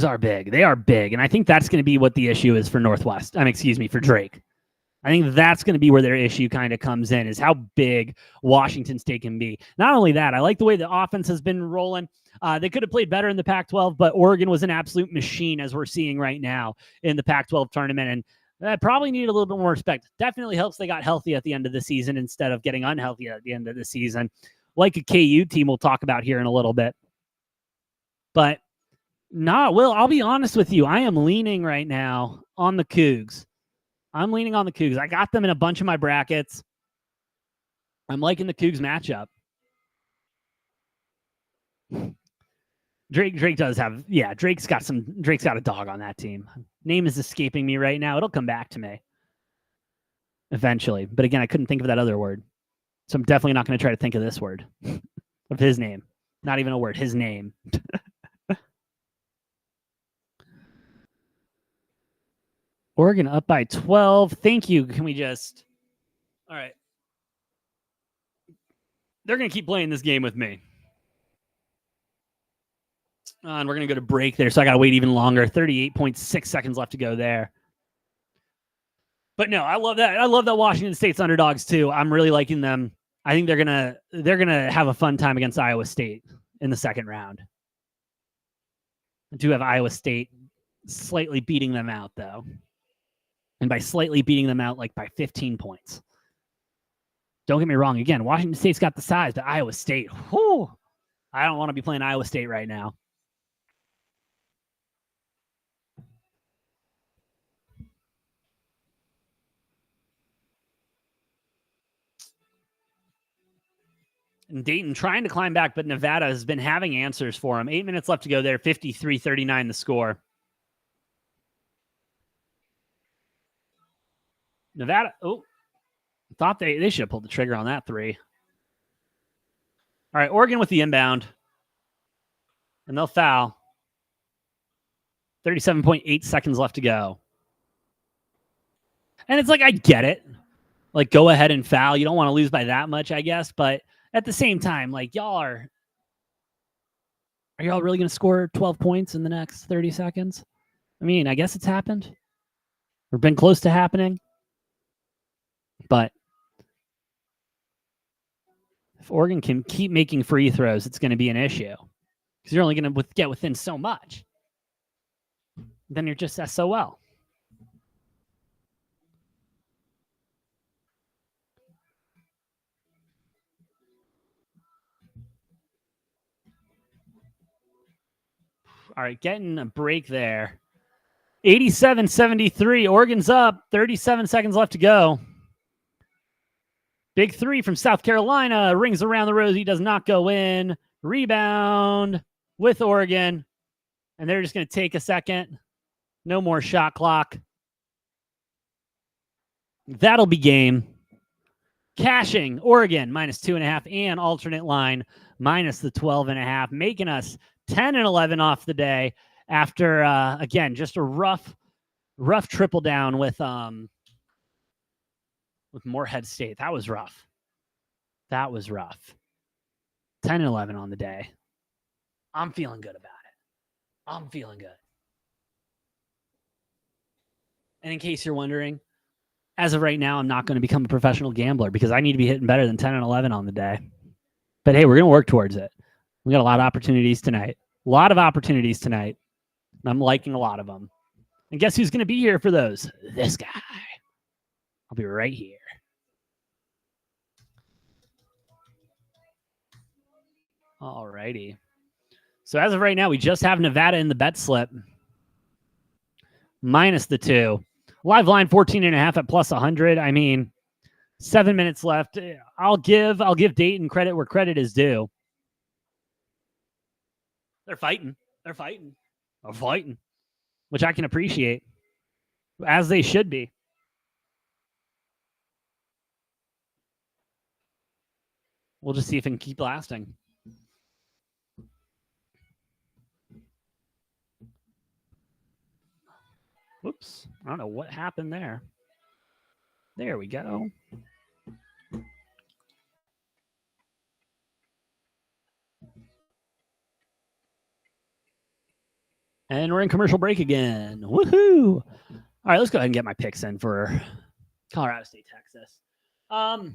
are big. They are big. And I think that's going to be what the issue is for for Drake. I think that's going to be where their issue kind of comes in, is how big Washington State can be. Not only that, I like the way the offense has been rolling. They could have played better in the Pac-12, but Oregon was an absolute machine, as we're seeing right now in the Pac-12 tournament, and that probably needed a little bit more respect. Definitely helps they got healthy at the end of the season instead of getting unhealthy at the end of the season, like a KU team we'll talk about here in a little bit. But Will, I'll be honest with you. I am leaning right now on the Cougs. I'm leaning on the Cougs. I got them in a bunch of my brackets. I'm liking the Cougs matchup. Drake does have, Drake's got a dog on that team. Name is escaping me right now. It'll come back to me eventually. But again, I couldn't think of that other word. So I'm definitely not going to try to think of this word of his name. Not even a word, his name. Oregon up by 12. Thank you. Can we just... All right. They're going to keep playing this game with me. And we're going to go to break there, so I got to wait even longer. 38.6 seconds left to go there. But no, I love that. I love that Washington State's underdogs too. I'm really liking them. I think they're gonna have a fun time against Iowa State in the second round. I do have Iowa State slightly beating them out, though. And by slightly beating them out, like by 15 points. Don't get me wrong. Again, Washington State's got the size, but Iowa State, whew, I don't want to be playing Iowa State right now. And Dayton trying to climb back, but Nevada has been having answers for him. 8 minutes left to go there. 53-39 the score. Nevada, thought they should have pulled the trigger on that three. All right, Oregon with the inbound. And they'll foul. 37.8 seconds left to go. And it's like, I get it. Like, go ahead and foul. You don't want to lose by that much, I guess. But at the same time, like, are y'all really going to score 12 points in the next 30 seconds? I mean, I guess it's happened. Or been close to happening. But if Oregon can keep making free throws, it's going to be an issue. Because you're only going to get within so much. Then you're just SOL. All right, getting a break there. 87-73. Oregon's up. 37 seconds left to go. Big three from South Carolina. Rings around the rosy. Does not go in. Rebound with Oregon. And they're just going to take a second. No more shot clock. That'll be game. Cashing, Oregon, -2.5, and alternate line, minus the 12.5, making us 10 and 11 off the day after, again, just a rough triple down with Morehead State. That was rough. 10 and 11 on the day. I'm feeling good about it. I'm feeling good. And in case you're wondering, as of right now, I'm not going to become a professional gambler because I need to be hitting better than 10 and 11 on the day. But hey, we're going to work towards it. We got a lot of opportunities tonight. I'm liking a lot of them. And guess who's going to be here for those? This guy. I'll be right here. All righty. So as of right now, we just have Nevada in the bet slip. Minus the 2. Live line 14.5 at plus 100. I mean, 7 minutes left. I'll give Dayton credit where credit is due. They're fighting, which I can appreciate, as they should be. We'll just see if it can keep lasting. Whoops. I don't know what happened there. There we go. And we're in commercial break again. Woohoo! All right, let's go ahead and get my picks in for Colorado State, Texas. I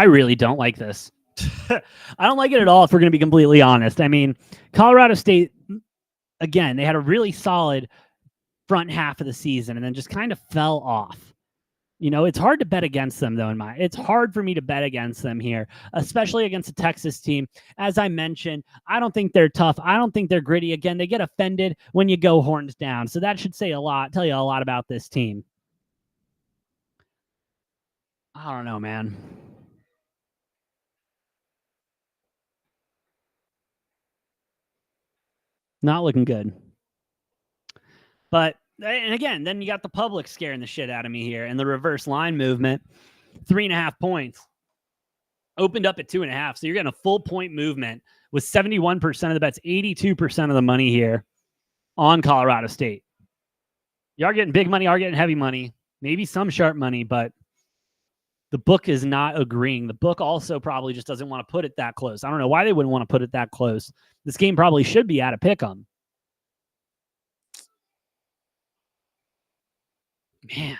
really don't like this. I don't like it at all, if we're going to be completely honest. I mean, Colorado State, again, they had a really solid front half of the season and then just kind of fell off. You know, it's hard to bet against them, though. It's hard for me to bet against them here, especially against a Texas team. As I mentioned, I don't think they're tough. I don't think they're gritty. Again, they get offended when you go horns down. So that should say a lot, tell you a lot about this team. I don't know, man. Not looking good. But, and again, then you got the public scaring the shit out of me here, and the reverse line movement, 3.5 points. Opened up at 2.5, so you're getting a full point movement with 71% of the bets, 82% of the money here on Colorado State. You are getting big money, are getting heavy money, maybe some sharp money, but the book is not agreeing. The book also probably just doesn't want to put it that close. I don't know why they wouldn't want to put it that close. This game probably should be at a pick 'em. Man.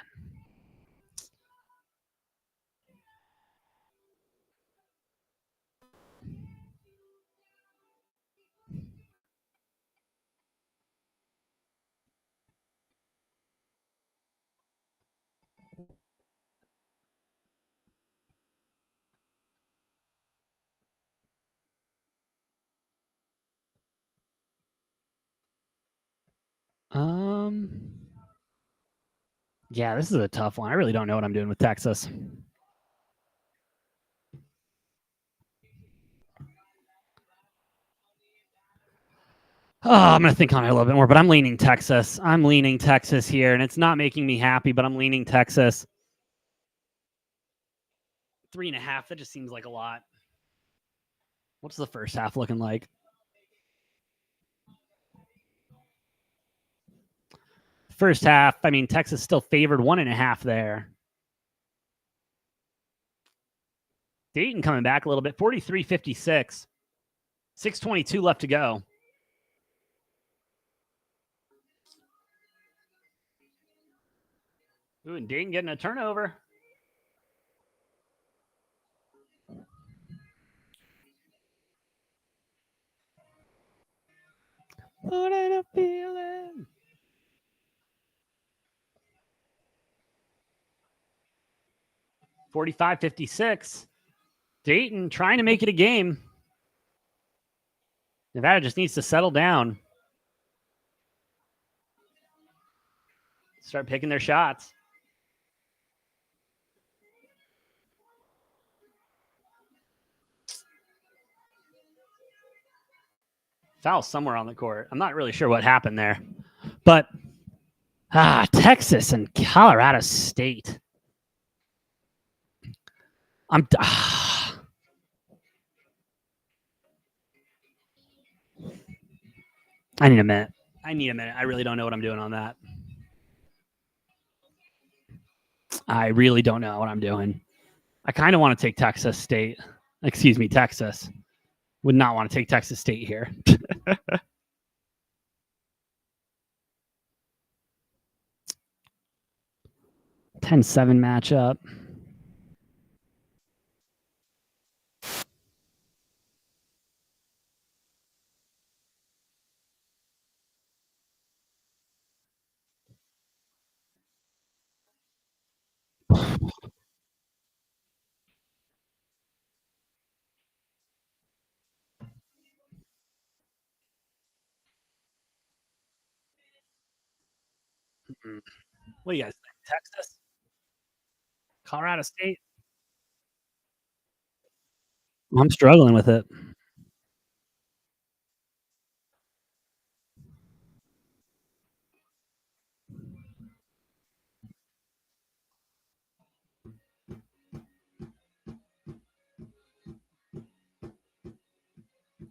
Yeah, this is a tough one. I really don't know what I'm doing with Texas. Oh, I'm going to think on it a little bit more, but I'm leaning Texas. I'm leaning Texas here, and it's not making me happy, but I'm leaning Texas. 3.5, that just seems like a lot. What's the first half looking like? First half, I mean, Texas still favored 1.5 there. Dayton coming back a little bit, 43-56. 6:22 left to go. Ooh, and Dayton getting a turnover. What a feeling. $45-56. Dayton trying to make it a game. Nevada just needs to settle down. Start picking their shots. Foul somewhere on the court. I'm not really sure what happened there. But Texas and Colorado State. I need a minute. I really don't know what I'm doing on that. I really don't know what I'm doing. I kind of want to take Texas State. Excuse me, Texas. Would not want to take Texas State here. 10-7 matchup. What do you guys think? Texas? Colorado State? I'm struggling with it.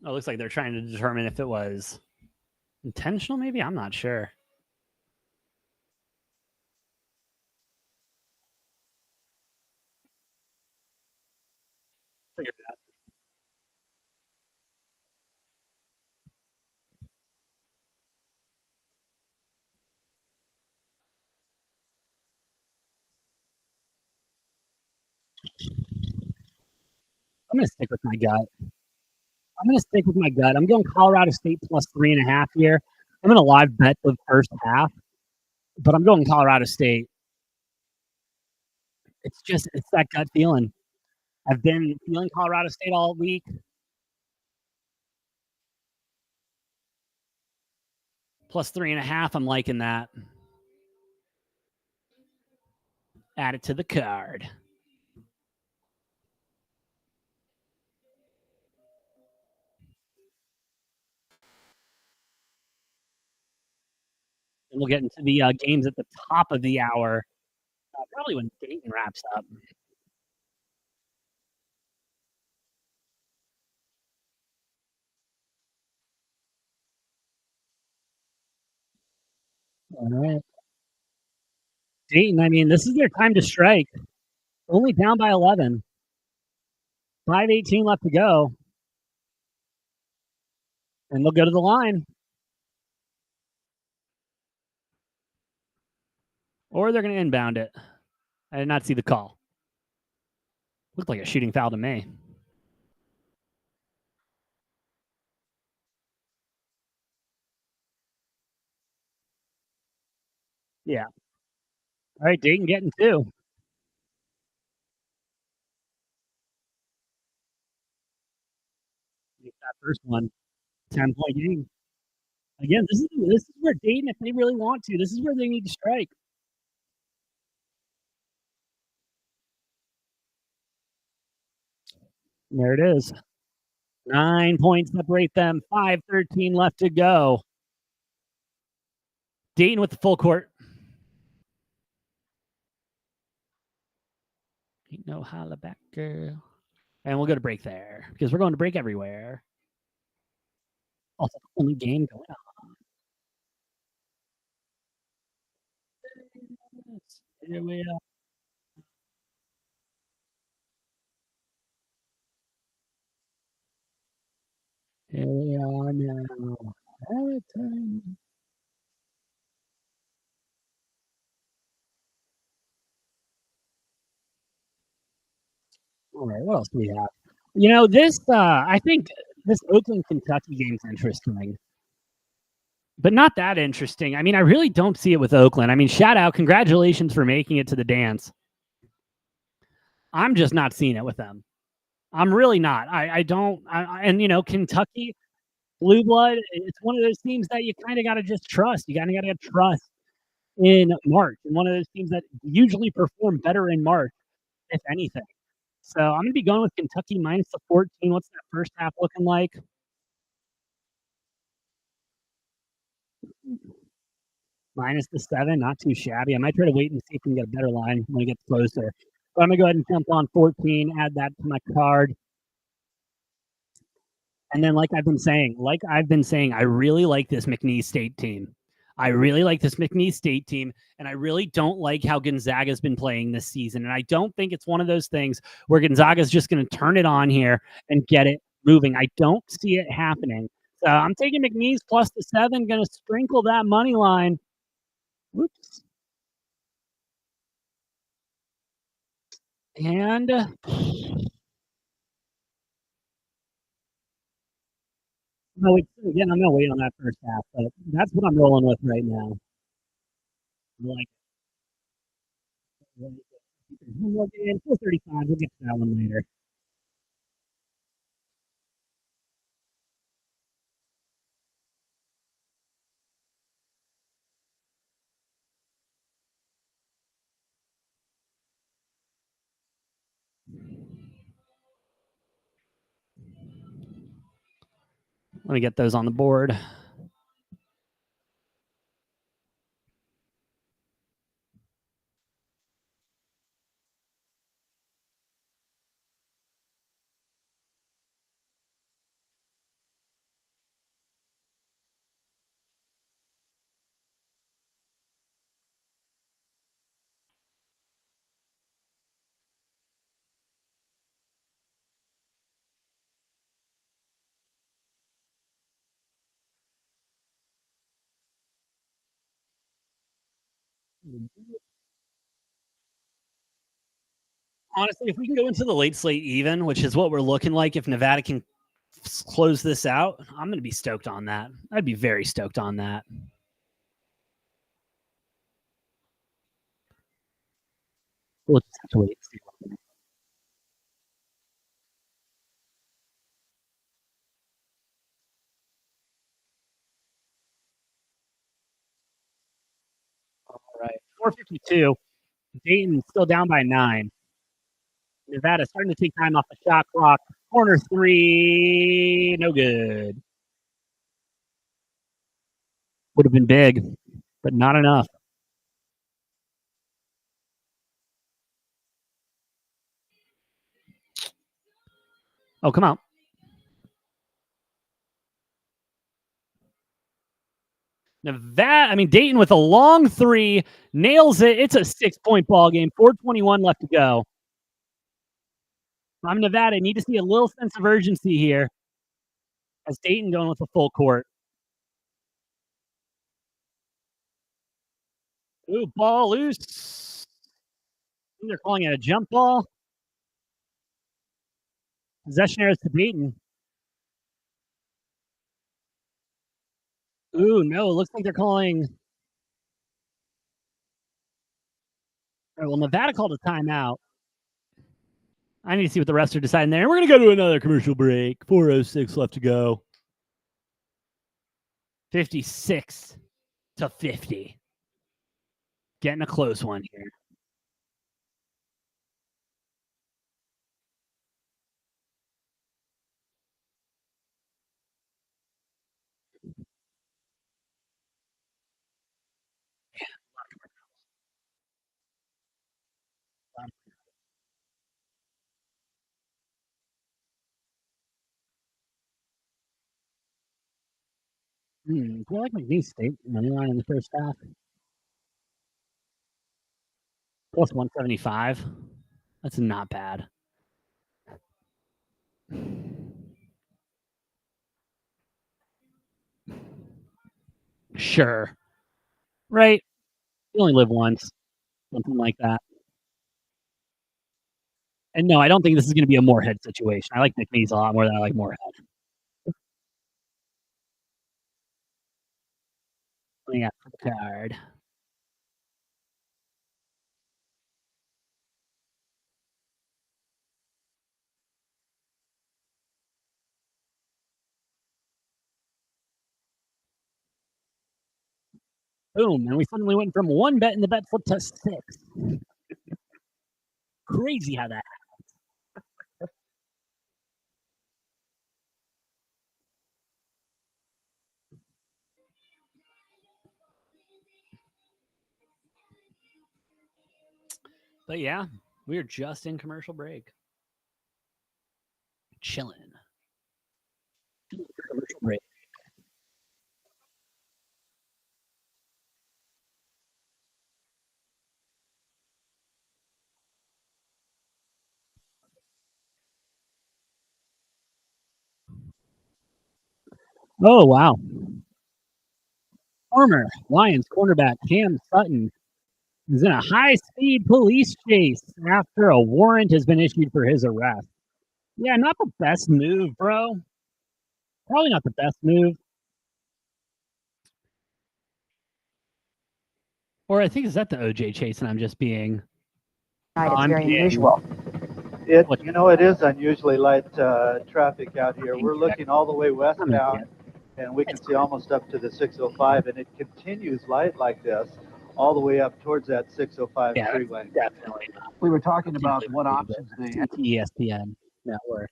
Oh, it looks like they're trying to determine if it was intentional, maybe? I'm not sure. I'm going to stick with my gut. I'm going Colorado State plus 3.5 here. I'm going to live bet the first half, but I'm going Colorado State. It's that gut feeling. I've been feeling Colorado State all week. Plus 3.5. I'm liking that. Add it to the card. And we'll get into the games at the top of the hour, probably when Dayton wraps up. All right. Dayton, I mean, this is their time to strike. Only down by 11. 5:18 left to go. And they'll go to the line. Or they're going to inbound it. I did not see the call. Looked like a shooting foul to me. Yeah. All right, Dayton getting 2. That first one, 10-point game. Again, this is where Dayton, if they really want to, this is where they need to strike. There it is. 9 points separate them. 5:13 left to go. Dayton with the full court. Ain't no holla back, girl. And we'll go to break there because we're going to break everywhere. Also, the only game going on. Here we are. Here we are now. All right, what else do we have? You know, I think this Oakland Kentucky game's interesting, but not that interesting. I mean, I really don't see it with Oakland. I mean, shout out, congratulations for making it to the dance. I'm just not seeing it with them. I'm really not. I don't. And you know, Kentucky, blue blood. It's one of those teams that you kind of got to just trust. You kind of got to trust in March, and one of those teams that usually perform better in March, if anything. So I'm going to be going with Kentucky minus the 14. What's that first half looking like? Minus the 7, not too shabby. I might try to wait and see if we can get a better line when it gets closer. But I'm going to go ahead and jump on 14, add that to my card. And then, like I've been saying, I really like this McNeese State team. I really like this McNeese State team, and I really don't like how Gonzaga's been playing this season. And I don't think it's one of those things where Gonzaga's just going to turn it on here and get it moving. I don't see it happening. So I'm taking McNeese plus the 7, going to sprinkle that money line. Whoops. And no, again, I'm going to wait on that first half, but that's what I'm rolling with right now. Like, one more game, 4:35. We'll get to that one later. Let me get those on the board. Honestly, if we can go into the late slate even, which is what we're looking like, if Nevada can close this out, I'm going to be stoked on that. I'd be very stoked on that. We'll just have to wait and see. All right, 4:52. Dayton still down by 9. Nevada starting to take time off the shot clock. Corner 3, no good. Would have been big, but not enough. Oh, come on. Nevada, I mean, Dayton with a long 3, nails it. It's a 6-point ball game. 4:21 left to go. I'm Nevada. Need to see a little sense of urgency here as Dayton going with a full court. Ooh, ball loose. They're calling it a jump ball. Possession errors to Dayton. Ooh, no, it looks like they're calling. All right, well, Nevada called a timeout. I need to see what the refs are deciding there. And we're going to go to another commercial break. 4:06 left to go. 56 to 50. Getting a close one here. Do I like McNeese State money line in the first half? Plus 175. That's not bad. Sure. Right? You only live once. Something like that. And no, I don't think this is going to be a Moorhead situation. I like McNeese a lot more than I like Moorhead. Yeah, for the card. Boom. And we suddenly went from 1 bet in the bet flip to 6. Crazy how that But yeah, we're just in commercial break. Chilling. Commercial break. Oh, wow. Former Lions cornerback Cam Sutton is in a high-speed police chase after a warrant has been issued for his arrest. Yeah, not the best move, bro. Probably not the best move. Or I think is that the OJ chase, and I'm just being. It's very unusual. It is unusually light traffic out here. We're looking all the way westbound, and we can see almost up to the 605, and it continues light like this all the way up towards that 605 freeway. Definitely not. We were talking about what options they have. ESPN network.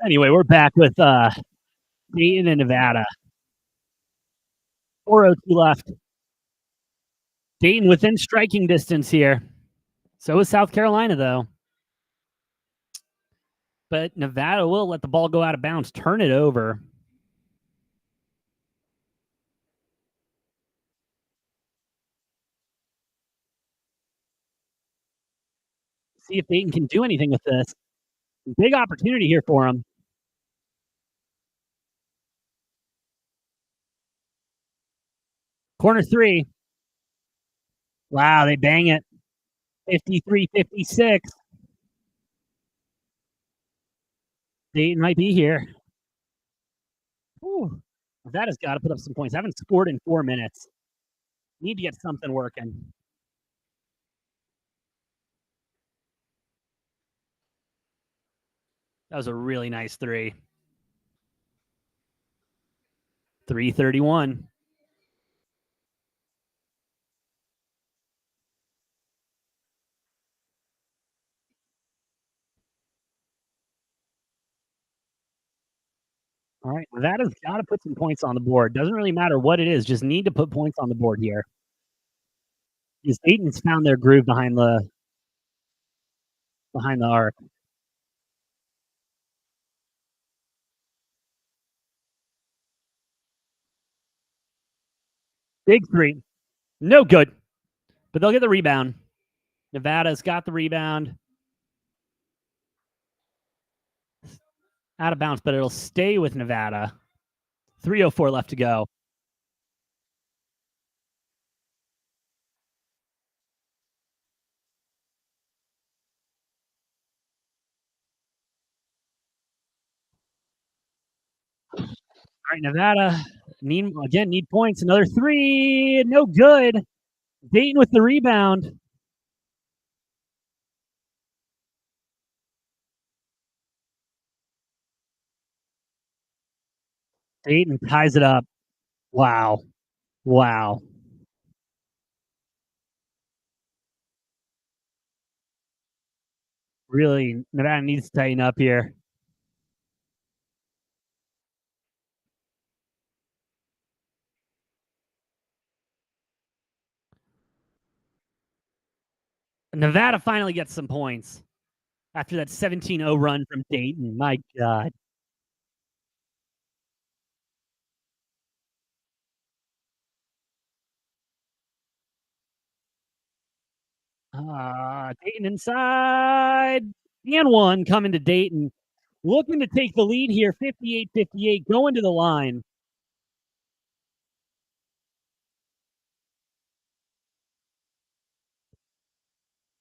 Anyway, we're back with Dayton and Nevada. 4:02 left. Dayton within striking distance here. So is South Carolina, though. But Nevada will let the ball go out of bounds, turn it over. See if Dayton can do anything with this. Big opportunity here for him. Corner 3. Wow, they bang it. 53-56. Dayton might be here. Ooh, that has got to put up some points. I haven't scored in 4 minutes. Need to get something working. That was a really nice 3. 3:31. All right, Nevada's got to put some points on the board. Doesn't really matter what it is, just need to put points on the board here. Because Dayton's found their groove behind the arc. Big 3. No good. But they'll get the rebound. Nevada's got the rebound. Out of bounds, but it'll stay with Nevada. 3:04 left to go. All right, Nevada need points. Another 3. No good. Dayton with the rebound. Dayton ties it up. Wow. Really, Nevada needs to tighten up here. Nevada finally gets some points after that 17-0 run from Dayton. My God. Dayton inside. And 1 coming to Dayton. Looking to take the lead here, 58-58, going to the line.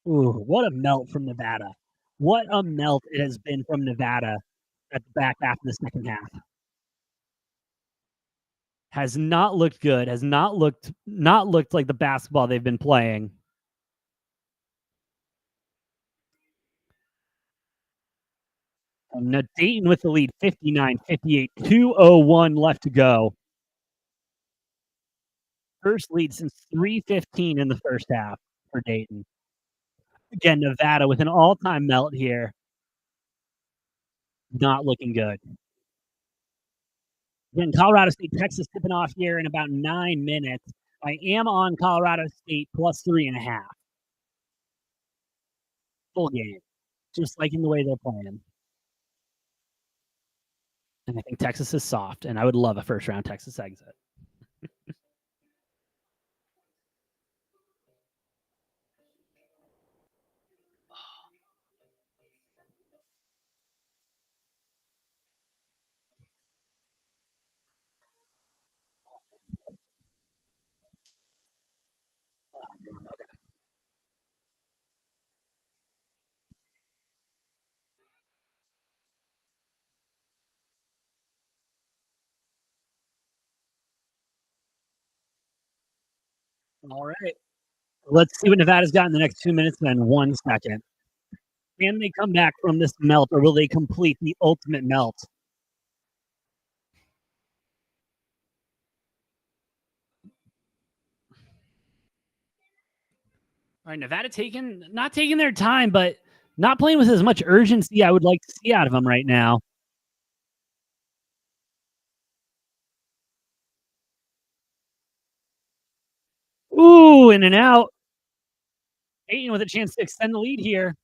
Ooh, what a melt from Nevada. What a melt it has been from Nevada at the back half of the second half. Has not looked good, has not looked like the basketball they've been playing. And Dayton with the lead, 59-58, 2:01 left to go. First lead since 3:15 in the first half for Dayton. Again, Nevada with an all-time melt here. Not looking good. Again, Colorado State, Texas tipping off here in about 9 minutes. I am on Colorado State plus 3.5. Full game. Just liking the way they're playing. And I think Texas is soft, and I would love a first round Texas exit. All right. Let's see what Nevada's got in the next 2 minutes and 1 second. Can they come back from this melt, or will they complete the ultimate melt? All right, Nevada not taking their time, but not playing with as much urgency I would like to see out of them right now. Ooh, in and out. Dayton with a chance to extend the lead here.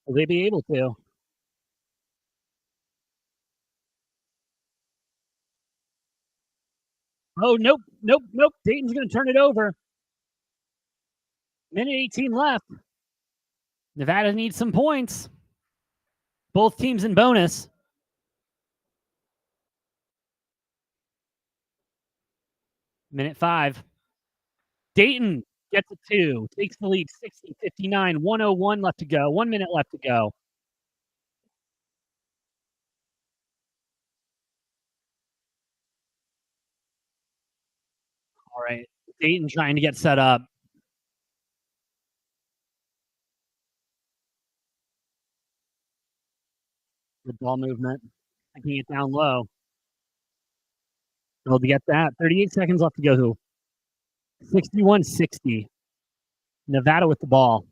Will they be able to? Oh, nope. Dayton's going to turn it over. Minute 18 left. Nevada needs some points. Both teams in bonus. Minute 5. Dayton gets a 2, takes the lead 60-59, 101 left to go. 1 minute left to go. All right. Dayton trying to get set up. The ball movement. Taking it down low. Able to get that. 38 seconds left to go. 61-60. Nevada with the ball.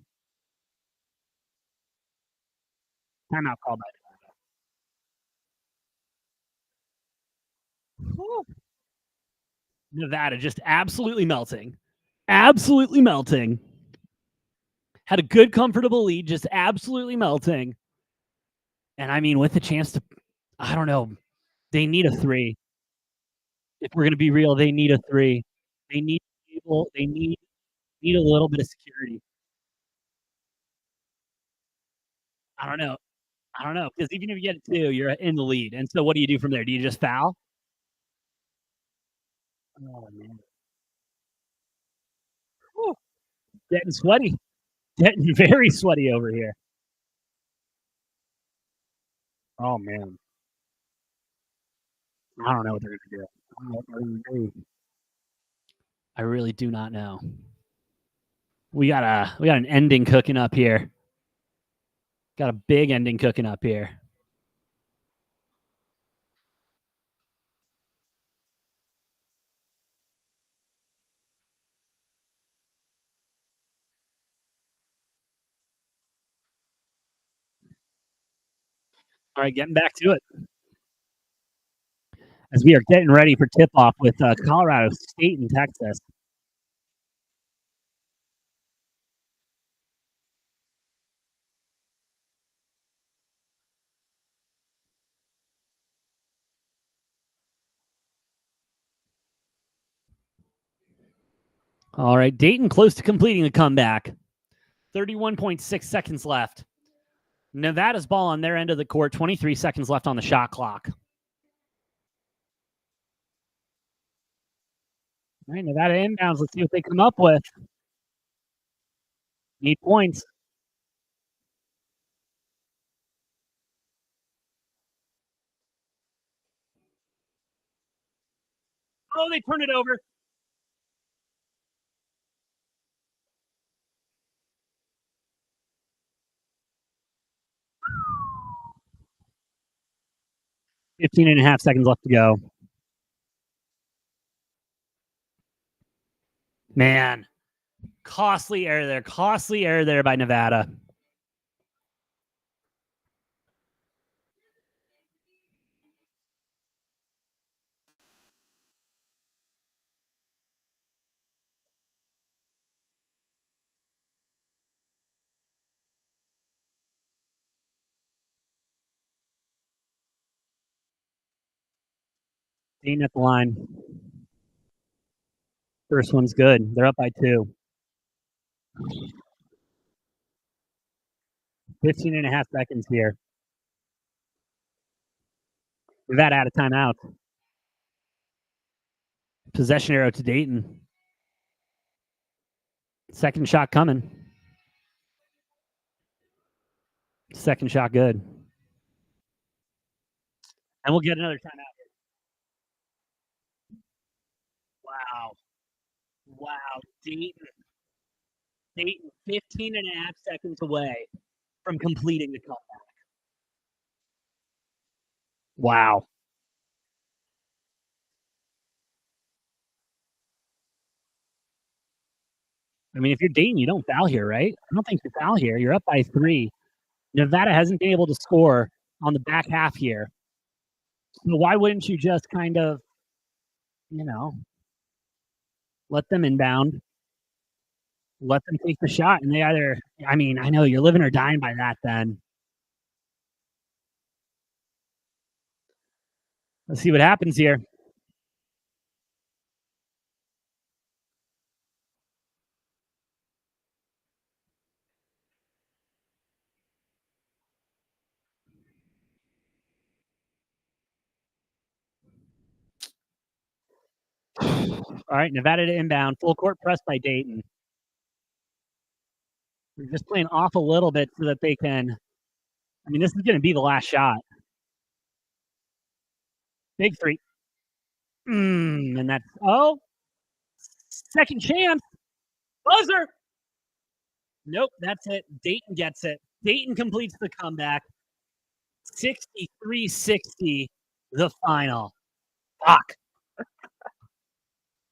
Timeout call by Nevada. Whew. Nevada just absolutely melting. Absolutely melting. Had a good, comfortable lead, just absolutely melting. And I mean, with the chance to, I don't know, they need a 3. If we're going to be real, they need a 3. They need a little bit of security. I don't know, because even if you get a 2, you're in the lead. And so what do you do from there? Do you just foul? Oh, man. Whew. Getting sweaty. Getting very sweaty over here. Oh, man. I don't know what they're going to do. I really do not know. We got an ending cooking up here. Got a big ending cooking up here. All right, getting back to it. As we are getting ready for tip-off with Colorado State and Texas. All right, Dayton close to completing the comeback. 31.6 seconds left. Nevada's ball on their end of the court. 23 seconds left on the shot clock. All right, Nevada inbounds. Let's see what they come up with. Need points. Oh, they turn it over. Fifteen and a half seconds left to go. Man, costly error there by Nevada. Dayton at the line. First one's good. They're up by 2. 15 and a half seconds here. We've had out of timeout. Possession arrow to Dayton. Second shot coming. Second shot good. And we'll get another timeout. Wow. Wow. Dayton 15 and a half seconds away from completing the comeback. Wow. I mean, if you're Dayton, you don't foul here, right? I don't think you foul here. You're up by 3. Nevada hasn't been able to score on the back half here. So why wouldn't you just kind of, let them inbound, let them take the shot, and they either, I mean, I know you're living or dying by that then. Let's see what happens here. All right, Nevada to inbound, full court press by Dayton. They're just playing off a little bit so that they can, I mean, this is going to be the last shot. Big 3. And that's, second chance. Buzzer. Nope, that's it. Dayton gets it. Dayton completes the comeback. 63-60, the final. Fuck.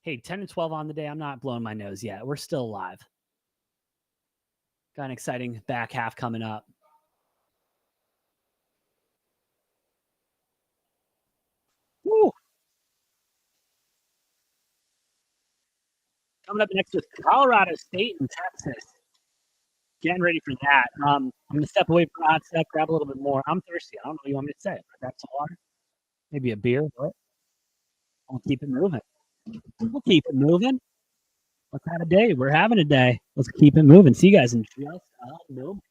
Hey, 10 and 12 on the day. I'm not blowing my nose yet. We're still alive. Got an exciting back half coming up. Woo. Coming up next with Colorado State and Texas. Getting ready for that. I'm going to step away from a hot sec, grab a little bit more. I'm thirsty. I don't know what you want me to say. Grab some water. Maybe a beer. What? I'll keep it moving. We'll keep it moving. Let's have a day. We're having a day. Let's keep it moving. See you guys in just a moment.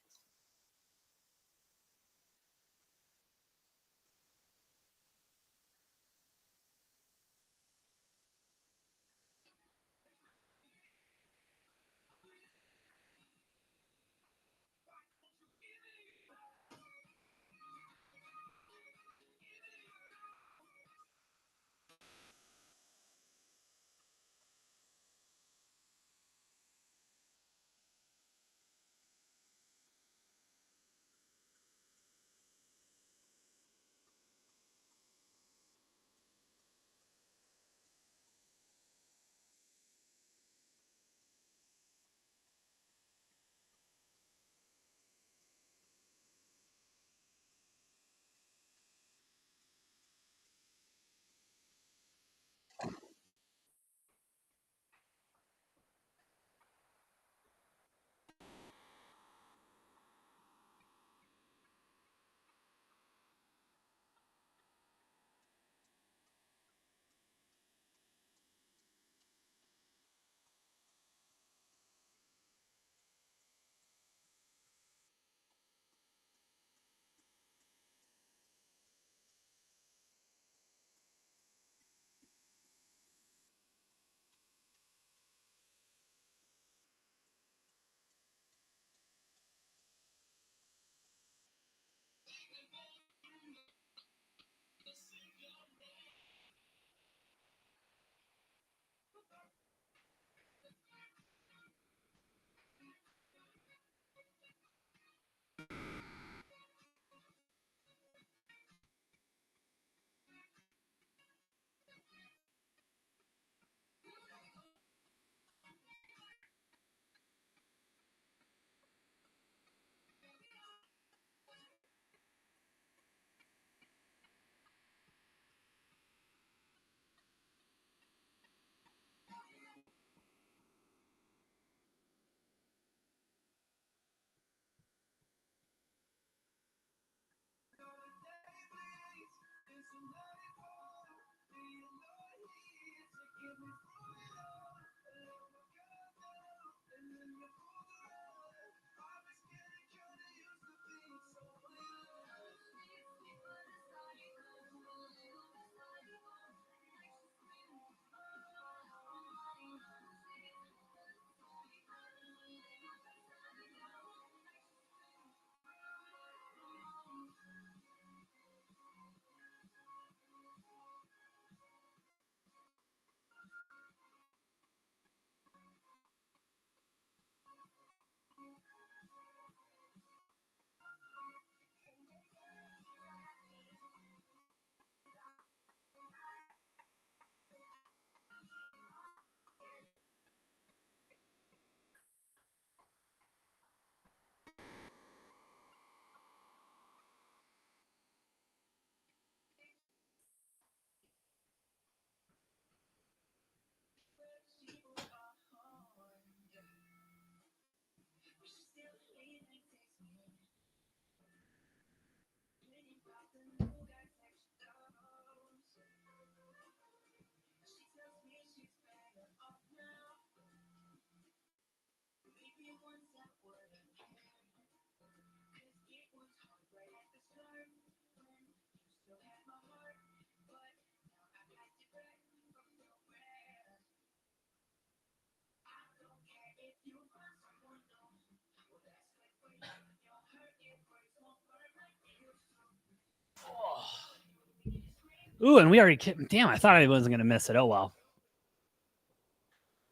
Ooh, and we already damn, I thought I wasn't going to miss it. Oh, well.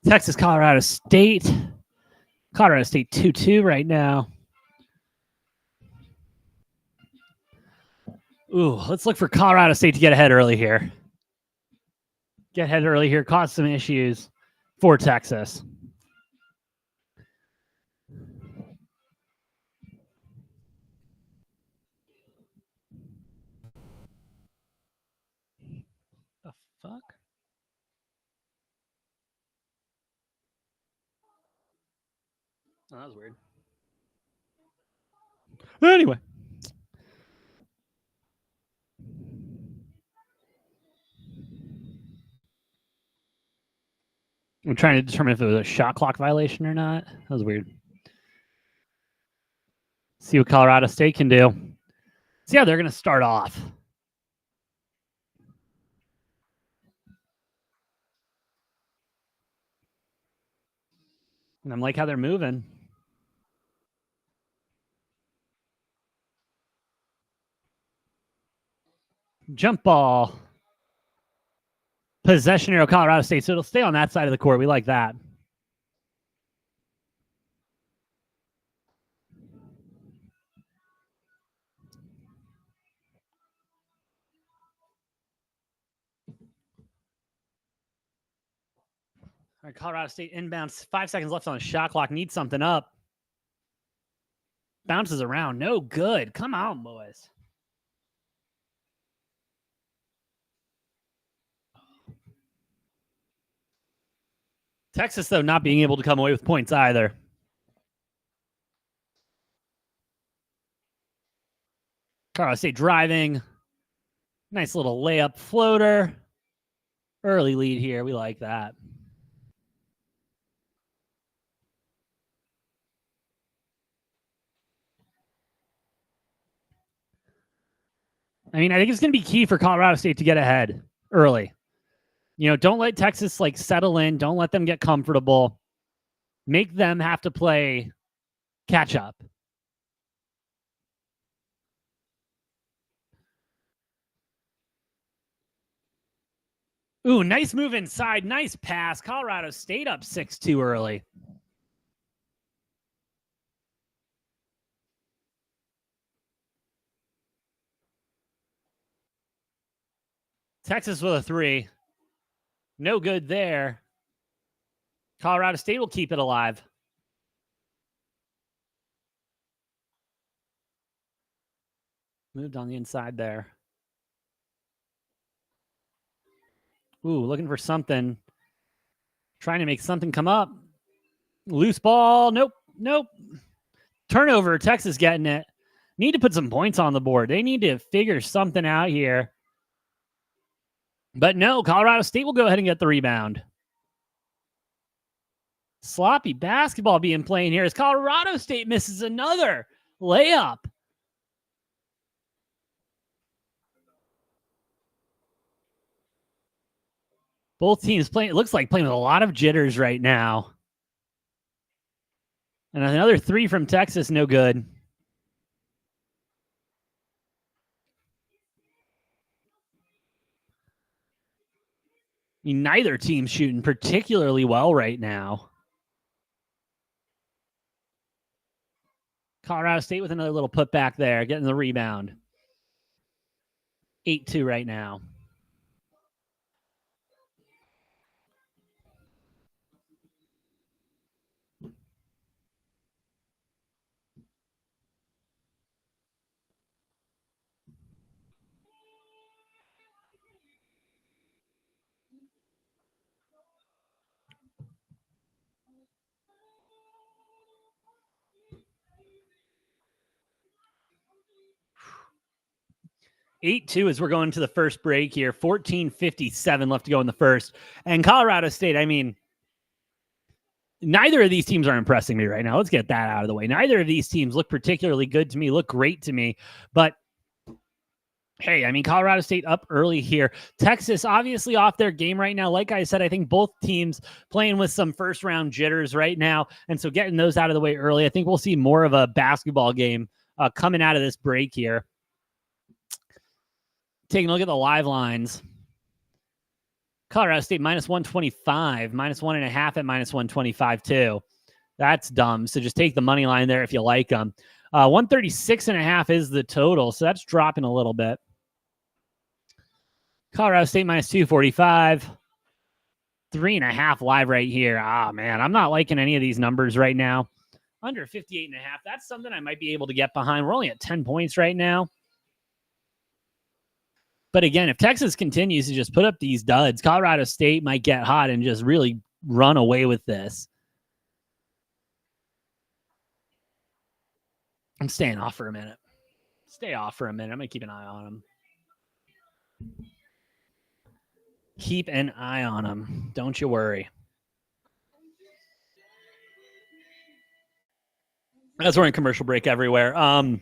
Texas, Colorado State. Colorado State 2-2 right now. Ooh, let's look for Colorado State to get ahead early here. Get ahead early here, cause some issues for Texas. The fuck? Oh, that was weird. Anyway. I'm trying to determine if it was a shot clock violation or not. That was weird. See what Colorado State can do. See how they're going to start off. And I'm like how they're moving. Jump ball. Possession arrow, Colorado State. So it'll stay on that side of the court. We like that. All right, Colorado State inbounds. 5 seconds left on the shot clock. Needs something up. Bounces around. No good. Come on, boys. Texas, though, not being able to come away with points either. Colorado State driving. Nice little layup floater. Early lead here. We like that. I mean, I think it's going to be key for Colorado State to get ahead early. You know, don't let Texas like settle in. Don't let them get comfortable. Make them have to play catch up. Ooh, nice move inside. Nice pass. Colorado State up 6-2 early. Texas with a 3. No good there. Colorado State will keep it alive. Moved on the inside there. Ooh, looking for something. Trying to make something come up. Loose ball. Nope. Nope. Turnover. Texas getting it. Need to put some points on the board. They need to figure something out here. But no, Colorado State will go ahead and get the rebound. Sloppy basketball being played here as Colorado State misses another layup. Both teams playing, it looks like playing with a lot of jitters right now. And another 3 from Texas, no good. I mean, neither team's shooting particularly well right now. Colorado State with another little putback there, getting the rebound. 8-2 right now. 8-2 as we're going to the first break here. 14:57 left to go in the first. And Colorado State, I mean, neither of these teams are impressing me right now. Let's get that out of the way. Neither of these teams look particularly good to me, look great to me. But hey, I mean, Colorado State up early here. Texas obviously off their game right now. Like I said, I think both teams playing with some first round jitters right now. And so getting those out of the way early, I think we'll see more of a basketball game coming out of this break here. Taking a look at the live lines. Colorado State minus 125, minus 1.5 at minus 125 too. That's dumb. So just take the money line there if you like them. 136.5 is the total. So that's dropping a little bit. Colorado State minus 245. 3.5 live right here. Ah, man, I'm not liking any of these numbers right now. Under 58.5. That's something I might be able to get behind. We're only at 10 points right now. But again, if Texas continues to just put up these duds, Colorado State might get hot and just really run away with this. I'm staying off for a minute. Stay off for a minute. I'm going to keep an eye on them. Keep an eye on them. Don't you worry. As we're in commercial break everywhere. Got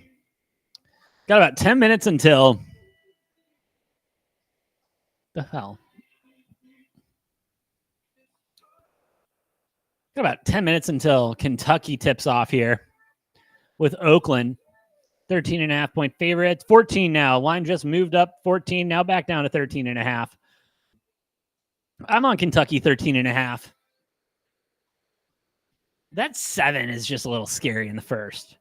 about 10 minutes until... The hell? Got about 10 minutes until Kentucky tips off here with Oakland. 13.5 point favorite. 14 now. Line just moved up 14. Now back down to 13.5. I'm on Kentucky 13.5. That 7 is just a little scary in the first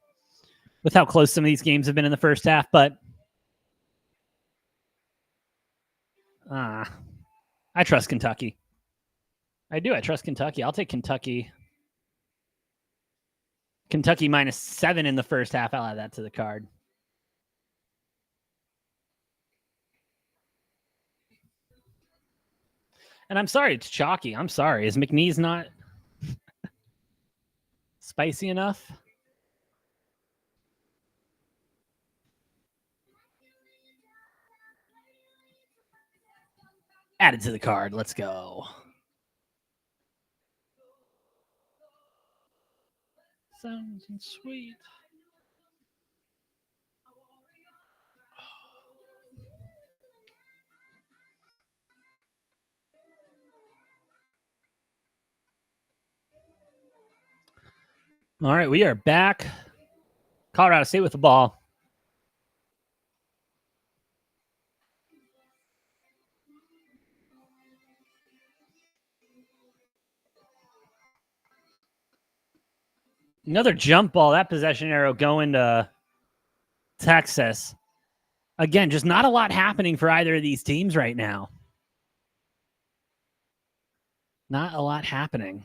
with how close some of these games have been in the first half, but I trust Kentucky. I do. I trust Kentucky. I'll take Kentucky. Kentucky minus 7 in the first half. I'll add that to the card. And I'm sorry, it's chalky. I'm sorry. Is McNeese not spicy enough? Added to the card. Let's go. Sounds sweet. All right, we are back. Colorado State with the ball. Another jump ball. That possession arrow going to Texas. Again, just not a lot happening for either of these teams right now. Not a lot happening.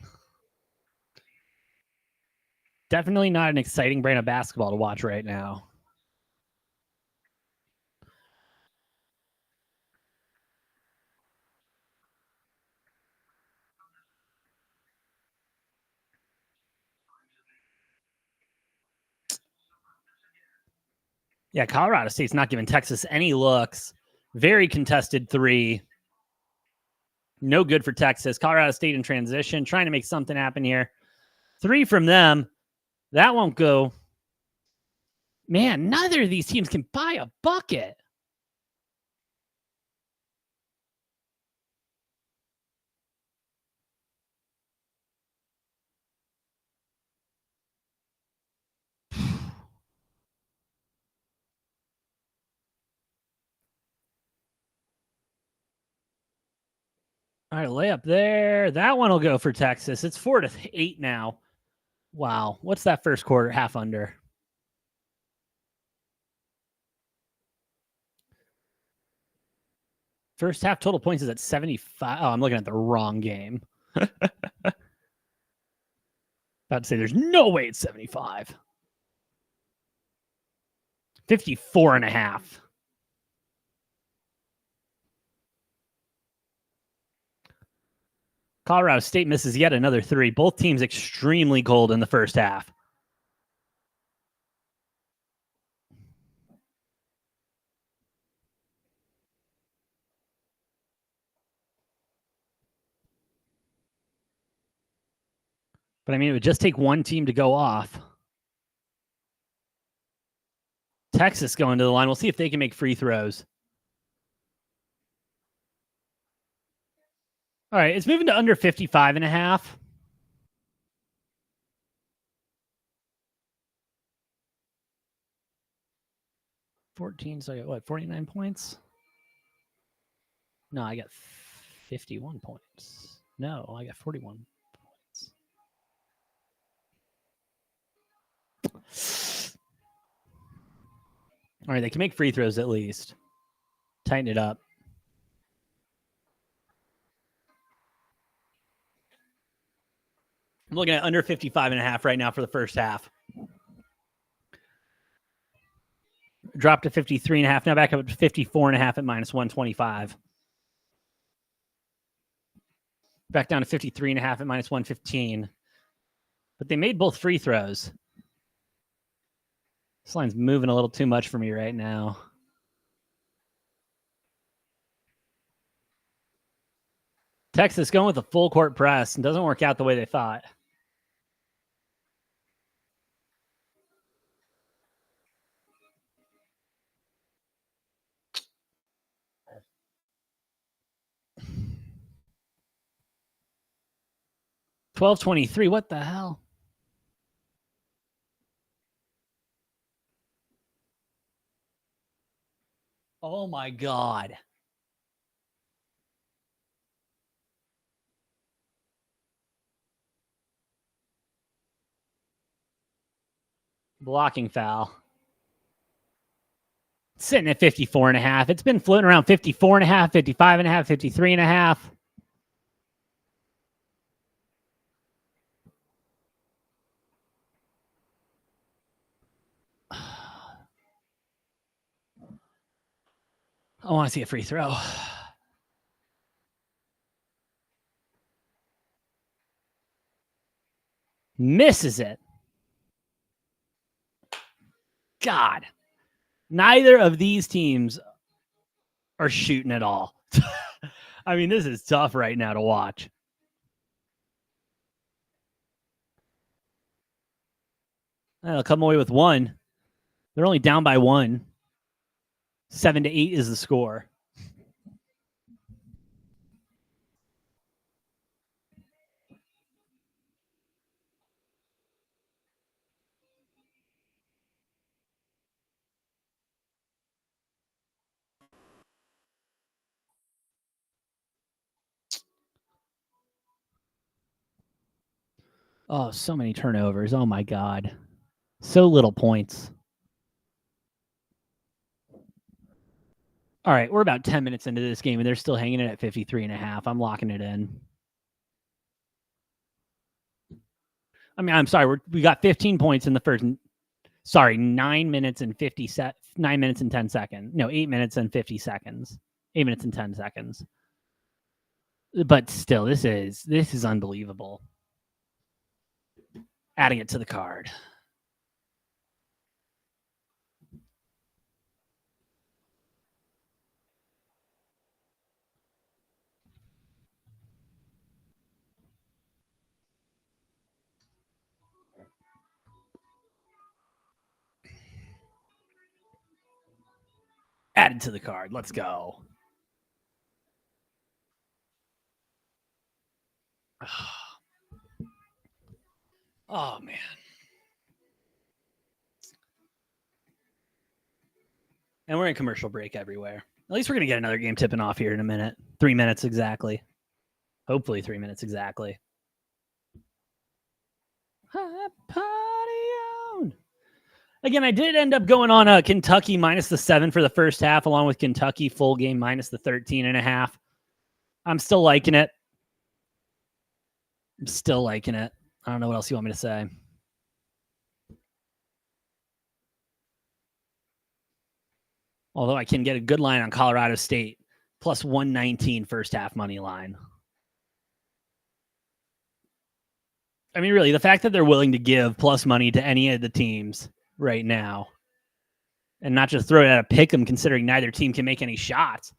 Definitely not an exciting brand of basketball to watch right now. Yeah, Colorado State's not giving Texas any looks. Very contested 3. No good for Texas. Colorado State in transition, trying to make something happen here. 3 from them. That won't go. Man, neither of these teams can buy a bucket. All right, layup there. That one will go for Texas. It's 4-8 now. Wow. What's that first quarter? Half under. First half total points is at 75. Oh, I'm looking at the wrong game. About to say there's no way it's 75. 54.5. Colorado State misses yet another 3. Both teams extremely cold in the first half. But I mean, it would just take one team to go off. Texas going to the line. We'll see if they can make free throws. All right, it's moving to under 55.5. So I got what, 49 points? No, I got 51 points. No, I got 41 points. All right, they can make free throws at least. Tighten it up. I'm looking at under 55.5 right now for the first half. Dropped to 53.5. Now back up to 54.5 at minus 125. Back down to 53.5 at minus 115. But they made both free throws. This line's moving a little too much for me right now. Texas going with a full court press and doesn't work out the way they thought. $12.23. What the hell? Oh my God. Blocking foul. Sitting at 54.5. It's been floating around 54.5, 55.5, 53.5. I want to see a free throw. Misses it. God. Neither of these teams are shooting at all. I mean, this is tough right now to watch. They'll come away with one. They're only down by one. 7-8 is the score. Oh, so many turnovers. Oh, my God. So little points. All right, we're about 10 minutes into this game, and they're still hanging it at 53.5. I'm locking it in. I mean, I'm sorry. We got 15 points in the first. Sorry, 9 minutes and 9 minutes and 10 seconds. No, 8 minutes and 50 seconds. 8 minutes and 10 seconds. But still, this is unbelievable. Adding it to the card. Added to the card. Let's go. Oh, man. And we're in commercial break everywhere. At least we're going to get another game tipping off here in a minute. 3 minutes exactly. Hopefully 3 minutes exactly. Party on. Again, I did end up going on Kentucky minus the 7 for the first half, along with Kentucky full game minus the 13.5. I'm still liking it. I don't know what else you want me to say. Although I can get a good line on Colorado State, plus 119 first half money line. I mean, really, the fact that they're willing to give plus money to any of the teams right now and not just throw it at a pick 'em, considering neither team can make any shots.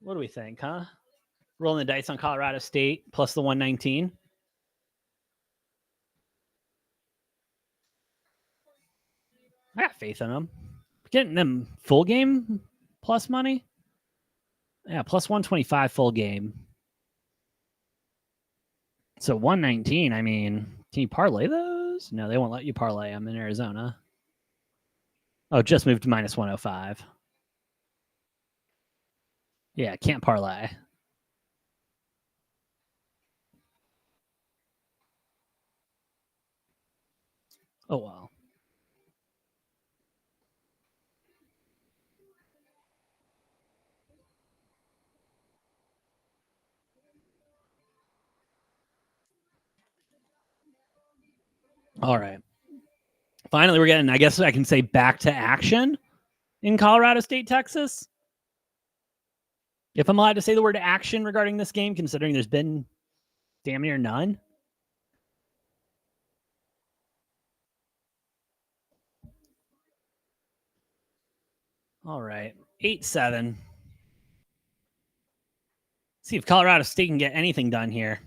What do we think, huh? Rolling the dice on Colorado State plus the 119. I got faith in them. Getting them full game plus money. Yeah, plus 125 full game. So 119, I mean, can you parlay those? No, they won't let you parlay them in Arizona. Oh, just moved to minus 105. Yeah, can't parlay. Oh, well. All right. Finally, we're getting, I guess I can say, back to action in Colorado State, Texas. If I'm allowed to say the word action regarding this game, considering there's been damn near none. All right. 8-7. See if Colorado State can get anything done here.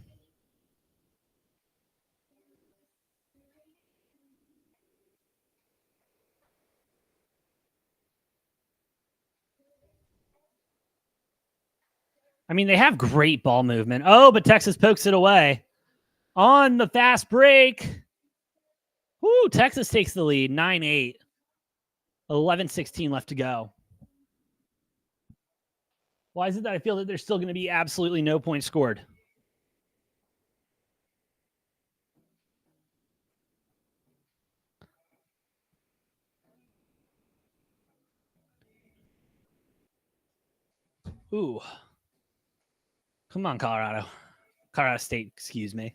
I mean, they have great ball movement. Oh, but Texas pokes it away. On the fast break. Woo, Texas takes the lead, 9-8. 11-16 left to go. Why is it that I feel that there's still going to be absolutely no points scored? Ooh. Come on, Colorado. Colorado State, excuse me.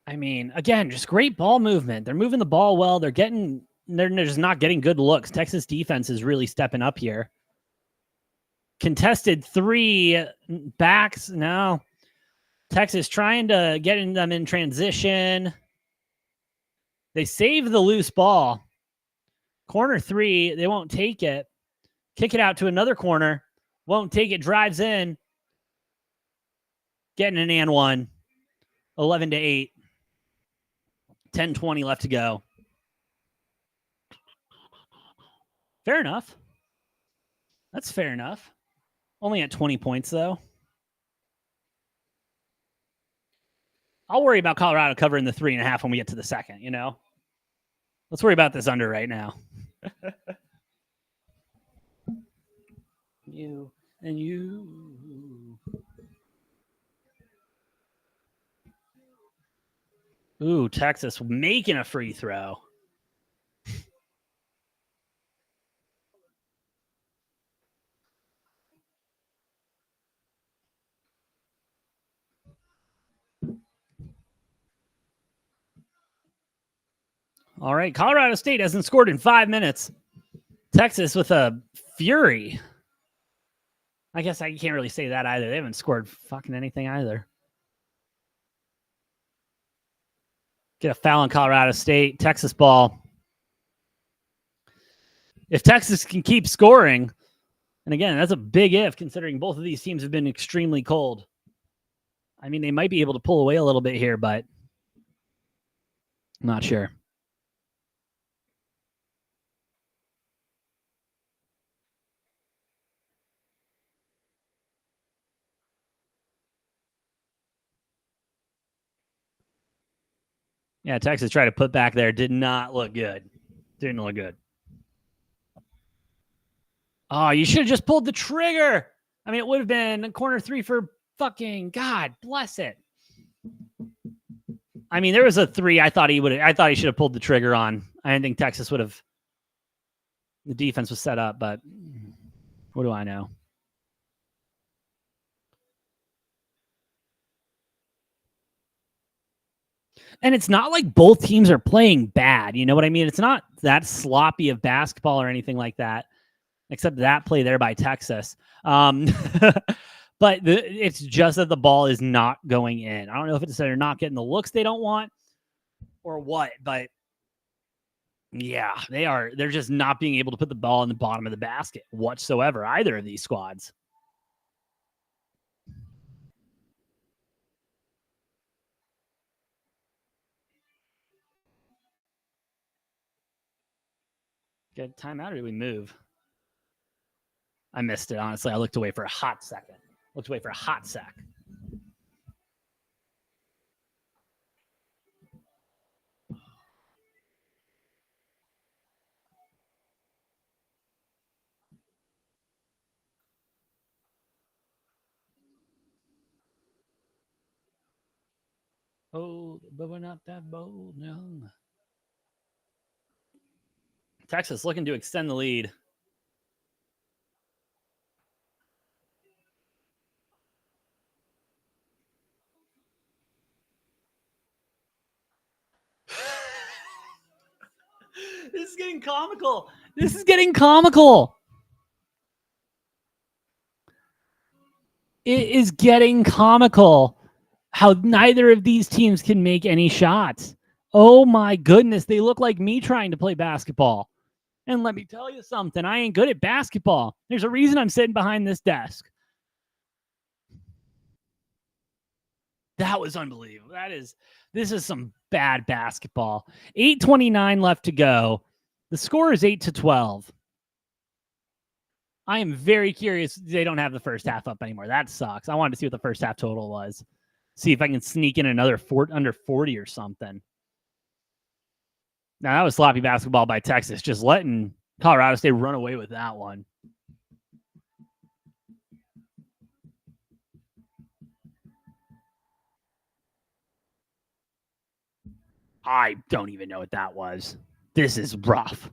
I mean, again, just great ball movement. They're moving the ball well. They're just not getting good looks. Texas defense is really stepping up here. Contested 3 backs. No. Texas trying to get them in transition. They save the loose ball. Corner 3, they won't take it. Kick it out to another corner. Won't take it. Drives in. Getting an and one. 11-8. 10-20 left to go. Fair enough. That's fair enough. Only at 20 points, though. I'll worry about Colorado covering the 3.5 when we get to the second, you know? Let's worry about this under right now. You and you. Ooh, Texas making a free throw. All right, Colorado State hasn't scored in 5 minutes. Texas with a fury. I guess I can't really say that either. They haven't scored fucking anything either. Get a foul on Colorado State. Texas ball. If Texas can keep scoring, and again, that's a big if considering both of these teams have been extremely cold. I mean, they might be able to pull away a little bit here, but I'm not sure. Yeah, Texas tried to put back there. Did not look good. Didn't look good. Oh, you should have just pulled the trigger. I mean, it would have been corner 3 for fucking God bless it. I mean, there was a 3 I thought he should have pulled the trigger on. I didn't think Texas would have. The defense was set up, but what do I know? And it's not like both teams are playing bad. You know what I mean? It's not that sloppy of basketball or anything like that, except that play there by Texas. But it's just that the ball is not going in. I don't know if it's that they're not getting the looks they don't want or what, but Yeah, they are. They're just not being able to put the ball in the bottom of the basket whatsoever, either of these squads. Get timeout or do we move? I missed it, honestly. I looked away for a hot second. Looked away for a hot sec. Oh, but we're not that bold, no. Texas looking to extend the lead. This is getting comical. This is getting comical. It is getting comical how neither of these teams can make any shots. Oh my goodness, they look like me trying to play basketball. And let me tell you something, I ain't good at basketball. There's a reason I'm sitting behind this desk. That was unbelievable. This is some bad basketball. 8:29 left to go. The score is 8-12. I am very curious. They don't have the first half up anymore. That sucks. I wanted to see what the first half total was. See if I can sneak in another under 40 or something. Now, that was sloppy basketball by Texas, just letting Colorado State run away with that one. I don't even know what that was. This is rough.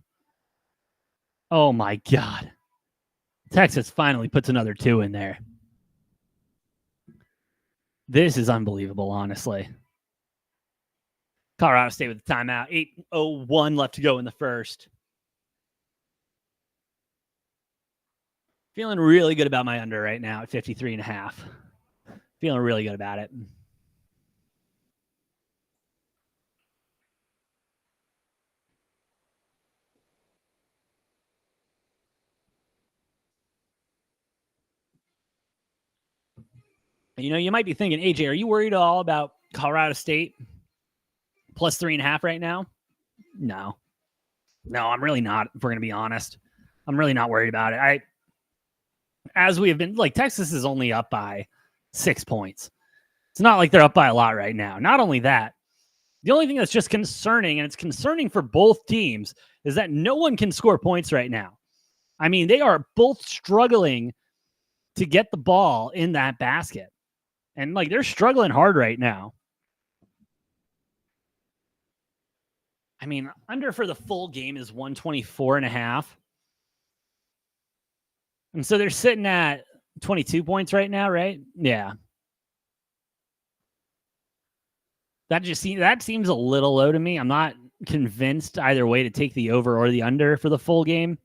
Oh, my God. Texas finally puts another 2 in there. This is unbelievable, honestly. Colorado State with the timeout. 8:01 left to go in the first. Feeling really good about my under right now at 53.5. Feeling really good about it. You know, you might be thinking, AJ, are you worried at all about Colorado State plus 3.5 right now? No, I'm really not. If we're going to be honest, I'm really not worried about it. As we have been, like, Texas is only up by 6 points. It's not like they're up by a lot right now. Not only that, the only thing that's just concerning, and it's concerning for both teams, is that no one can score points right now. I mean, they are both struggling to get the ball in that basket. And, like, they're struggling hard right now. I mean, under for the full game is 124.5. And so they're sitting at 22 points right now, right? Yeah. That seems a little low to me. I'm not convinced either way to take the over or the under for the full game.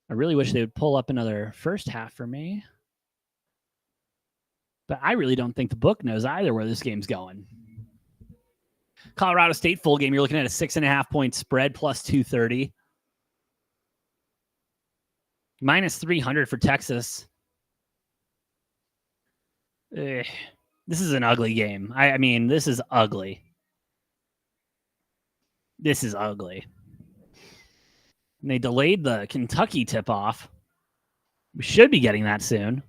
I really wish they would pull up another first half for me. But I really don't think the book knows either where this game's going. Colorado State full game, you're looking at a 6.5 point spread plus 230. Minus 300 for Texas. This is an ugly game. I mean, this is ugly. This is ugly. And they delayed the Kentucky tip-off. We should be getting that soon.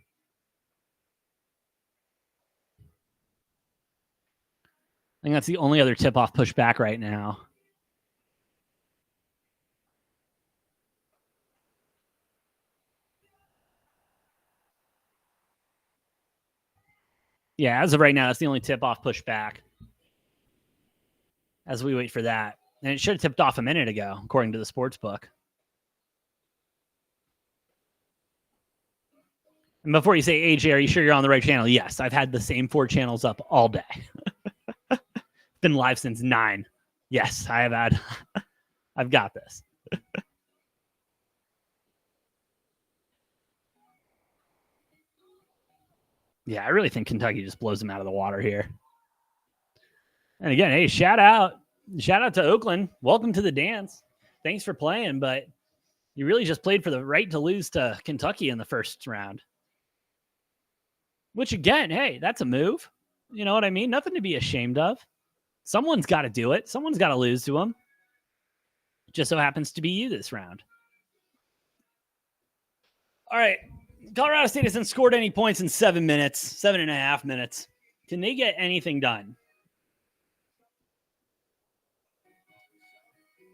I think that's the only other tip-off pushed back right now. Yeah, as of right now, that's the only tip-off pushed back. As we wait for that. And it should have tipped off a minute ago, according to the sports book. And before you say, AJ, are you sure you're on the right channel? Yes, I've had the same 4 channels up all day. Been live since 9. Yes, I have had. I've got this. Yeah, I really think Kentucky just blows them out of the water here. And again, hey, shout out shout out to Oakland. Welcome to the dance. Thanks for playing, but you really just played for the right to lose to Kentucky in the first round. Which, again, hey, that's a move. You know what I mean? Nothing to be ashamed of. Someone's got to do it. Someone's got to lose to them. Just so happens to be you this round. All right. Colorado State hasn't scored any points in 7 minutes, 7.5 minutes. Can they get anything done?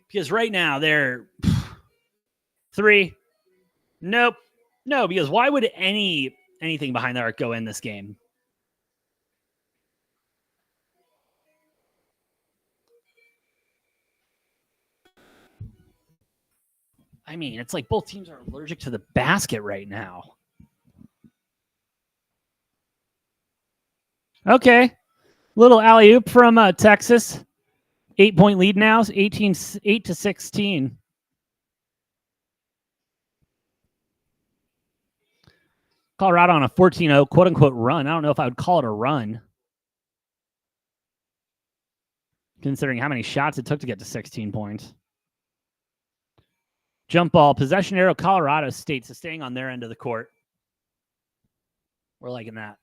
Because right now they're 3. Nope. No, because why would anything behind the arc go in this game? I mean, it's like both teams are allergic to the basket right now. Okay. Little alley-oop from Texas. 8-point lead now, 8-16. Colorado on a 14-0 quote-unquote run. I don't know if I would call it a run, considering how many shots it took to get to 16 points. Jump ball, possession arrow, Colorado State, so staying on their end of the court. We're liking that.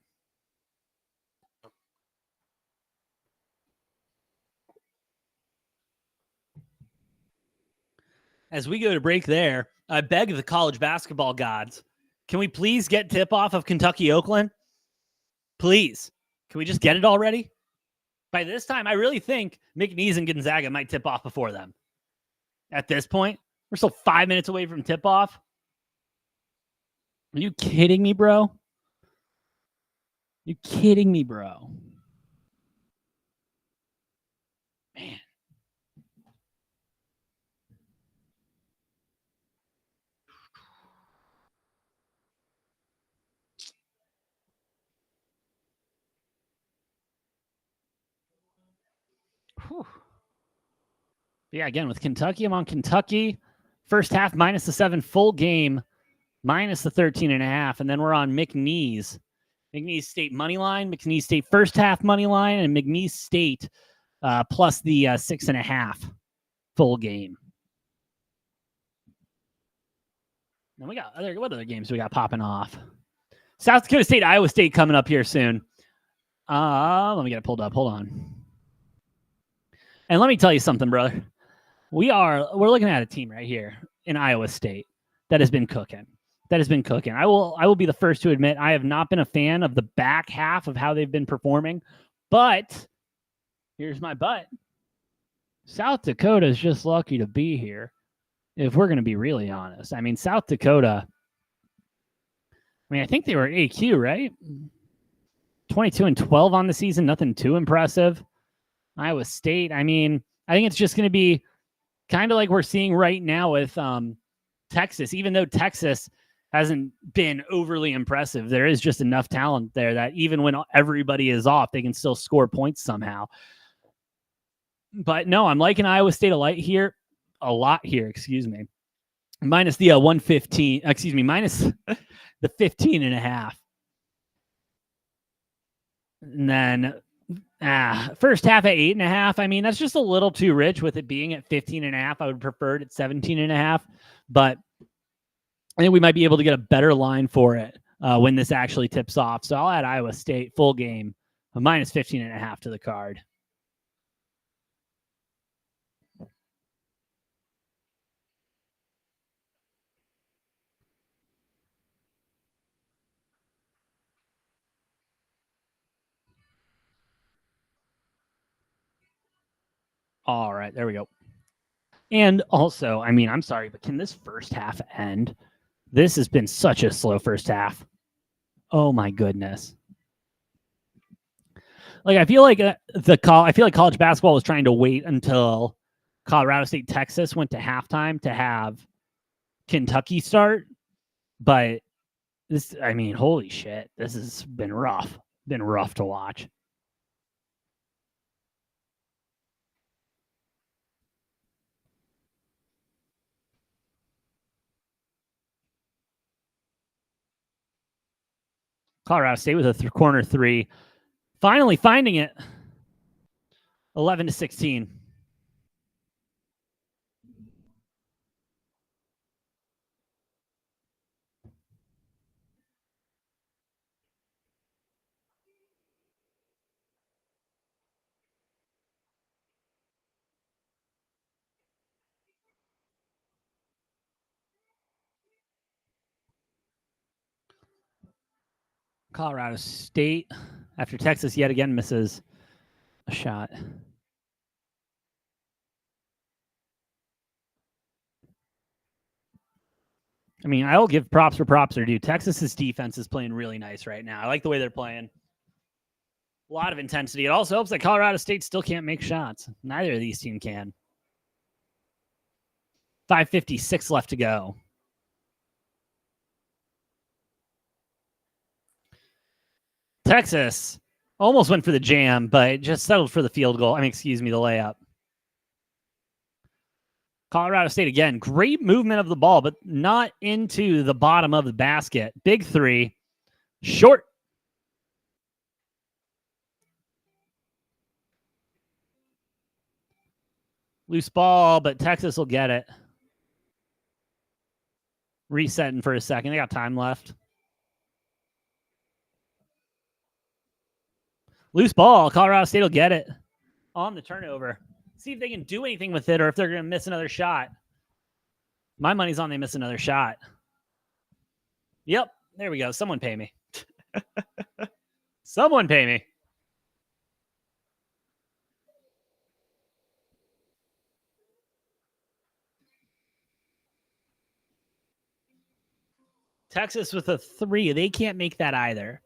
As we go to break there, I beg the college basketball gods, can we please get tip-off of Kentucky-Oakland? Please. Can we just get it already? By this time, I really think McNeese and Gonzaga might tip off before them. At this point, we're still 5 minutes away from tip-off. Are you kidding me, bro? You kidding me, bro? Man. Whew. Yeah, again, with Kentucky, I'm on Kentucky. First half minus the 7, full game minus the 13.5. And then we're on McNeese. McNeese State money line, McNeese State first half money line, and McNeese State plus the 6.5 full game. Then we got what other games we got popping off? South Dakota State, Iowa State coming up here soon. Let me get it pulled up. Hold on. And let me tell you something, brother. We're looking at a team right here in Iowa State that has been cooking. I will be the first to admit I have not been a fan of the back half of how they've been performing, but here's my but. South Dakota is just lucky to be here, if we're going to be really honest. I mean, South Dakota, I think they were AQ, right? 22-12 on the season, nothing too impressive. Iowa State, I think it's just going to be kind of like we're seeing right now with Texas. Even though Texas hasn't been overly impressive, there is just enough talent there that even when everybody is off, they can still score points somehow. But no, I'm liking Iowa State a lot here, excuse me. Minus the 115, minus the 15.5. And then first half at 8.5. That's just a little too rich with it being at 15.5. I would prefer it at 17.5, but I think we might be able to get a better line for it when this actually tips off. So I'll add Iowa State full game, minus 15.5 to the card. All right, there we go. And also, I'm sorry, but can this first half end? This has been such a slow first half. Oh my goodness. Like I feel like college basketball was trying to wait until Colorado State, Texas went to halftime to have Kentucky start, but this, holy shit, this has been rough. Been rough to watch. Colorado State with a corner three. Finally finding it. 11-16. Colorado State, after Texas yet again misses a shot. I mean, I'll give props where props are due. Texas's defense is playing really nice right now. I like the way they're playing. A lot of intensity. It also helps that Colorado State still can't make shots. Neither of these teams can. 5:56 left to go. Texas almost went for the jam, but just settled for the field goal. The layup. Colorado State again. Great movement of the ball, but not into the bottom of the basket. Big three. Short. Loose ball, but Texas will get it. Resetting for a second. They got time left. Loose ball. Colorado State will get it on the turnover. See if they can do anything with it or if they're going to miss another shot. My money's on they miss another shot. Yep. There we go. Someone pay me. Someone pay me. Texas with a three. They can't make that either.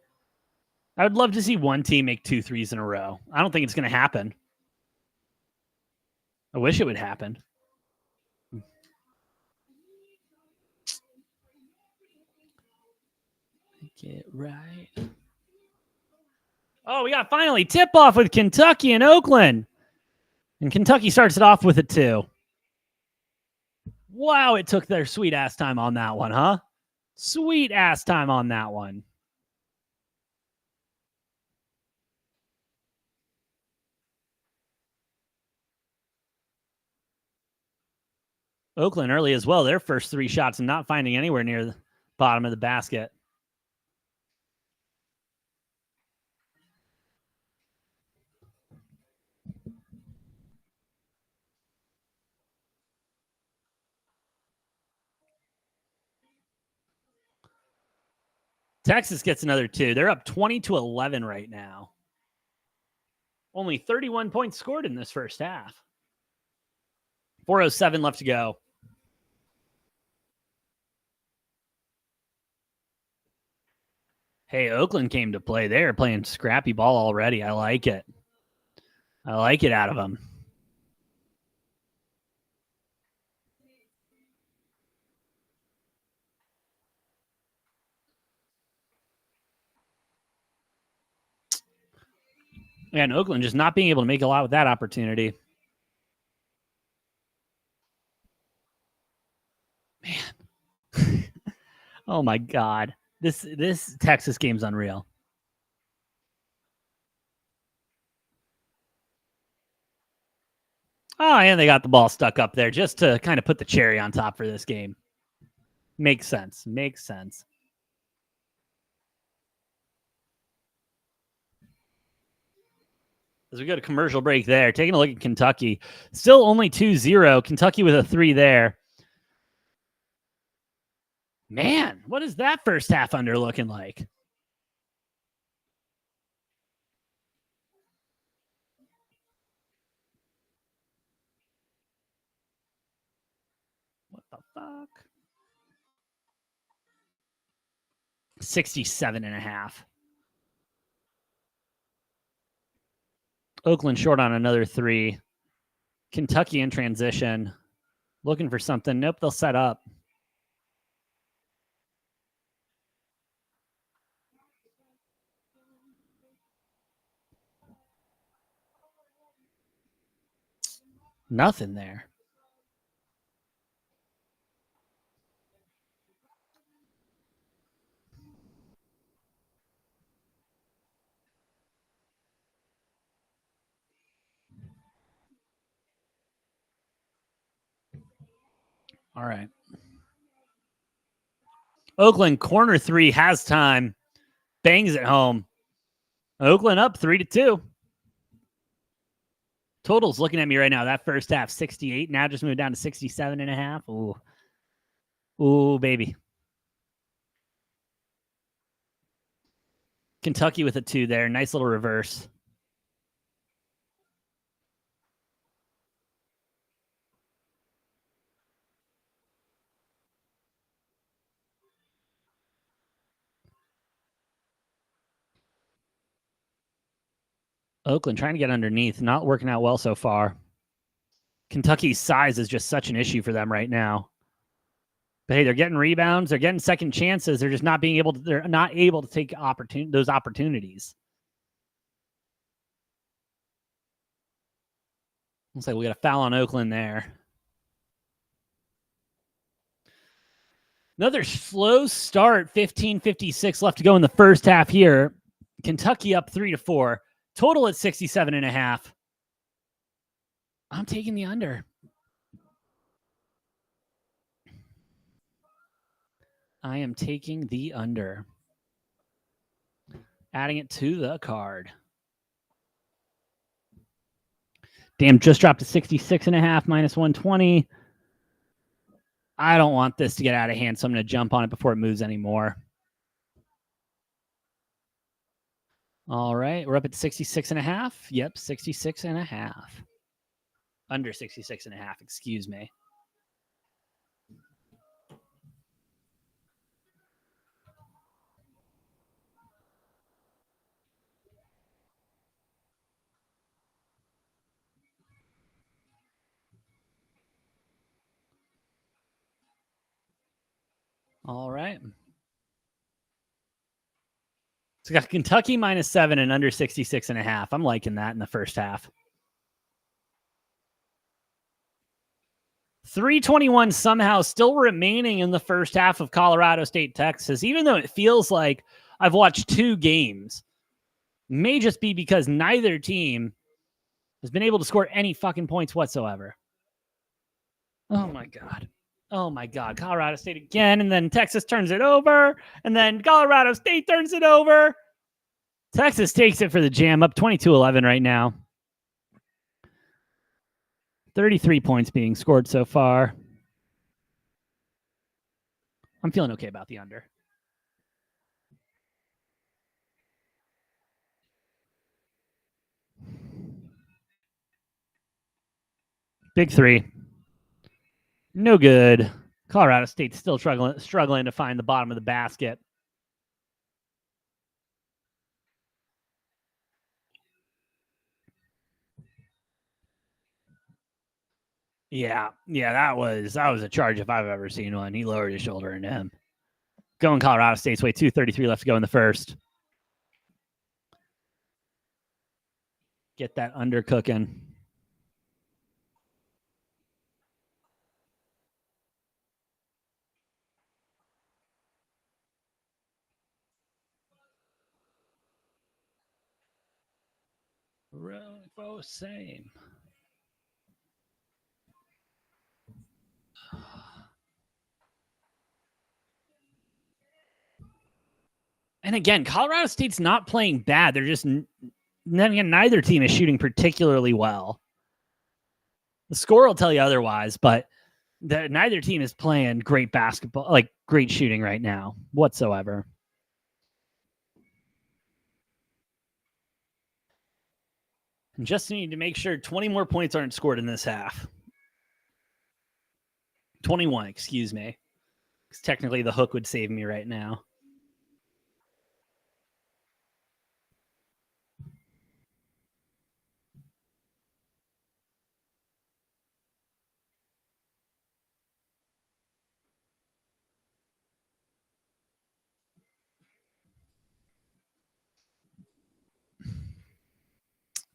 I would love to see one team make 2 threes in a row. I don't think it's going to happen. I wish it would happen. Get right. Oh, we got finally tip-off with Kentucky and Oakland. And Kentucky starts it off with a 2. Wow, it took their sweet-ass time on that one, huh? Sweet-ass time on that one. Oakland early as well. Their first 3 shots and not finding anywhere near the bottom of the basket. Texas gets another 2. They're up 20-11 right now. Only 31 points scored in this first half. 4:07 left to go. Hey, Oakland came to play. They're playing scrappy ball already. I like it. I like it out of them. And Oakland just not being able to make a lot with that opportunity. Man. Oh, my God. This Texas game's unreal. Oh, and they got the ball stuck up there just to kind of put the cherry on top for this game. Makes sense. Makes sense. As we go to commercial break there, taking a look at Kentucky. Still only 2-0. Kentucky with a 3 there. Man, what is that first half under looking like? What the fuck? 67.5. Oakland short on another 3. Kentucky in transition. Looking for something. Nope, they'll set up. Nothing there. All right. Oakland corner 3 has time. Bangs it home. Oakland up 3-2. Total's looking at me right now. That first half, 68. Now just moved down to 67.5. Ooh. Ooh, baby. Kentucky with a 2 there. Nice little reverse. Oakland trying to get underneath. Not working out well so far. Kentucky's size is just such an issue for them right now. But hey, they're getting rebounds. They're getting second chances. They're just not being able to. They're not able to take those opportunities. Looks like we got a foul on Oakland there. Another slow start. 15:56 left to go in the first half here. Kentucky up 3-4. Total at 67.5. I'm taking the under. I am taking the under. Adding it to the card. Damn, just dropped to 66.5 minus 120. I don't want this to get out of hand, so I'm going to jump on it before it moves anymore. All right, we're up at 66.5. Yep, 66.5. Under 66.5, excuse me. All right. So we got Kentucky -7 and under 66.5. I'm liking that in the first half. 3:21 somehow still remaining in the first half of Colorado State, Texas, even though it feels like I've watched 2 games. May just be because neither team has been able to score any fucking points whatsoever. Oh my God. Oh my God. Colorado State again, and then Texas turns it over, and then Colorado State turns it over. Texas takes it for the jam, up 22-11 right now. 33 points being scored so far. I'm feeling okay about the under. Big 3. No good. Colorado State's still struggling to find the bottom of the basket. Yeah, that was a charge if I've ever seen one. He lowered his shoulder into him. Going Colorado State's way, 2:33 left to go in the first. Get that under cooking. Same. And again, Colorado State's not playing bad. They're just neither team is shooting particularly well. The score will tell you otherwise, but neither team is playing great basketball, like great shooting right now whatsoever. And just need to make sure 20 more points aren't scored in this half. 21, excuse me. Because technically the hook would save me right now.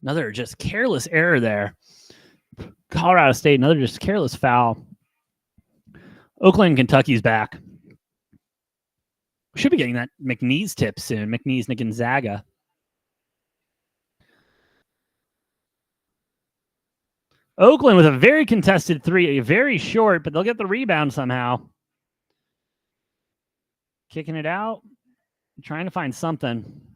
Another just careless error there. Colorado State, another just careless foul. Oakland, Kentucky's back. We should be getting that McNeese tip soon. McNeese and Gonzaga. Oakland with a very contested 3, very short, but they'll get the rebound somehow. Kicking it out, trying to find something.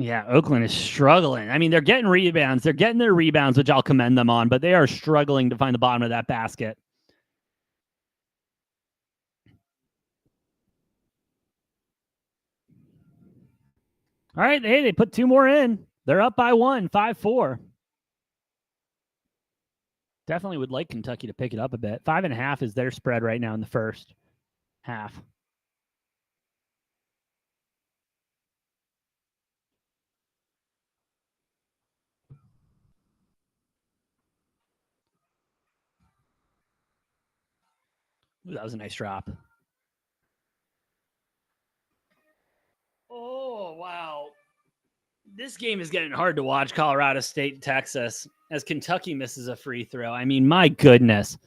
Yeah, Oakland is struggling. I mean, they're getting rebounds. They're getting their rebounds, which I'll commend them on, but they are struggling to find the bottom of that basket. All right, hey, they put 2 more in. They're up by 1, 5-4. Definitely would like Kentucky to pick it up a bit. 5.5 is their spread right now in the first half. Ooh, that was a nice drop. Oh, wow. This game is getting hard to watch, Colorado State, Texas, as Kentucky misses a free throw. I mean, my goodness.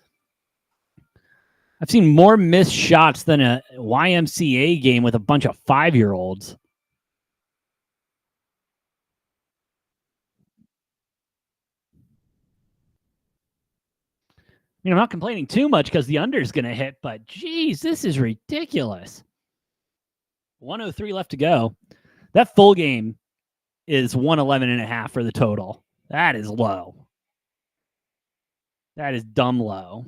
I've seen more missed shots than a YMCA game with a bunch of 5-year-olds. I mean, I'm not complaining too much because the under is going to hit, but geez, this is ridiculous. 1:03 left to go. That full game is 111.5 for the total. That is low. That is dumb low.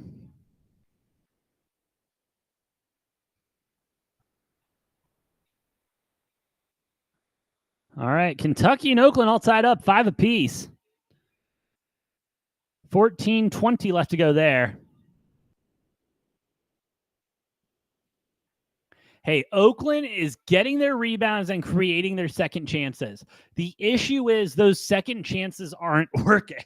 All right, Kentucky and Oakland all tied up, 5 apiece. 14:20 left to go there. Hey, Oakland is getting their rebounds and creating their second chances. The issue is those second chances aren't working.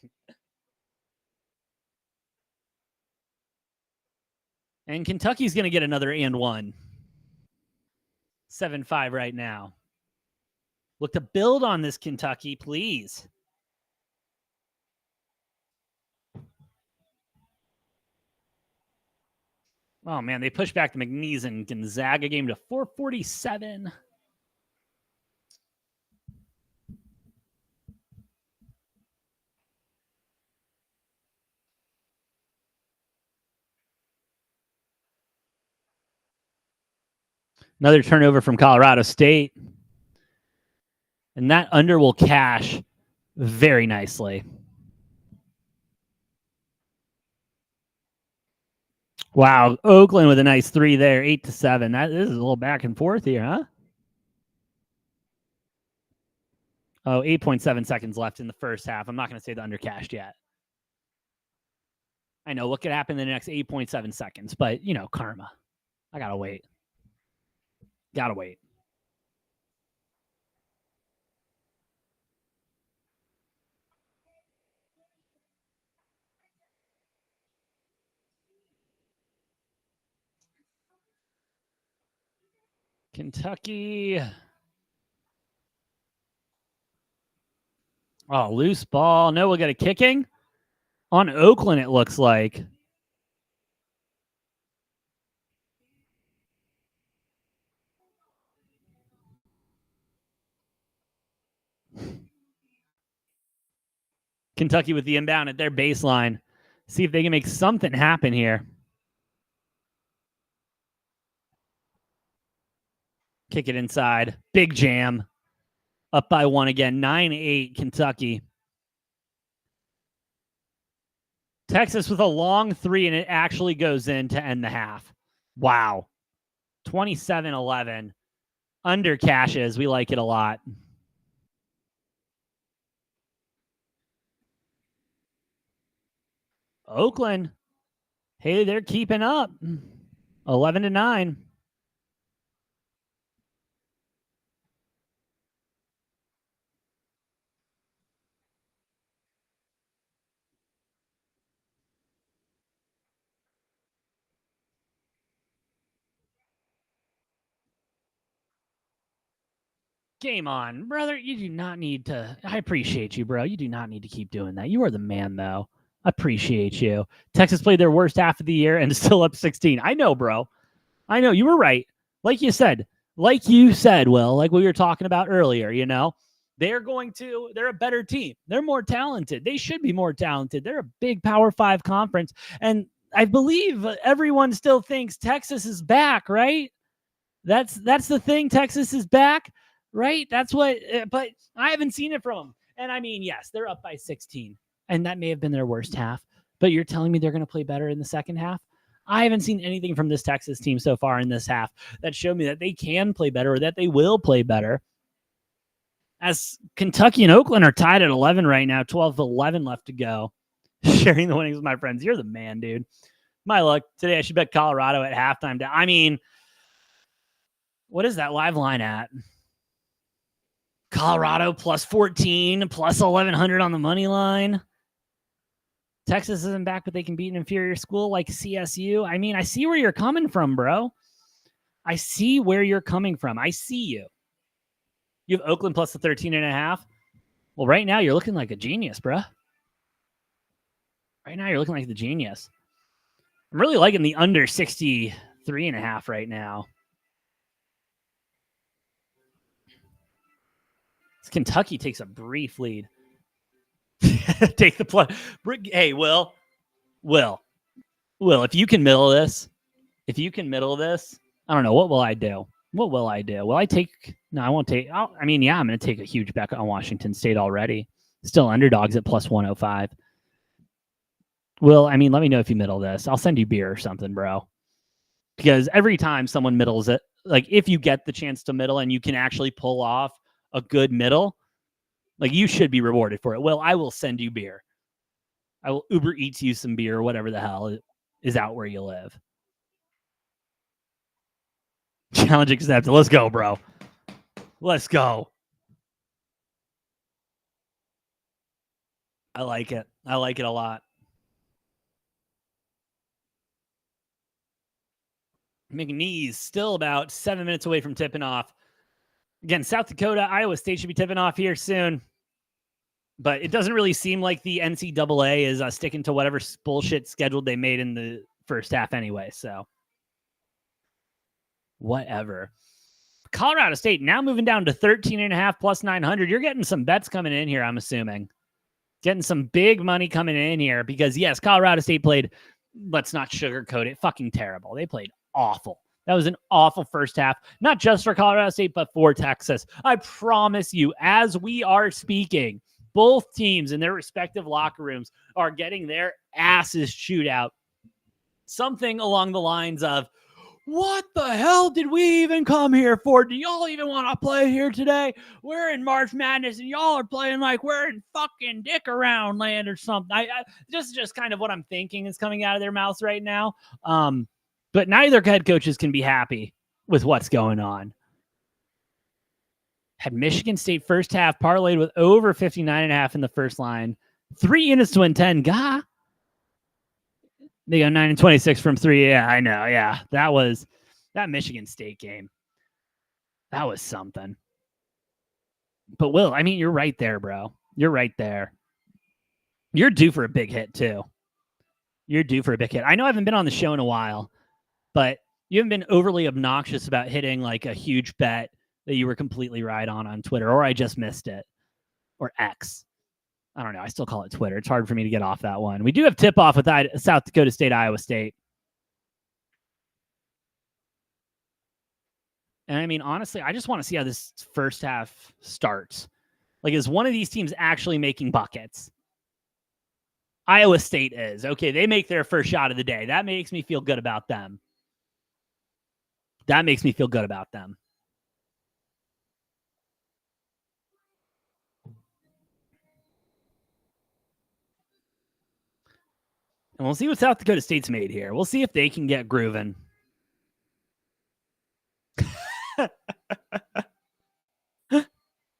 And Kentucky's going to get another and one. 7-5 right now. Look to build on this, Kentucky, please. Oh, man, they pushed back the McNeese and Gonzaga game to 447. Another turnover from Colorado State. And that under will cash very nicely. Wow, Oakland with a nice 3 there, 8-7. This is a little back and forth here, huh? Oh, 8.7 seconds left in the first half. I'm not going to say the under cashed yet. I know what could happen in the next 8.7 seconds, but, you know, karma. I got to wait. Got to wait. Kentucky. Oh, loose ball. No, we'll get a kicking. On Oakland, it looks like. Kentucky with the inbound at their baseline. See if they can make something happen here. Kick it inside. Big jam. Up by 1 again. 9-8 Kentucky. Texas with a long 3, and it actually goes in to end the half. Wow. 27-11. Under cashes. We like it a lot. Oakland. Hey, they're keeping up. 11-9. Game on, brother. You do not need to. I appreciate you, bro. You do not need to keep doing that. You are the man, though. I appreciate you. Texas played their worst half of the year and is still up 16. I know, bro. I know. You were right. Like you said, Will, like we were talking about earlier, you know, they're a better team. They're more talented. They should be more talented. They're a big Power 5 conference. And I believe everyone still thinks Texas is back, right? That's the thing. Texas is back. right? That's what, but I haven't seen it from them. And I mean, yes, they're up by 16, and that may have been their worst half, but you're telling me they're going to play better in the second half? I haven't seen anything from this Texas team so far in this half that showed me that they can play better or that they will play better. As Kentucky and Oakland are tied at 11 right now, 12-11 left to go. Sharing the winnings with my friends. You're the man, dude. My luck. Today I should bet Colorado at halftime. I mean, what is that live line at? Colorado plus 14, plus 1,100 on the money line. Texas isn't back, but they can beat an inferior school like CSU. I mean, I see where you're coming from, bro. I see where you're coming from. I see you. You have Oakland plus the 13.5. Well, right now you're looking like a genius, bro. Right now you're looking like the genius. I'm really liking the under 63.5 right now. Kentucky takes a brief lead. Take the play. Hey, Will, if you can middle this, I don't know. What will I do? Will I take? No, I won't take. I'm going to take a huge bet on Washington State already. Still underdogs at plus 105. Will, let me know if you middle this. I'll send you beer or something, bro. Because every time someone middles it, like if you get the chance to middle and you can actually pull off a good middle, like you should be rewarded for it. Well, I will send you beer. I will Uber Eats you some beer or whatever the hell is out where you live. Challenge accepted. Let's go, bro. Let's go. I like it. I like it a lot. McNeese still about 7 minutes away from tipping off. Again, South Dakota, Iowa State should be tipping off here soon. But it doesn't really seem like the NCAA is sticking to whatever bullshit schedule they made in the first half anyway. So, whatever. Colorado State now moving down to 13.5 plus 900. You're getting some bets coming in here, I'm assuming. Getting some big money coming in here because, yes, Colorado State played, let's not sugarcoat it, fucking terrible. They played awful. That was an awful first half, not just for Colorado State, but for Texas. I promise you, as we are speaking, both teams in their respective locker rooms are getting their asses chewed out. Something along the lines of, what the hell did we even come here for? Do y'all even want to play here today? We're in March Madness and y'all are playing like we're in fucking dick around land or something. This is just kind of what I'm thinking is coming out of their mouths right now. But neither head coaches can be happy with what's going on. Had Michigan State first half parlayed with over 59.5 in the first line. 3 units to win 10. Gah. They go 9-26 from 3. Yeah, I know. Yeah, that Michigan State game. That was something. But Will, you're right there, bro. You're right there. You're due for a big hit too. You're due for a big hit. I know I haven't been on the show in a while, but you haven't been overly obnoxious about hitting like a huge bet that you were completely right on Twitter, or I just missed it, or X. I don't know. I still call it Twitter. It's hard for me to get off that one. We do have tip-off with South Dakota State, Iowa State. And honestly, I just want to see how this first half starts. Like, is one of these teams actually making buckets? Iowa State is. Okay, they make their first shot of the day. That makes me feel good about them. And we'll see what South Dakota State's made here. We'll see if they can get grooving.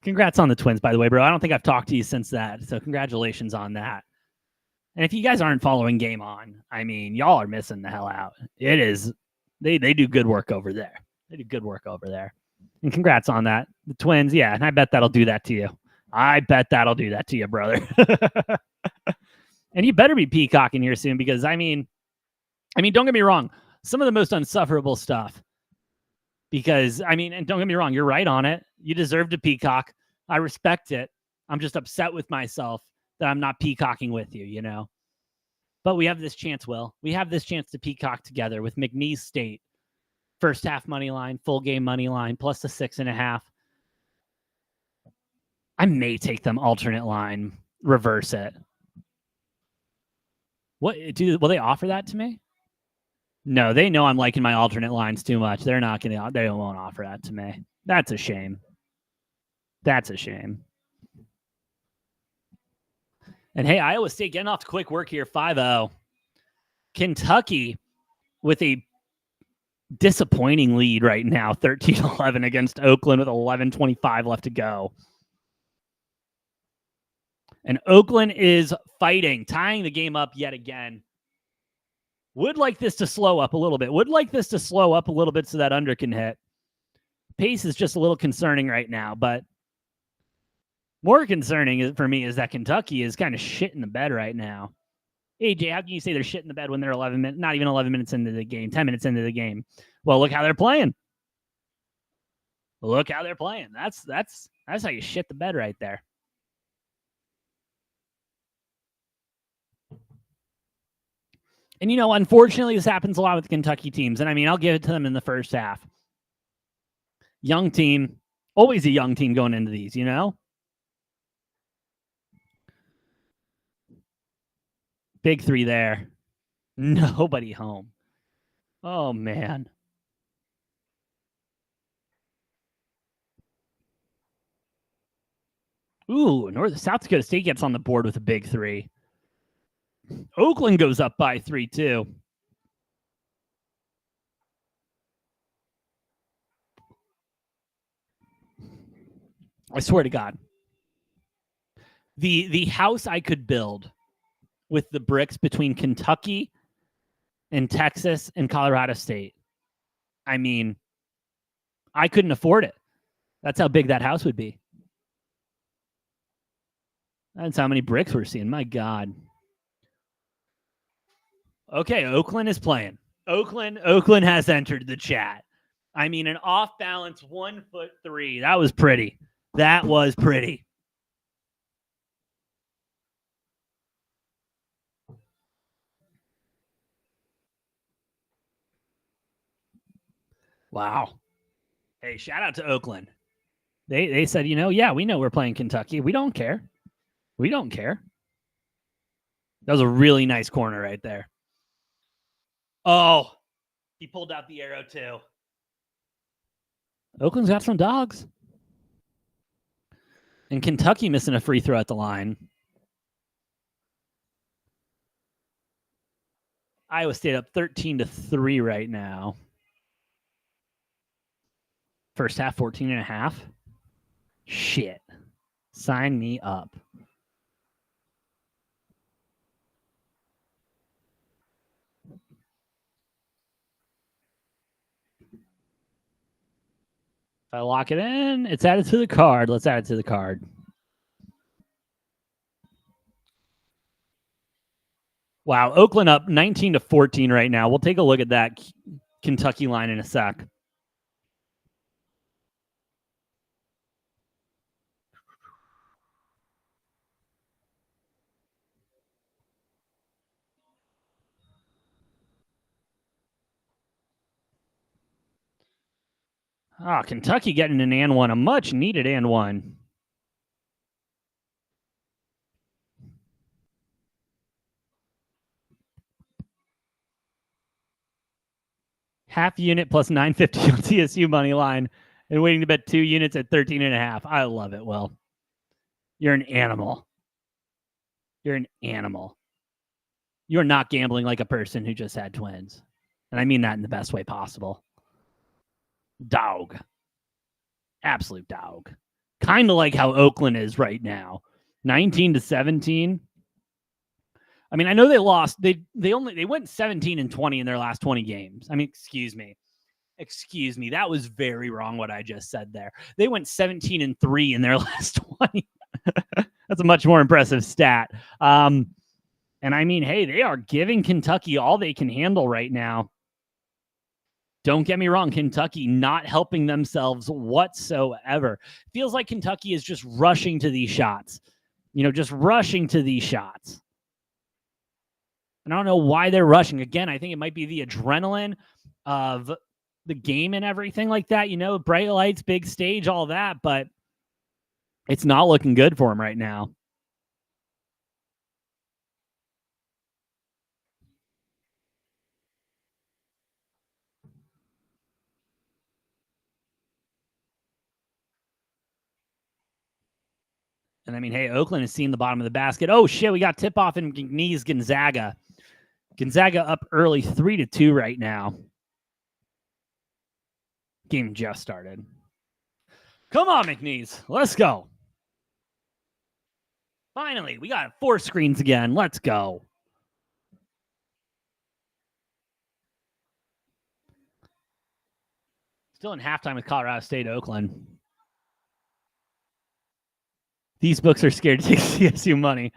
Congrats on the Twins, by the way, bro. I don't think I've talked to you since that, so congratulations on that. And if you guys aren't following Game On, y'all are missing the hell out. It is, they do good work over there. And congrats on that. The Twins, yeah, and I bet that'll do that to you. Brother. And you better be peacocking here soon because, don't get me wrong, some of the most unsufferable stuff. Because, and don't get me wrong, you're right on it. You deserve to peacock. I respect it. I'm just upset with myself that I'm not peacocking with you, But we have this chance, Will. We have this chance to peacock together with McNeese State. First half money line, full game money line, plus the 6.5. I may take them alternate line, reverse it. Will they offer that to me? No, they know I'm liking my alternate lines too much. They won't offer that to me. That's a shame. That's a shame. And hey, Iowa State getting off to quick work here, 5-0. Kentucky with a disappointing lead right now, 13-11 against Oakland with 11:25 left to go. And Oakland is fighting, tying the game up yet again. Would like this to slow up a little bit. So that under can hit. Pace is just a little concerning right now, but more concerning for me is that Kentucky is kind of shit in the bed right now. AJ, how can you say they're shit in the bed when they're not even 11 minutes into the game, 10 minutes into the game? Well, look how they're playing. That's how you shit the bed right there. And, unfortunately, this happens a lot with Kentucky teams. And, I'll give it to them in the first half. Young team, always a young team going into these, Big three there. Nobody home. Oh, man. Ooh, South Dakota State gets on the board with a big three. Oakland goes up by 3, too. I swear to God. The house I could build with the bricks between Kentucky and Texas and Colorado State. I couldn't afford it. That's how big that house would be. That's how many bricks we're seeing. My God. Okay, Oakland is playing. Oakland has entered the chat. An off-balance 1'3". That was pretty. Wow. Hey, shout out to Oakland. They said, yeah, we know we're playing Kentucky. We don't care. That was a really nice corner right there. Oh, he pulled out the arrow too. Oakland's got some dogs. And Kentucky missing a free throw at the line. Iowa State up 13-3 right now. First half, 14.5. Shit. Sign me up. If I lock it in, it's added to the card. Let's add it to the card. Wow, Oakland up 19-14 right now. We'll take a look at that Kentucky line in a sec. Kentucky getting an and one, a much needed and one. Half unit plus 950 on TSU money line and waiting to bet 2 units at 13.5. I love it, Will. You're an animal. You're not gambling like a person who just had twins. And I mean that in the best way possible. Dog. Absolute dog. Kind of like how Oakland is right now. 19-17. I know they lost. They went 17-20 in their last 20 games. Excuse me. That was very wrong what I just said there. They went 17-3 in their last 20. That's a much more impressive stat. And hey, they are giving Kentucky all they can handle right now. Don't get me wrong, Kentucky not helping themselves whatsoever. Feels like Kentucky is just rushing to these shots. Just rushing to these shots. And I don't know why they're rushing. Again, I think it might be the adrenaline of the game and everything like that. Bright lights, big stage, all that. But It's not looking good for him right now. And I mean, hey, Oakland has seen the bottom of the basket. Oh shit, we got tip off in McNeese Gonzaga. Gonzaga up early 3-2 right now. Game just started. Come on, McNeese. Let's go. Finally, we got 4 screens again. Let's go. Still in halftime with Colorado State, Oakland. These books are scared to take CSU money.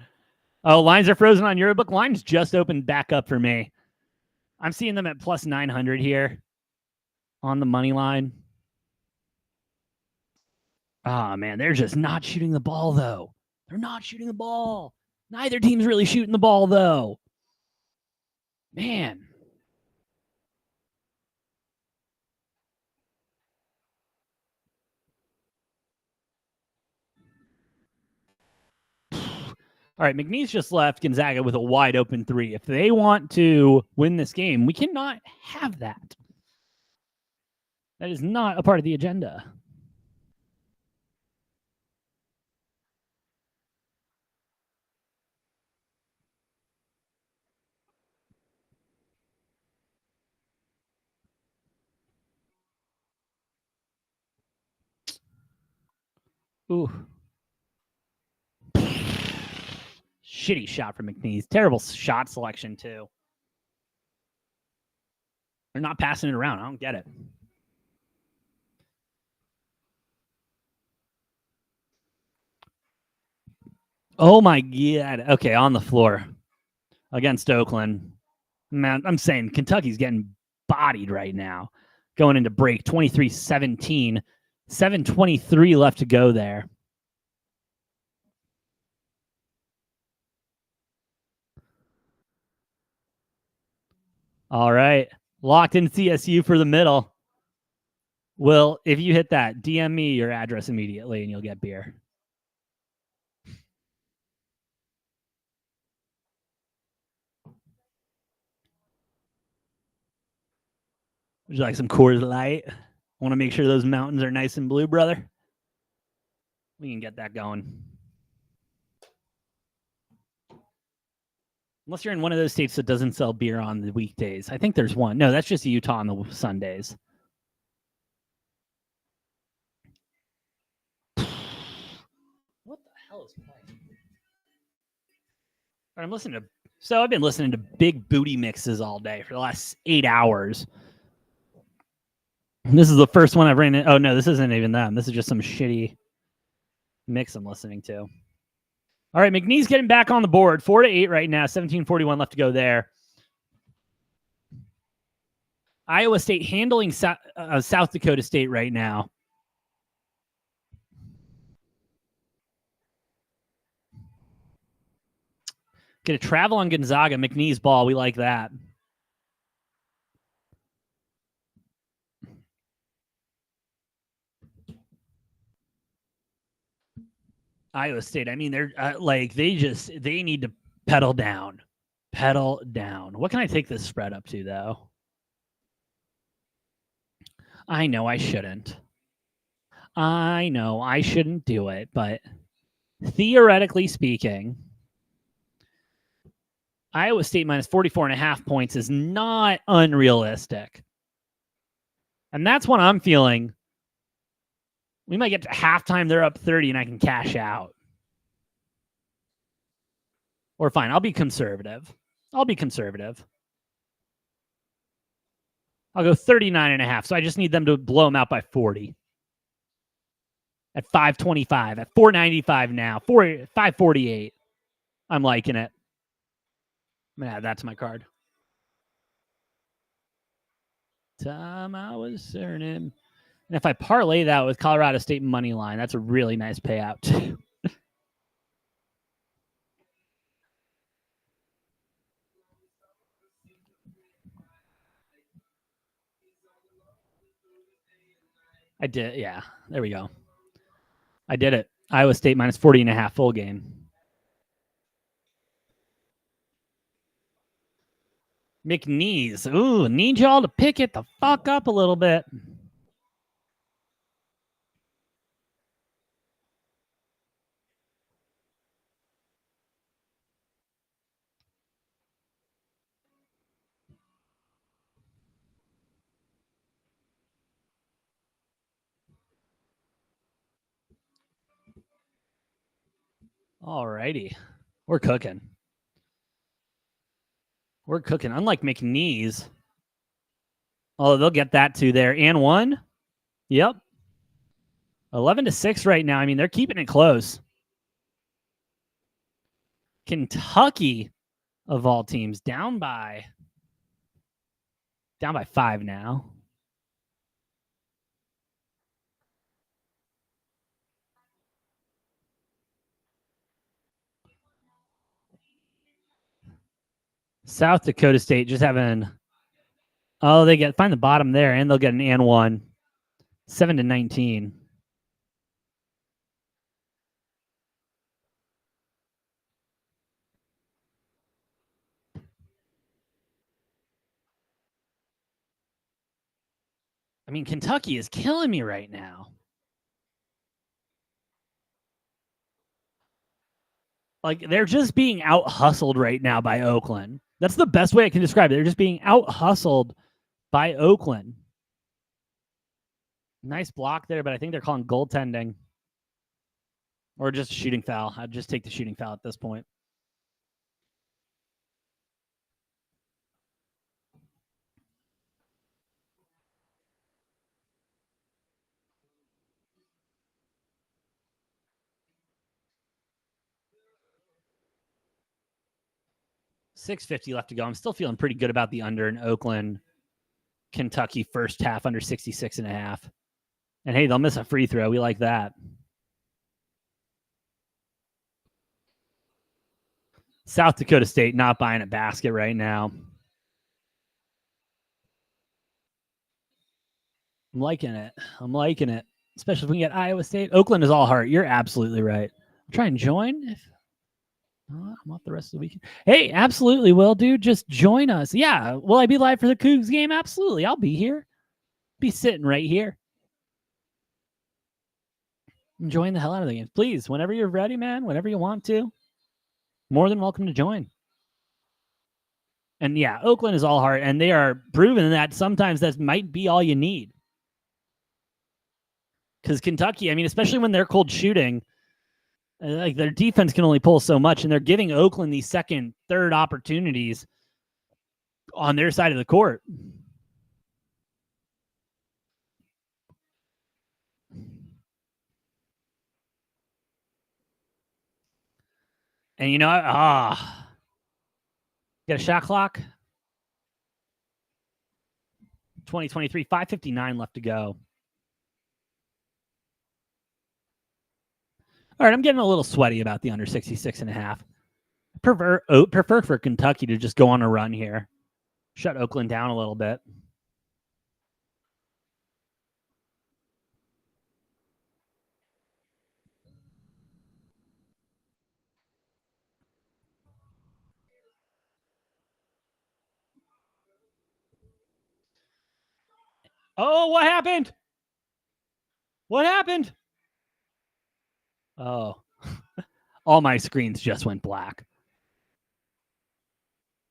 Oh, lines are frozen on Eurobook. Lines just opened back up for me. I'm seeing them at plus 900 here on the money line. Oh, man, they're just not shooting the ball, though. They're not shooting the ball. Neither team's really shooting the ball, though. Man. All right, McNeese just left Gonzaga with a wide open 3. If they want to win this game, we cannot have that. That is not a part of the agenda. Ooh. Shitty shot from McNeese. Terrible shot selection, too. They're not passing it around. I don't get it. Oh, my God. Okay, on the floor against Oakland. Man, I'm saying Kentucky's getting bodied right now. Going into break, 23-17. 7:23 left to go there. All right. Locked in CSU for the middle. Will, if you hit that, DM me your address immediately and you'll get beer. Would you like some Coors Light? Want to make sure those mountains are nice and blue, brother? We can get that going. Unless you're in one of those states that doesn't sell beer on the weekdays. I think there's one. No, that's just Utah on the Sundays. What the hell is playing? I'm listening to. So I've been listening to big booty mixes all day for the last 8 hours. This is the first one I've ran in. Oh no, this isn't even them. This is just some shitty mix I'm listening to. All right, McNeese getting back on the board. 4-8 right now. 17:41 left to go there. Iowa State handling South Dakota State right now. Get a travel on Gonzaga. McNeese ball. We like that. Iowa State. I mean, they're they need to pedal down. Pedal down. What can I take this spread up to, though? I know I shouldn't. I know I shouldn't do it, but theoretically speaking, Iowa State minus 44.5 points is not unrealistic. And that's what I'm feeling. We might get to halftime, they're up 30, and I can cash out. Or fine, I'll be conservative. I'll go 39.5. So I just need them to blow them out by 40. At 525, at 495 now, 548. I'm liking it. I'm going to add that to my card. Time I was certain. And if I parlay that with Colorado State money line, that's a really nice payout too. I did. Yeah, there we go. I did it. Iowa State minus 40.5 full game. McNeese. Ooh, need y'all to pick it the fuck up a little bit. All righty. We're cooking. We're cooking. Unlike McNeese. Oh, they'll get that too there. And one. Yep. 11-6 right now. I mean, they're keeping it close. Kentucky, of all teams, down by 5 now. South Dakota State just having. Oh, they find the bottom there, and they'll get an and one. 7-19. I mean, Kentucky is killing me right now. Like, they're just being out hustled right now by Oakland. That's the best way I can describe it. They're just being out hustled by Oakland. Nice block there, but I think they're calling goaltending. Or just a shooting foul. I'd just take the shooting foul at this point. $6.50 left to go. I'm still feeling pretty good about the under in Oakland, Kentucky first half under 66.5. And hey, they'll miss a free throw. We like that. South Dakota State not buying a basket right now. I'm liking it. Especially if we can get Iowa State. Oakland is all heart. You're absolutely right. I'll try and join. If I'm off the rest of the weekend. Hey, absolutely, Will, dude. Just join us. Yeah. Will I be live for the Cougs game? Absolutely. I'll be here. Be sitting right here. Enjoying the hell out of the games. Please, whenever you're ready, man, whenever you want to, more than welcome to join. And yeah, Oakland is all heart, and they are proving that sometimes that might be all you need. Because Kentucky, I mean, especially when they're cold shooting, like their defense can only pull so much, and they're giving Oakland these second, third opportunities on their side of the court. And you know, get a shot clock. 2023, 5:59 left to go. All right, I'm getting a little sweaty about the under 66.5. Prefer for Kentucky to just go on a run here. Shut Oakland down a little bit. Oh, what happened? What happened? Oh, all my screens just went black.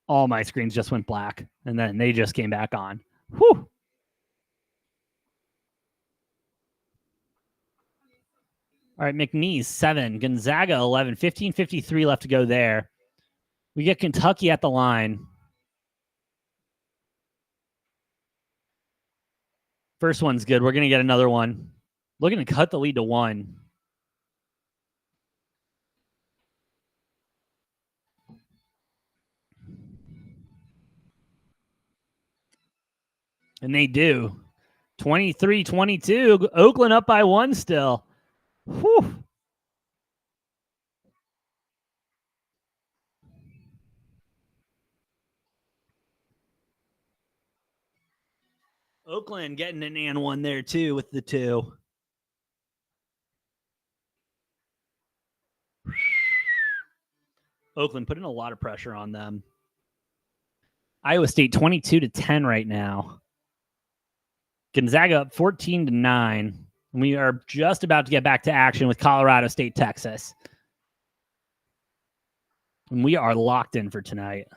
All my screens just went black, and then they just came back on. Whew. All right, McNeese, 7. Gonzaga, 11. 15:53 left to go there. We get Kentucky at the line. First one's good. We're going to get another one. Looking to cut the lead to 1. And they do. 23-22. Oakland up by 1 still. Whew. Oakland getting an and one there too with the 2. Oakland putting a lot of pressure on them. Iowa State 22-10 right now. Gonzaga up 14-9. We are just about to get back to action with Colorado State, Texas. And we are locked in for tonight.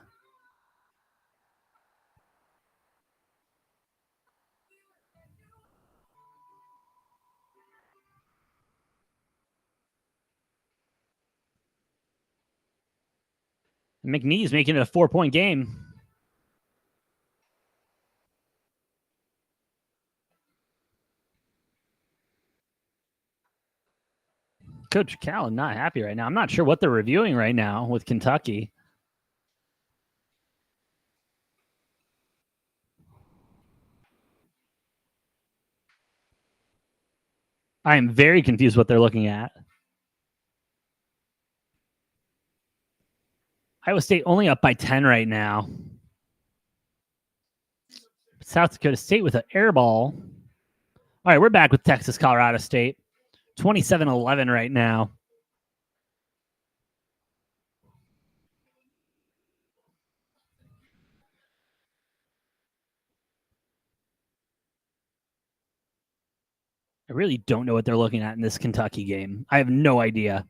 McNeese making it a 4-point game. Coach Callan not happy right now. I'm not sure what they're reviewing right now with Kentucky. I am very confused what they're looking at. Iowa State only up by 10 right now. South Dakota State with an air ball. All right, we're back with Texas, Colorado State. 27-11 right now. I really don't know what they're looking at in this Kentucky game. I have no idea.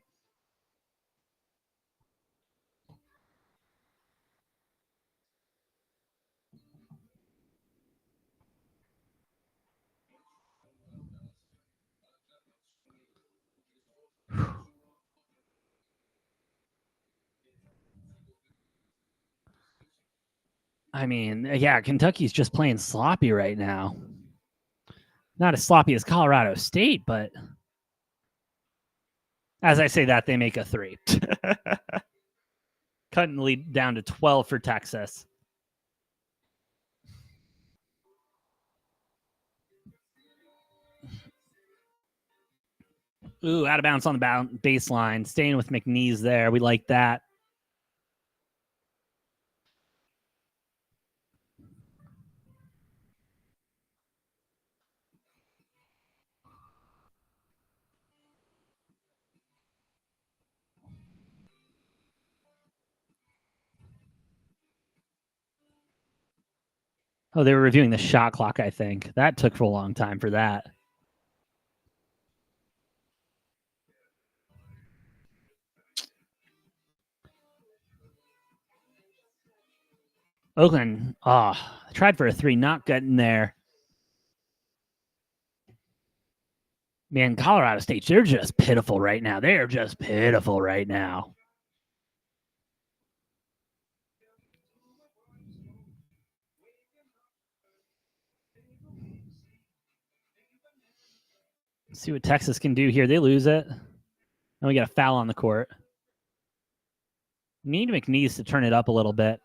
I mean, yeah, Kentucky's just playing sloppy right now. Not as sloppy as Colorado State, but as I say that, they make a 3. Cutting the lead down to 12 for Texas. Ooh, out of bounds on the baseline. Staying with McNeese there. We like that. Oh, they were reviewing the shot clock, I think. That took for a long time for that. Oakland, tried for a 3, not getting there. Man, Colorado State, they're just pitiful right now. They're just pitiful right now. Let's see what Texas can do here. They lose it. And we got a foul on the court. Need McNeese to turn it up a little bit.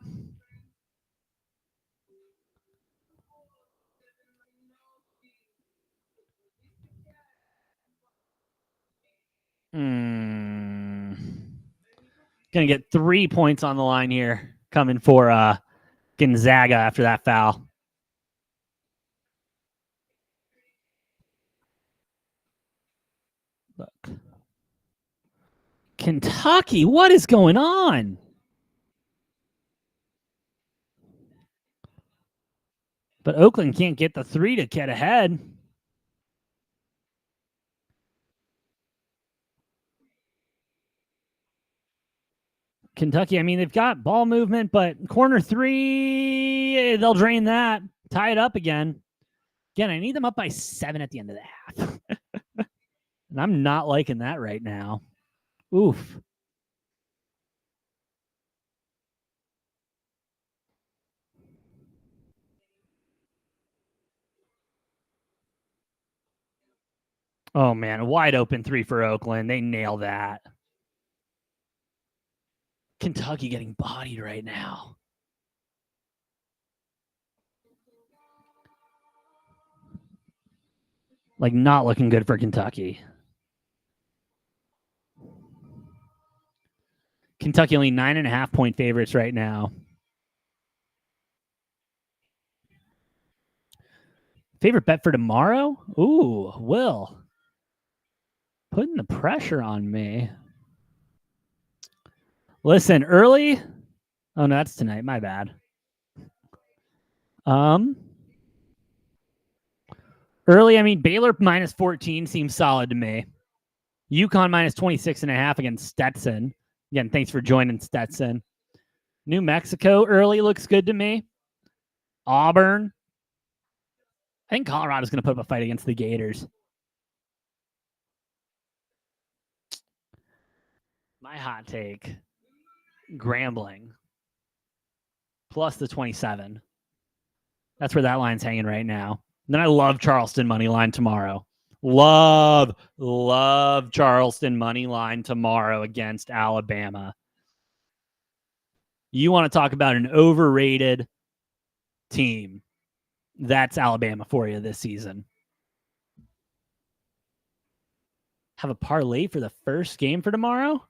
Gonna get 3 points on the line here coming for Gonzaga after that foul. Look. Kentucky, what is going on? But Oakland can't get the 3 to get ahead. Kentucky, I mean, they've got ball movement, but corner 3, they'll drain that. Tie it up again. Again, I need them up by 7 at the end of the half. And I'm not liking that right now. Oof. Oh, man, a wide open 3 for Oakland. They nail that. Kentucky getting bodied right now. Like, not looking good for Kentucky. Kentucky only 9.5-point favorites right now. Favorite bet for tomorrow? Ooh, Will. Putting the pressure on me. Listen, early. Oh no, that's tonight. My bad. Early, I mean, Baylor minus 14 seems solid to me. UConn minus 26.5 against Stetson. Again, thanks for joining, Stetson. New Mexico early looks good to me. Auburn. I think Colorado's going to put up a fight against the Gators. My hot take, Grambling plus the 27. That's where that line's hanging right now. And then I love Charleston money line tomorrow. Love Charleston money line tomorrow against Alabama. You want to talk about an overrated team? That's Alabama for you this season. Have a parlay for the first game for tomorrow?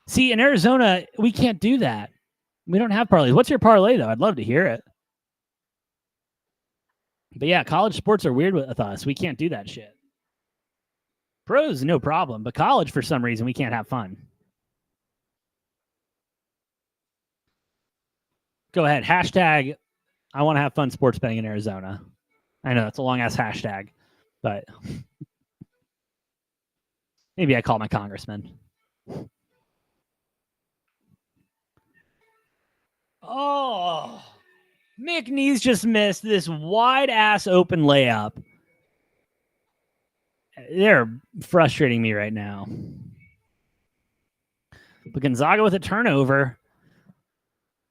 See, in Arizona, we can't do that. We don't have parlays. What's your parlay, though? I'd love to hear it. But yeah, college sports are weird with us. We can't do that shit. Pros, no problem. But college, for some reason, we can't have fun. Go ahead. Hashtag, I want to have fun sports betting in Arizona. I know, it's a long-ass hashtag. But maybe I call my congressman. Oh, McNeese just missed this wide-ass open layup. They're frustrating me right now. But Gonzaga with a turnover.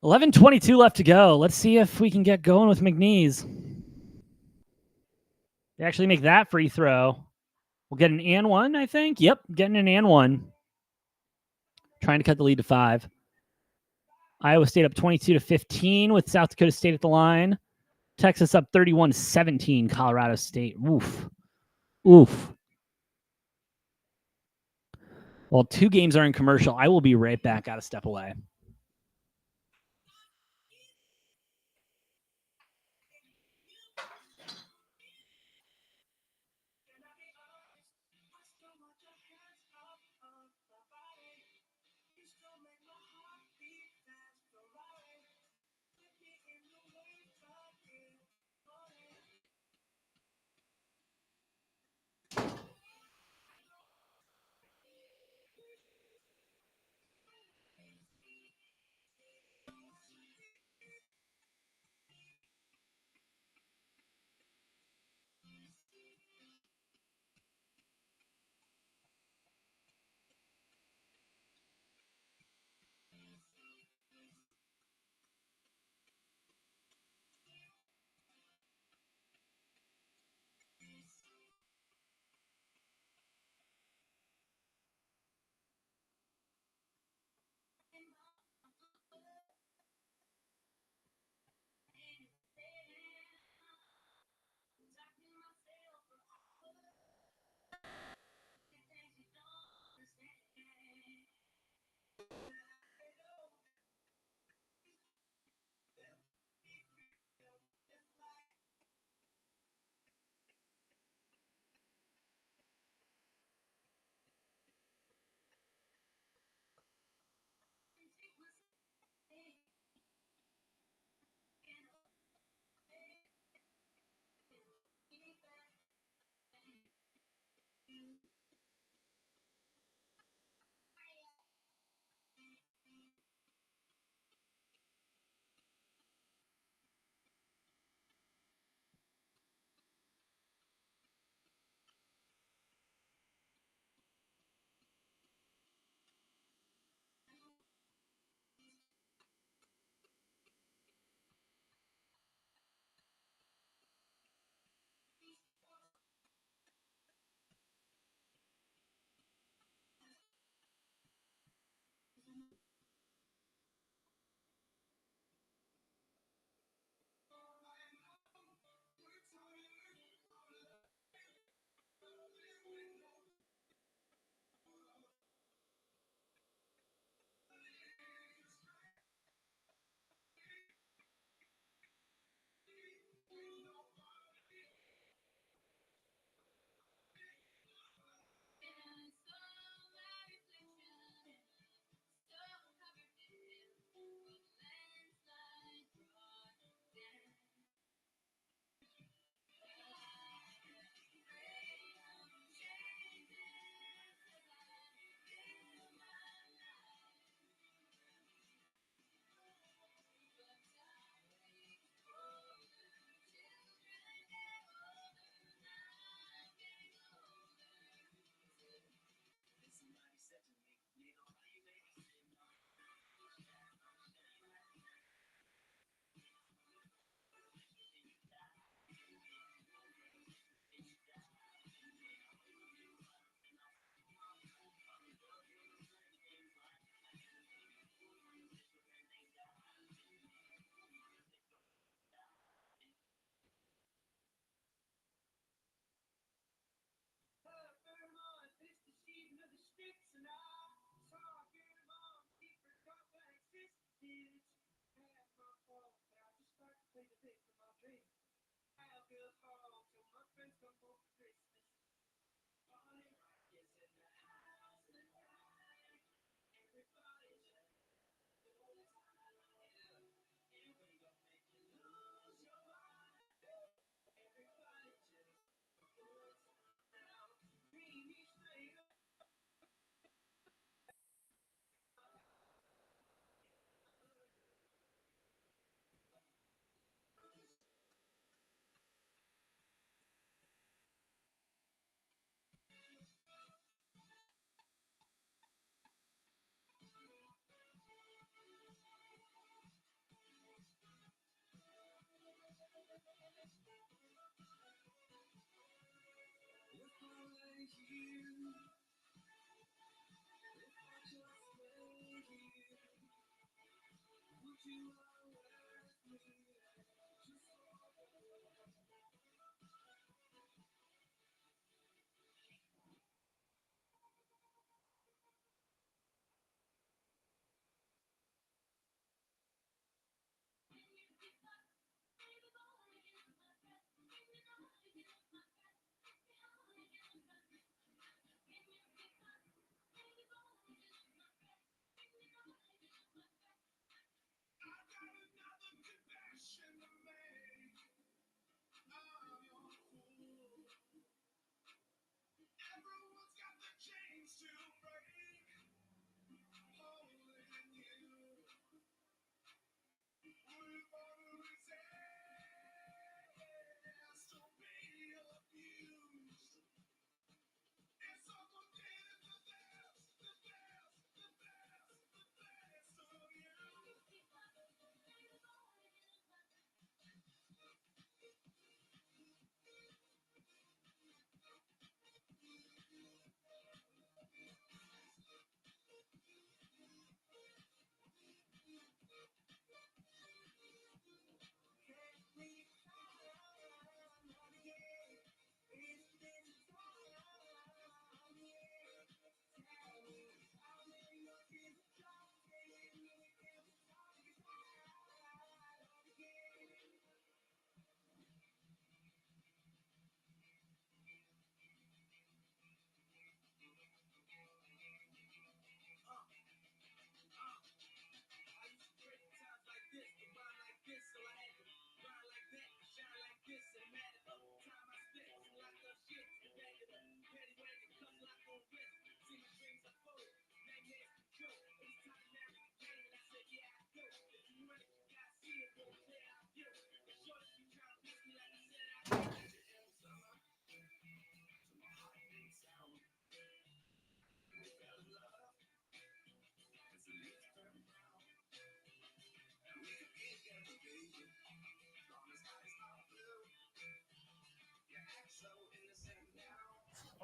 11:22 left to go. Let's see if we can get going with McNeese. They actually make that free throw. We'll get an and one, I think. Yep, getting an and one. Trying to cut the lead to 5. Iowa State up 22-15 with South Dakota State at the line. Texas up 31-17. Colorado State. Oof. Well, 2 games are in commercial. I will be right back. Got to step away.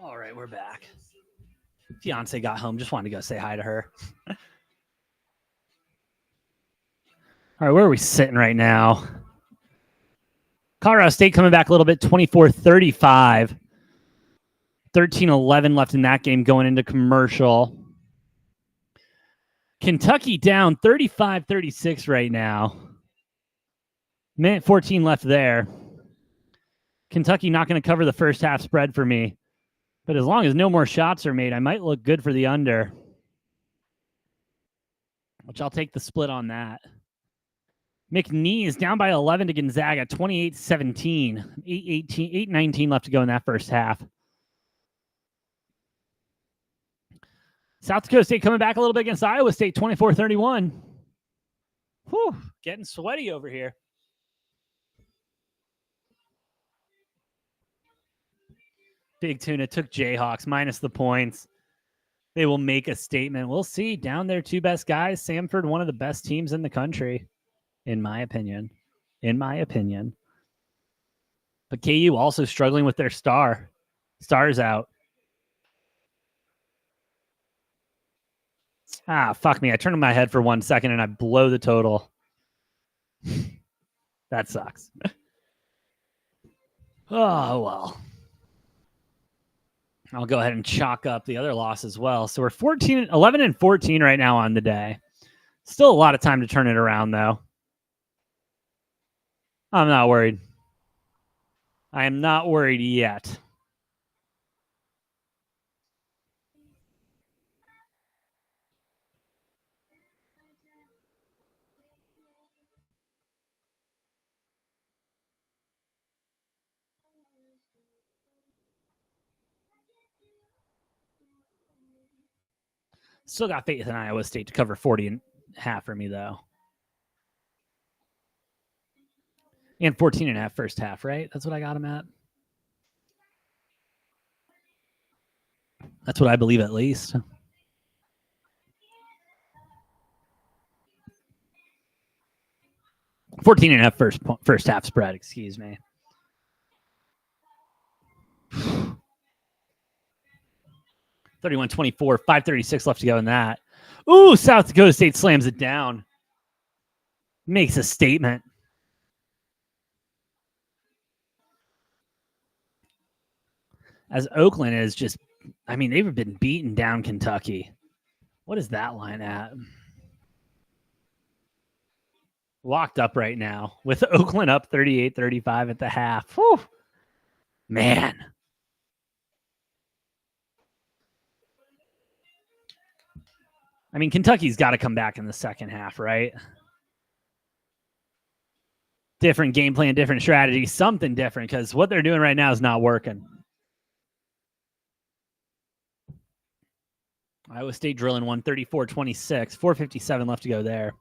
All right, we're back. Fiance got home. Just wanted to go say hi to her. All right, where are we sitting right now? Colorado State coming back a little bit, 24-35. 13-11 left in that game going into commercial. Kentucky down 35-36 right now. Minute 14 left there. Kentucky not going to cover the first half spread for me. But as long as no more shots are made, I might look good for the under. Which I'll take the split on that. McNee is down by 11 to Gonzaga, 28-17. 8-19 left to go in that first half. South Dakota State coming back a little bit against Iowa State, 24-31. Whew, getting sweaty over here. Big Tuna took Jayhawks minus the points. They will make a statement. We'll see. Down there, two best guys. Samford, one of the best teams in the country, in my opinion. But KU also struggling with their star. Star's out. Ah, fuck me. I turned my head for 1 second and I blow the total. That sucks. Oh, well. I'll go ahead and chalk up the other loss as well. So we're 11-14 right now on the day. Still a lot of time to turn it around, though. I'm not worried. I am not worried yet. Still got faith in Iowa State to cover 40.5 for me, though. And 14.5 first half, right? That's what I got him at. That's what I believe, at least. $14.5 first half spread, excuse me. $31-24, 5:36 left to go in that. Ooh, South Dakota State slams it down. Makes a statement. As Oakland is just, I mean, they've been beating down Kentucky. What is that line at? Locked up right now with Oakland up 38-35 at the half. Whew. Man. I mean, Kentucky's got to come back in the second half, right? Different game plan, different strategy, something different, because what they're doing right now is not working. Iowa State drilling 134-26, 4:57 left to go there.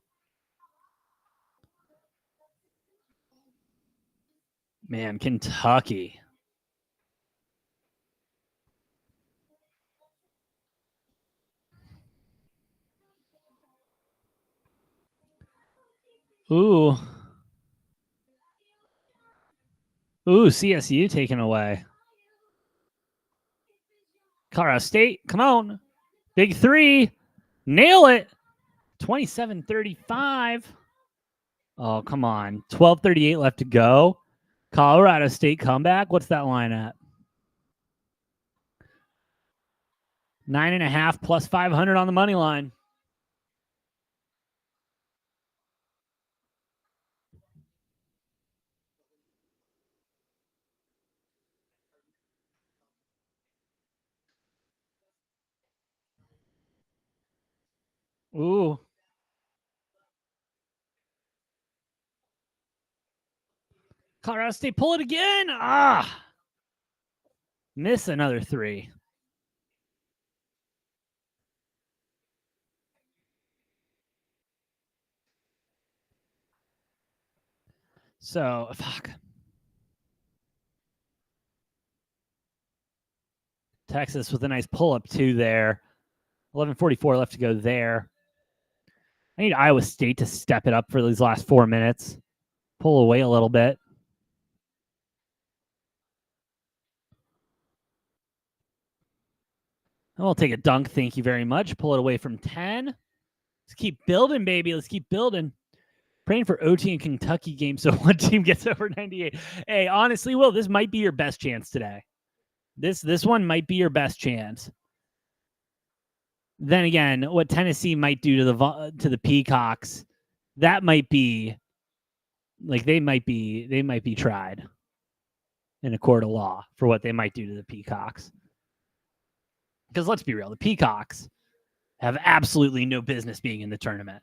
Man, Kentucky. Ooh. Ooh, CSU taken away. Colorado State, come on. Big three. Nail it. 27-35. Oh, come on. 12:38 left to go. Colorado State comeback. What's that line at? 9.5 plus 500 on the money line. Ooh. Colorado State pull it again. Ah. Miss another three. So, fuck. Texas with a nice pull-up, too, there. 11:44 left to go there. I need Iowa State to step it up for these last 4 minutes. Pull away a little bit. I'll take a dunk. Thank you very much. Pull it away from 10. Let's keep building, baby. Let's keep building. Praying for OT and Kentucky game so one team gets over 98. Hey, honestly, Will, this might be your best chance today. This one might be your best chance. Then again, what Tennessee might do to the Peacocks, that might be like they might be tried in a court of law for what they might do to the Peacocks. Because let's be real, the Peacocks have absolutely no business being in the tournament.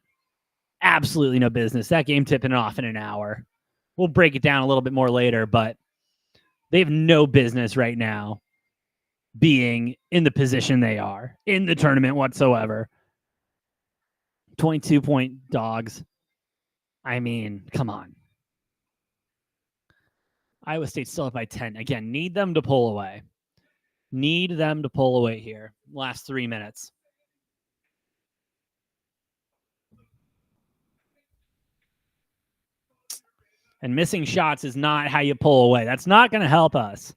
Absolutely no business. That game tipping off in an hour. We'll break it down a little bit more later, but they have no business right now being in the position they are in the tournament whatsoever. 22-point dogs. I mean, come on. Iowa State still up by 10. Again, need them to pull away. Need them to pull away here. Last 3 minutes. And missing shots is not how you pull away. That's not going to help us.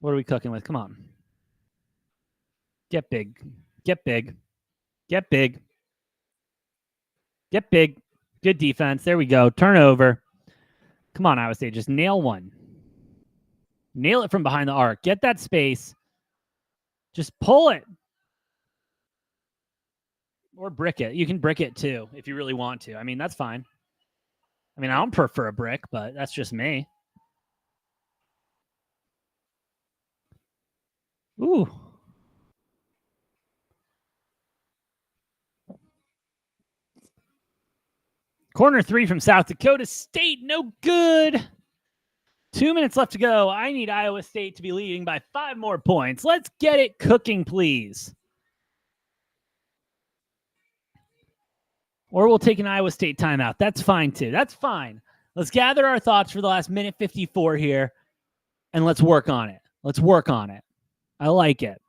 What are we cooking with? Come on. Get big. Get big. Get big. Get big. Good defense. There we go. Turnover. Come on, Iowa State. Just nail one. Nail it from behind the arc. Get that space. Just pull it. Or brick it. You can brick it too if you really want to. I mean, that's fine. I mean, I don't prefer a brick, but that's just me. Ooh. Corner 3 from South Dakota State. No good. 2 minutes left to go. I need Iowa State to be leading by 5 more points. Let's get it cooking, please. Or we'll take an Iowa State timeout. That's fine, too. That's fine. Let's gather our thoughts for the last minute 54 here, and let's work on it. Let's work on it. I like it.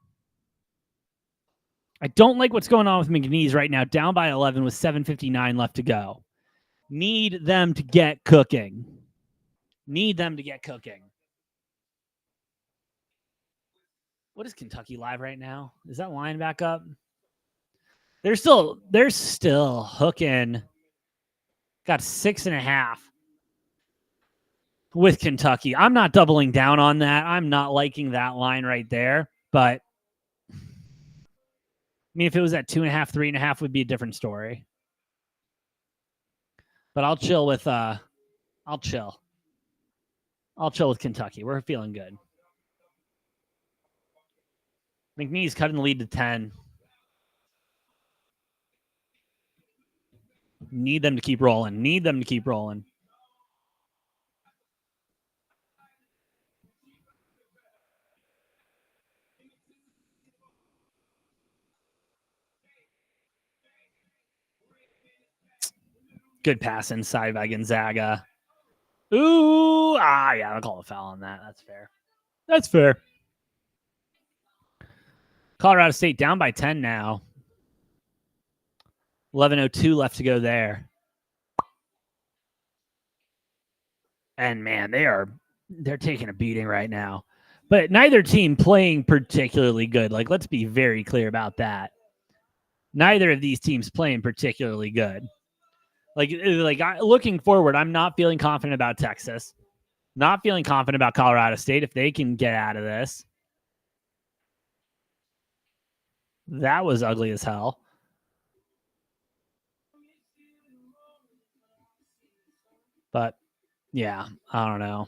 I don't like what's going on with McNeese right now, down by 11 with 7:59 left to go. Need them to get cooking. Need them to get cooking. What is Kentucky live right now? Is that line back up? They're still hooking. Got 6.5 with Kentucky. I'm not doubling down on that. I'm not liking that line right there. But I mean, if it was at 2.5, 3.5 would be a different story. But I'll chill with I'll chill with Kentucky. We're feeling good. McNeese cutting the lead to 10. Need them to keep rolling. Need them to keep rolling. Good pass inside by Gonzaga. Ooh, yeah, I'll call a foul on that. That's fair. That's fair. Colorado State down by 10 now. 11:02 left to go there. And man, they're taking a beating right now. But neither team playing particularly good. Like, let's be very clear about that. Neither of these teams playing particularly good. Like looking forward, I'm not feeling confident about Texas. Not feeling confident about Colorado State if they can get out of this. That was ugly as hell. But, yeah, I don't know.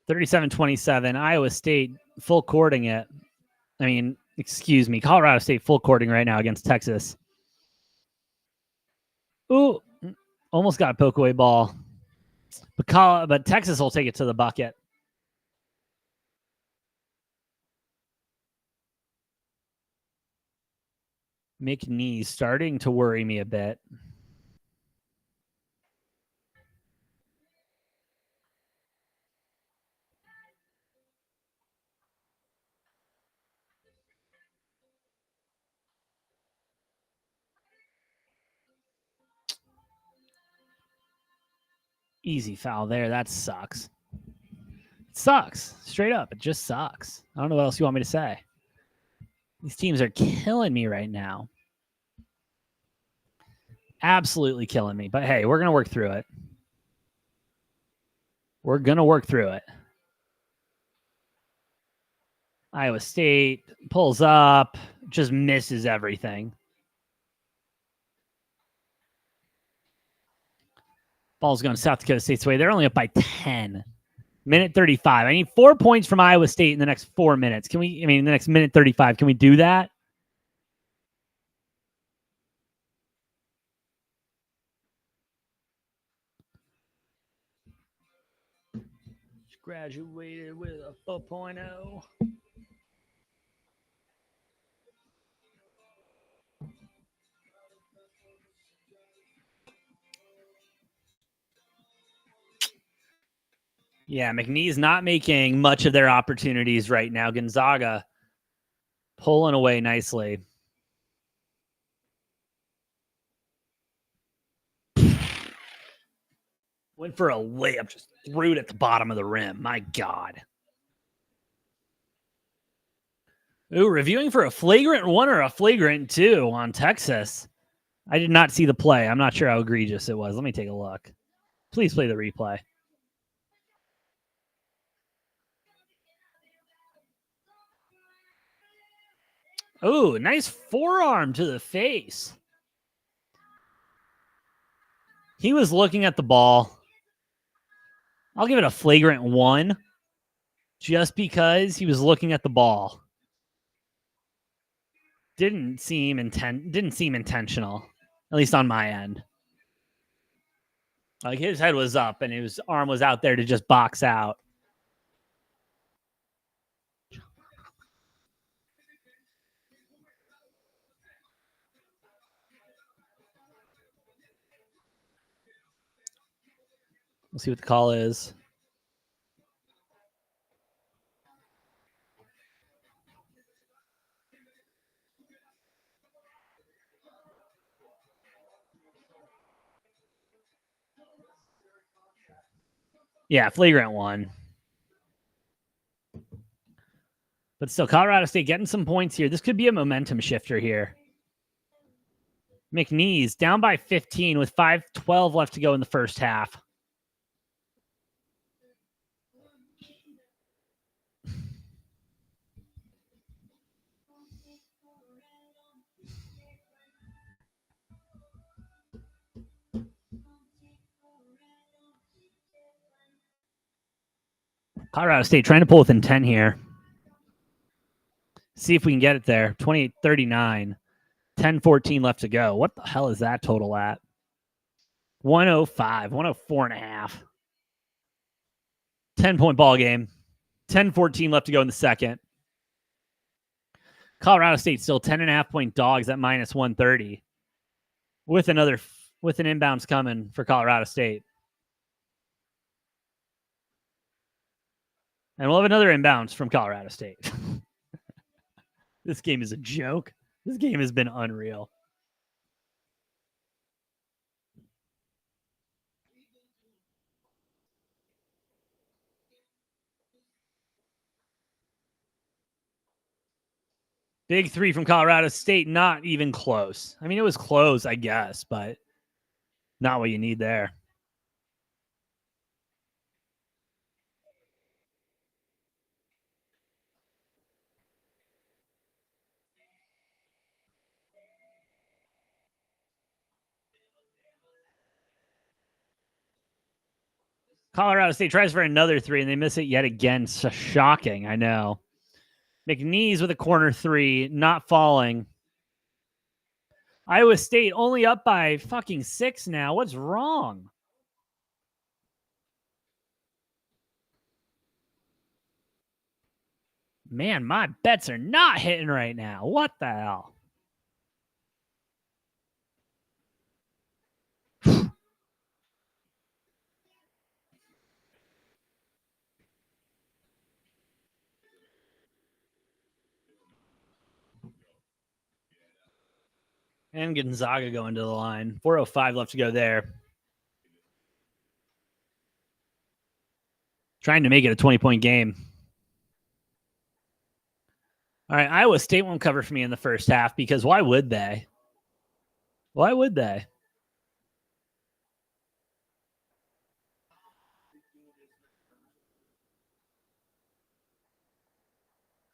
(37-27), Iowa State full courting it. I mean, excuse me, Colorado State full courting right now against Texas. Ooh, almost got a poke away ball. But Texas will take it to the bucket. McNeese starting to worry me a bit. Easy foul there. That sucks. It sucks. Straight up. It just sucks. I don't know what else you want me to say. These teams are killing me right now. Absolutely killing me. But hey, we're going to work through it. We're going to work through it. Iowa State pulls up, just misses everything. Ball's going South Dakota State's way. They're only up by 10. Minute 35. I need 4 points from Iowa State in the next 4 minutes. In the next minute 35. Can we do that? Graduated with a 4.0. Yeah, McNeese not making much of their opportunities right now. Gonzaga pulling away nicely. Went for a layup, just threw it at the bottom of the rim. My God. Ooh, reviewing for a flagrant 1 or a flagrant 2 on Texas. I did not see the play. I'm not sure how egregious it was. Let me take a look. Please play the replay. Oh, nice forearm to the face. He was looking at the ball. I'll give it a flagrant 1 just because he was looking at the ball. Didn't seem intentional, at least on my end. Like his head was up and his arm was out there to just box out. We'll see what the call is. Yeah, flagrant 1. But still, Colorado State getting some points here. This could be a momentum shifter here. McNeese down by 15 with 5:12 left to go in the first half. Colorado State trying to pull within 10 here. See if we can get it there. 28-39. 10-14 left to go. What the hell is that total at? 105, 104 and a half. 10-point ball game. 10-14 left to go in the second. Colorado State still 10.5-point dogs at minus 130. With an inbounds coming for Colorado State. And we'll have another inbounds from Colorado State. This game is a joke. This game has been unreal. Big 3 from Colorado State, not even close. I mean, it was close, I guess, but not what you need there. Colorado State tries for another 3, and they miss it yet again. So shocking, I know. McNeese with a corner 3, not falling. Iowa State only up by fucking 6 now. What's wrong? Man, my bets are not hitting right now. What the hell? And Gonzaga going to the line. 4:05 left to go there. Trying to make it a 20-point game. All right, Iowa State won't cover for me in the first half because why would they? Why would they?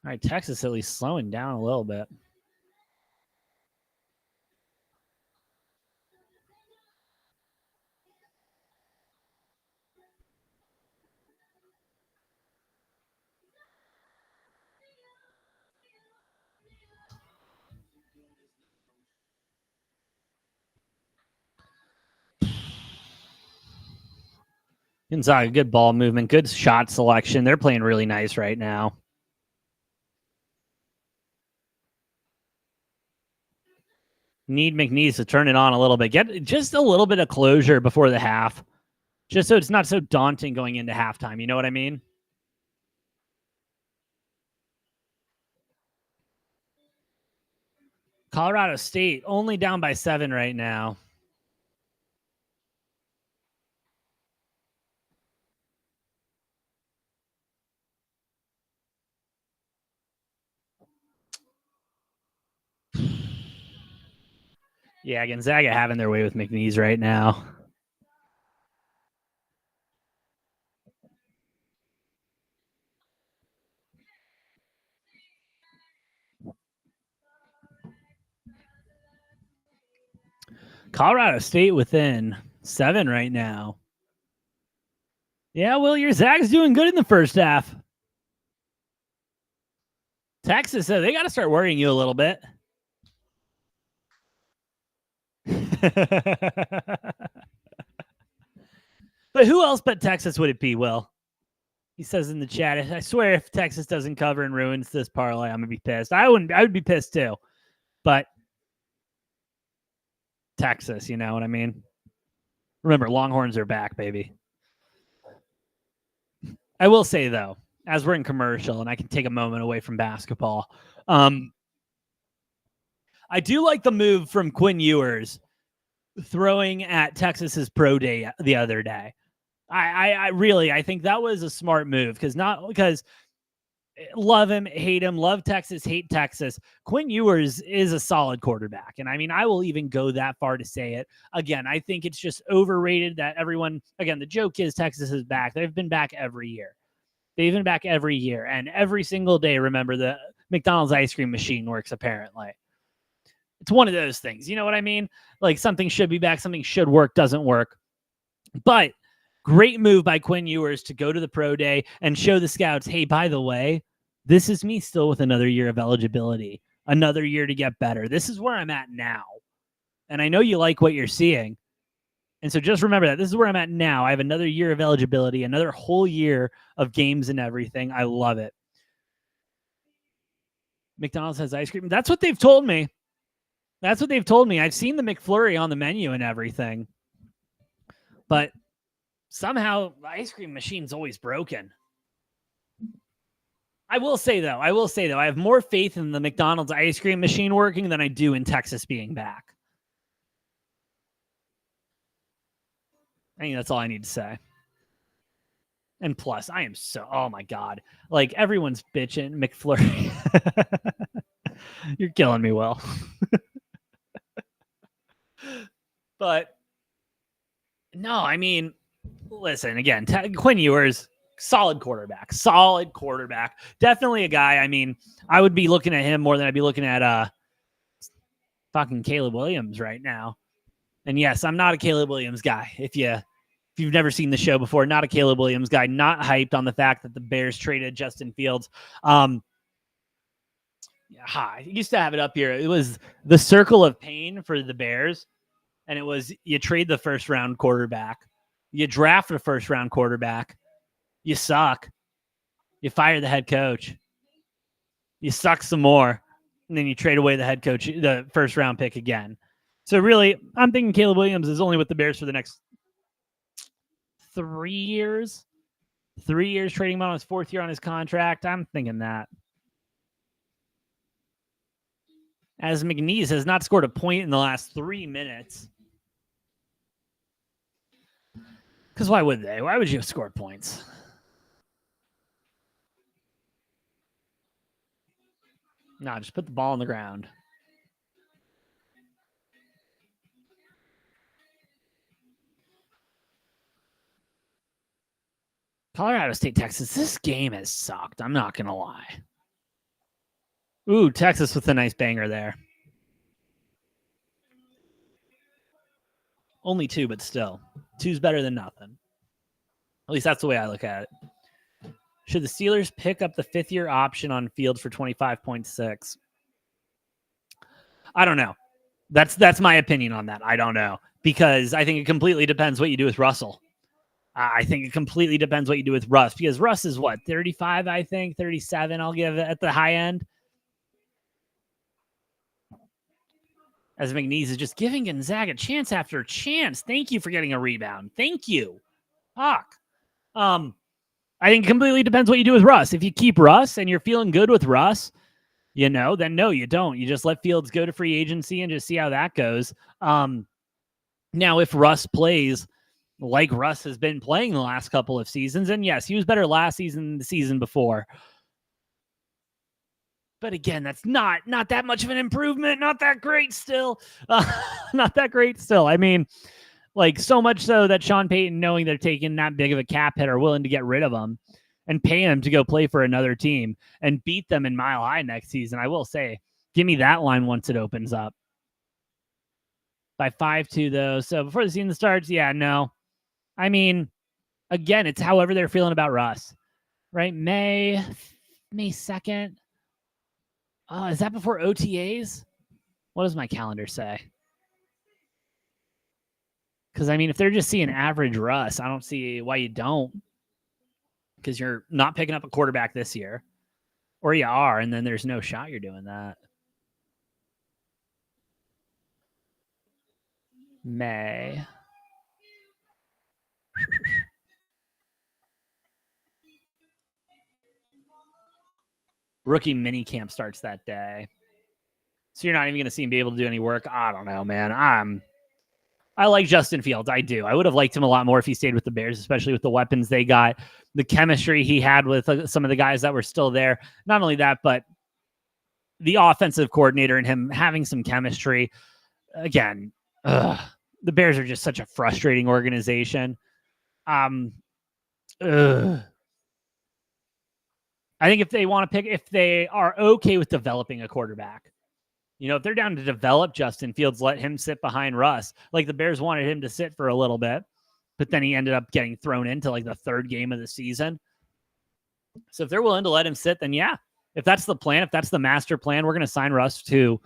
All right, Texas at least slowing down a little bit. Gonzaga, good ball movement, good shot selection. They're playing really nice right now. Need McNeese to turn it on a little bit. Get just a little bit of closure before the half. Just so it's not so daunting going into halftime. You know what I mean? Colorado State only down by 7 right now. Yeah, Gonzaga having their way with McNeese right now. Colorado State within 7 right now. Yeah, Will, your Zag's doing good in the first half. Texas, they got to start worrying you a little bit. But who else but Texas would it be, Will? He says in the chat, I swear if Texas doesn't cover and ruins this parlay, I'm going to be pissed. I would be pissed too. But Texas, you know what I mean? Remember, Longhorns are back, baby. I will say, though, as we're in commercial and I can take a moment away from basketball, I do like the move from Quinn Ewers throwing at Texas's pro day the other day. I think that was a smart move because love him, hate him, love Texas, hate Texas. Quinn Ewers is a solid quarterback. And I mean, I will even go that far to say it. Again, I think it's just overrated that everyone, again, the joke is Texas is back. They've been back every year. And every single day, remember, the McDonald's ice cream machine works apparently. It's one of those things. You know what I mean? Like something should be back, something should work, doesn't work. But great move by Quinn Ewers to go to the pro day and show the scouts, hey, by the way, this is me still with another year of eligibility, another year to get better. This is where I'm at now. And I know you like what you're seeing. And so just remember that this is where I'm at now. I have another year of eligibility, another whole year of games and everything. I love it. McDonald's has ice cream. That's what they've told me. I've seen the McFlurry on the menu and everything. But somehow the ice cream machine's always broken. I will say though, I have more faith in the McDonald's ice cream machine working than I do in Texas being back. I think that's all I need to say. And plus, I am oh my God. Like everyone's bitching McFlurry. You're killing me, Will. But no, I mean, listen, again, Quinn Ewers, solid quarterback. Definitely a guy. I mean, I would be looking at him more than I'd be looking at fucking Caleb Williams right now. And yes, I'm not a Caleb Williams guy. If you've never seen the show before, not a Caleb Williams guy, not hyped on the fact that the Bears traded Justin Fields. I used to have it up here. It was the circle of pain for the Bears. And it was, you trade the first round quarterback, you draft a first round quarterback, you suck, you fire the head coach, you suck some more, and then you trade away the head coach, the first round pick again. So really, I'm thinking Caleb Williams is only with the Bears for the next 3 years. 3 years, trading him on his 4th year on his contract. I'm thinking that. As McNeese has not scored a point in the last 3 minutes. Because why would they? Why would you have scored points? No, just put the ball on the ground. Colorado State, Texas. This game has sucked. I'm not going to lie. Ooh, Texas with a nice banger there. Only 2, but still. 2's better than nothing. At least that's the way I look at it. Should the Steelers pick up the 5th-year option on Fields for $25.6? I don't know. That's my opinion on that. I don't know. Because I think it completely depends what you do with Russell. I think it completely depends what you do with Russ. Because Russ is what? 35, I think? 37, I'll give it at the high end. As McNeese is just giving Gonzaga chance after chance. Thank you for getting a rebound. Thank you. Fuck. I think it completely depends what you do with Russ. If you keep Russ and you're feeling good with Russ, then no, you don't. You just let Fields go to free agency and just see how that goes. Now, if Russ plays like Russ has been playing the last couple of seasons, and yes, he was better last season than the season before. But again, that's not that much of an improvement. Not that great still. Not that great still. I mean, like so much so that Sean Payton, knowing they're taking that big of a cap hit, are willing to get rid of him and pay him to go play for another team and beat them in Mile High next season. I will say, give me that line once it opens up. By 5-2, though. So before the season starts, yeah, no. I mean, again, it's however they're feeling about Russ, right? May 2nd. Is that before OTAs? What does my calendar say? Because, I mean, if they're just seeing average Russ, I don't see why you don't. Because you're not picking up a quarterback this year. Or you are, and then there's no shot you're doing that. May. Rookie mini camp starts that day. So you're not even going to see him be able to do any work. I don't know, man. I like Justin Fields. I do. I would have liked him a lot more if he stayed with the Bears, especially with the weapons they got, the chemistry he had with some of the guys that were still there. Not only that, but the offensive coordinator and him having some chemistry. Again, the Bears are just such a frustrating organization. I think if they want to pick, if they are okay with developing a quarterback, you know, if they're down to develop Justin Fields, let him sit behind Russ. Like the Bears wanted him to sit for a little bit, but then he ended up getting thrown into like the third game of the season. So if they're willing to let him sit, then yeah, if that's the plan, if that's the master plan, we're going to sign Russ to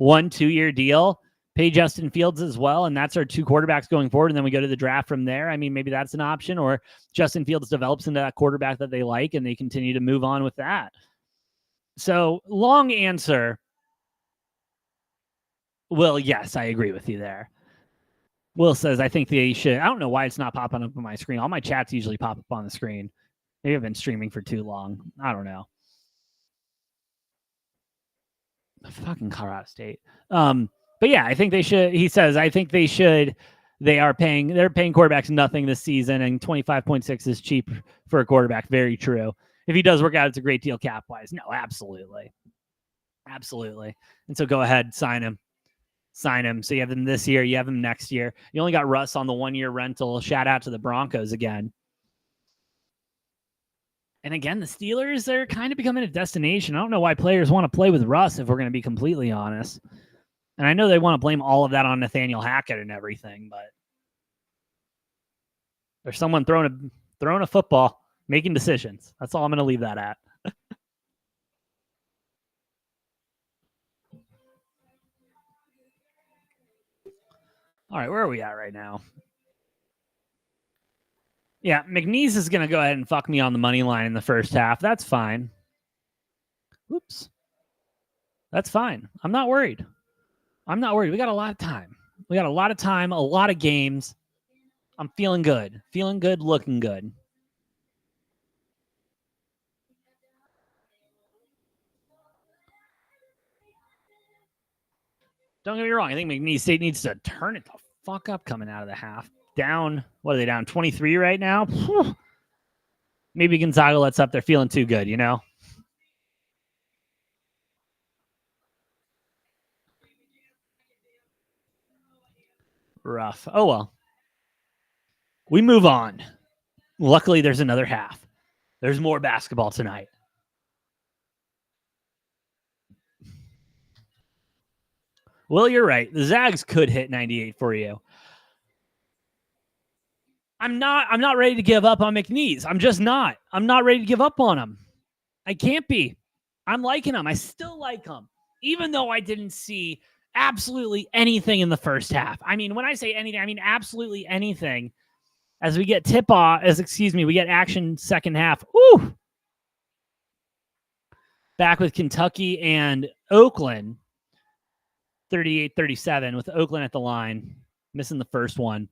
1-2-year deal, pay Justin Fields as well, and that's our two quarterbacks going forward, and then we go to the draft from there. I mean, maybe that's an option, or Justin Fields develops into that quarterback that they like, and they continue to move on with that. So, long answer. Well, yes, I agree with you there. Will says, I think they should. I don't know why it's not popping up on my screen. All my chats usually pop up on the screen. Maybe I've been streaming for too long. I don't know. Fucking Colorado State. But yeah, I think they should. He says, I think they should. They're paying quarterbacks nothing this season, and 25.6 is cheap for a quarterback. Very true. If he does work out, it's a great deal cap wise. No, absolutely. Absolutely. And so go ahead, sign him. Sign him. So you have him this year, you have him next year. You only got Russ on the 1-year rental. Shout out to the Broncos again. And again, the Steelers, they're kind of becoming a destination. I don't know why players want to play with Russ, if we're going to be completely honest. And I know they want to blame all of that on Nathaniel Hackett and everything, but there's someone throwing a football, making decisions. That's all I'm going to leave that at. All right, where are we at right now? Yeah, McNeese is going to go ahead and fuck me on the money line in the first half. That's fine. Whoops. That's fine. I'm not worried. We got a lot of time. A lot of games. I'm feeling good. Looking good. Don't get me wrong. I think McNeese State needs to turn it the fuck up coming out of the half. Down, what are they down? 23 right now? Whew. Maybe Gonzaga lets up. They're feeling too good, you know? Rough. Oh, well. We move on. Luckily, there's another half. There's more basketball tonight. Well, you're right. The Zags could hit 98 for you. I'm not ready to give up on McNeese. I'm just not. I'm not ready to give up on him. I can't be. I'm liking him. I still like him, even though I didn't see absolutely anything in the first half. I mean, when I say anything, I mean absolutely anything. As we get we get action second half. Woo! Back with Kentucky and Oakland, 38-37 with Oakland at the line, missing the first one.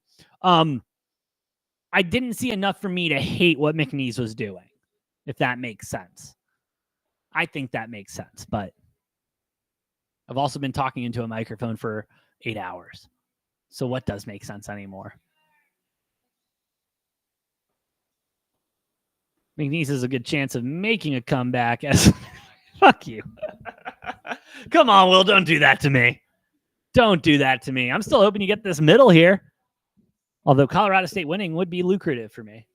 I didn't see enough for me to hate what McNeese was doing, if that makes sense. I think that makes sense, but I've also been talking into a microphone for 8 hours. So what does make sense anymore? McNeese has a good chance of making a comeback as Fuck you. Come on, Will. Don't do that to me. Don't do that to me. I'm still hoping you get this middle here. Although Colorado State winning would be lucrative for me.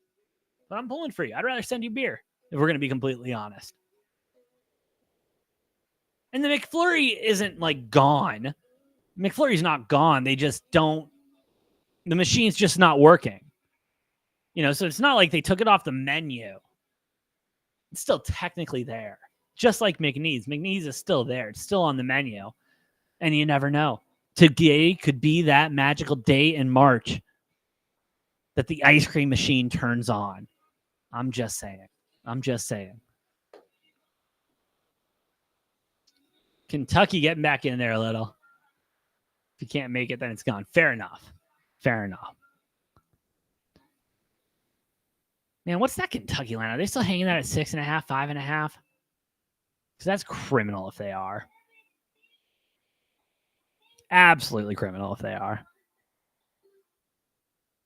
But I'm pulling for you. I'd rather send you beer, if we're going to be completely honest. And the McFlurry isn't like gone. McFlurry's not gone. They just don't. The machine's just not working. So it's not like they took it off the menu. It's still technically there. Just like McNeese. McNeese is still there. It's still on the menu. And you never know. Today could be that magical day in March that the ice cream machine turns on. I'm just saying. Kentucky getting back in there a little. If you can't make it, then it's gone. Fair enough. Man, what's that Kentucky line? Are they still hanging out at 6.5, 5.5? Because that's criminal if they are. Absolutely criminal if they are.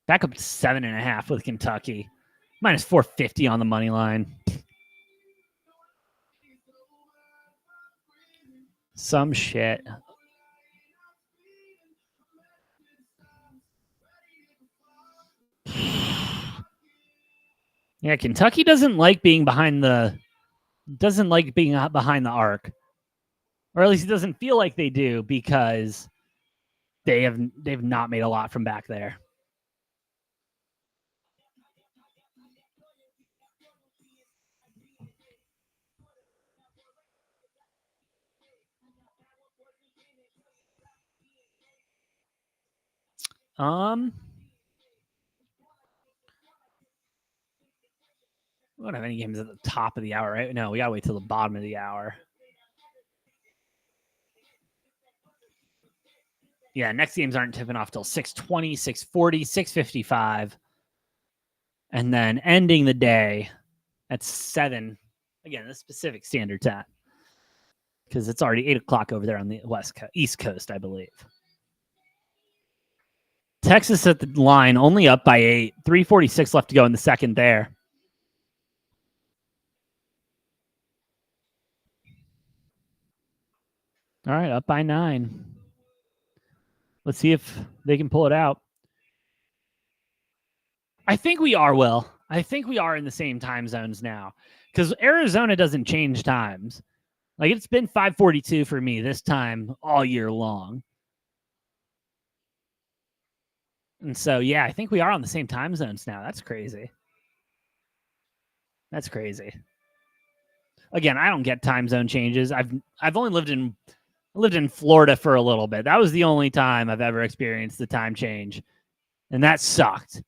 Back up to 7.5 with Kentucky. Minus 450 on the money line. Some shit. Yeah, Kentucky doesn't like being behind the arc. Or at least it doesn't feel like they do because they've not made a lot from back there. We don't have any games at the top of the hour, right? No, we gotta wait till the bottom of the hour. Yeah, next games aren't tipping off till 6:20, 6:40, 6:55. And then ending the day at 7. Again, the Pacific Standard Time. Because it's already 8 o'clock over there on the East Coast, I believe. Texas at the line, only up by 8. 3:46 left to go in the second there. All right, up by 9. Let's see if they can pull it out. I think we are, Will. I think we are in the same time zones now. Because Arizona doesn't change times. Like, it's been 5:42 for me this time all year long. And so, yeah, I think we are on the same time zones now. That's crazy. Again, I don't get time zone changes. I've only lived in Florida for a little bit. That was the only time I've ever experienced the time change. And that sucked.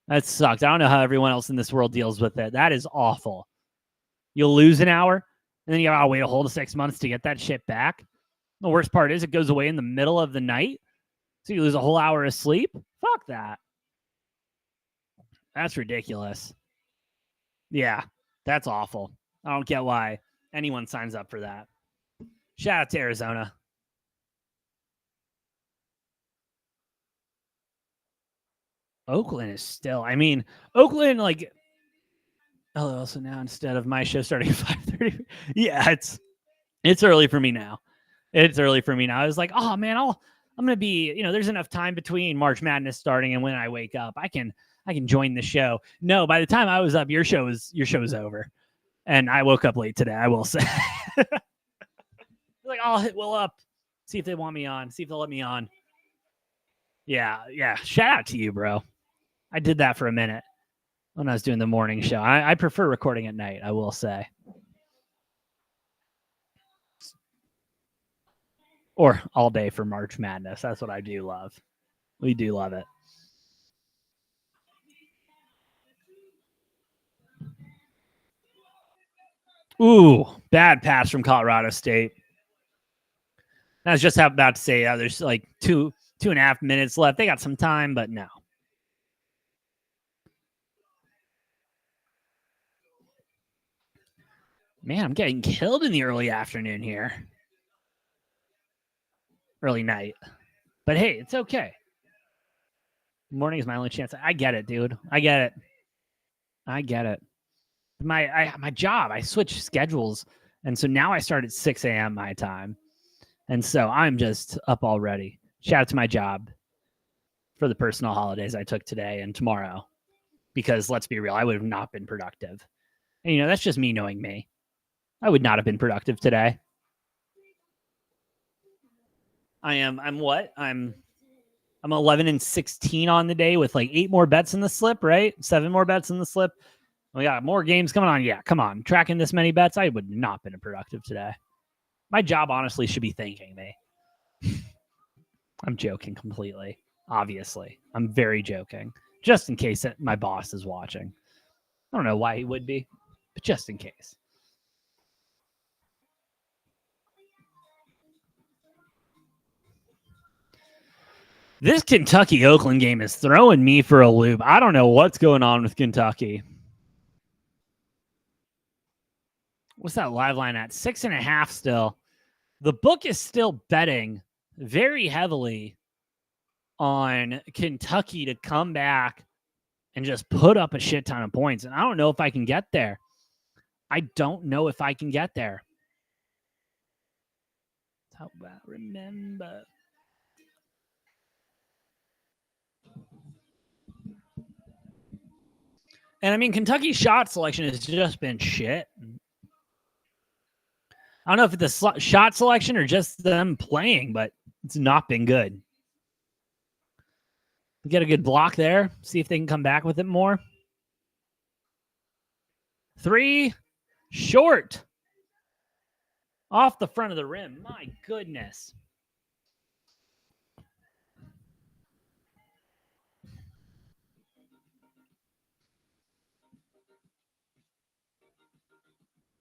I don't know how everyone else in this world deals with it. That is awful. You'll lose an hour, and then you gotta wait a whole 6 months to get that shit back. The worst part is it goes away in the middle of the night, so you lose a whole hour of sleep. Fuck that. That's ridiculous. Yeah, that's awful. I don't get why anyone signs up for that. Shout out to Arizona. Oakland is still, Oakland, like, oh, so now instead of my show starting at 5:30, yeah, it's early for me now. I was like, oh man, I'm gonna be, there's enough time between March Madness starting and when I wake up. I can join the show. No, by the time I was up, your show was over, and I woke up late today. I will say, like, I'll hit Will up, see if they want me on, see if they'll let me on. Yeah. Shout out to you, bro. I did that for a minute when I was doing the morning show. I prefer recording at night, I will say. Or all day for March Madness. That's what I do love. We do love it. Ooh, bad pass from Colorado State. I was just about to say, there's like 2.5 minutes left. They got some time, but no. Man, I'm getting killed in the early afternoon here. Early night. But hey, it's okay. Morning is my only chance. I get it, dude. I get it. My job, I switch schedules And so now I start at 6 a.m. my time. And so I'm just up already. Shout out to my job for the personal holidays I took today and tomorrow. Because let's be real, I would have not been productive. And, that's just me knowing me. I would not have been productive today. I'm 11 and 16 on the day with like 8 more bets in the slip, right? 7 more bets in the slip. We got more games coming on. Yeah, come on. Tracking this many bets, I would not have been productive today. My job honestly should be thanking me. I'm joking completely. Obviously. I'm very joking. Just in case that my boss is watching. I don't know why he would be, but just in case. This Kentucky-Oakland game is throwing me for a loop. I don't know what's going on with Kentucky. What's that live line at? 6.5 still. The book is still betting very heavily on Kentucky to come back and just put up a shit ton of points. And I don't know if I can get there. I don't know if I can get there. How about remember? And I mean, Kentucky's shot selection has just been shit. I don't know if it's the shot selection or just them playing, but it's not been good. Get a good block there. See if they can come back with it more. 3, short. Off the front of the rim. My goodness.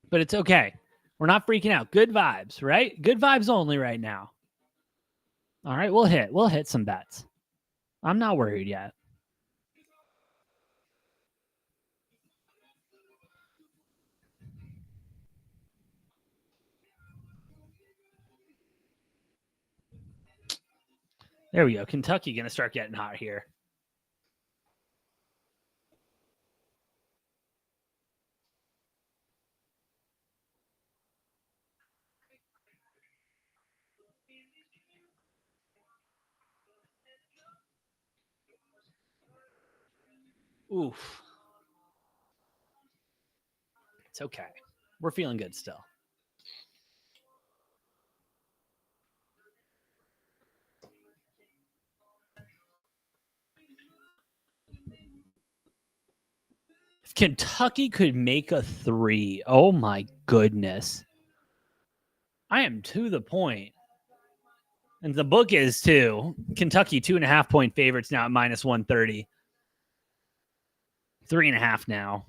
But it's okay. We're not freaking out. Good vibes, right? Good vibes only right now. All right, we'll hit some bets. I'm not worried yet. There we go. Kentucky going to start getting hot here. Oof. It's okay. We're feeling good still. If Kentucky could make a 3, oh my goodness. I am to the point. And the book is too. Kentucky 2.5 point favorites now at minus 130. 3.5 now.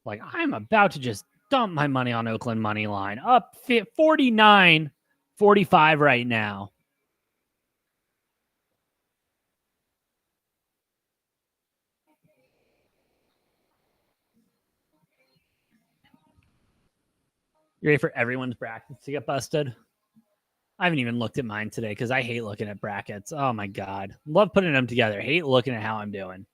Like, I'm about to just dump my money on Oakland money line. Up 49-45 right now. You ready for everyone's brackets to get busted? I haven't even looked at mine today because I hate looking at brackets. Oh, my God. Love putting them together. Hate looking at how I'm doing.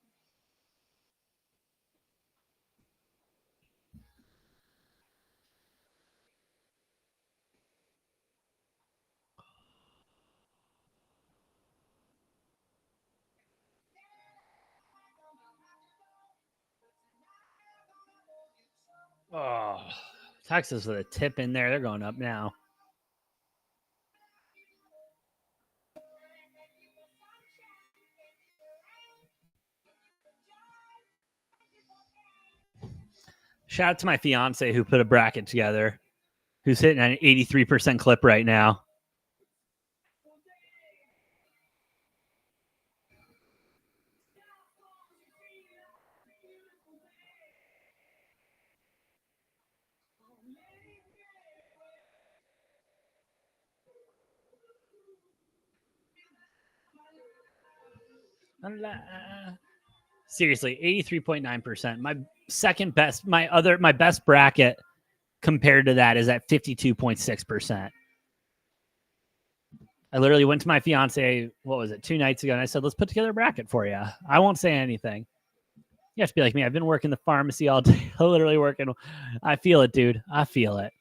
Oh, Texas with a tip in there. They're going up now. Shout out to my fiance who put a bracket together, who's hitting an 83% clip right now. Seriously, 83.9%. My second best, my best bracket compared to that is at 52.6%. I literally went to my fiance, 2 nights ago, and I said, let's put together a bracket for you. I won't say anything. You have to be like me. I've been working the pharmacy all day, literally working. I feel it, dude. I feel it.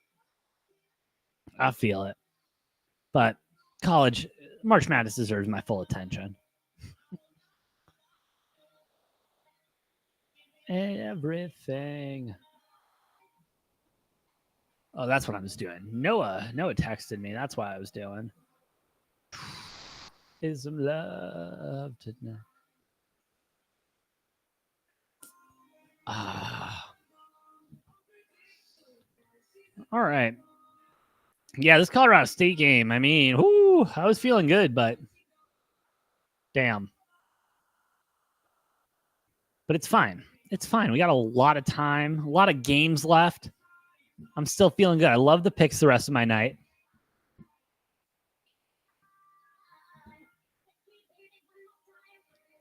But college, March Madness deserves my full attention. Everything. Oh, that's what I was doing. Noah texted me. That's why I was doing. Is some love tonight. All right. Yeah, this Colorado State game, I mean, I was feeling good, but damn. But it's fine. It's fine. We got a lot of time, a lot of games left. I'm still feeling good. I love the picks the rest of my night.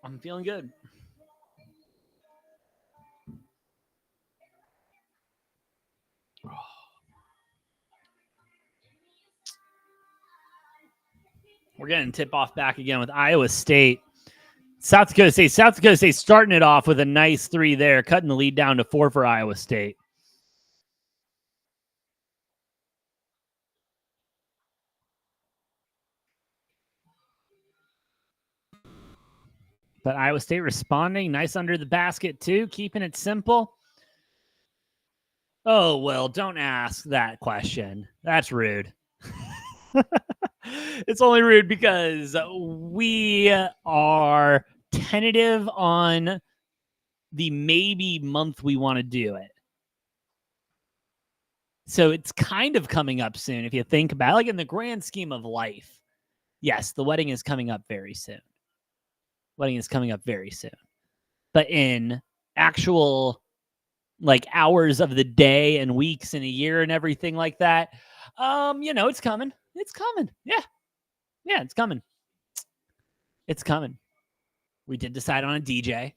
I'm feeling good. We're getting tip off back again with Iowa State. South Dakota State starting it off with a nice 3 there, cutting the lead down to 4 for Iowa State. But Iowa State responding. Nice under the basket, too. Keeping it simple. Oh, well, don't ask that question. That's rude. It's only rude because we are tentative on the maybe month we want to do it. So it's kind of coming up soon if you think about it. Like in the grand scheme of life. Yes, the wedding is coming up very soon. But in actual like hours of the day and weeks and a year and everything like that, it's coming. It's coming. Yeah, it's coming. It's coming. We did decide on a DJ.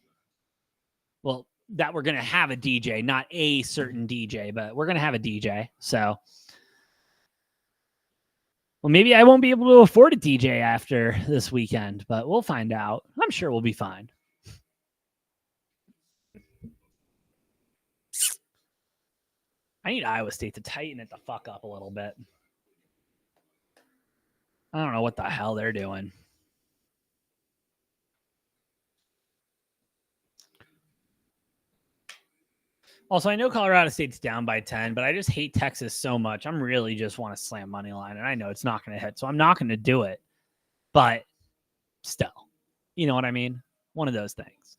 Well, that we're going to have a DJ, not a certain DJ, but we're going to have a DJ. So, well, maybe I won't be able to afford a DJ after this weekend, but we'll find out. I'm sure we'll be fine. I need Iowa State to tighten it the fuck up a little bit. I don't know what the hell they're doing. Also, I know Colorado State's down by 10, but I just hate Texas so much. I'm really just want to slam money line, and I know it's not going to hit, so I'm not going to do it. But still, you know what I mean? One of those things.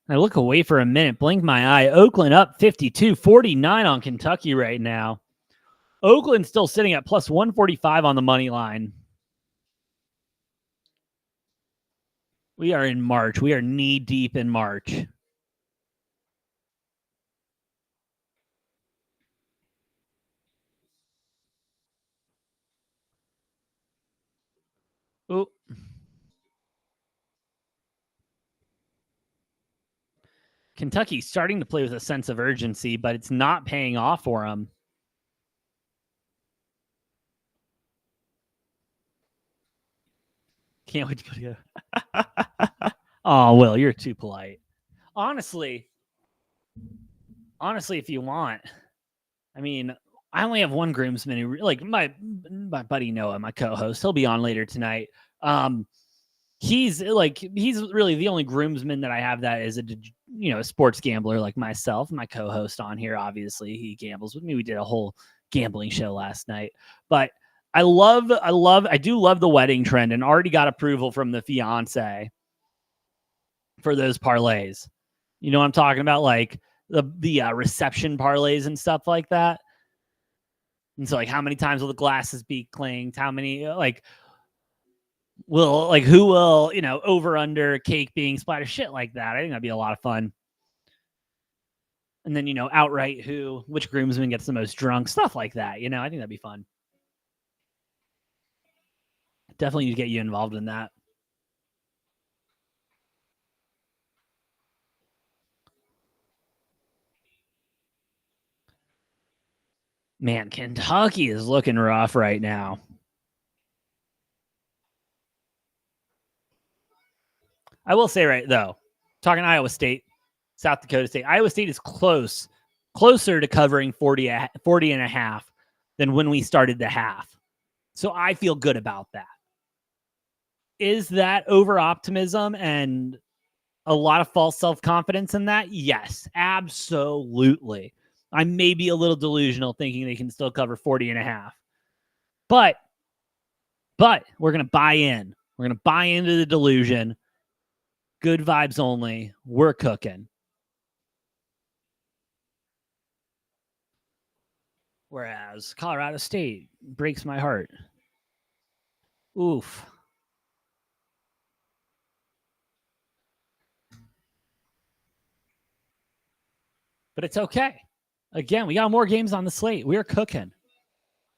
I look away for a minute, blink my eye. Oakland up 52-49 on Kentucky right now. Oakland still sitting at plus 145 on the money line. We are in March. We are knee deep in March. Ooh. Kentucky starting to play with a sense of urgency, but it's not paying off for them. Can't wait to go together. Oh, Will, you're too polite. Honestly, if you want, I mean, I only have one groomsman who, like my buddy Noah, my co-host. He'll be on later tonight. He's really the only groomsman that I have that is a sports gambler like myself. My co-host on here, obviously, he gambles with me. We did a whole gambling show last night, but I do love the wedding trend and already got approval from the fiance for those parlays. You know what I'm talking about? Like the reception parlays and stuff like that. And so like, how many times will the glasses be clinked? How many, who will, over under cake being splattered, shit like that. I think that'd be a lot of fun. And then, outright which groomsman gets the most drunk, stuff like that. I think that'd be fun. Definitely need to get you involved in that. Man, Kentucky is looking rough right now. I will say right though, talking Iowa State, South Dakota State, Iowa State is closer to covering 40 and a half than when we started the half. So I feel good about that. Is that over optimism and a lot of false self-confidence in that? Yes, absolutely. I may be a little delusional thinking they can still cover 40 and a half. But we're going to buy in. We're going to buy into the delusion. Good vibes only. We're cooking. Whereas Colorado State breaks my heart. Oof. But it's okay. Again, we got more games on the slate. We are cooking.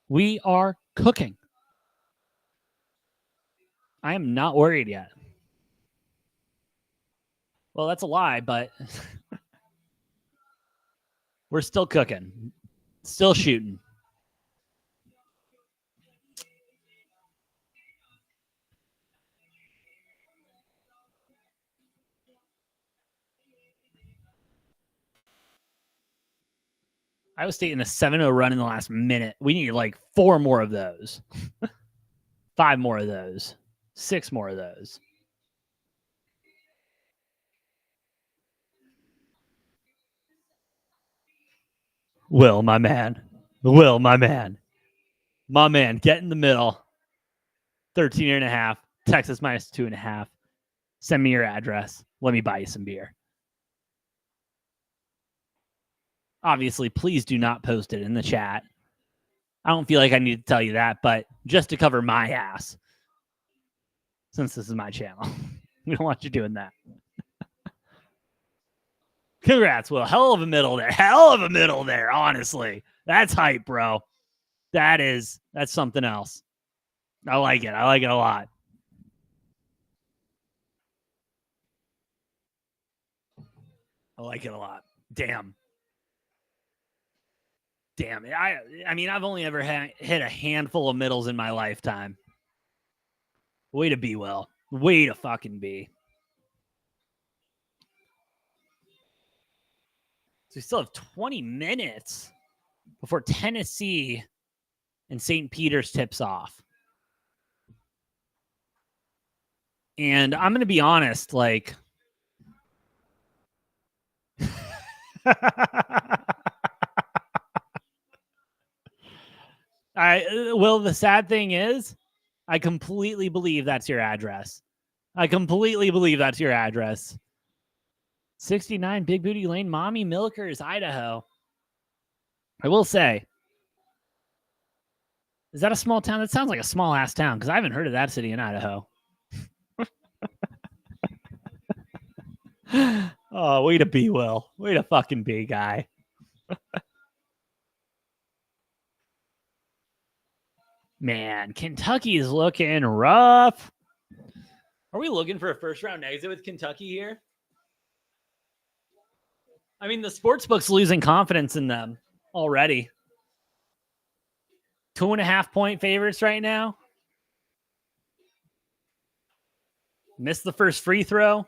We are cooking. I am not worried yet. Well, that's a lie, but we're still cooking. Still shooting. Iowa State in a 7-0 run in the last minute. We need like 4 more of those. 5 more of those. 6 more of those. Will, my man. Will, my man. My man, get in the middle. 13 and a half. Texas minus 2.5. Send me your address. Let me buy you some beer. Obviously, please do not post it in the chat. I don't feel like I need to tell you that, but just to cover my ass, since this is my channel, we don't want you doing that. Congrats, Will. Hell of a middle there. Hell of a middle there, honestly. That's hype, bro. That's something else. I like it. I like it a lot. I like it a lot. Damn. I mean, I've only ever hit a handful of middles in my lifetime. Way to be, Will. Way to fucking be. So we still have 20 minutes before Tennessee and St. Peter's tips off. And I'm going to be honest, like... Well, the sad thing is, I completely believe that's your address. 69 Big Booty Lane, Mommy Milkers, Idaho. I will say, is that a small town? That sounds like a small ass town because I haven't heard of that city in Idaho. Oh, way to be, Will. Way to fucking be, guy. Man, Kentucky is looking rough. Are we looking for a first round exit with Kentucky here? I mean, the sportsbook's losing confidence in them already. 2.5 point favorites right now. Missed the first free throw.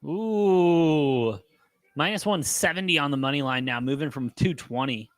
Ooh. Minus 170 on the money line now, moving from 220.